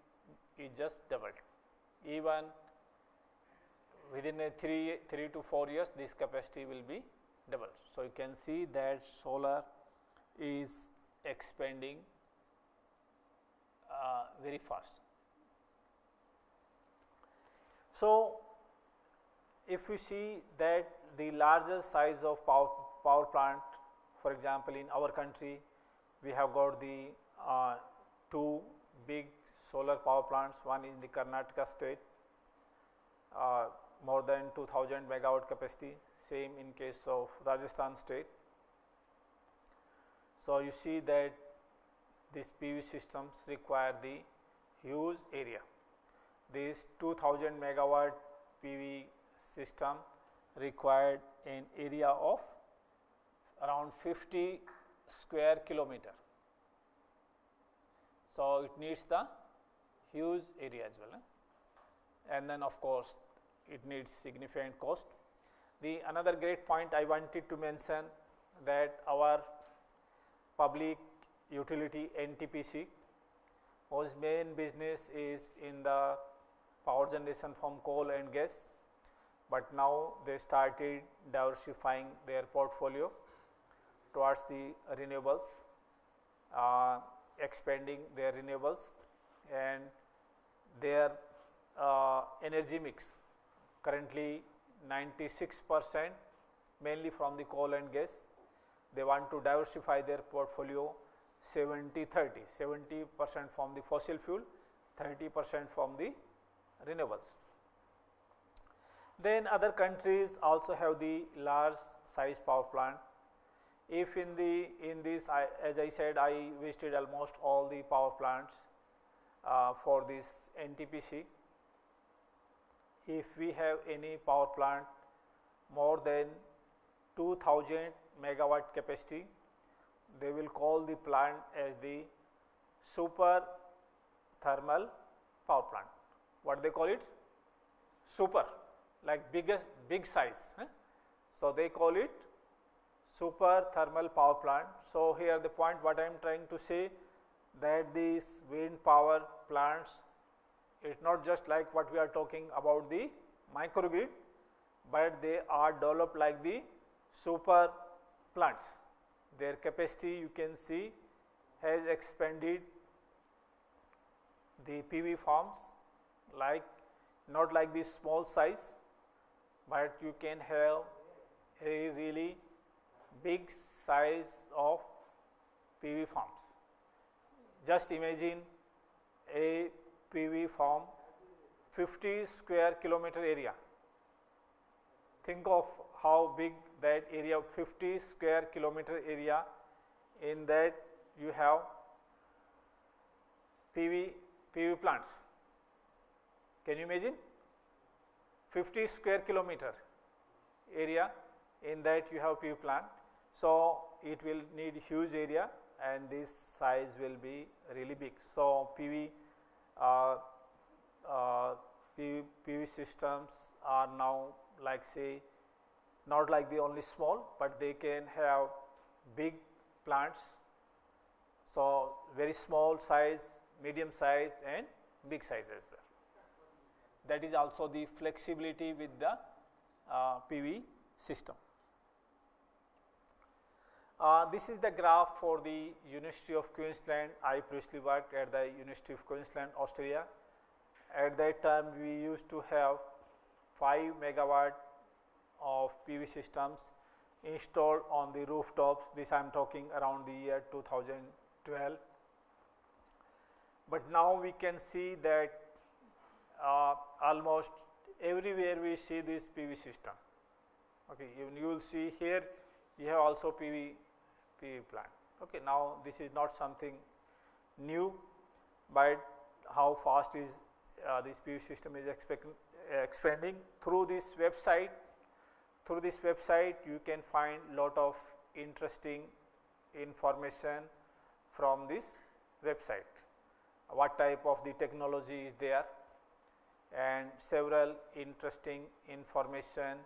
is just doubled. Even within a 3 to 4 years, this capacity will be doubled. So, you can see that solar is expanding very fast. So, if you see that the larger size of power plant, for example, in our country, we have got the two big solar power plants, one in the Karnataka state, more than 2000 megawatt capacity, same in case of Rajasthan state. So, you see that these PV systems require the huge area. This 2000 megawatt PV system required an area of around 50 square kilometer. So, it needs the huge area as well, and then of course, it needs significant cost. The another great point I wanted to mention that our public utility NTPC, whose main business is in the power generation from coal and gas, but now they started diversifying their portfolio towards the renewables, expanding their renewables, and their energy mix currently 96% mainly from the coal and gas. They want to diversify their portfolio 70-30, 70% from the fossil fuel, 30% from the renewables. Then other countries also have the large size power plant. If in this, as I said, I visited almost all the power plants for this NTPC. If we have any power plant more than 2000 megawatt capacity, they will call the plant as the super thermal power plant. What they call it? Super, like big size. So, they call it super thermal power plant. So, here the point what I am trying to say, that these wind power plants, it is not just like what we are talking about the microgrid, but they are developed like the super plants. Their capacity you can see has expanded the PV farms, like not like this small size, but you can have a really big size of PV farms. Just imagine a PV farm 50 square kilometer area. Think of how big that area, 50 square kilometer area, in that you have PV plants. Can you imagine? 50 square kilometer area, in that you have PV plant. So, it will need huge area, and this size will be really big. So, PV systems are now like, say, not like the only small, but they can have big plants. So, very small size, medium size, and big size as well. That is also the flexibility with the PV system. This is the graph for the University of Queensland. I previously worked at the University of Queensland, Australia. At that time, we used to have 5 megawatt of PV systems installed on the rooftops. This I am talking around the year 2012. But now we can see that almost everywhere we see this PV system. Okay, even you will see here you have also PV plant. Okay, now this is not something new, but how fast is this PV system is expanding through this website. Through this website, you can find lot of interesting information from this website. What type of the technology is there, and several interesting information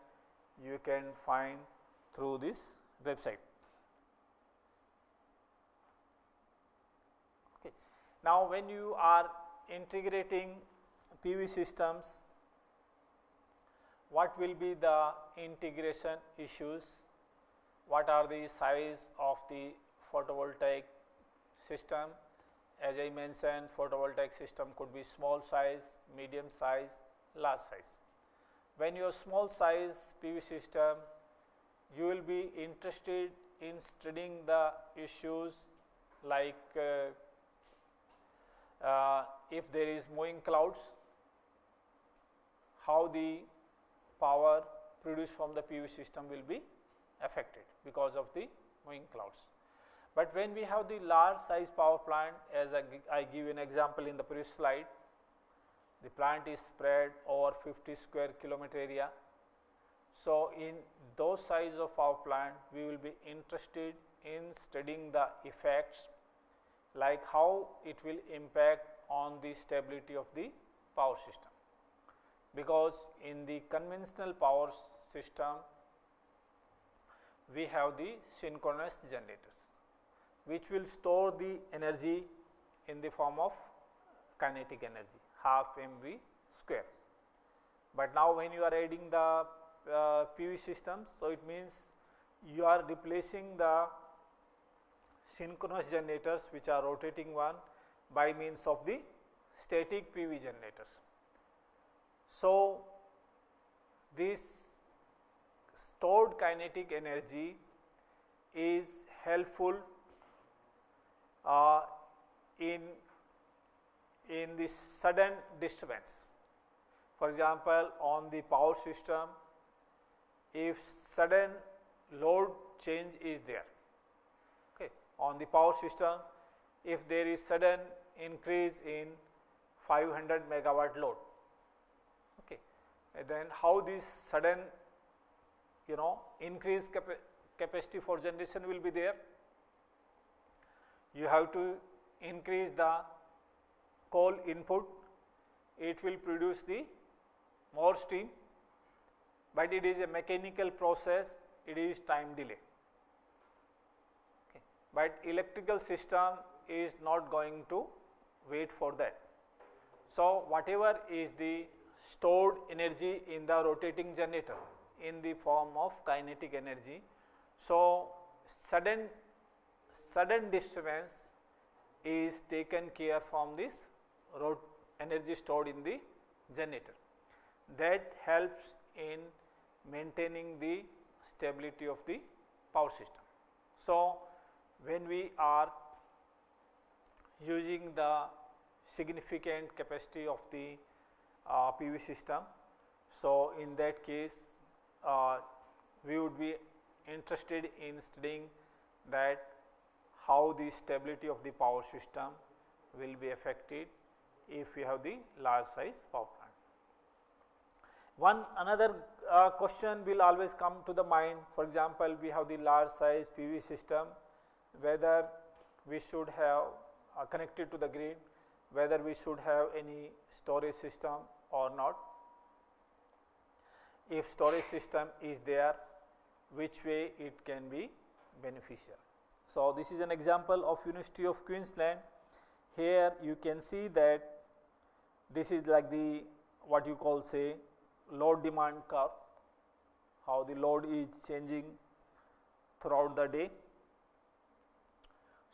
you can find through this website. Okay. Now, when you are integrating PV systems, what will be the integration issues? What are the size of the photovoltaic system? As I mentioned, photovoltaic system could be small size, medium size, large size. when your small size PV system, you will be interested in studying the issues like if there is moving clouds, how the power produced from the PV system will be affected because of the moving clouds. But when we have the large size power plant, as I give an example in the previous slide, the plant is spread over 50 square kilometer area. So, in those size of power plant, we will be interested in studying the effects, like how it will impact on the stability of the power system. Because in the conventional power system, we have the synchronous generators, which will store the energy in the form of kinetic energy, half mv square. But now when you are adding the PV systems, so it means you are replacing the synchronous generators which are rotating one by means of the static PV generators. So, this stored kinetic energy is helpful in this sudden disturbance. For example, on the power system, if sudden load change is there, okay, on the power system, if there is sudden increase in 500 megawatt load, okay, and then how this sudden increased capacity for generation will be there. You have to increase the coal input, it will produce the more steam, but it is a mechanical process, it is time delay. Okay. But electrical system is not going to wait for that. So, whatever is the stored energy in the rotating generator in the form of kinetic energy, so sudden disturbance is taken care from this energy stored in the generator. That helps in maintaining the stability of the power system. So, when we are using the significant capacity of the PV system, so in that case we would be interested in studying that how the stability of the power system will be affected if we have the large size power plant. Another question will always come to the mind. For example, we have the large size PV system, whether we should have connected to the grid, whether we should have any storage system or not. If storage system is there, which way it can be beneficial. So, this is an example of University of Queensland. Here you can see that this is like the what you call say load demand curve, how the load is changing throughout the day.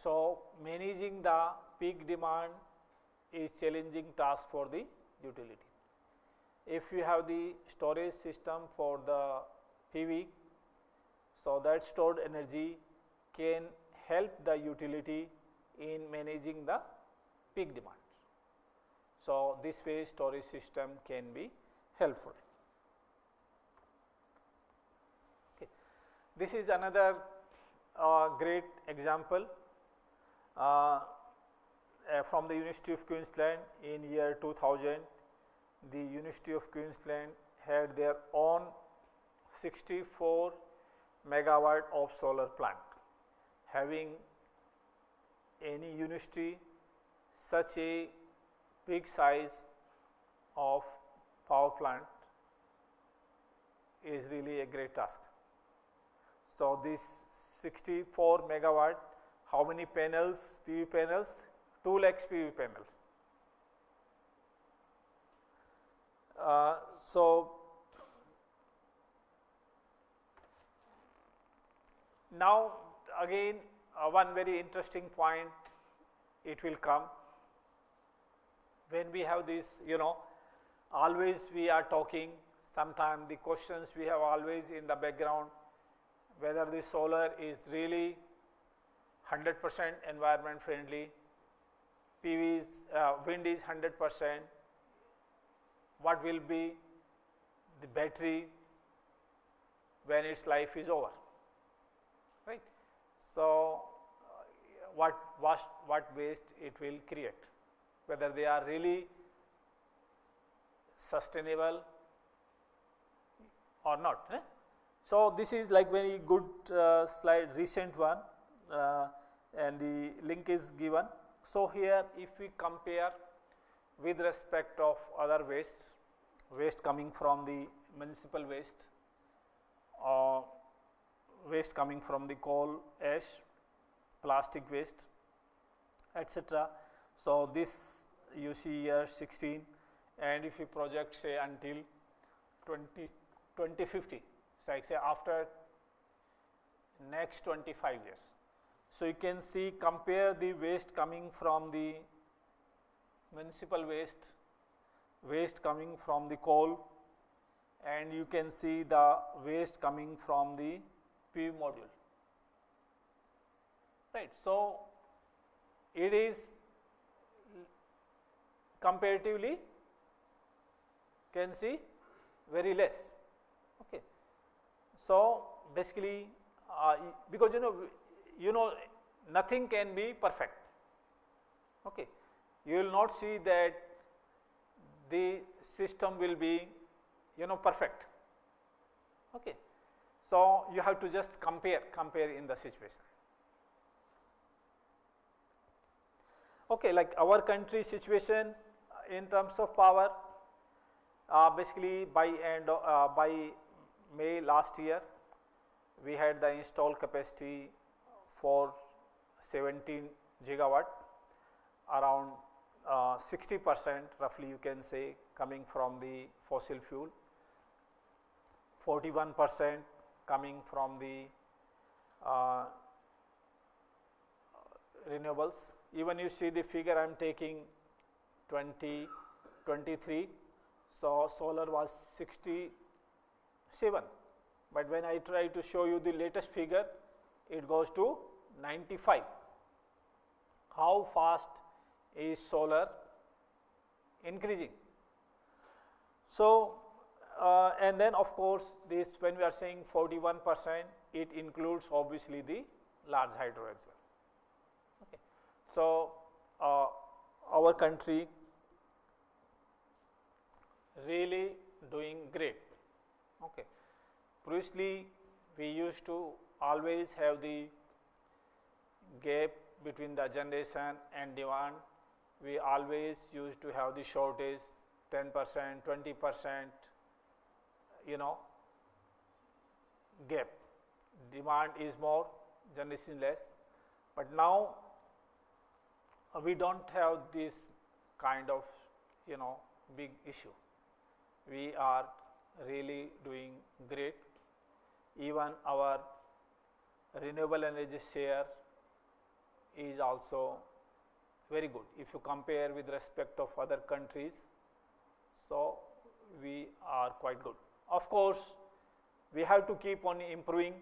So, managing the peak demand is challenging task for the utility. If you have the storage system for the PV, so that stored energy can help the utility in managing the peak demand. So, this way storage system can be helpful. Okay. This is another great example from the University of Queensland. In year 2000, the University of Queensland had their own 64 megawatt of solar plant. Having any university such a big size of power plant is really a great task. So, this 64 megawatt, how many panels, PV panels? 2 lakhs PV panels. So, now again one very interesting point it will come when we have this, always we are talking sometimes the questions we have always in the background, whether the solar is really 100% environment friendly, wind is 100%, what will be the battery when its life is over, right? So, what waste it will create, whether they are really sustainable or not. So, this is like very good slide, recent one, and the link is given. So, here if we compare with respect of other wastes, waste coming from the municipal waste, or waste coming from the coal ash, plastic waste, etc. So, this you see here 16, and if you project say until 2050, so I say after next 25 years. So, you can see, compare the waste coming from the municipal waste, waste coming from the coal, and you can see the waste coming from the PV module, right. So, it is comparatively can see very less. Okay. So, basically because you know nothing can be perfect. Okay. You will not see that the system will be perfect. Okay. So, you have to just compare in the situation. Okay, like our country situation in terms of power, basically by May last year, we had the installed capacity for 17 gigawatt, around 60% roughly you can say coming from the fossil fuel, 41% coming from the renewables. Even you see the figure I am taking 2023, so solar was 67, but when I try to show you the latest figure, it goes to 95. How fast is solar increasing? So, and then of course, this when we are saying 41%, it includes obviously the large hydro as well. Okay. So, our country really doing great. Okay. Previously, we used to always have the gap between the generation and demand. We always used to have the shortage 10%, 20%, gap. Demand is more, generation less. But now we don't have this kind of big issue. We are really doing great. Even our renewable energy share is also very good if you compare with respect of other countries. So, we are quite good. Of course, we have to keep on improving.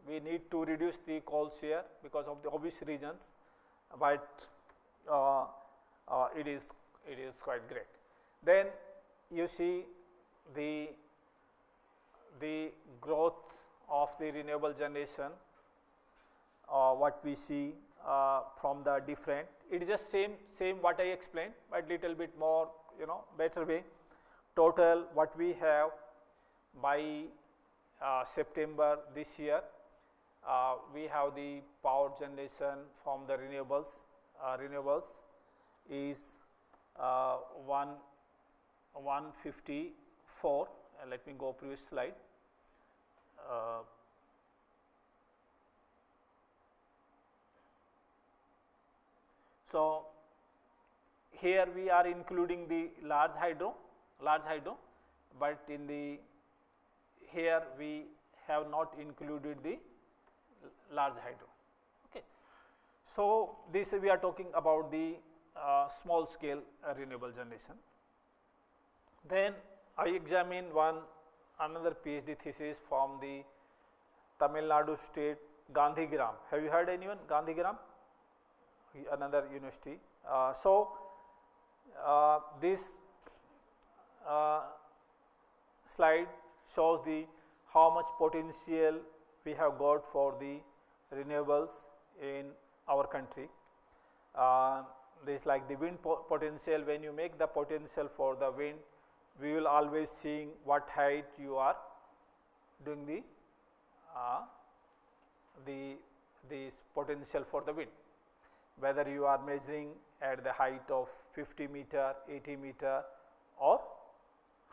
We need to reduce the coal share because of the obvious reasons, but it is quite great. Then you see the growth of the renewable generation, what we see from the different, it is just same what I explained, but little bit more better way. Total what we have by September this year, we have the power generation from the renewables is 154. Let me go previous slide. So, here we are including the large hydro, but in the here we have not included the large hydro. Okay. So, this we are talking about the small scale renewable generation. Then I examine one another PhD thesis from the Tamil Nadu state Gandhigram. Have you heard anyone Gandhigram? Another university. This slide shows the how much potential we have got for the renewables in our country. This like the wind potential. When you make the potential for the wind, we will always seeing what height you are doing the potential for the wind, whether you are measuring at the height of 50 meter, 80 meter or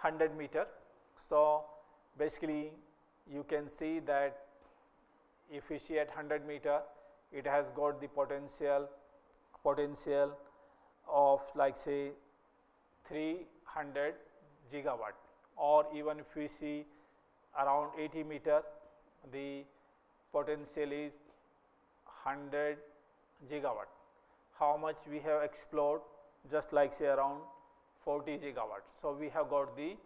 100 meter. So basically you can see that if you see at 100 meter, it has got the potential of like say 300 gigawatt, or even if we see around 80 meter, the potential is 100 gigawatt. How much we have explored? Just like say around 40 gigawatt. So we have got the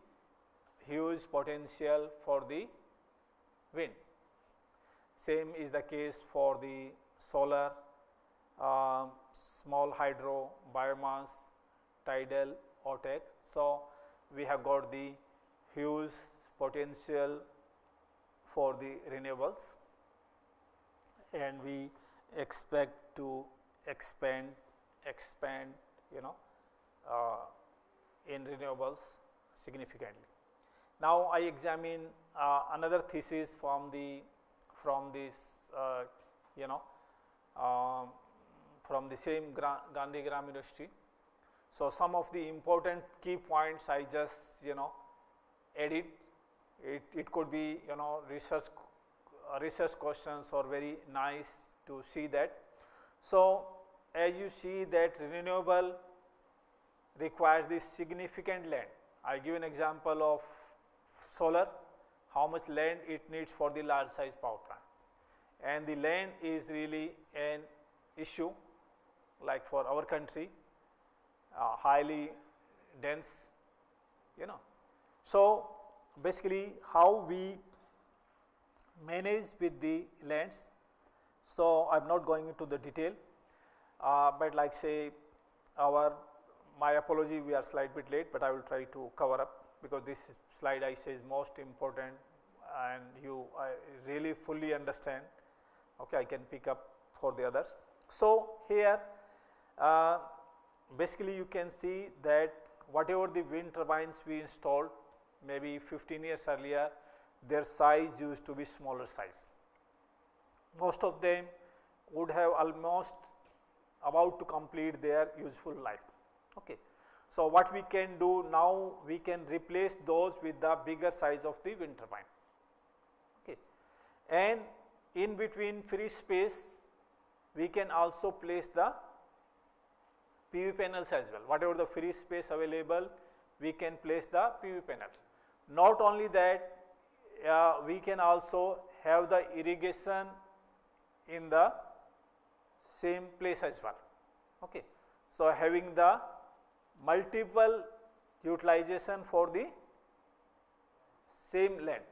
huge potential for the wind. Same is the case for the solar, small hydro, biomass, tidal, OTEC. So we have got the huge potential for the renewables, and we expect to expand in renewables significantly. Now I examine another thesis from the same Gandhigram University. So some of the important key points I just added. It could be research questions, or very nice to see that. So as you see that renewable requires this significant land. I give an example of solar, how much land it needs for the large size power plant, and the land is really an issue, like for our country, highly dense, So basically how we manage with the lands. So I am not going into the detail, but like say my apology, we are slight bit late, but I will try to cover up, because this slide I say is most important, and I really fully understand. Okay, I can pick up for the others. So here basically you can see that whatever the wind turbines we installed maybe 15 years earlier, their size used to be smaller size. Most of them would have almost about to complete their useful life. Okay. So what we can do now, we can replace those with the bigger size of the wind turbine. Okay. And in between free space, we can also place the PV panels as well. Whatever the free space available, we can place the PV panel. Not only that, we can also have the irrigation in the same place as well. Okay. So having the multiple utilization for the same land.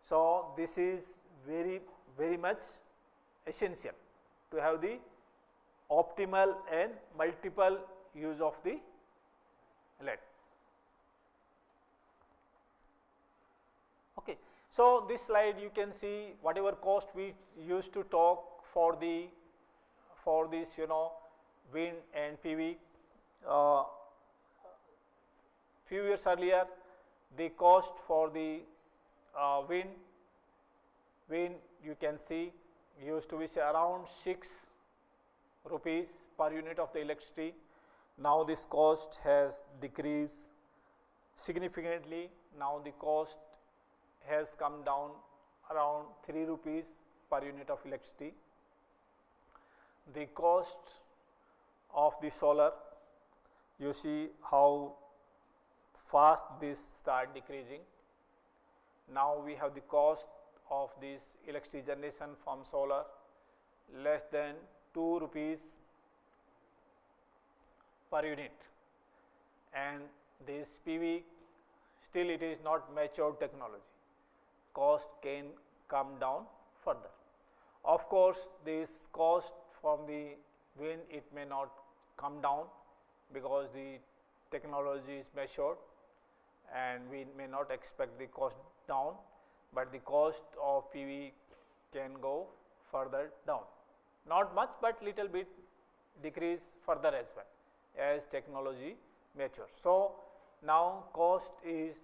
So this is very much essential to have the optimal and multiple use of the land. Okay. So this slide you can see whatever cost we used to talk for this wind and PV. Few years earlier, the cost for the wind you can see used to be say around 6 rupees per unit of the electricity. Now this cost has decreased significantly. Now the cost has come down around 3 rupees per unit of electricity. The cost of the solar, you see how fast this start decreasing. Now we have the cost of this electricity generation from solar less than 2 rupees per unit, and this PV still it is not mature technology. Cost can come down further. Of course, this cost from the wind, it may not come down because the technology is matured and we may not expect the cost down, but the cost of PV can go further down. Not much, but little bit decrease further as well as technology matures. So, now cost is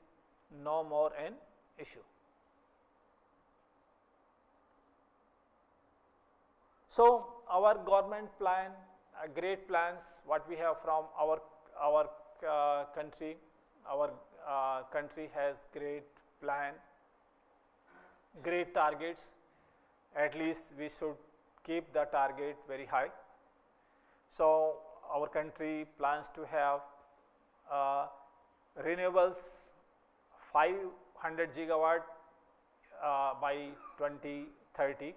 no more an issue. So, our government plan, great plans what we have from our country, our country has great plan, great targets, at least we should keep the target very high. So, our country plans to have renewables 500 gigawatt by 2030.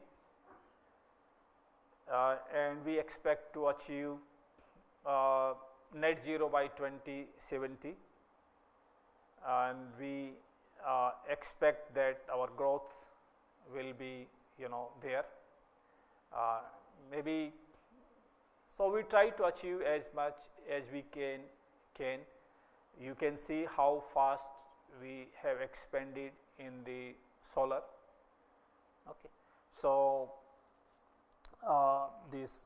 And we expect to achieve net zero by 2070, and we expect that our growth will be there. Maybe so we try to achieve as much as we can. You can see how fast we have expanded in the solar. Okay, so this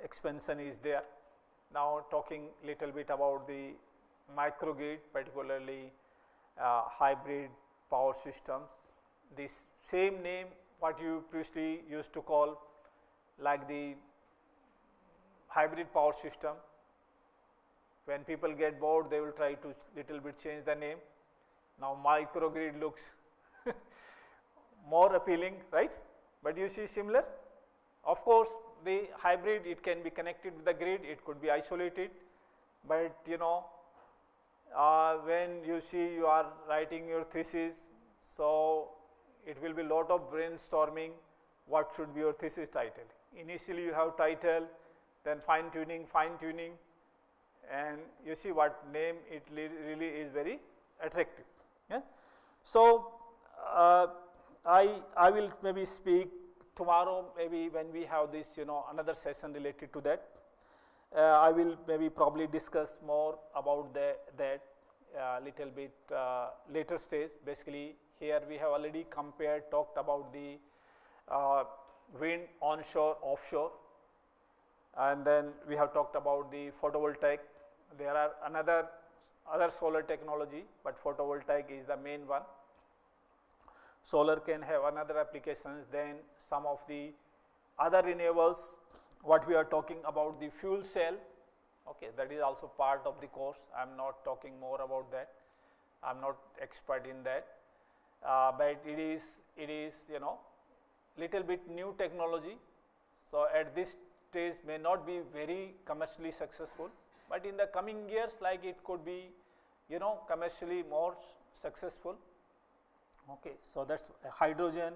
expansion is there. Now talking little bit about the microgrid, particularly hybrid power systems. This same name what you previously used to call like the hybrid power system. When people get bored, they will try to little bit change the name. Now microgrid looks more appealing, right? But you see similar. Of course, the hybrid, it can be connected with the grid, it could be isolated, but when you see you are writing your thesis, so it will be lot of brainstorming what should be your thesis title. Initially you have title, then fine tuning, and you see what name it really is very attractive. Yeah? So, I will maybe speak tomorrow, maybe when we have this another session related to that. I will maybe probably discuss more about that little bit later stage. Basically here we have already talked about the wind onshore, offshore, and then we have talked about the photovoltaic. There are other solar technology, but photovoltaic is the main one. Solar can have another applications, then some of the other renewables, what we are talking about the fuel cell, okay, that is also part of the course. I am not talking more about that, I am not expert in that, but it is little bit new technology. So, at this stage may not be very commercially successful, but in the coming years like it could be commercially more successful. Okay, so that is hydrogen,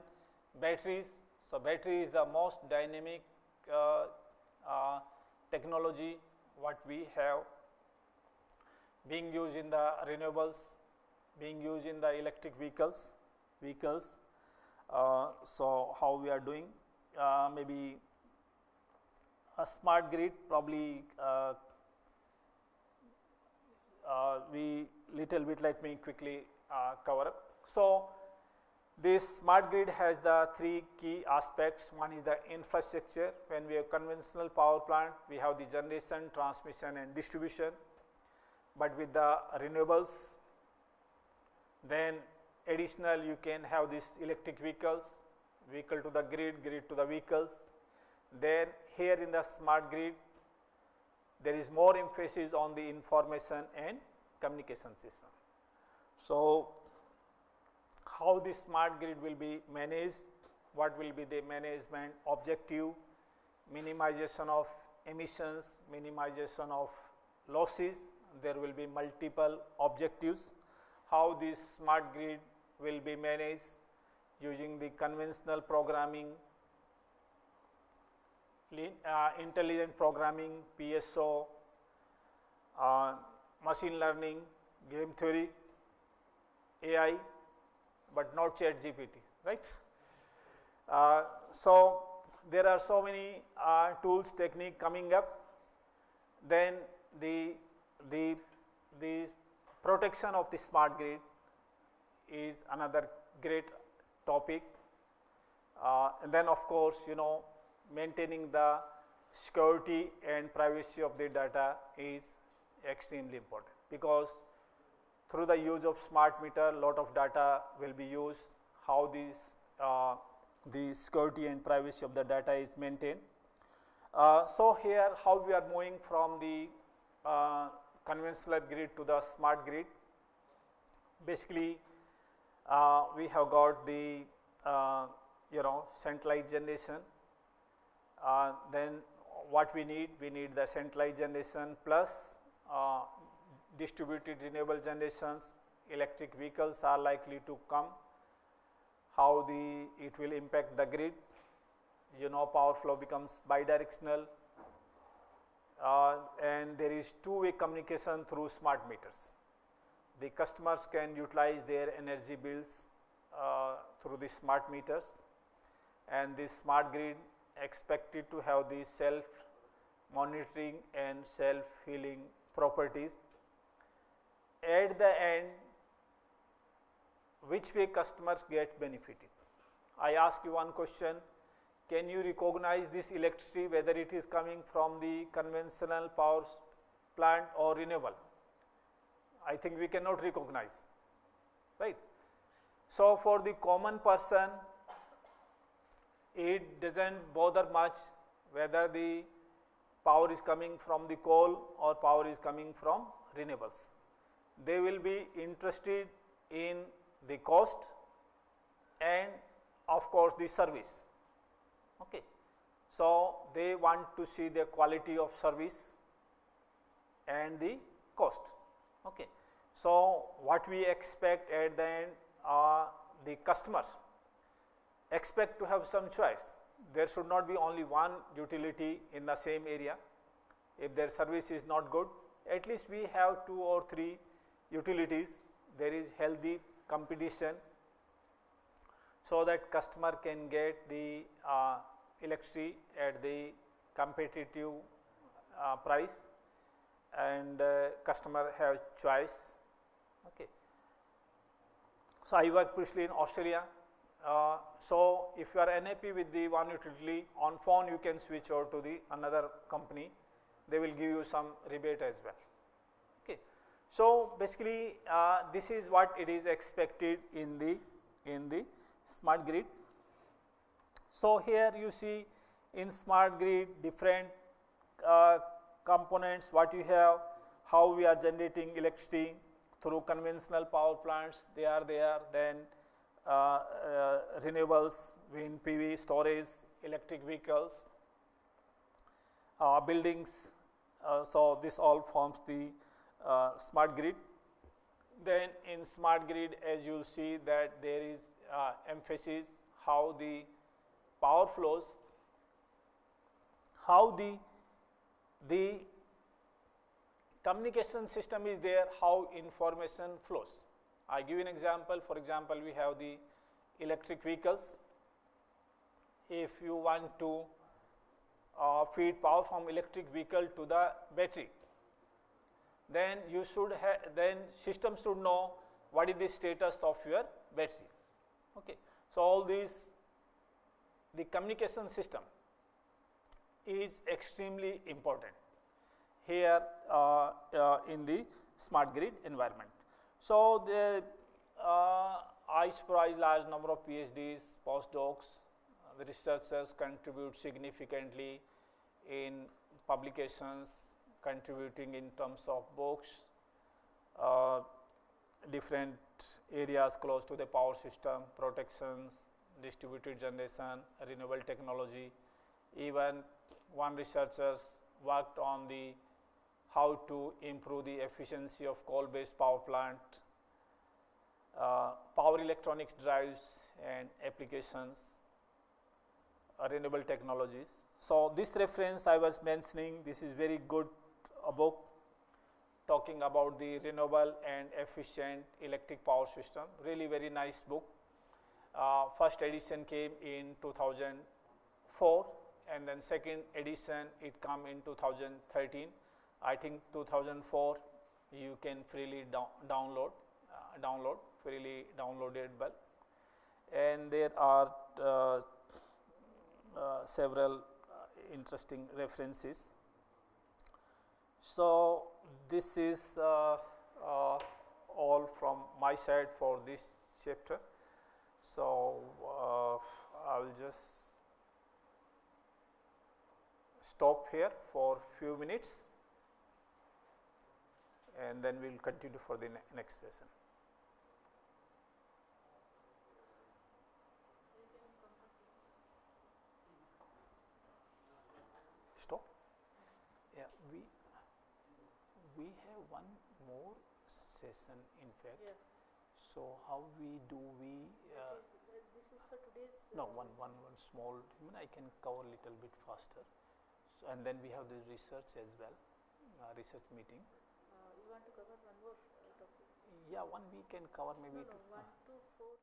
batteries. So, battery is the most dynamic technology what we have being used in the renewables, being used in the electric vehicles. So, how we are doing, maybe a smart grid probably we little bit, let me quickly cover up. So, this smart grid has the three key aspects. One is the infrastructure. When we have conventional power plant, we have the generation, transmission and distribution, but with the renewables, then additional you can have this electric vehicles, vehicle to the grid, grid to the vehicles. Then here in the smart grid, there is more emphasis on the information and communication system. So, how this smart grid will be managed, what will be the management objective, minimization of emissions, minimization of losses, there will be multiple objectives. How this smart grid will be managed using the conventional programming, intelligent programming, PSO, machine learning, game theory. AI, but not ChatGPT, right? So there are so many tools, technique coming up. Then the protection of the smart grid is another great topic. And then of course, you know, maintaining the security and privacy of the data is extremely important, because through the use of smart meter, lot of data will be used, how these the security and privacy of the data is maintained. So here how we are moving from the conventional grid to the smart grid. Basically we have got the you know, centralized generation. Then what we need the centralized generation plus distributed renewable generations. Electric vehicles are likely to come. How it will impact the grid, you know, power flow becomes bidirectional, and there is two-way communication through smart meters. The customers can utilize their energy bills through the smart meters, and the smart grid expected to have the self monitoring and self healing properties. At the end, which way customers get benefited? I ask you one question: can you recognize this electricity whether it is coming from the conventional power plant or renewable? I think we cannot recognize, right? So for the common person, it doesn't bother much whether the power is coming from the coal or power is coming from renewables. They will be interested in the cost and of course the service. Okay. So they want to see the quality of service and the cost. Okay. So what we expect at the end, the customers expect to have some choice. There should not be only one utility in the same area. If their service is not good, at least we have 2 or 3 utilities. There is healthy competition, so that customer can get the electricity at the competitive price, and customer have choice. Okay. So I work previously in Australia. So if you are unhappy with the one utility, on phone you can switch over to the another company. They will give you some rebate as well. Okay. So basically this is what it is expected in the smart grid. So here you see in smart grid different components what you have, how we are generating electricity through conventional power plants, they are there, then renewables, wind, PV, storage, electric vehicles, buildings. So this all forms the smart grid. Then in smart grid, as you see that there is emphasis how the power flows, how the communication system is there, how information flows. I give you an example. For example, we have the electric vehicles. If you want to feed power from electric vehicle to the battery, then you should then system should know what is the status of your battery. Okay. So all these, the communication system is extremely important here in the smart grid environment. So I supervise large number of PhDs, postdocs. The researchers contribute significantly in publications, contributing in terms of books, different areas close to the power system, protections, distributed generation, renewable technology. Even one researcher worked on the how to improve the efficiency of coal-based power plant, power electronics drives and applications, renewable technologies. So this reference I was mentioning, this is very good book talking about the renewable and efficient electric power system. Really very nice book. First edition came in 2004, and then second edition it come in 2013. I think 2004 you can freely download freely downloadable, and there are several interesting references. So this is all from my side for this chapter. So I will just stop here for few minutes, and then we will continue for the next session. Stop. Yeah, we have one more session in fact. Yes. So how we do we? This is for today's. No, one small. I can cover a little bit faster. So and then we have the research as well, research meeting. You want to cover one more topic? Yeah, one we can cover maybe. No, 1 to 4.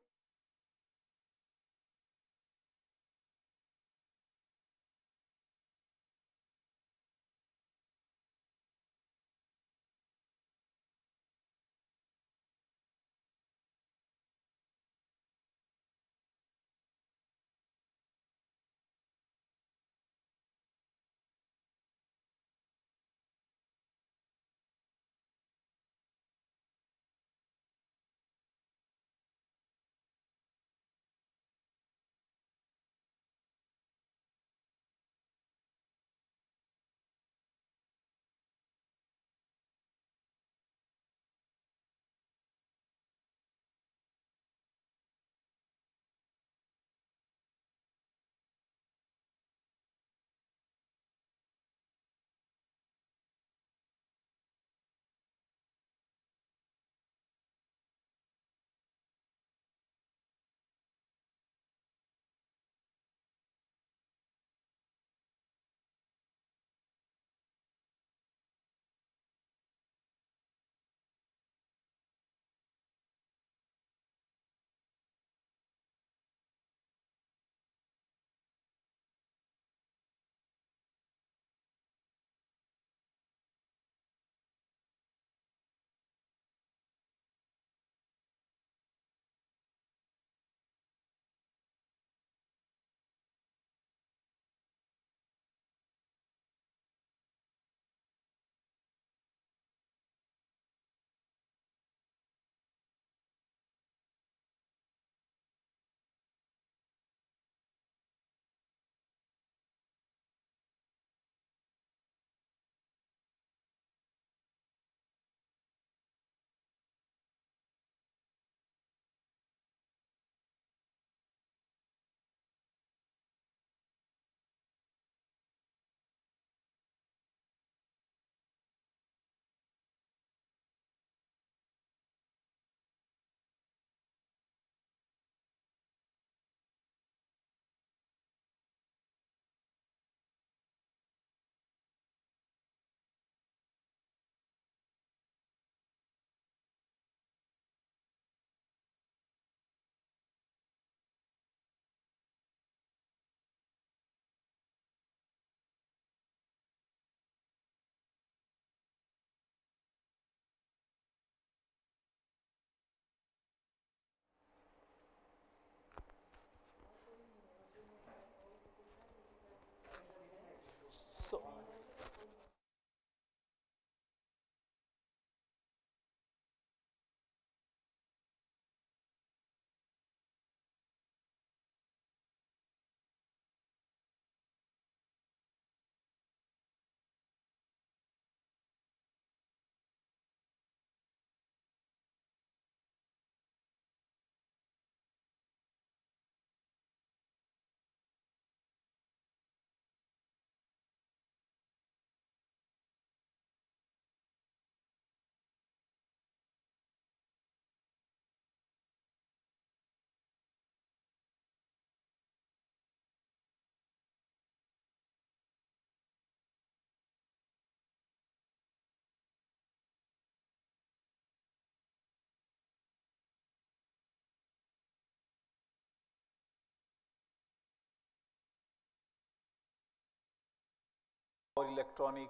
electronic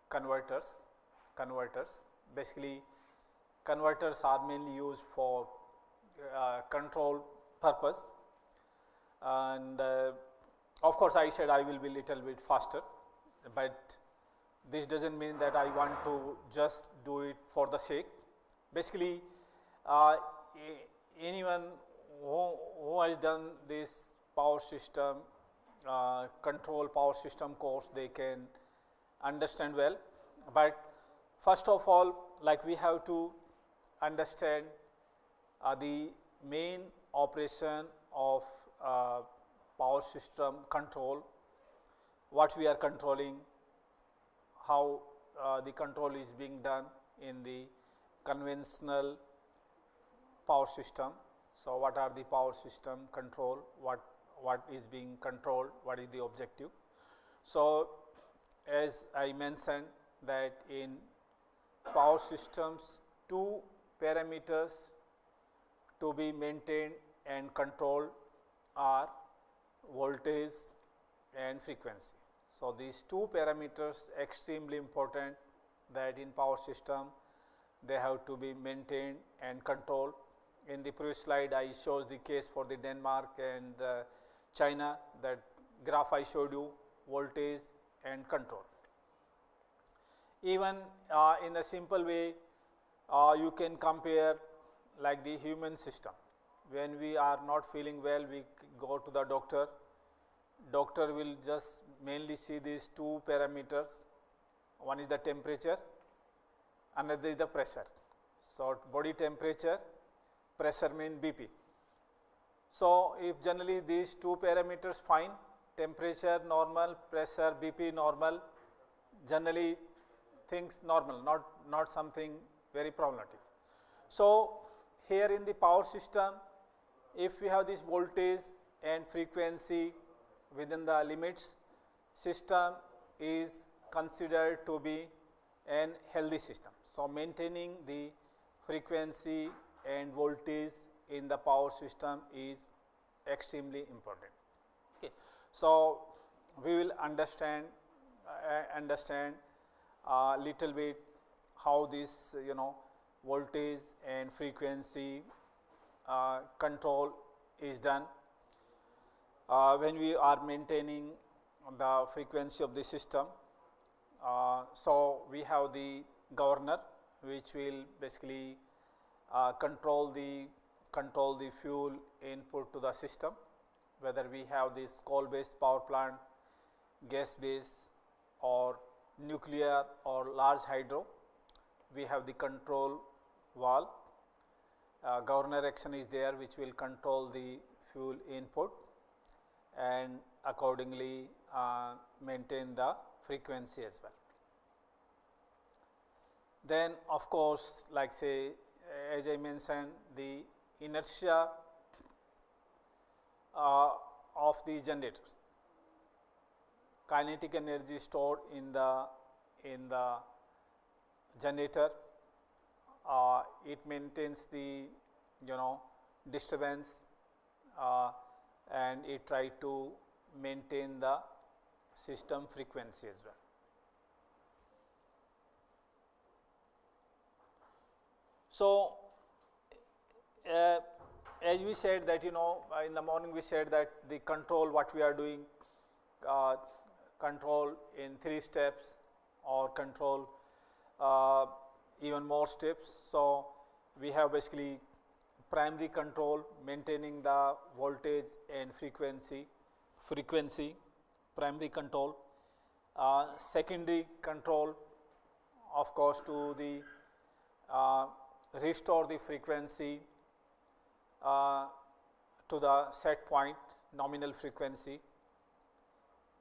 converters. Basically, converters are mainly used for control purpose, and of course I said I will be little bit faster, but this doesn't mean that I want to just do it for the sake. Basically, anyone who has done this power system control power system course, they can understand well. But first of all, like we have to understand the main operation of power system control, what we are controlling, how the control is being done in the conventional power system. So, what are the power system control, what is being controlled, what is the objective. So, as I mentioned that in power systems, two parameters to be maintained and controlled are voltage and frequency. So, these two parameters extremely important, that in power system they have to be maintained and controlled. In the previous slide I showed the case for the Denmark and China, that graph I showed you, voltage and control. Even in a simple way you can compare like the human system. When we are not feeling well, we go to the doctor. Doctor will just mainly see these two parameters. One is the temperature, another is the pressure. So, body temperature, pressure mean BP. So, if generally these two parameters fine, temperature normal, pressure BP normal, generally things normal, not something very problematic. So, here in the power system, if we have this voltage and frequency within the limits, system is considered to be an healthy system. So, maintaining the frequency and voltage in the power system is extremely important. Okay. So, we will understand little bit how this voltage and frequency control is done when we are maintaining the frequency of the system. So, we have the governor which will basically control the fuel input to the system, whether we have this coal based power plant, gas based or nuclear or large hydro. We have the control valve, governor action is there which will control the fuel input and accordingly maintain the frequency as well. Then of course, like say as I mentioned, the inertia of the generators, kinetic energy stored in the generator, it maintains the disturbance and it try to maintain the system frequency as well. So, as we said that in the morning we said that the control, what we are doing, control in 3 steps or control even more steps. So, we have basically primary control, maintaining the voltage and frequency, primary control, secondary control of course to the restore the frequency to the set point, nominal frequency,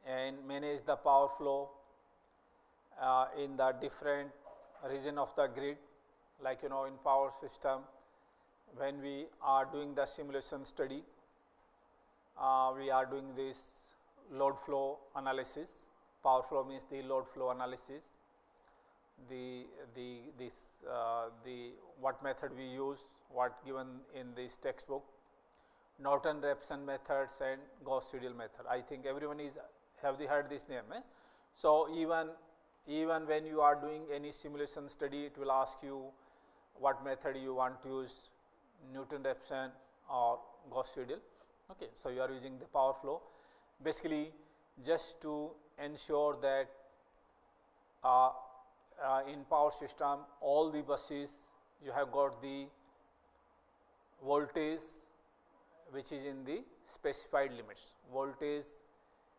and manage the power flow in the different region of the grid. Like in power system, when we are doing the simulation study, we are doing this load flow analysis. Power flow means the load flow analysis. What method we use, what given in this textbook, Norton-Raphson methods and Gauss-Seidel method. I think everyone have heard this name. So, even even when you are doing any simulation study, it will ask you what method you want to use, Newton-Raphson or Gauss-Seidel. Okay, so you are using the power flow basically just to ensure that in power system all the buses you have got the voltage which is in the specified limits. Voltage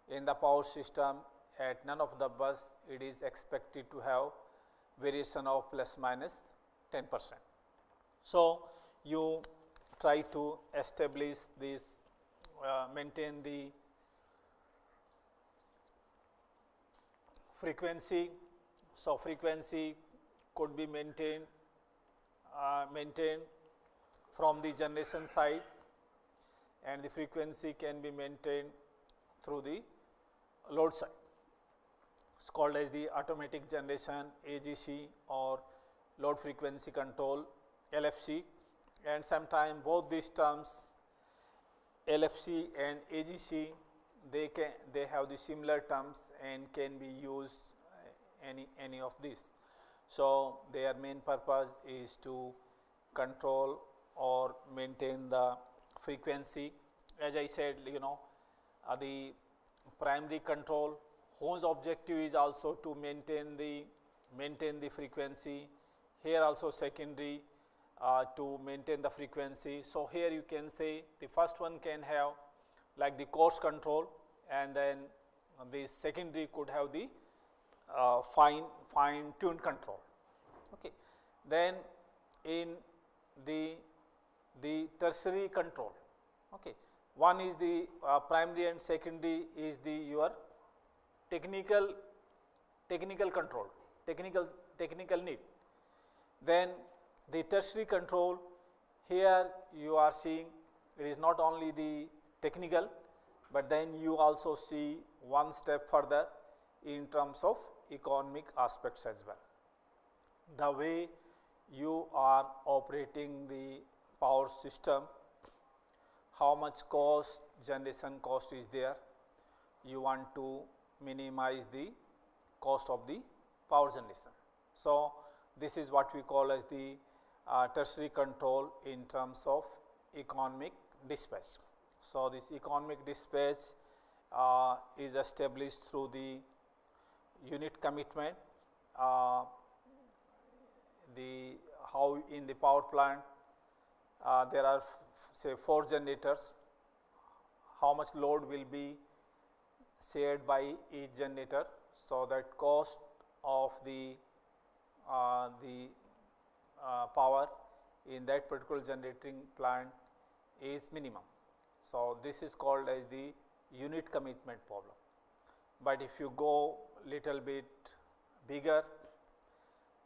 in the power system at none of the bus it is expected to have variation of plus minus 10%. So, you try to establish this, maintain the frequency. So, frequency could be maintained from the generation side, and the frequency can be maintained through the load side. It's called as the automatic generation, AGC, or load frequency control, LFC, and sometimes both these terms LFC and AGC they have the similar terms and can be used any of these. So, their main purpose is to control or maintain the frequency. As I said, you know, the primary control whose objective is also to maintain the frequency. Here also secondary to maintain the frequency. So, here you can say the first one can have like the coarse control, and then the secondary could have the fine tuned control. Okay. Then in the tertiary control, okay, one is the primary and secondary is the your technical control, technical need. Then the tertiary control, here you are seeing it is not only the technical, but then you also see one step further in terms of economic aspects as well. The way you are operating the power system, how much generation cost is there, you want to minimize the cost of the power generation. So, this is what we call as the tertiary control in terms of economic dispatch. So, this economic dispatch is established through the unit commitment, how in the power plant there are say 4 generators, how much load will be shared by each generator. So, that cost of the power in that particular generating plant is minimum. So, this is called as the unit commitment problem. But if you go little bit bigger,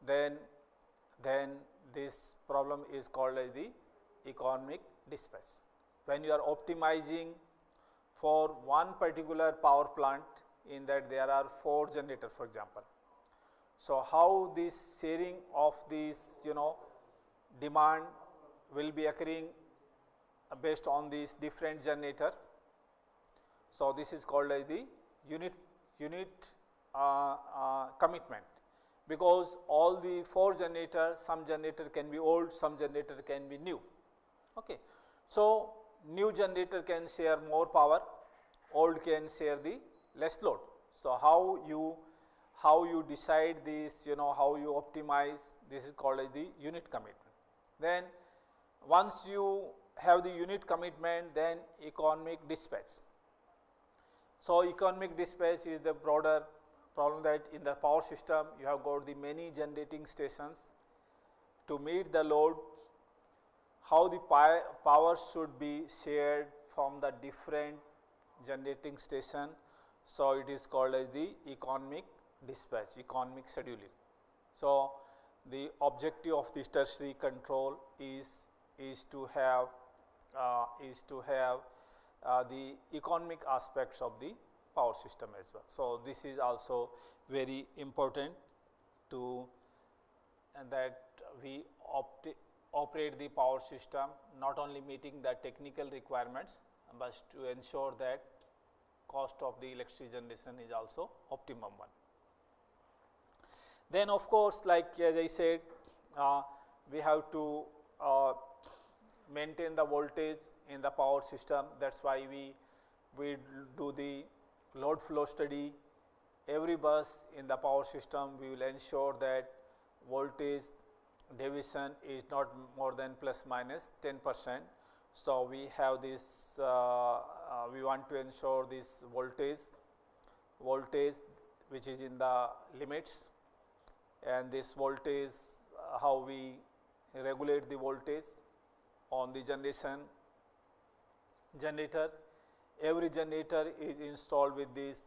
then this problem is called as the economic dispatch. When you are optimizing for one particular power plant, in that there are 4 generators for example. So, how this sharing of this demand will be occurring based on these different generator. So, this is called as the unit commitment, because all the 4 generators, some generator can be old, some generator can be new. Okay. So, new generator can share more power, old can share the less load. So, how you decide this, how you optimize, this is called as the unit commitment. Then once you have the unit commitment, then economic dispatch. So, economic dispatch is the broader problem that in the power system you have got the many generating stations to meet the load, how the power should be shared from the different generating station. So, it is called as the economic dispatch, economic scheduling. So, the objective of this tertiary control is to have the economic aspects of the power system as well. So, this is also very important to that we operate the power system not only meeting the technical requirements, but to ensure that cost of the electricity generation is also optimum one. Then of course, like as I said, we have to maintain the voltage in the power system. That's why we do the load flow study. Every bus in the power system, we will ensure that voltage deviation is not more than plus minus 10%. So we have this, we want to ensure this voltage which is in the limits, and this voltage, how we regulate the voltage on the generator. Every generator is installed with this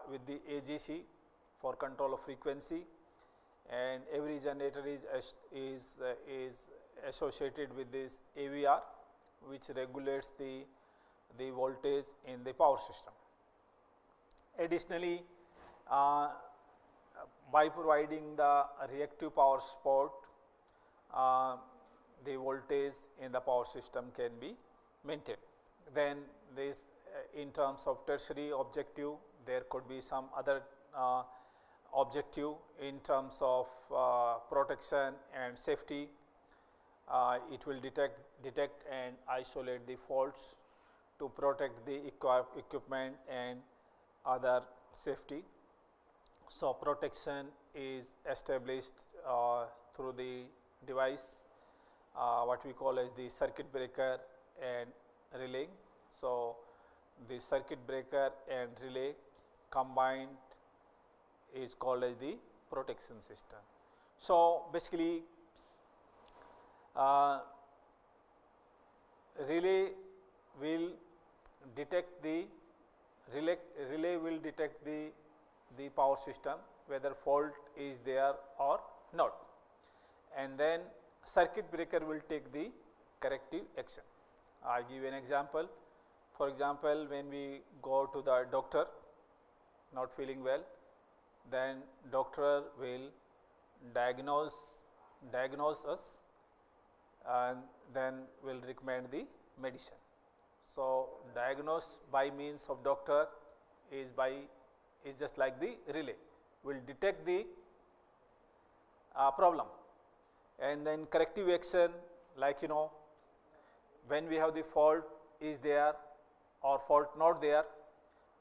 with the AGC for control of frequency, and every generator is associated with this AVR, which regulates the voltage in the power system. Additionally, by providing the reactive power support, the voltage in the power system can be maintained. Then this in terms of tertiary objective, there could be some other objective in terms of protection and safety. It will detect and isolate the faults to protect the equipment and other safety. So protection is established through the device, what we call as the circuit breaker and relay. So the circuit breaker and relay combined is called as the protection system. So basically, relay will detect the power system whether fault is there or not, and then circuit breaker will take the corrective action. I give you an example. For example, when we go to the doctor not feeling well, then doctor will diagnose us and then will recommend the medicine. So diagnose by means of doctor is just like the relay, will detect the problem, and then corrective action, like when we have the fault is there or fault not there,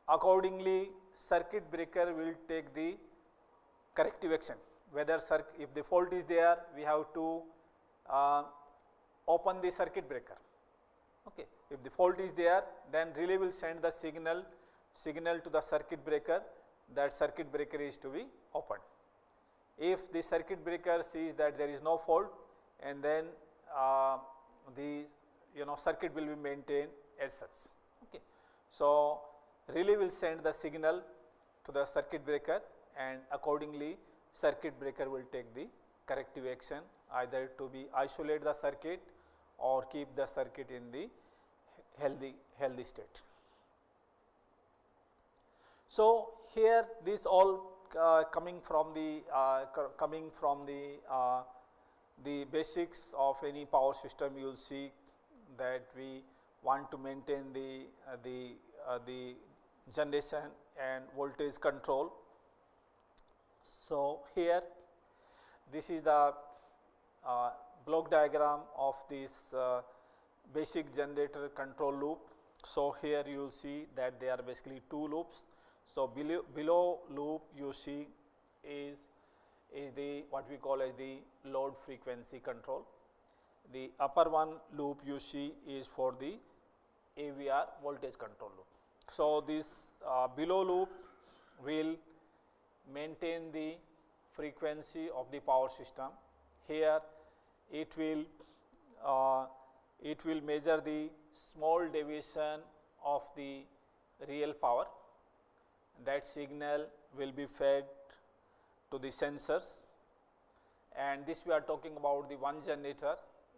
accordingly circuit breaker will take the corrective action. Whether if the fault is there, we have to open the circuit breaker. Okay. If the fault is there, then relay will send the signal to the circuit breaker that circuit breaker is to be opened. If the circuit breaker sees that there is no fault, and then the circuit will be maintained as such. Okay. So relay will send the signal to the circuit breaker, and accordingly circuit breaker will take the corrective action, either to be isolate the circuit or keep the circuit in the healthy state. So here this all coming from the basics of any power system. You will see that we want to maintain the generation and voltage control. So here this is the block diagram of this basic generator control loop. So here you will see that there are basically two loops. So below loop you see is the what we call as the load frequency control. The upper one loop you see is for the AVR voltage control loop. So this below loop will maintain the frequency of the power system. Here it will measure the small deviation of the real power. That signal will be fed to the sensors, and this we are talking about the one generator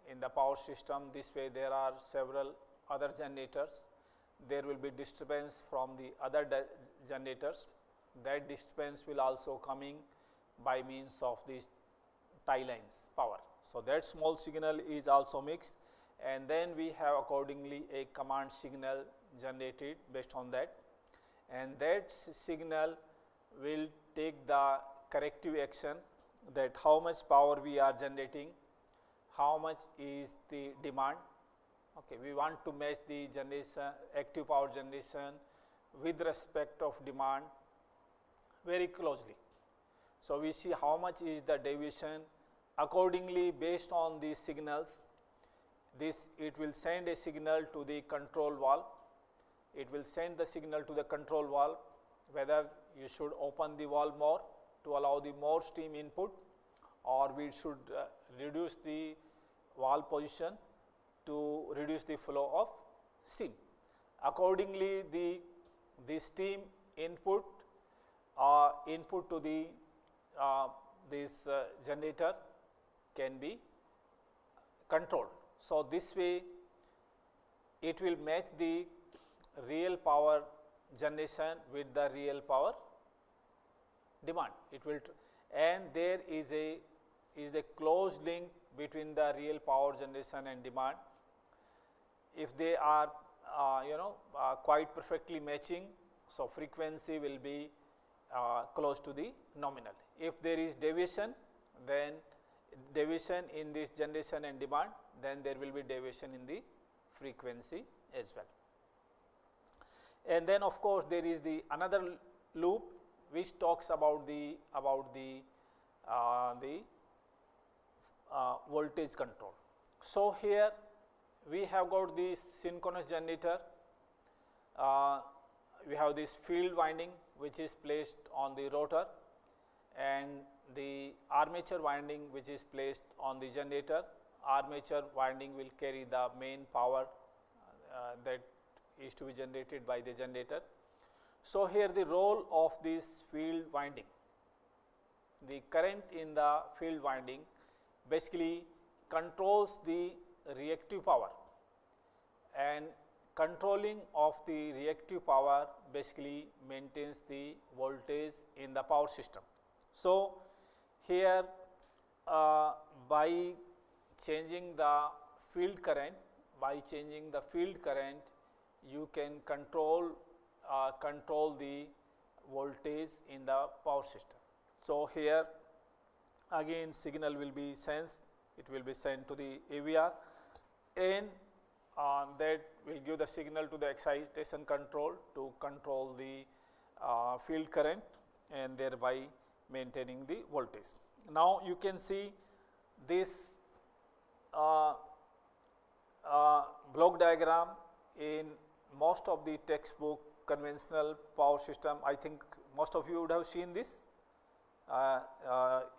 in the power system. This way there are several other generators. There will be disturbance from the other generators. That disturbance will also coming by means of these tie lines power. So that small signal is also mixed, and then we have accordingly a command signal generated based on that, and that signal will take the corrective action, that how much power we are generating, how much is the demand. Okay, we want to match the generation, active power generation with respect of demand very closely. So we see how much is the deviation. Accordingly, based on these signals, it will send a signal to the control valve. It will send the signal to the control valve whether you should open the valve more to allow the more steam input, or we should reduce the valve position to reduce the flow of steam. Accordingly, the steam input to the this generator can be controlled. So this way it will match the real power generation with the real power demand. It will, and there is a close link between the real power generation and demand. If they are quite perfectly matching, so frequency will be close to the nominal. If there is deviation, then deviation in this generation and demand, then there will be deviation in the frequency as well. And then of course there is the another loop which talks about the voltage control. So here we have got this synchronous generator. We have this field winding which is placed on the rotor, and the armature winding which is placed on the generator. Armature winding will carry the main power that is to be generated by the generator. So here the role of this field winding, the current in the field winding basically controls the reactive power, and controlling of the reactive power basically maintains the voltage in the power system. So here by changing the field current, you can control the voltage in the power system. So here again signal will be sensed, it will be sent to the AVR, and that will give the signal to the excitation control to control the field current and thereby maintaining the voltage. Now you can see this block diagram in most of the textbook conventional power system. I think most of you would have seen this.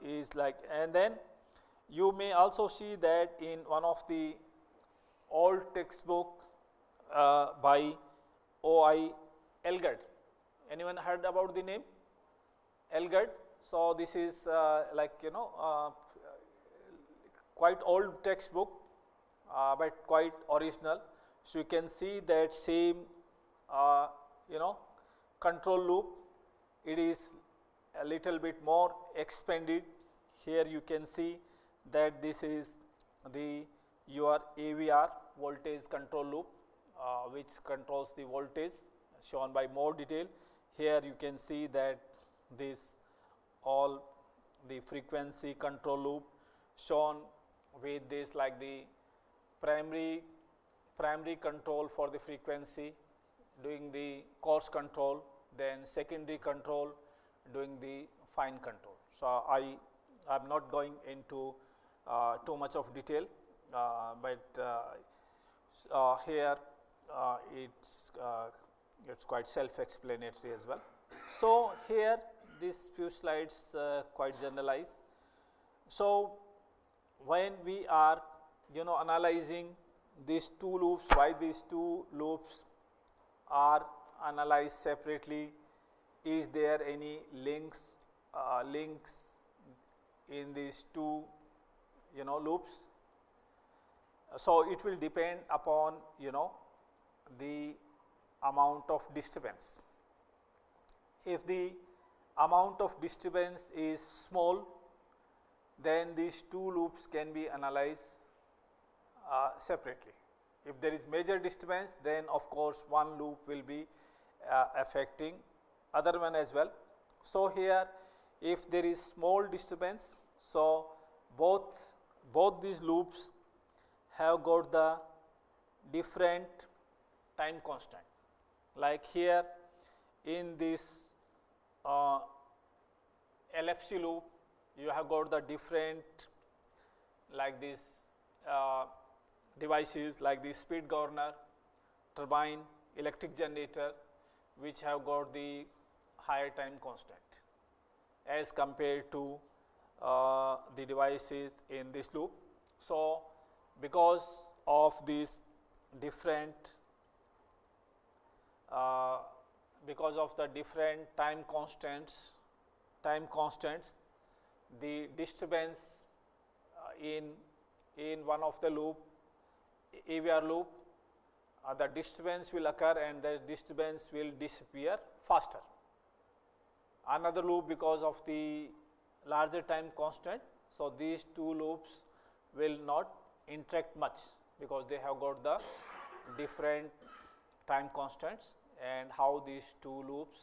Is like, and then you may also see that in one of the old textbook by O.I. Elgert. Anyone heard about the name Elgert? So this is quite old textbook, but quite original. So you can see that same control loop. It is a little bit more expanded. Here you can see that this is your AVR voltage control loop, which controls the voltage, shown by more detail. Here you can see that this all the frequency control loop shown with this, like the primary control for the frequency doing the coarse control, then secondary control doing the fine control. So I am not going into too much of detail, but here it's quite self-explanatory as well. So here these few slides quite generalized. So when we are analyzing these two loops, why these two loops are analyzed separately, is there any links in these two loops? So it will depend upon the amount of disturbance. If the amount of disturbance is small, then these two loops can be analyzed separately. If there is major disturbance, then of course one loop will be affecting other one as well. So here if there is small disturbance, so both these loops have got the different time constant. Like here in this LFC loop, you have got the different like these devices like the speed governor, turbine, electric generator, which have got the higher time constant as compared to the devices in this loop. So, because of these different because of the different time constants, the disturbance in one of the loop, AVR loop, the disturbance will occur and the disturbance will disappear faster. Another loop, because of the larger time constant, so these two loops will not interact much because they have got the different time constants and how these two loops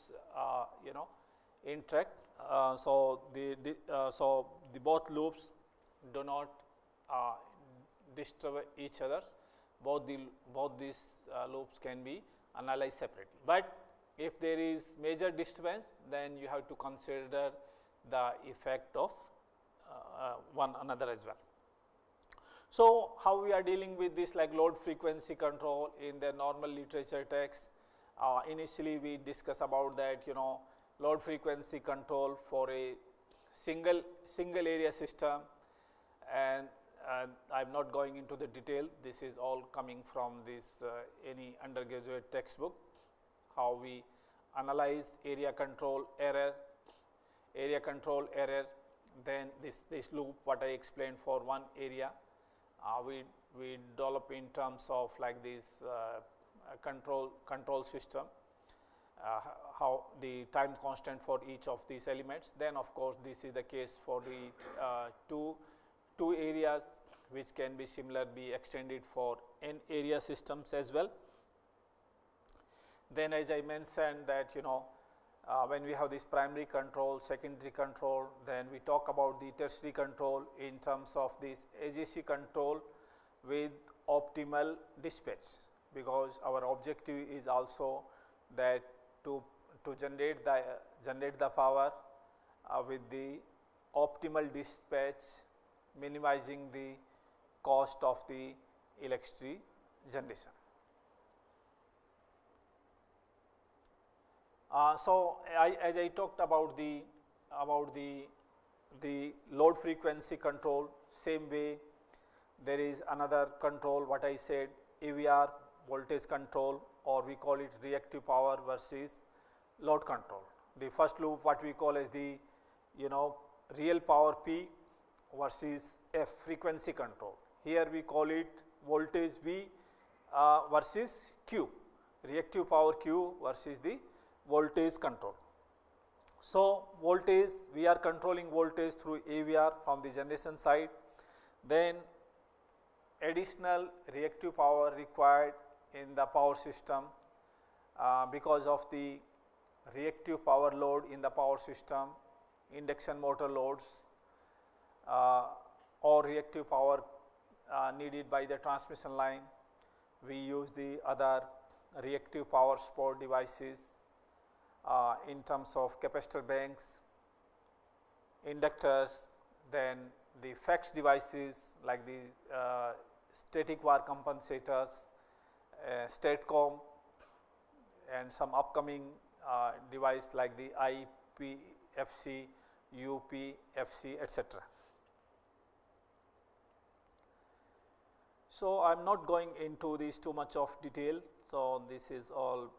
interact. So the both loops do not disturb each other. Both these loops can be analyzed separately. But if there is major disturbance, then you have to consider the effect of one another as well. So how we are dealing with this like load frequency control in the normal literature text? Initially we discuss about that load frequency control for a single area system, and I am not going into the detail. This is all coming from this any undergraduate textbook. How we analyze area control error, then this loop what I explained for one area, we develop in terms of like this control system, how the time constant for each of these elements. Then of course this is the case for the two areas, which can be similar be extended for n area systems as well. Then as I mentioned that when we have this primary control, secondary control, then we talk about the tertiary control in terms of this AGC control with optimal dispatch, because our objective is also that to generate the power with the optimal dispatch, minimizing the cost of the electricity generation. So as I talked about the load frequency control, same way there is another control what I said, AVR voltage control, or we call it reactive power versus load control. The first loop what we call as the real power P versus F, frequency control. Here we call it voltage V versus Q, reactive power Q versus the voltage control. So voltage, we are controlling voltage through AVR from the generation side, then additional reactive power required in the power system because of the reactive power load in the power system, induction motor loads, or reactive power needed by the transmission line. We use the other reactive power support devices in terms of capacitor banks, inductors, then the FACTS devices like the static var compensators, STATCOM, and some upcoming device like the IPFC, UPFC, etc. So I am not going into this too much of detail, so this is all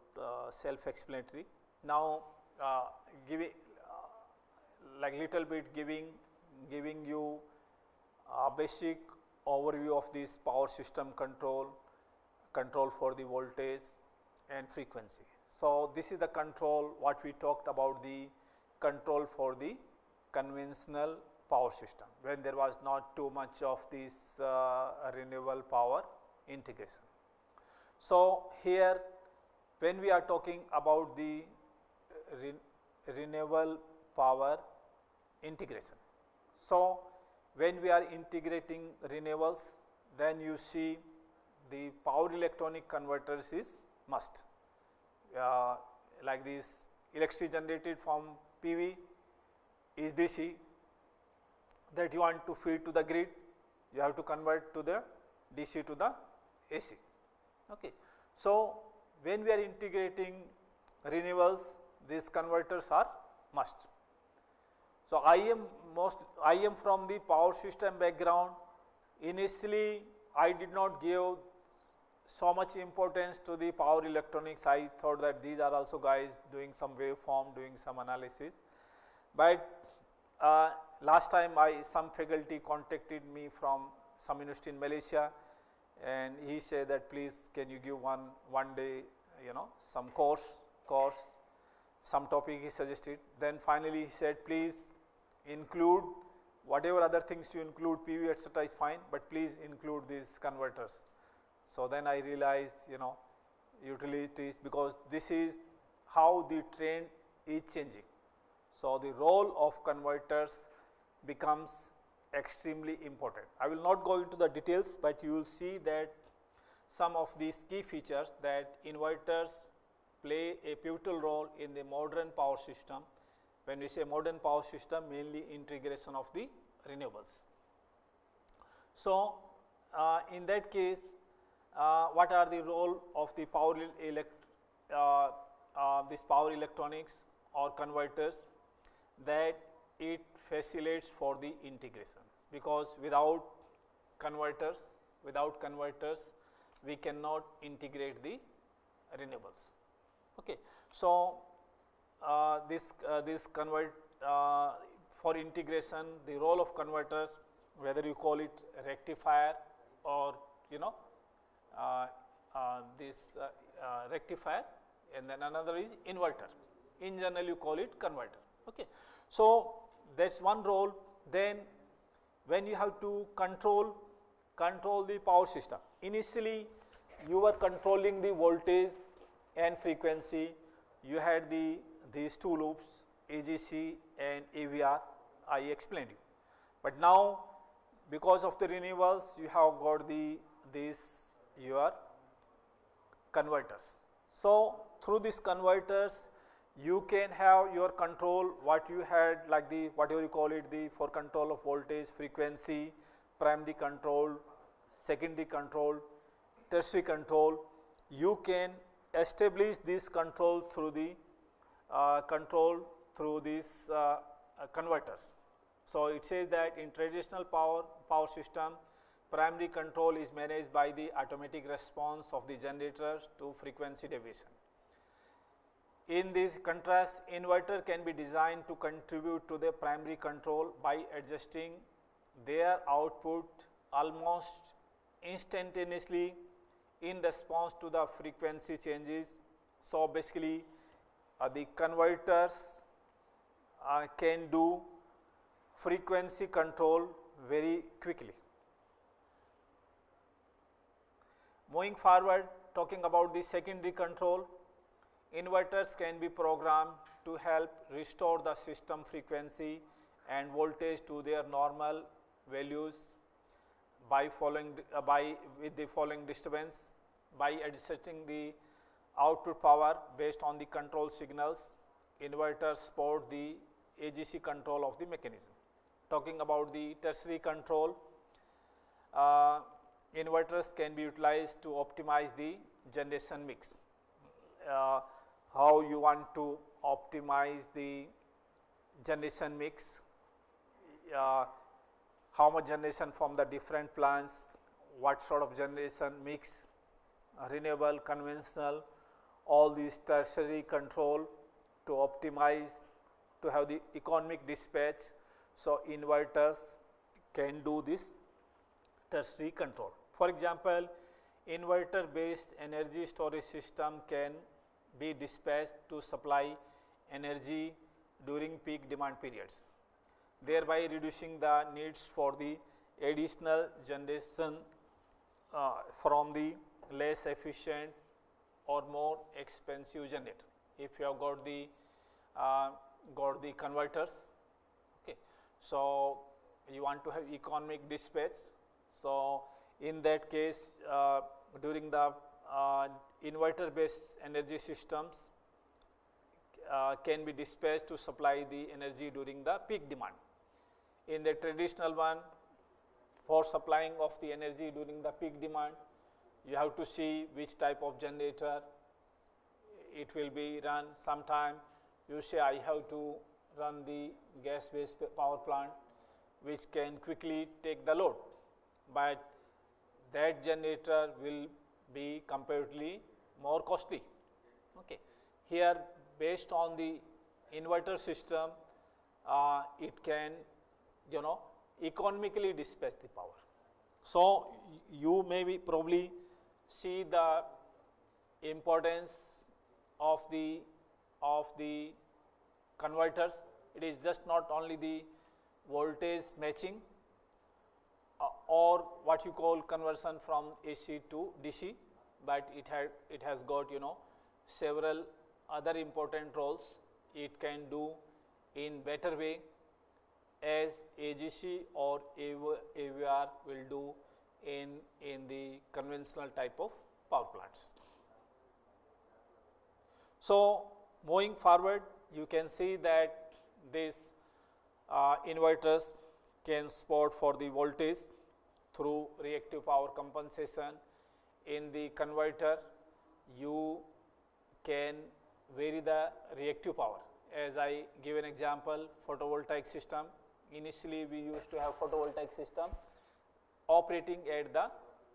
self-explanatory. Now giving like little bit giving you a basic overview of this power system control for the voltage and frequency. So this is the control what we talked about, the control for the conventional power system when there was not too much of this renewable power integration. So here when we are talking about the renewable power integration. So, when we are integrating renewables, then you see the power electronic converters is must. Like this electricity generated from PV is DC, that you want to feed to the grid, you have to convert to the DC to the AC. Okay. So, when we are integrating renewables, these converters are must. So, I am from the power system background. Initially, I did not give so much importance to the power electronics. I thought that these are also guys doing some waveform, doing some analysis. But last time some faculty contacted me from some university in Malaysia, and he said that please can you give one day, you know, some course, some topic he suggested. Then finally he said please include whatever other things you include, PV etc. is fine, but please include these converters. So then I realized, you know, utilities, because this is how the trend is changing. So the role of converters becomes extremely important. I will not go into the details, but you will see that some of these key features, that inverters play a pivotal role in the modern power system. When we say modern power system, mainly integration of the renewables. So in that case, what are the role of the this power electronics or converters? That it facilitates for the integrations, because without converters we cannot integrate the renewables. Okay. So this convert for integration, the role of converters, whether you call it rectifier or, you know, this rectifier, and then another is inverter. In general you call it converter. Okay. So that's one role. Then when you have to control the power system, initially you were controlling the voltage and frequency. You had these two loops, AGC and AVR, I explained you. But now because of the renewables, you have got your converters. So through these converters you can have your control, what you had, like the whatever you call it, for control of voltage, frequency, primary control, secondary control, tertiary control. You can establish this control through these converters. So it says that in traditional power system, primary control is managed by the automatic response of the generators to frequency deviation. In this contrast, inverter can be designed to contribute to the primary control by adjusting their output almost instantaneously in response to the frequency changes. So basically the converters can do frequency control very quickly. Moving forward, talking about the secondary control, inverters can be programmed to help restore the system frequency and voltage to their normal values with the following disturbance. By adjusting the output power based on the control signals, inverters support the AGC control of the mechanism. Talking about the tertiary control, inverters can be utilized to optimize the generation mix. How you want to optimize the generation mix, how much generation from the different plants, what sort of generation mix, renewable, conventional, all these tertiary control to optimize, to have the economic dispatch. So inverters can do this tertiary control. For example, inverter based energy storage system can be dispatched to supply energy during peak demand periods, thereby reducing the needs for the additional generation from the less efficient or more expensive generator, if you have got the converters. Okay. So you want to have economic dispatch. So in that case, during the inverter based energy systems can be dispatched to supply the energy during the peak demand. In the traditional one, for supplying of the energy during the peak demand, you have to see which type of generator it will be run. Sometime you say I have to run the gas based power plant which can quickly take the load, but that generator will be comparatively more costly. Okay. Here, based on the inverter system, it can economically dispatch the power. So you maybe probably see the importance of the converters. It is just not only the voltage matching or what you call conversion from AC to DC, but it has got several other important roles it can do in better way as AGC or AVR will do in the conventional type of power plants. So moving forward, you can see that these inverters can support for the voltage through reactive power compensation. In the converter, you can vary the reactive power. As I give an example, photovoltaic system. Initially, we used to have photovoltaic system operating at the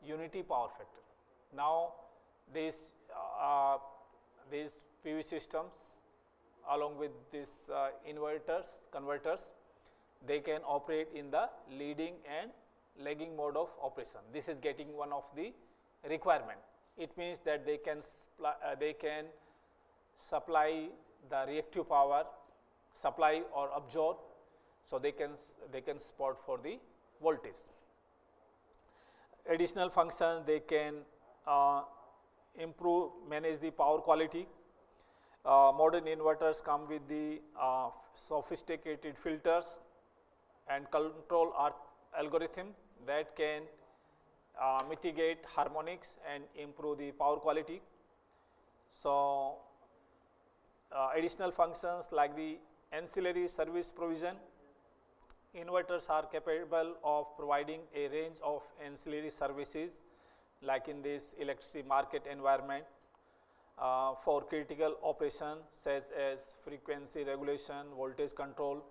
unity power factor. Now, these PV systems along with these inverters, converters, they can operate in the leading and lagging mode of operation. This is getting one of the requirement. It means that they can supply the reactive power, supply or absorb, so they can support for the voltage. Additional functions, they can manage the power quality. Modern inverters come with the sophisticated filters and control algorithm that can mitigate harmonics and improve the power quality. So additional functions like the ancillary service provision. Inverters are capable of providing a range of ancillary services like in this electricity market environment for critical operations such as frequency regulation, voltage control,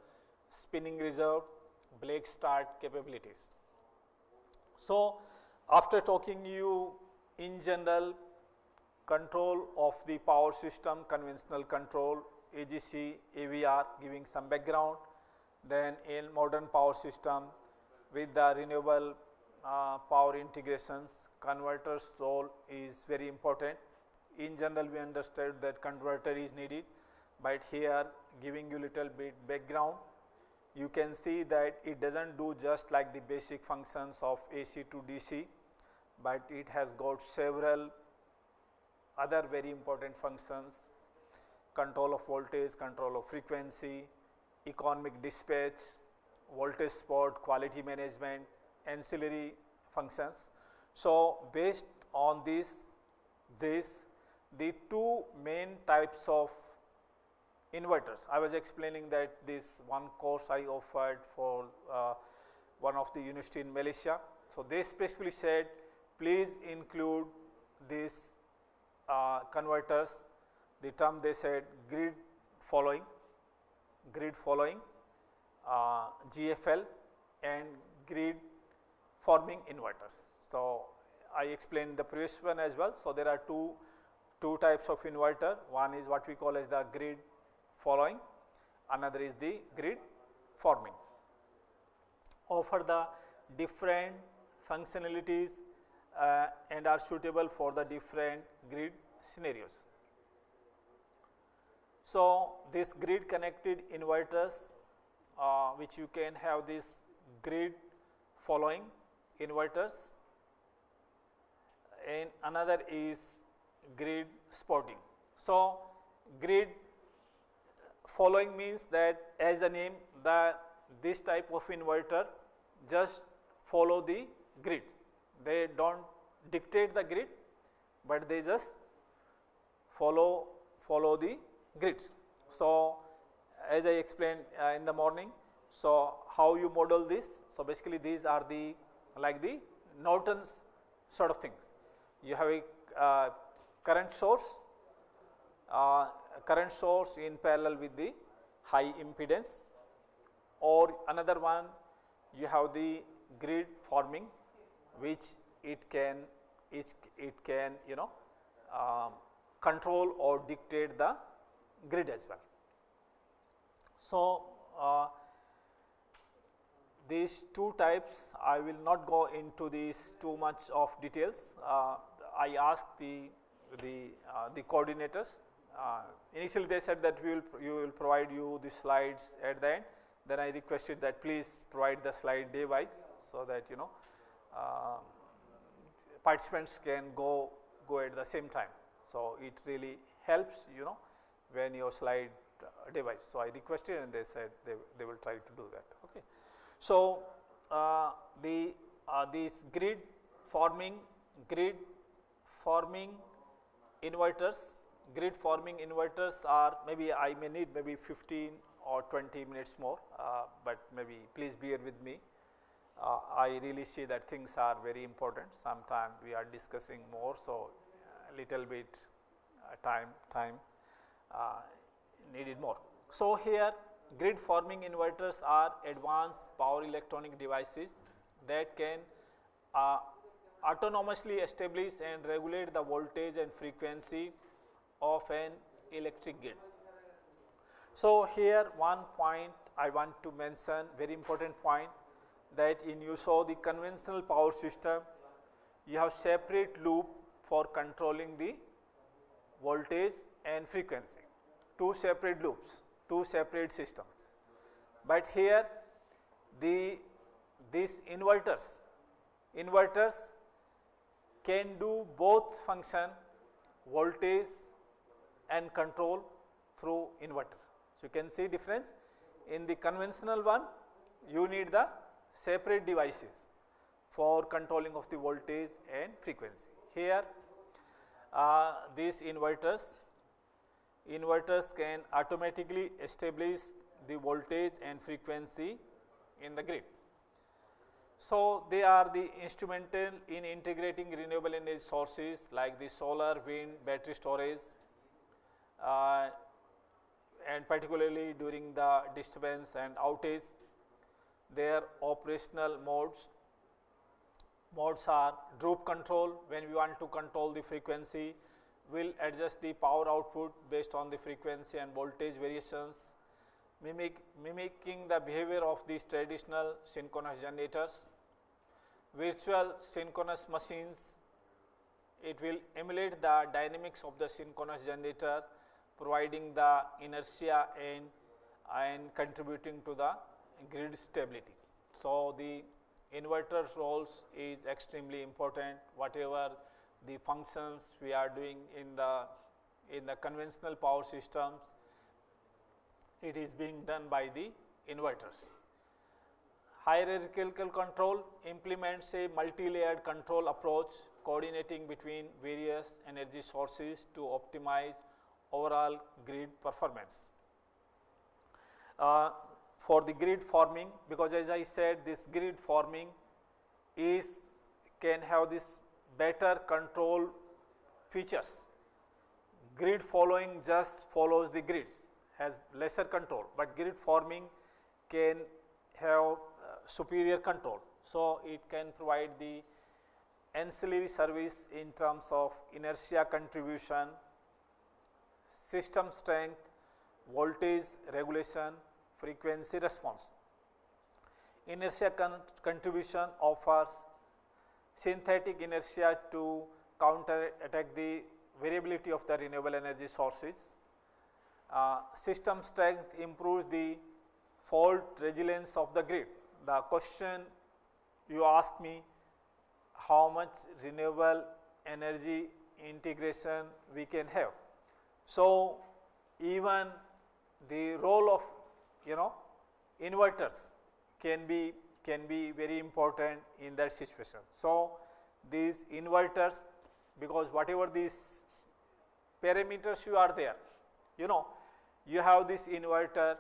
spinning reserve, black start capabilities. So after talking you in general control of the power system, conventional control, AGC, AVR, giving some background. Then in modern power system with the renewable power integrations, converter's role is very important. In general, we understood that converter is needed, but here giving you little bit background, you can see that it doesn't do just like the basic functions of AC to DC, but it has got several other very important functions: control of voltage, control of frequency, economic dispatch, voltage support, quality management, ancillary functions. So based on the two main types of inverters, I was explaining that this one course I offered for one of the university in Malaysia. So they specifically said, please include these converters. The term they said grid following, GFL and grid forming inverters. So I explained the previous one as well. So there are two types of inverter. One is what we call as the grid following, another is the grid forming. Offer the different functionalities and are suitable for the different grid scenarios. So this grid connected inverters, which you can have this grid following inverters, and another is grid supporting. So grid following means that, as the name, the this type of inverter just follow the grid. They don't dictate the grid, but they just follow the grids. So, as I explained in the morning, so how you model this? So, basically these are the like the Norton's sort of things. You have a current source in parallel with the high impedance, or another one you have the grid forming, which it can you know control or dictate the grid as well. So, these two types, I will not go into these too much of details. I asked the coordinators. Initially, they said that we will provide you the slides at the end. Then I requested that please provide the slide day wise, so that you know participants can go at the same time. So, it really helps, you know, when your slide device. So, I requested and they said they will try to do that. Okay. So, these grid forming inverters are, maybe I may need maybe 15 or 20 minutes more, but maybe please bear with me. I really see that things are very important. Sometimes we are discussing more, so a little bit time needed more. So, here grid forming inverters are advanced power electronic devices that can autonomously establish and regulate the voltage and frequency of an electric grid. So, here one point I want to mention, very important point, that in you saw the conventional power system, you have separate loop for controlling the voltage and frequency, two separate loops, two separate systems. But here these inverters can do both function, voltage and control through inverter. So, you can see difference. In the conventional one, you need the separate devices for controlling of the voltage and frequency. Here these inverters can automatically establish the voltage and frequency in the grid. So, they are the instrumental in integrating renewable energy sources like the solar, wind, battery storage, and particularly during the disturbance and outage. Their operational modes are droop control. When we want to control the frequency, will adjust the power output based on the frequency and voltage variations, mimicking the behavior of these traditional synchronous generators. Virtual synchronous machines, it will emulate the dynamics of the synchronous generator, providing the inertia and contributing to the grid stability. So, the inverter's roles is extremely important. Whatever the functions we are doing in the conventional power systems, it is being done by the inverters. Hierarchical control implements a multi-layered control approach, coordinating between various energy sources to optimize overall grid performance. For the grid forming, because as I said, this grid forming can have this better control features. Grid following just follows the grids, has lesser control, but grid forming can have superior control. So, it can provide the ancillary service in terms of inertia contribution, system strength, voltage regulation, frequency response. Inertia contribution offers synthetic inertia to counterattack the variability of the renewable energy sources. System strength improves the fault resilience of the grid. The question you asked me, how much renewable energy integration we can have. So, even the role of inverters can be very important in that situation. So, these inverters, because whatever these parameters you are there, you know, you have this inverter,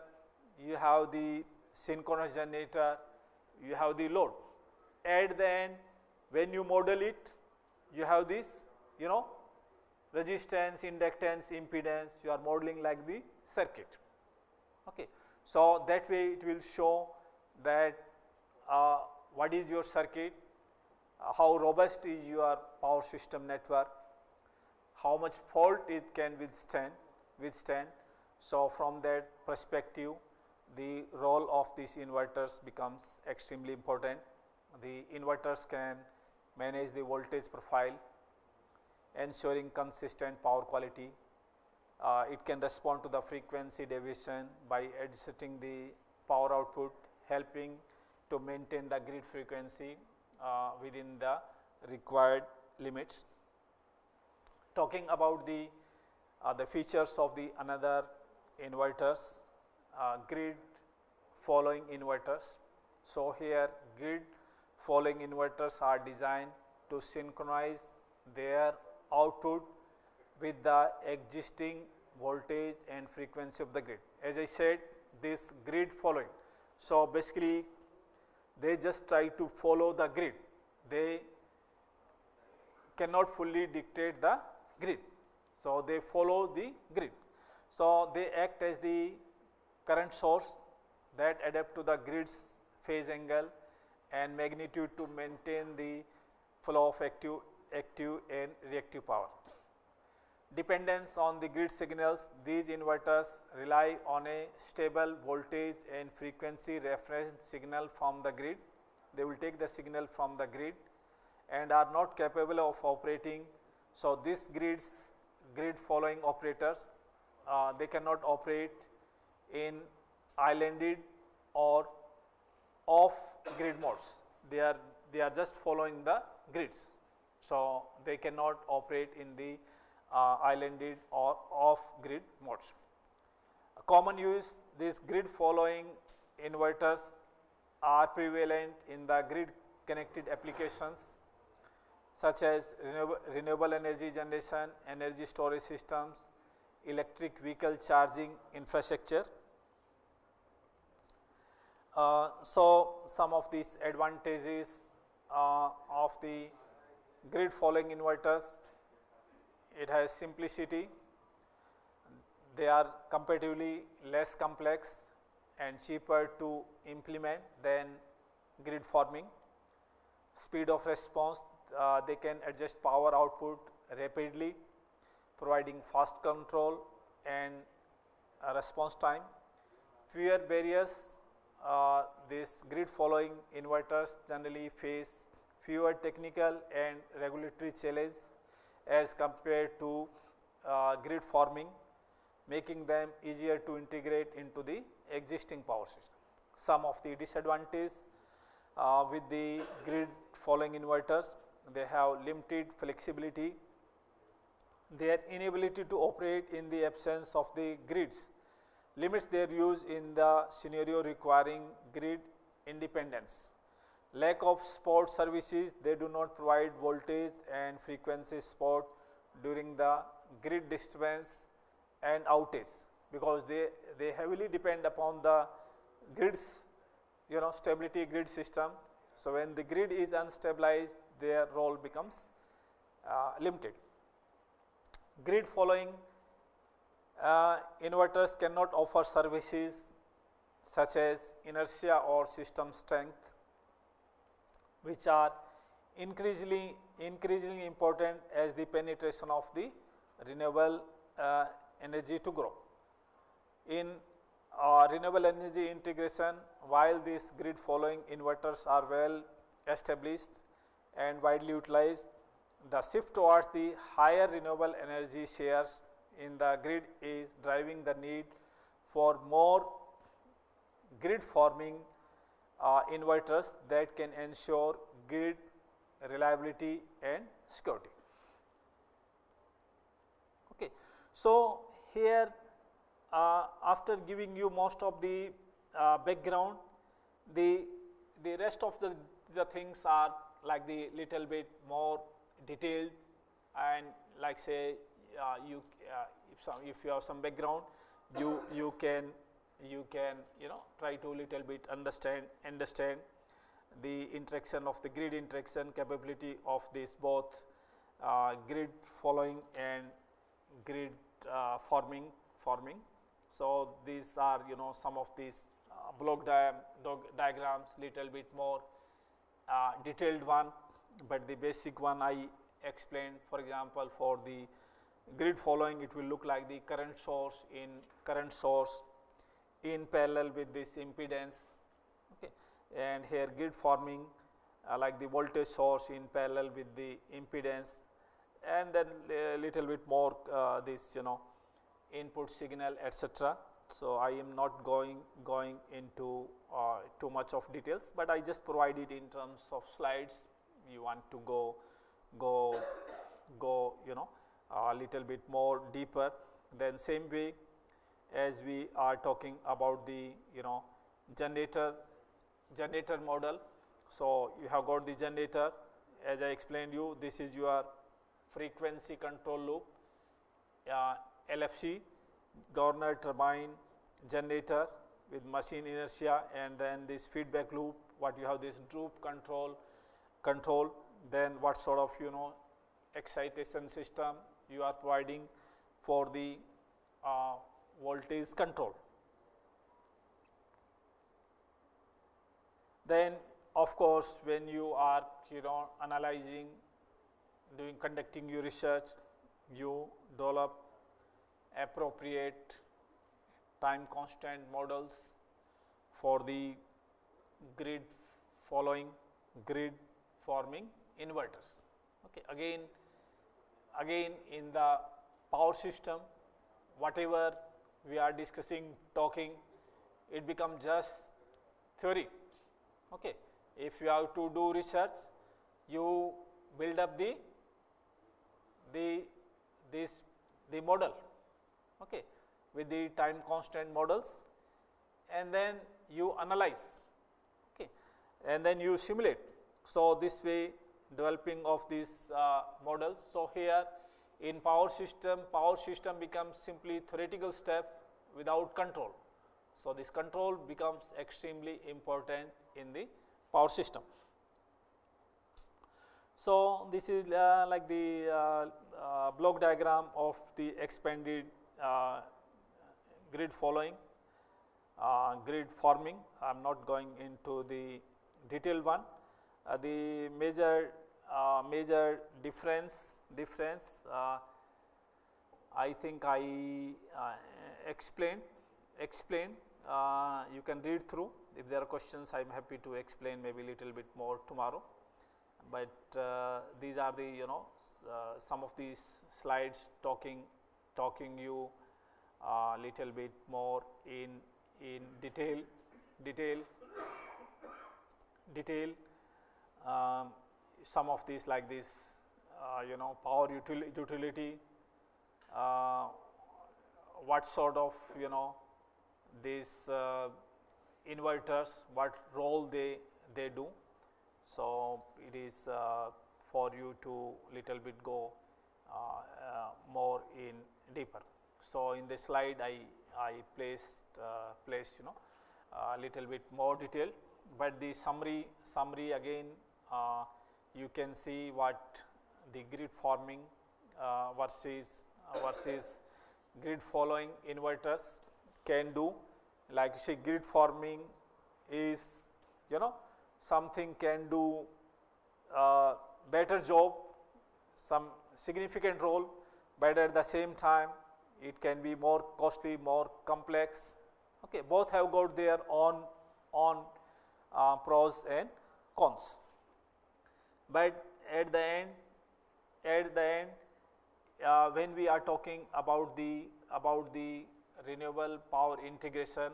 you have the synchronous generator, you have the load. At the end, when you model it, you have this, you know, resistance, inductance, impedance, you are modeling like the circuit. Okay. So, that way it will show that what is your circuit, how robust is your power system network, how much fault it can withstand. So, from that perspective, the role of these inverters becomes extremely important. The inverters can manage the voltage profile, ensuring consistent power quality. It can respond to the frequency deviation by adjusting the power output, helping to maintain the grid frequency within the required limits. Talking about the features of the another inverters, grid following inverters. So, here grid following inverters are designed to synchronize their output with the existing voltage and frequency of the grid. As I said, this grid following. So, basically they just try to follow the grid, they cannot fully dictate the grid. So, they follow the grid. So, they act as the current source that adapt to the grid's phase angle and magnitude to maintain the flow of active and reactive power. Dependence on the grid signals, these inverters rely on a stable voltage and frequency reference signal from the grid. They will take the signal from the grid and are not capable of operating. So, these grid following operators, they cannot operate in islanded or off grid modes. They are just following the grids. So, they cannot operate in the islanded or off grid modes. A common use, these grid following inverters are prevalent in the grid connected applications such as renewable energy generation, energy storage systems, electric vehicle charging infrastructure. So, some of these advantages of the grid following inverters: it has simplicity, they are comparatively less complex and cheaper to implement than grid forming. Speed of response, they can adjust power output rapidly, providing fast control and response time. Fewer barriers, these grid following inverters generally face fewer technical and regulatory challenges as compared to grid forming, making them easier to integrate into the existing power system. Some of the disadvantages with the grid following inverters: they have limited flexibility, their inability to operate in the absence of the grids limits their use in the scenario requiring grid independence. Lack of support services, they do not provide voltage and frequency support during the grid disturbance and outage, because they heavily depend upon the grids, stability grid system. So, when the grid is unstabilized, their role becomes limited. Grid following inverters cannot offer services such as inertia or system strength, which are increasingly important as the penetration of the renewable energy to grow. In renewable energy integration, while these grid following inverters are well established and widely utilized, the shift towards the higher renewable energy shares in the grid is driving the need for more grid forming inverters that can ensure grid reliability and security. Okay. So, here after giving you most of the background, The rest of the things are like the little bit more detailed, and like say if you have some background, you can try to little bit understand the interaction of the grid interaction capability of this both grid following and grid forming. So these are some of these block diagrams, little bit more detailed one, but the basic one I explained. For example, for the grid following, it will look like the current source in parallel with this impedance, okay. And here grid forming like the voltage source in parallel with the impedance, and then a little bit more this input signal, etc. So I am not going into too much of details, but I just provided in terms of slides. You want to go a little bit more deeper. Then same way as we are talking about the generator model. So you have got the generator, as I explained you, this is your frequency control loop, LFC, governor turbine generator with machine inertia, and then this feedback loop, what you have this droop control, then what sort of excitation system you are providing for the voltage control. Then of course when you are analyzing, conducting your research, you develop appropriate time constant models for the grid following, grid forming inverters. Okay. Again in the power system, whatever we are discussing, talking, it becomes just theory. Okay. If you have to do research, you build up the model, okay, with the time constant models, and then you analyze, okay, and then you simulate. So this way developing of these models. So here in power system becomes simply theoretical step without control. So this control becomes extremely important in the power system. So this is like the block diagram of the expanded grid following, grid forming. I am not going into the detailed one. The major difference I think I explained. You can read through. If there are questions, I am happy to explain maybe little bit more tomorrow. But these are the some of these slides talking you little bit more in detail. Some of these like this power utility, what sort of these inverters, what role they do. So it is for you to little bit go more in deeper. So in this slide I placed little bit more detail, but the summary again you can see what the grid forming versus grid following inverters can do. Like say grid forming is something can do better job, some significant role, but at the same time it can be more costly, more complex. Okay, both have got their own pros and cons. But at the end, when we are talking about the renewable power integration,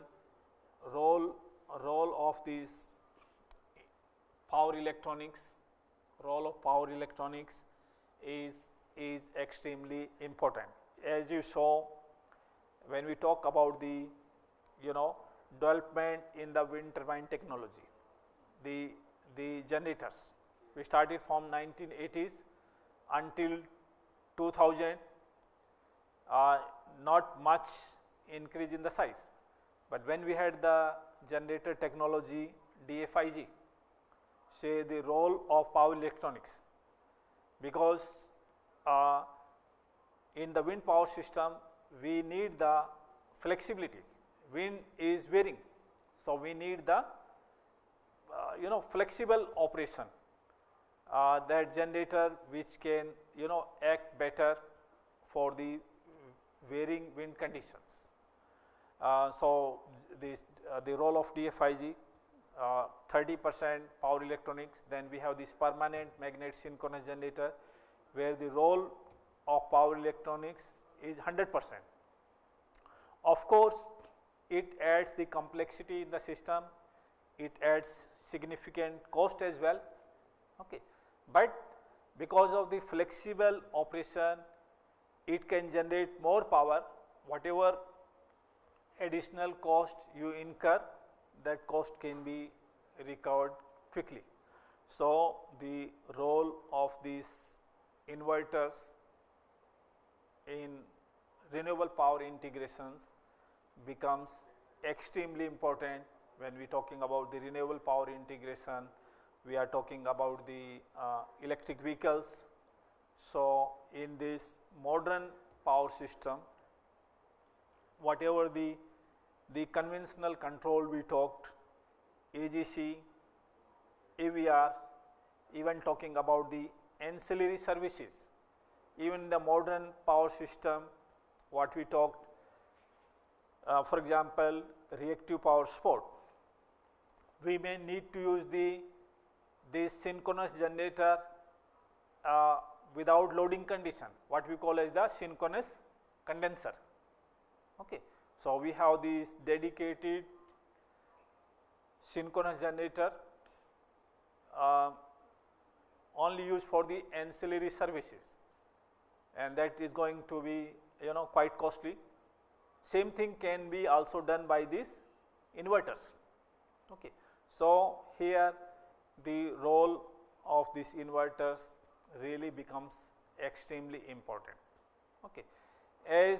role of these power electronics is extremely important. As you saw, when we talk about the development in the wind turbine technology, the generators. We started from 1980s until 2000, not much increase in the size. But when we had the generator technology DFIG, say the role of power electronics, because in the wind power system we need the flexibility. Wind is varying, so we need the flexible operation. That generator which can act better for the varying wind conditions. So the role of DFIG, 30% power electronics. Then we have this permanent magnet synchronous generator, where the role of power electronics is 100%. Of course, it adds the complexity in the system, it adds significant cost as well, okay. But because of the flexible operation, it can generate more power. Whatever additional cost you incur, that cost can be recovered quickly. So the role of these inverters in renewable power integrations becomes extremely important. When we are talking about the renewable power integration, we are talking about the electric vehicles. So in this modern power system, whatever the conventional control we talked, AGC, AVR, even talking about the ancillary services, even in the modern power system, what we talked, for example, reactive power support, we may need to use this synchronous generator without loading condition, what we call as the synchronous condenser, okay. So we have this dedicated synchronous generator only used for the ancillary services, and that is going to be quite costly. Same thing can be also done by these inverters, okay. So here the role of these inverters really becomes extremely important, okay. As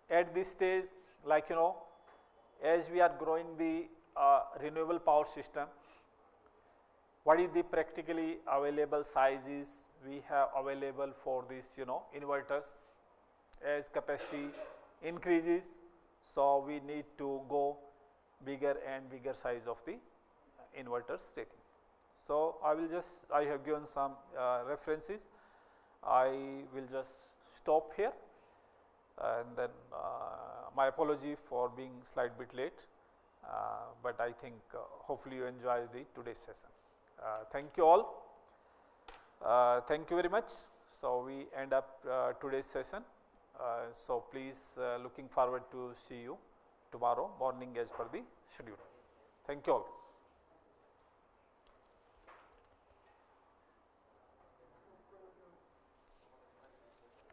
at this stage, like as we are growing the renewable power system, what is the practically available sizes we have available for these inverters? As capacity increases, so we need to go bigger and bigger size of the inverters rating. So I have given some references. I will just stop here, and then my apology for being slight bit late, but I think hopefully you enjoy today's session. Thank you all. Thank you very much. So we end up today's session. So please, looking forward to see you tomorrow morning as per the schedule. Thank you all.